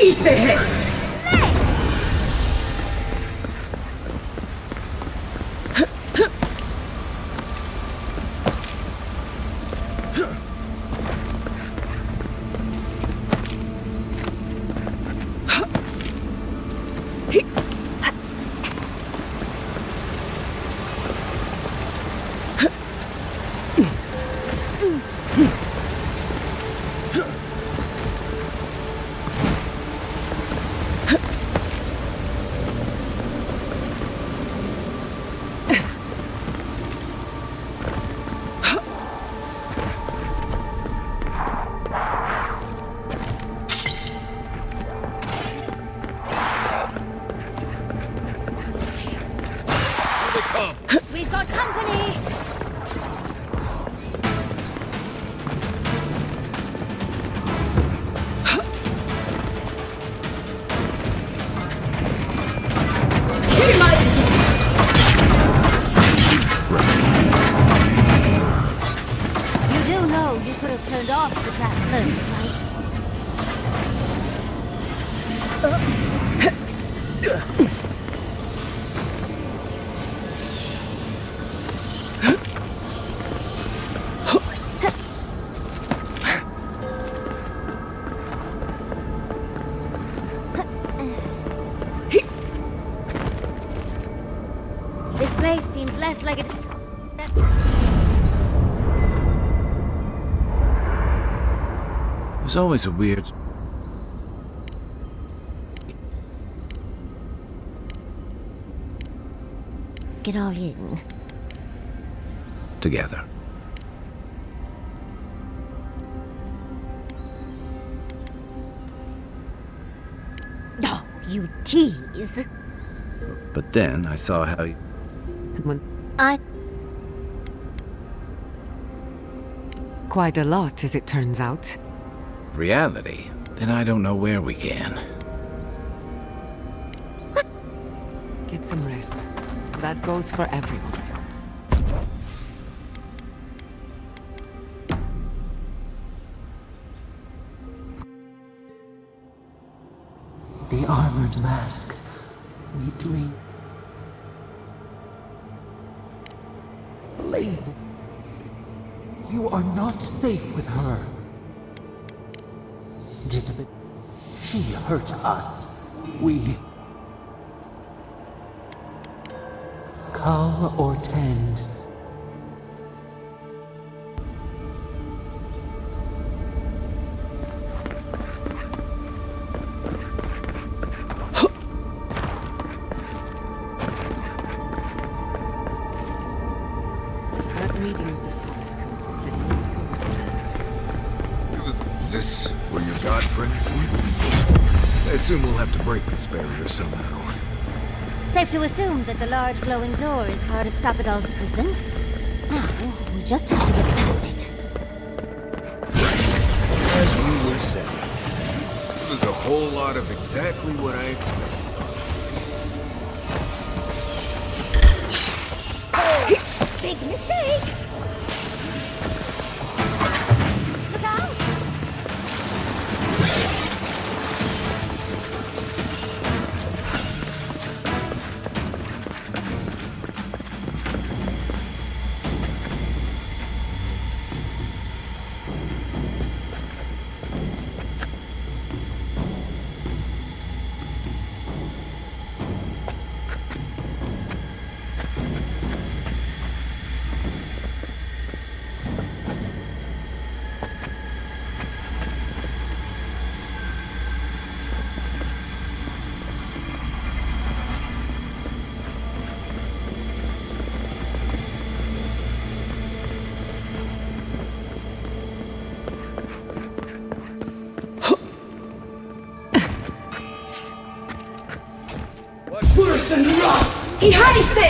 Easy! like it. There's always a weird... Get all in. together. No, you tease. But then I saw how you... Quite a lot, as it turns out. Reality? Then I don't know where we can. Get some rest. That goes for everyone. The armored mask. We dream. Blazing. You are not safe with her. She hurt us. We... Cull or tend. That meeting of the Solace Council did not go as planned. Is this where your god friends lives? I assume we'll have to break this barrier somehow. Safe to assume that the large glowing door is part of Sapadal's prison. Now, we just have to get past it. As you were saying, it was a whole lot of exactly what I expected. Big mistake! Look out! Y Heise!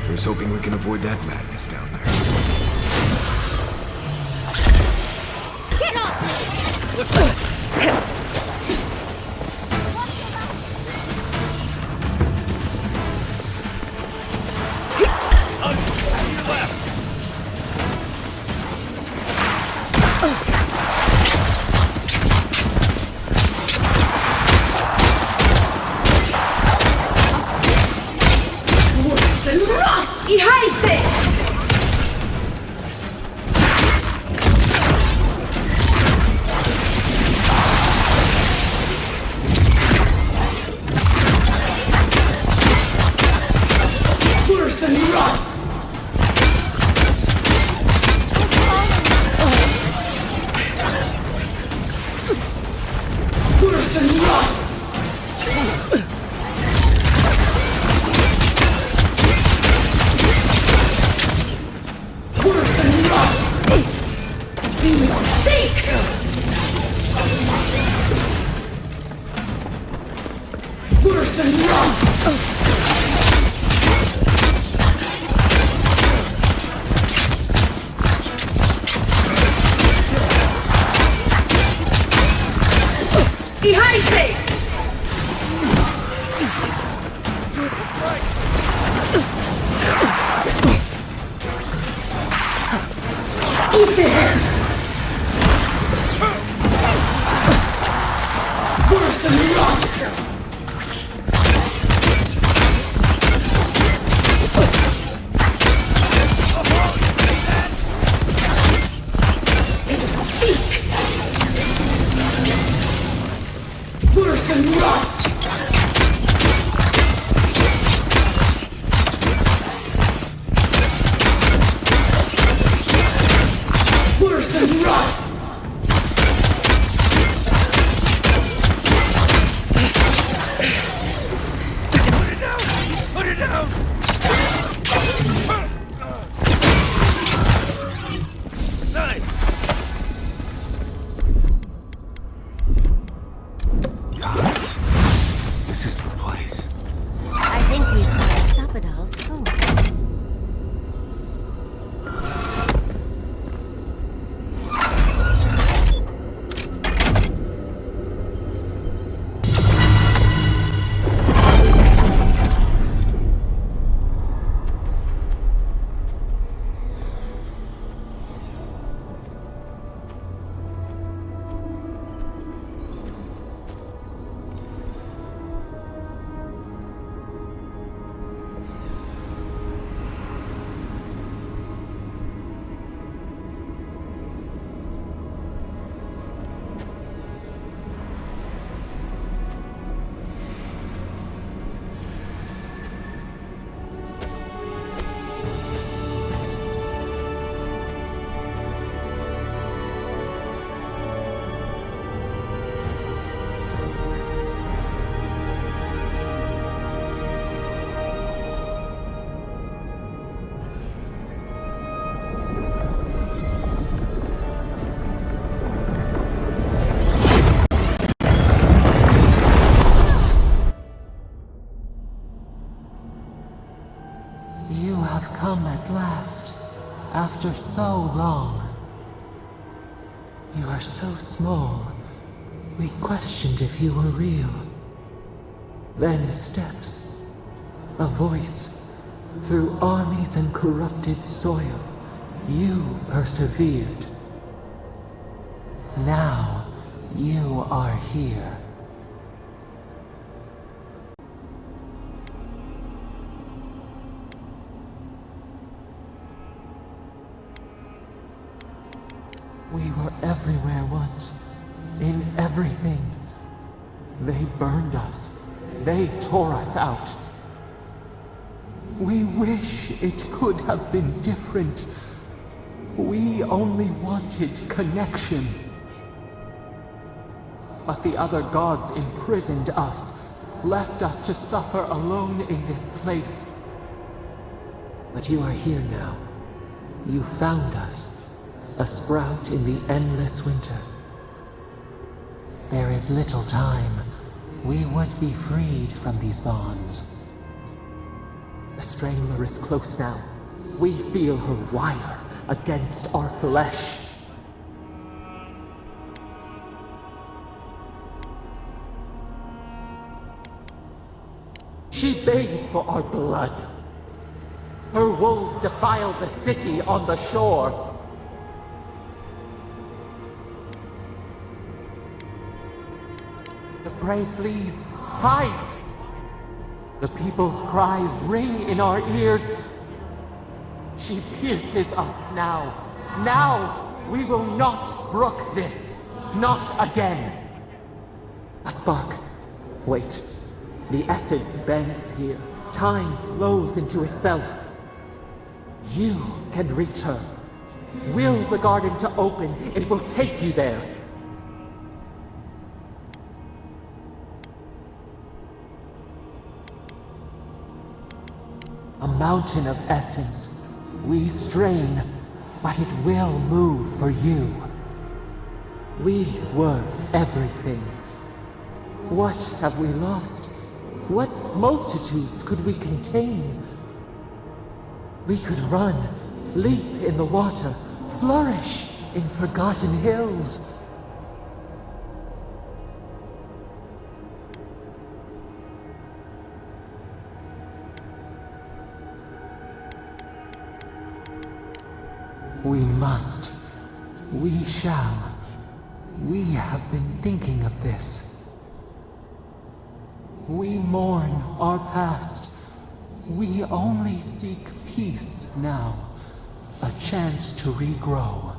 I was hoping we can avoid that madness down there. Get off! Y Heise! Worse than wrong! Ihaise! Ise! Worse than wrong! Seek! Worse than wrong! Worse than wrong! Put it down! Nice! Guys, this is the place. I think we've found Sapadal's home. You have come at last, after so long. You are so small, we questioned if you were real. Then steps, a voice, through armies and corrupted soil, you persevered. Now, you are here. We were everywhere once, in everything. They burned us. They tore us out. We wish it could have been different. We only wanted connection. But the other gods imprisoned us, left us to suffer alone in this place. But you are here now. You found us. A sprout in the endless winter. There is little time. We would be freed from these bonds. The Strangler is close now. We feel her wire against our flesh. She begs for our blood. Her wolves defile the city on the shore. The prey flees, hides. The people's cries ring in our ears. She pierces us now. Now, we will not brook this. Not again. A spark. Wait. The essence bends here. Time flows into itself. You can reach her. Will the garden to open, it will take you there. A mountain of essence. We strain, but it will move for you. We were everything. What have we lost? What multitudes could we contain? We could run, leap in the water, flourish in forgotten hills. We must. We shall. We have been thinking of this. We mourn our past. We only seek peace now. A chance to regrow.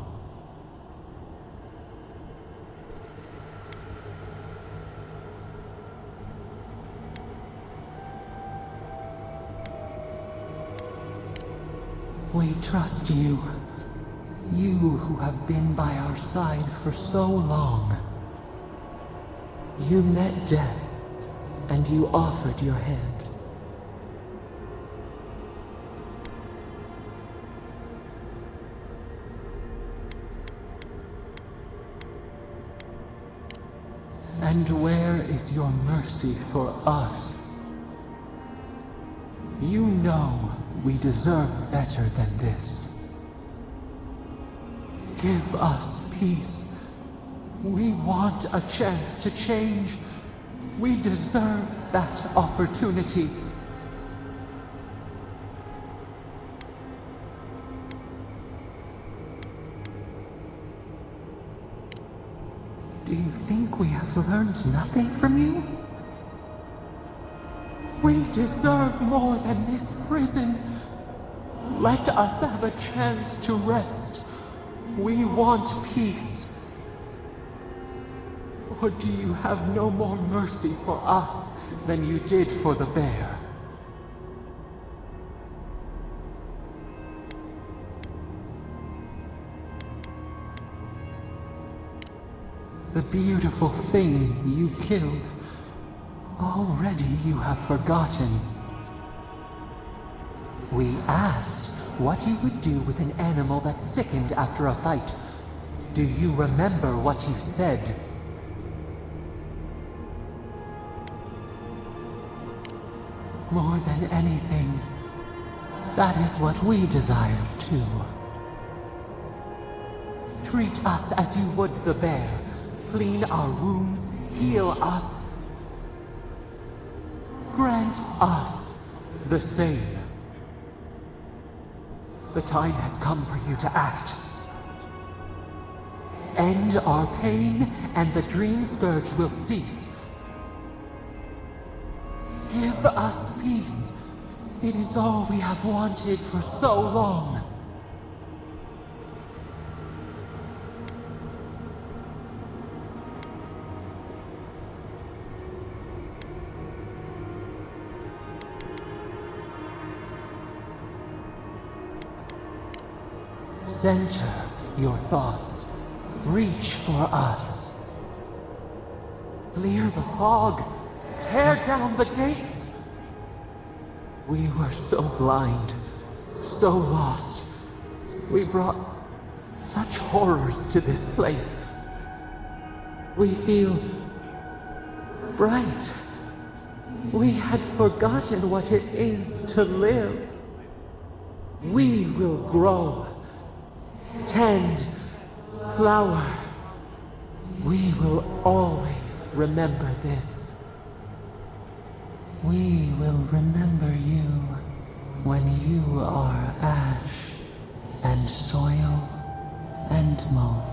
We trust you. You who have been by our side for so long. You met death, and you offered your hand. And where is your mercy for us? You know we deserve better than this. Give us peace. We want a chance to change. We deserve that opportunity. Do you think we have learned nothing from you? We deserve more than this prison. Let us have a chance to rest. We want peace. Or do you have no more mercy for us than you did for the bear? The beautiful thing you killed, already you have forgotten. We asked what you would do with an animal that sickened after a fight. Do you remember what you said? More than anything, that is what we desire too. Treat us as you would the bear. Clean our wounds, heal us. Grant us the same. The time has come for you to act. End our pain, and the dream scourge will cease. Give us peace. It is all we have wanted for so long. Center your thoughts. Reach for us. Clear the fog. Tear down the gates. We were so blind, so lost. We brought such horrors to this place. We feel bright. We had forgotten what it is to live. We will grow. Tend, flower. We will always remember this. We will remember you when you are ash and soil and mulch.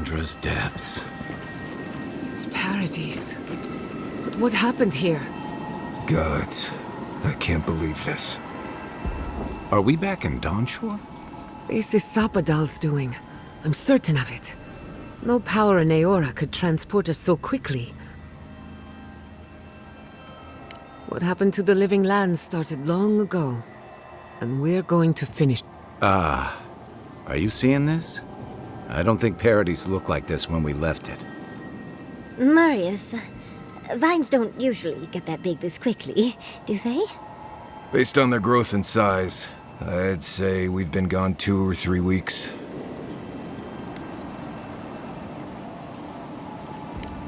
Chandra's depths. It's Paradis. But what happened here? Gods, I can't believe this. Are we back in Dawnshore? This is Sapadal's doing. I'm certain of it. No power in Aora could transport us so quickly. What happened to the living lands started long ago. And we're going to finish. Are you seeing this? I don't think Paradis looked like this when we left it. Marius, vines don't usually get that big this quickly, do they? Based on their growth and size, I'd say we've been gone 2 or 3 weeks.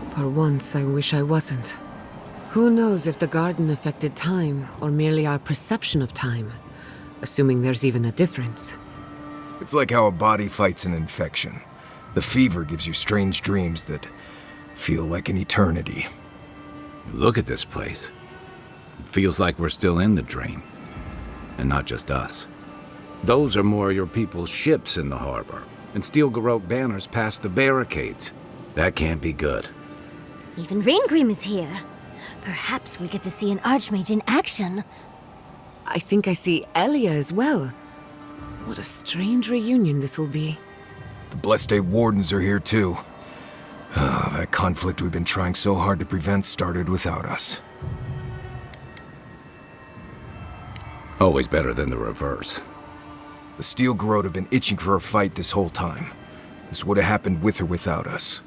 For once, I wish I wasn't. Who knows if the garden affected time, or merely our perception of time? Assuming there's even a difference. It's like how a body fights an infection. The fever gives you strange dreams that feel like an eternity. Look at this place. It feels like we're still in the dream. And not just us. Those are more your people's ships in the harbor, and steel Garrote banners past the barricades. That can't be good. Even Reingrim is here. Perhaps we get to see an Archmage in action. I think I see Elia as well. What a strange reunion this will be. The Blessed Day Wardens are here too. That conflict we've been trying so hard to prevent started without us. Always better than the reverse. The Steel Garrote have been itching for a fight this whole time. This would have happened with or without us.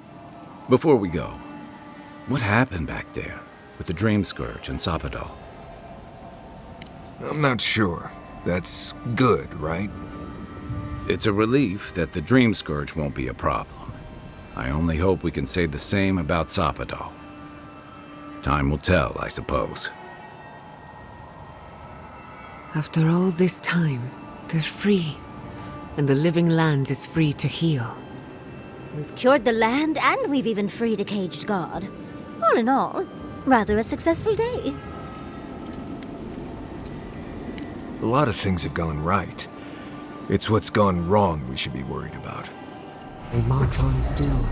Before we go, what happened back there with the Dream Scourge and Sapadal? I'm not sure. That's good, right? It's a relief that the Dream Scourge won't be a problem. I only hope we can say the same about Sapadal. Time will tell, I suppose. After all this time, they're free. And the living land is free to heal. We've cured the land, and we've even freed a caged god. All in all, rather a successful day. A lot of things have gone right. It's what's gone wrong we should be worried about. We march on still.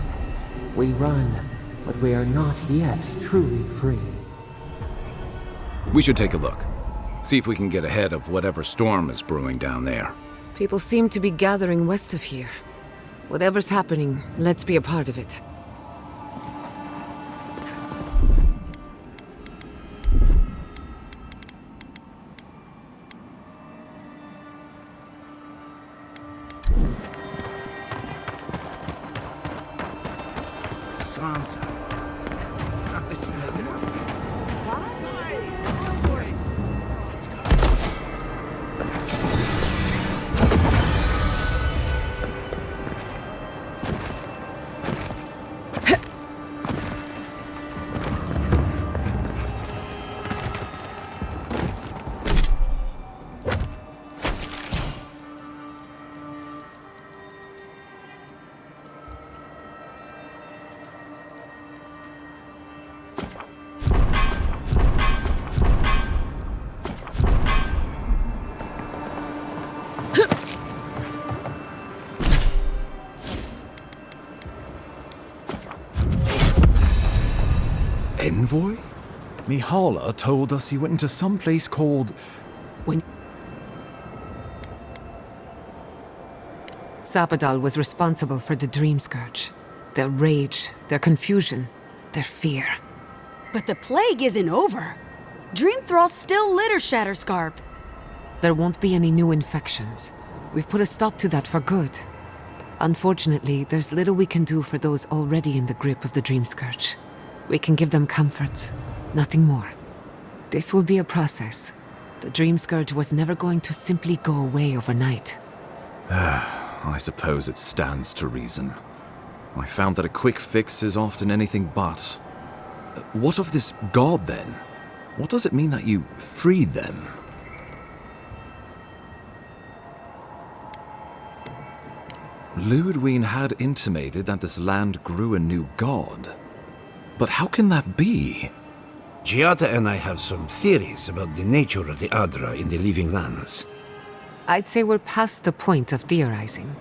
We run, but we are not yet truly free. We should take a look. See if we can get ahead of whatever storm is brewing down there. People seem to be gathering west of here. Whatever's happening, let's be a part of it. Sansa. Envoy? Mihala told us he went into some place called... Sapadal was responsible for the Dream Scourge. Their rage, their confusion, their fear. But the plague isn't over. Dream thralls still litter Shatterscarp. There won't be any new infections. We've put a stop to that for good. Unfortunately, there's little we can do for those already in the grip of the Dream Scourge. We can give them comfort, nothing more. This will be a process. The Dream Scourge was never going to simply go away overnight. I suppose it stands to reason. I found that a quick fix is often anything but. What of this god, then? What does it mean that you freed them? Ludwig had intimated that this land grew a new god. But how can that be? Giada and I have some theories about the nature of the adra in the living lands. I'd say we're past the point of theorizing.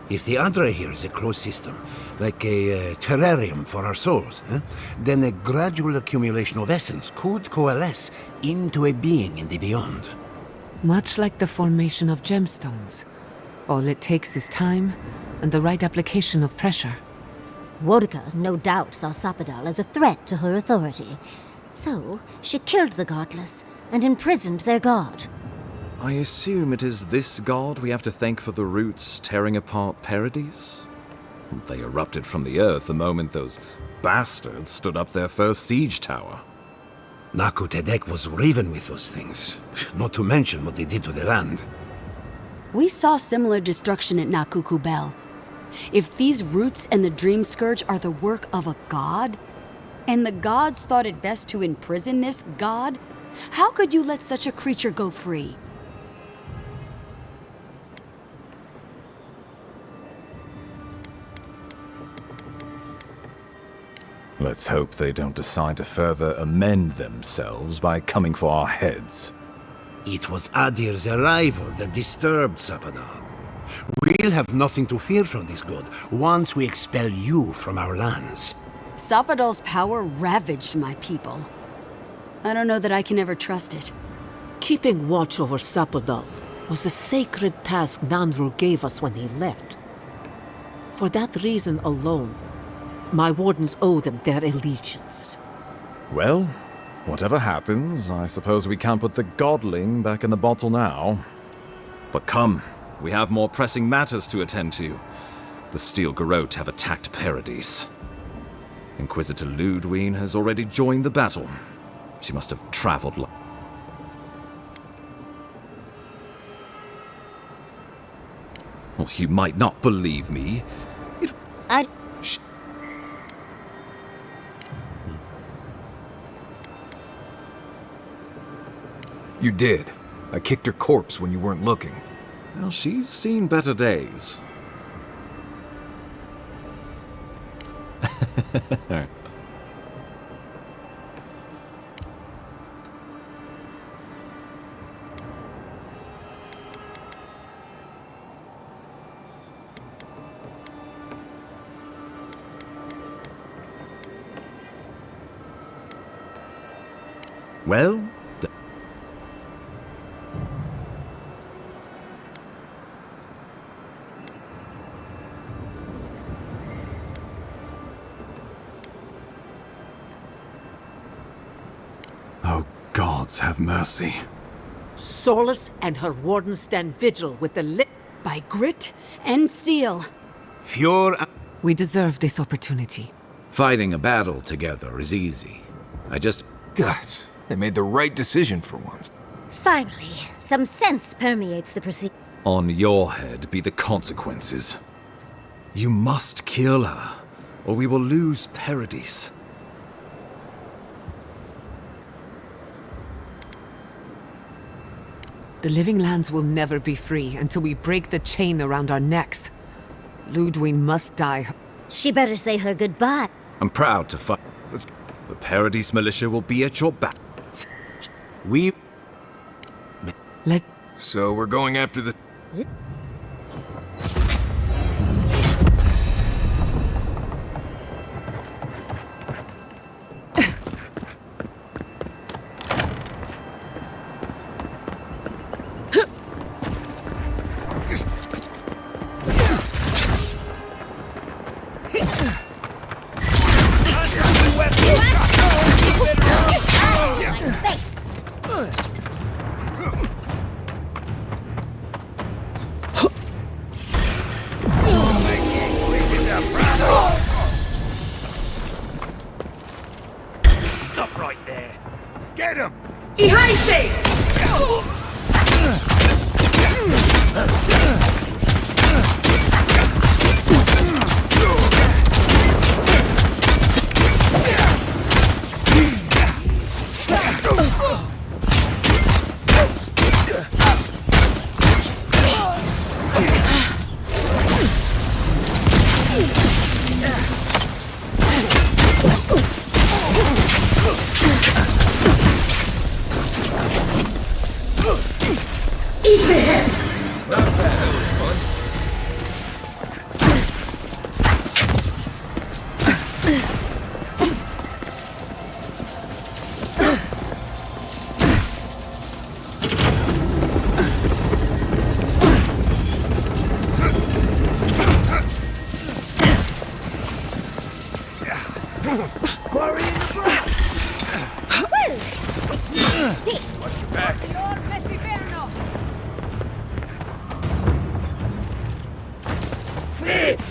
If the adra here is a closed system, like a terrarium for our souls, then a gradual accumulation of essence could coalesce into a being in the beyond. Much like the formation of gemstones. All it takes is time and the right application of pressure. Wodka no doubt saw Sapadal as a threat to her authority. So, she killed the godless and imprisoned their god. I assume it is this god we have to thank for the roots tearing apart Paradis? They erupted from the earth the moment those bastards stood up their first siege tower. Naku Tedek was riven with those things, not to mention what they did to the land. We saw similar destruction at Nakuku Bell. If these roots and the Dream Scourge are the work of a god, and the gods thought it best to imprison this god, how could you let such a creature go free? Let's hope they don't decide to further amend themselves by coming for our heads. It was Adir's arrival that disturbed Sapadal. We'll have nothing to fear from this god once we expel you from our lands. Sapadal's power ravaged my people. I don't know that I can ever trust it. Keeping watch over Sapadal was a sacred task Nanru gave us when he left. For that reason alone, my wardens owe them their allegiance. Well, whatever happens, I suppose we can't put the godling back in the bottle now. But come, we have more pressing matters to attend to. The Steel Garrote have attacked Paradis. Inquisitor Ludwine has already joined the battle. She must have traveled Well, you might not believe me. Shh. You did. I kicked her corpse when you weren't looking. Well, she's seen better days. Well, oh, gods have mercy. Solace and her wardens stand vigil with the lit by grit and steel. We deserve this opportunity. Fighting a battle together is easy. God, they made the right decision for once. Finally, some sense permeates the proceedings. On your head be the consequences. You must kill her, or we will lose Paradis. The Living Lands will never be free until we break the chain around our necks. Ludwine must die. She better say her goodbye. I'm proud to fight. The Paradis militia will be at your back. So we're going after the... Stop right there. Get him! Easy him! Not bad, that was fun.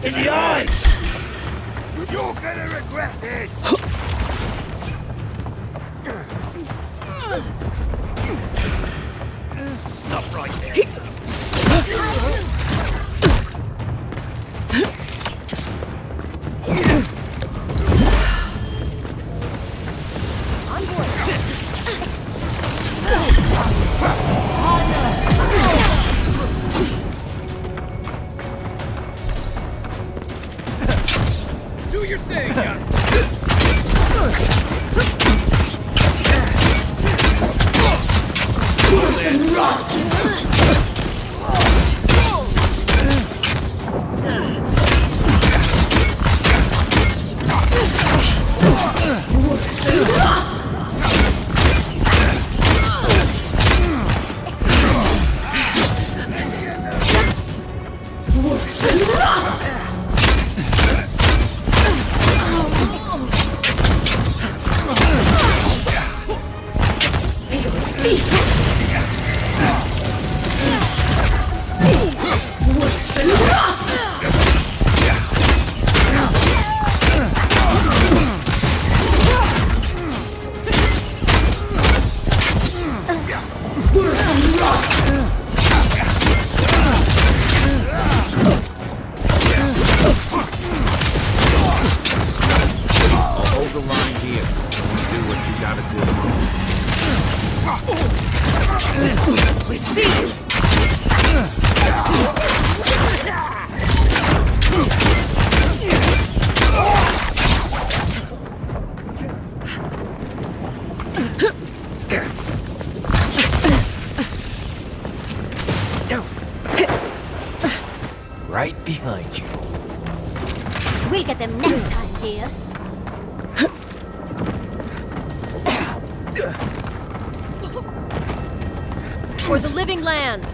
In the eyes! You're gonna regret this! Stop right there! Do your thing, youngster! Right behind you. We'll get them next time, dear. For the living lands.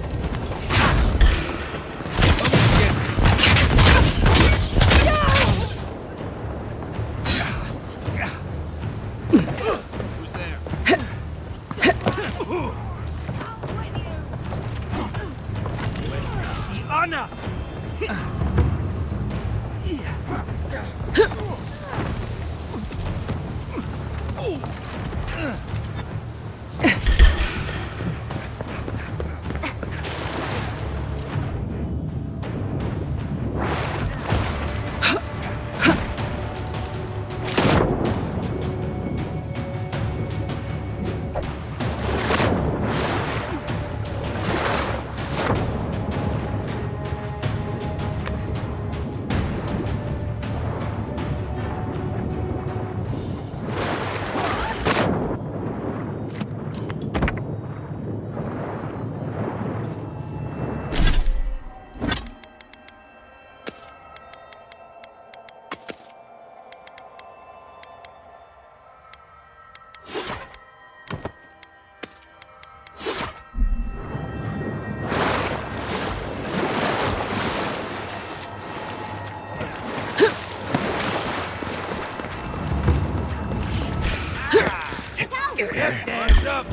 Hands up!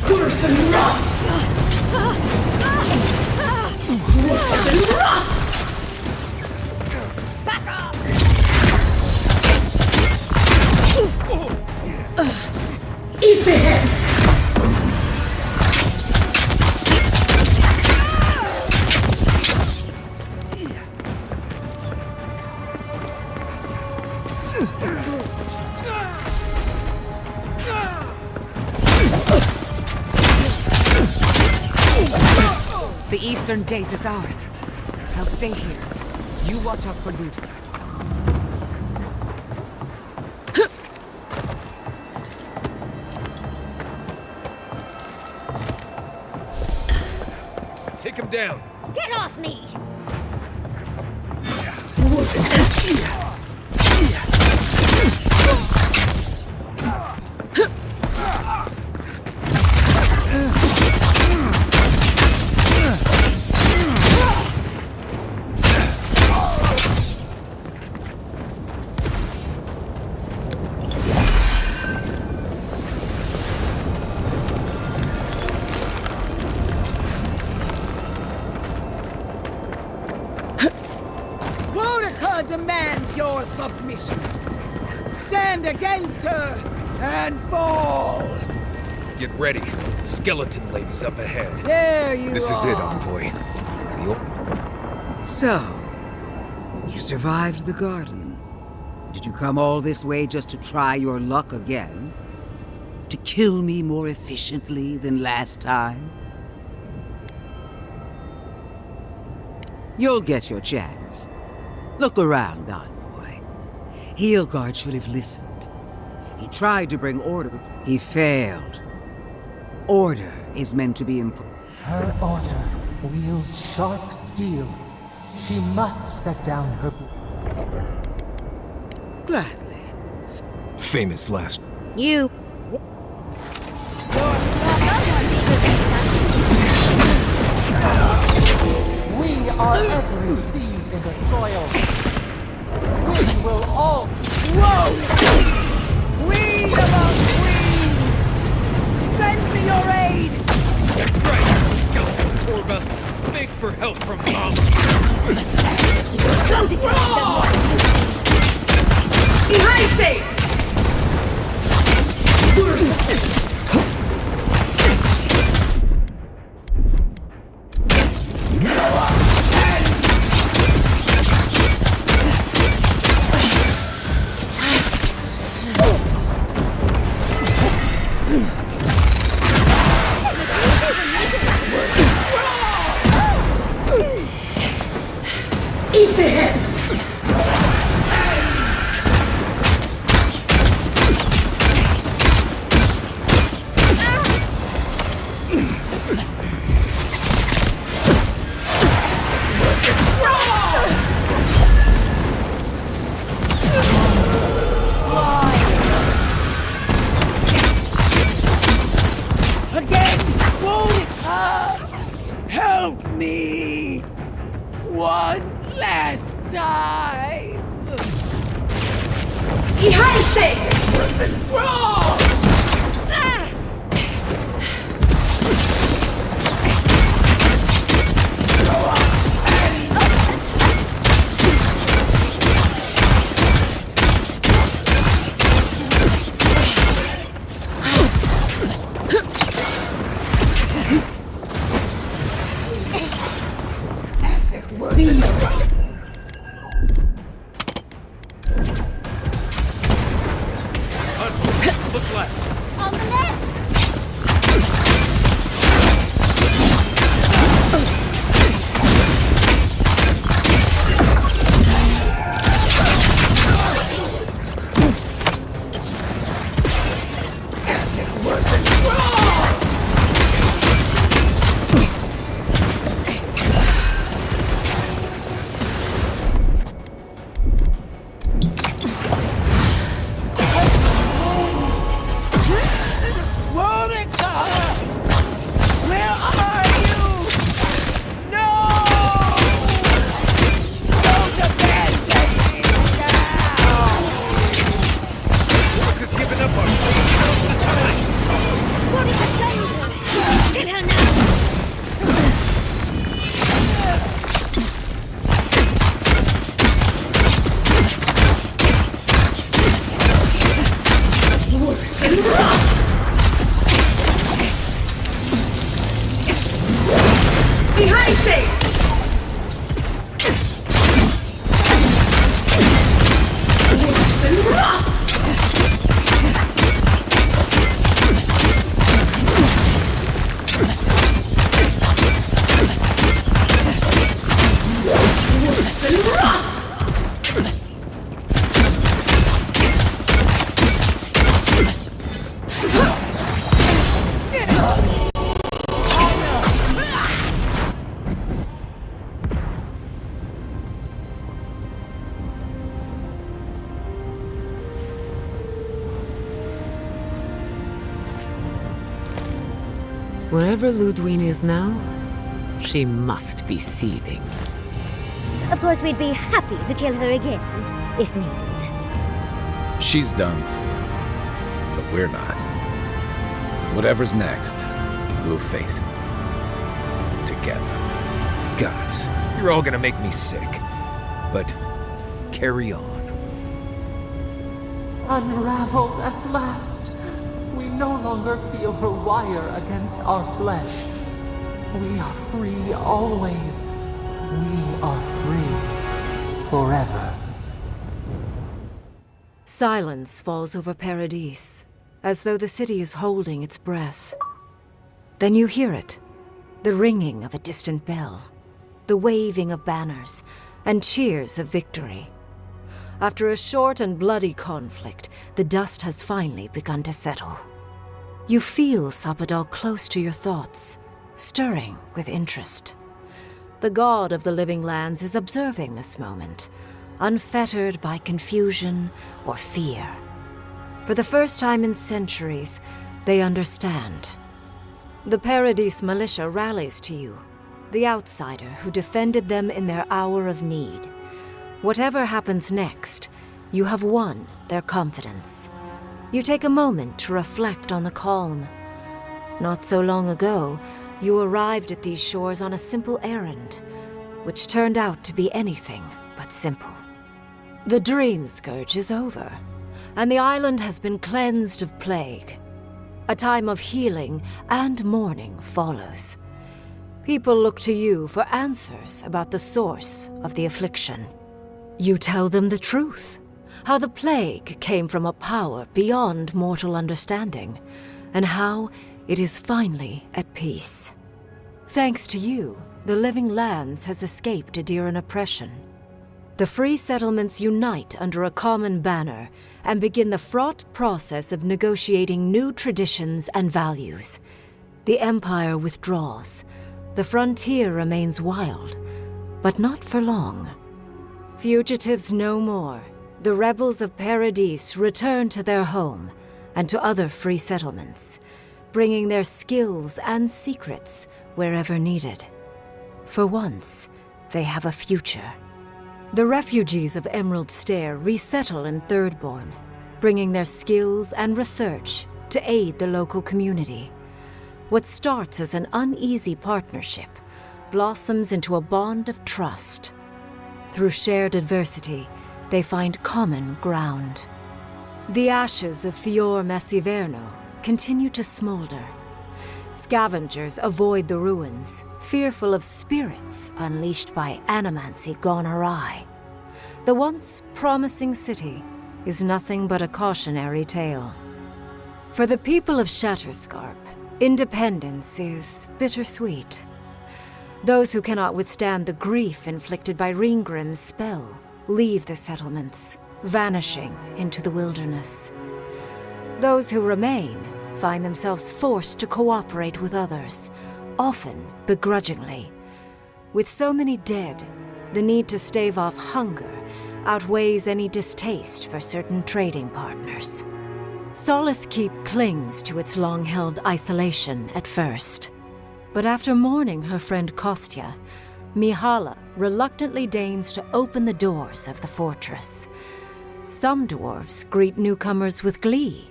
Worse than rock! Easy him! The eastern gate is ours. I'll stay here. You watch out for loot. Take him down. Get off me! Demand your submission. Stand against her and fall. Get ready. Skeleton lady's up ahead. There you This is are. it, Envoy. So, you survived the garden. Did you come all this way just to try your luck again? To kill me more efficiently than last time? You'll get your chance. Look around, Envoy. Heelguard should have listened. He tried to bring order. He failed. Order is meant to be important. Her order wields sharp steel. She must set down her... Gladly. Famous last. You... We are every seed in the soil. We will all... Whoa! Queen among queens! Send me your aid! Right, skeleton Torba. Beg for help from Mom. Behind safe! Easy him! Again! Help me! One last time! Ihaise! Wrong! Look left. On the left! Whoa! Wherever Ludwine is now, she must be seething. Of course, we'd be happy to kill her again, if needed. She's done for, but we're not. Whatever's next, we'll face it. Together. Gods, you're all gonna make me sick. But carry on. Unraveled at last. We no longer feel her wire against our flesh. We are free always. We are free forever. Silence falls over Paradis, as though the city is holding its breath. Then you hear it, the ringing of a distant bell, the waving of banners, and cheers of victory. After a short and bloody conflict, the dust has finally begun to settle. You feel Sapadal close to your thoughts, stirring with interest. The god of the living lands is observing this moment, unfettered by confusion or fear. For the first time in centuries, they understand. The Paradis militia rallies to you, the outsider who defended them in their hour of need. Whatever happens next, you have won their confidence. You take a moment to reflect on the calm. Not so long ago, you arrived at these shores on a simple errand, which turned out to be anything but simple. The Dream Scourge is over, and the island has been cleansed of plague. A time of healing and mourning follows. People look to you for answers about the source of the affliction. You tell them the truth, how the plague came from a power beyond mortal understanding, and how it is finally at peace. Thanks to you, the Living Lands has escaped Adiran oppression. The free settlements unite under a common banner and begin the fraught process of negotiating new traditions and values. The Empire withdraws. The frontier remains wild, but not for long. Fugitives no more. The rebels of Paradis return to their home and to other free settlements, bringing their skills and secrets wherever needed. For once, they have a future. The refugees of Emerald Stair resettle in Thirdborn, bringing their skills and research to aid the local community. What starts as an uneasy partnership blossoms into a bond of trust. Through shared adversity, they find common ground. The ashes of Fior Messiverno continue to smolder. Scavengers avoid the ruins, fearful of spirits unleashed by animancy gone awry. The once promising city is nothing but a cautionary tale. For the people of Shatterscarp, independence is bittersweet. Those who cannot withstand the grief inflicted by Ringgrim's spell leave the settlements, vanishing into the wilderness. Those who remain find themselves forced to cooperate with others, often begrudgingly. With so many dead, the need to stave off hunger outweighs any distaste for certain trading partners. Solace Keep clings to its long-held isolation at first. But after mourning her friend Kostya, Mihala reluctantly deigns to open the doors of the fortress. Some dwarves greet newcomers with glee.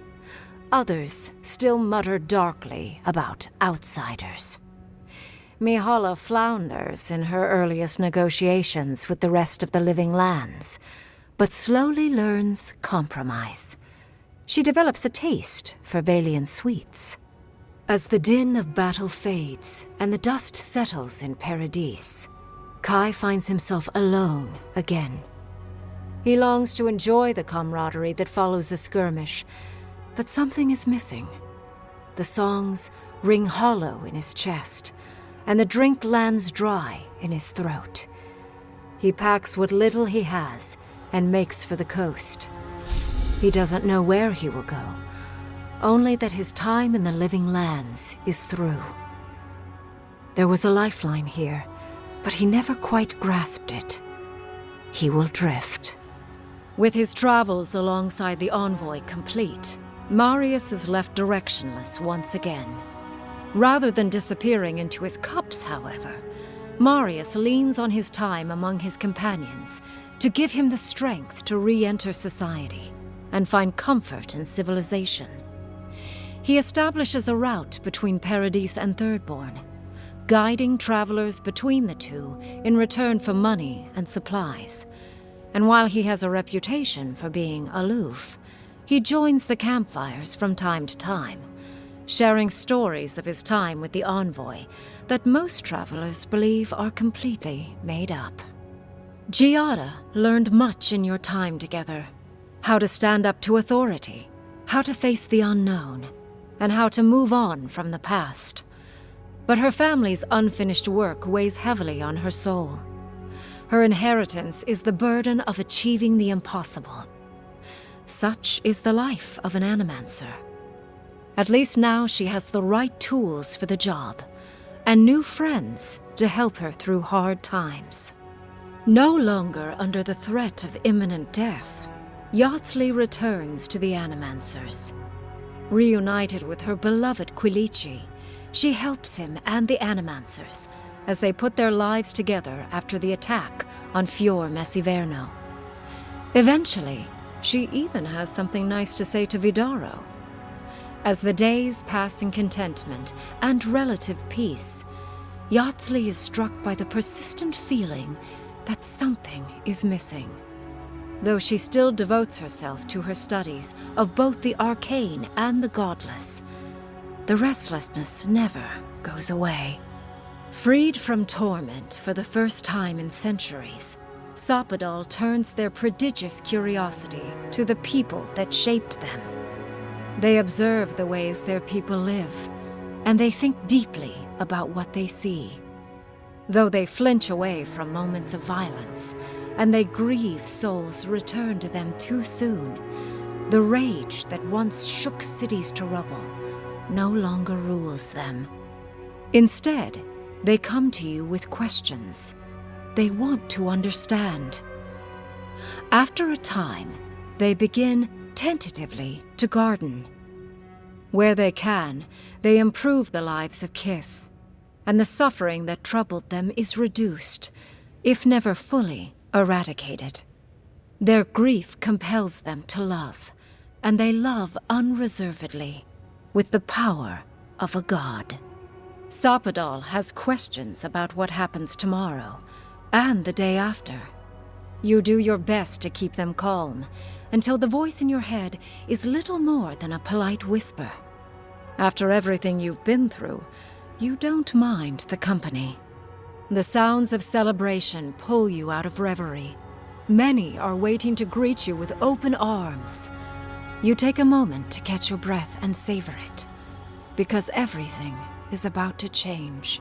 Others still mutter darkly about outsiders. Mihala flounders in her earliest negotiations with the rest of the Living Lands, but slowly learns compromise. She develops a taste for Valian sweets. As the din of battle fades and the dust settles in Paradis, Kai finds himself alone again. He longs to enjoy the camaraderie that follows a skirmish, but something is missing. The songs ring hollow in his chest, and the drink lands dry in his throat. He packs what little he has and makes for the coast. He doesn't know where he will go, only that his time in the Living Lands is through. There was a lifeline here, but he never quite grasped it. He will drift. With his travels alongside the envoy complete, Marius is left directionless once again. Rather than disappearing into his cups, however, Marius leans on his time among his companions to give him the strength to re-enter society and find comfort in civilization. He establishes a route between Paradis and Thirdborn, guiding travelers between the two in return for money and supplies. And while he has a reputation for being aloof, he joins the campfires from time to time, sharing stories of his time with the envoy that most travelers believe are completely made up. Giada learned much in your time together. How to stand up to authority, how to face the unknown, and how to move on from the past. But her family's unfinished work weighs heavily on her soul. Her inheritance is the burden of achieving the impossible. Such is the life of an animancer. At least now she has the right tools for the job, and new friends to help her through hard times. No longer under the threat of imminent death, Yardsley returns to the Animancers. Reunited with her beloved Quilici, she helps him and the Animancers as they put their lives together after the attack on Fior Messiverno. Eventually, she even has something nice to say to Vidaro. As the days pass in contentment and relative peace, Yardsley is struck by the persistent feeling that something is missing. Though she still devotes herself to her studies of both the arcane and the godless, the restlessness never goes away. Freed from torment for the first time in centuries, Sapadal turns their prodigious curiosity to the people that shaped them. They observe the ways their people live, and they think deeply about what they see. Though they flinch away from moments of violence, and they grieve souls returned to them too soon, the rage that once shook cities to rubble no longer rules them. Instead, they come to you with questions. They want to understand. After a time, they begin tentatively to garden. Where they can, they improve the lives of Kith, and the suffering that troubled them is reduced, if never fully eradicated. Their grief compels them to love, and they love unreservedly, with the power of a god. Sapadal has questions about what happens tomorrow, and the day after. You do your best to keep them calm, until the voice in your head is little more than a polite whisper. After everything you've been through, you don't mind the company. The sounds of celebration pull you out of reverie. Many are waiting to greet you with open arms. You take a moment to catch your breath and savor it, because everything is about to change.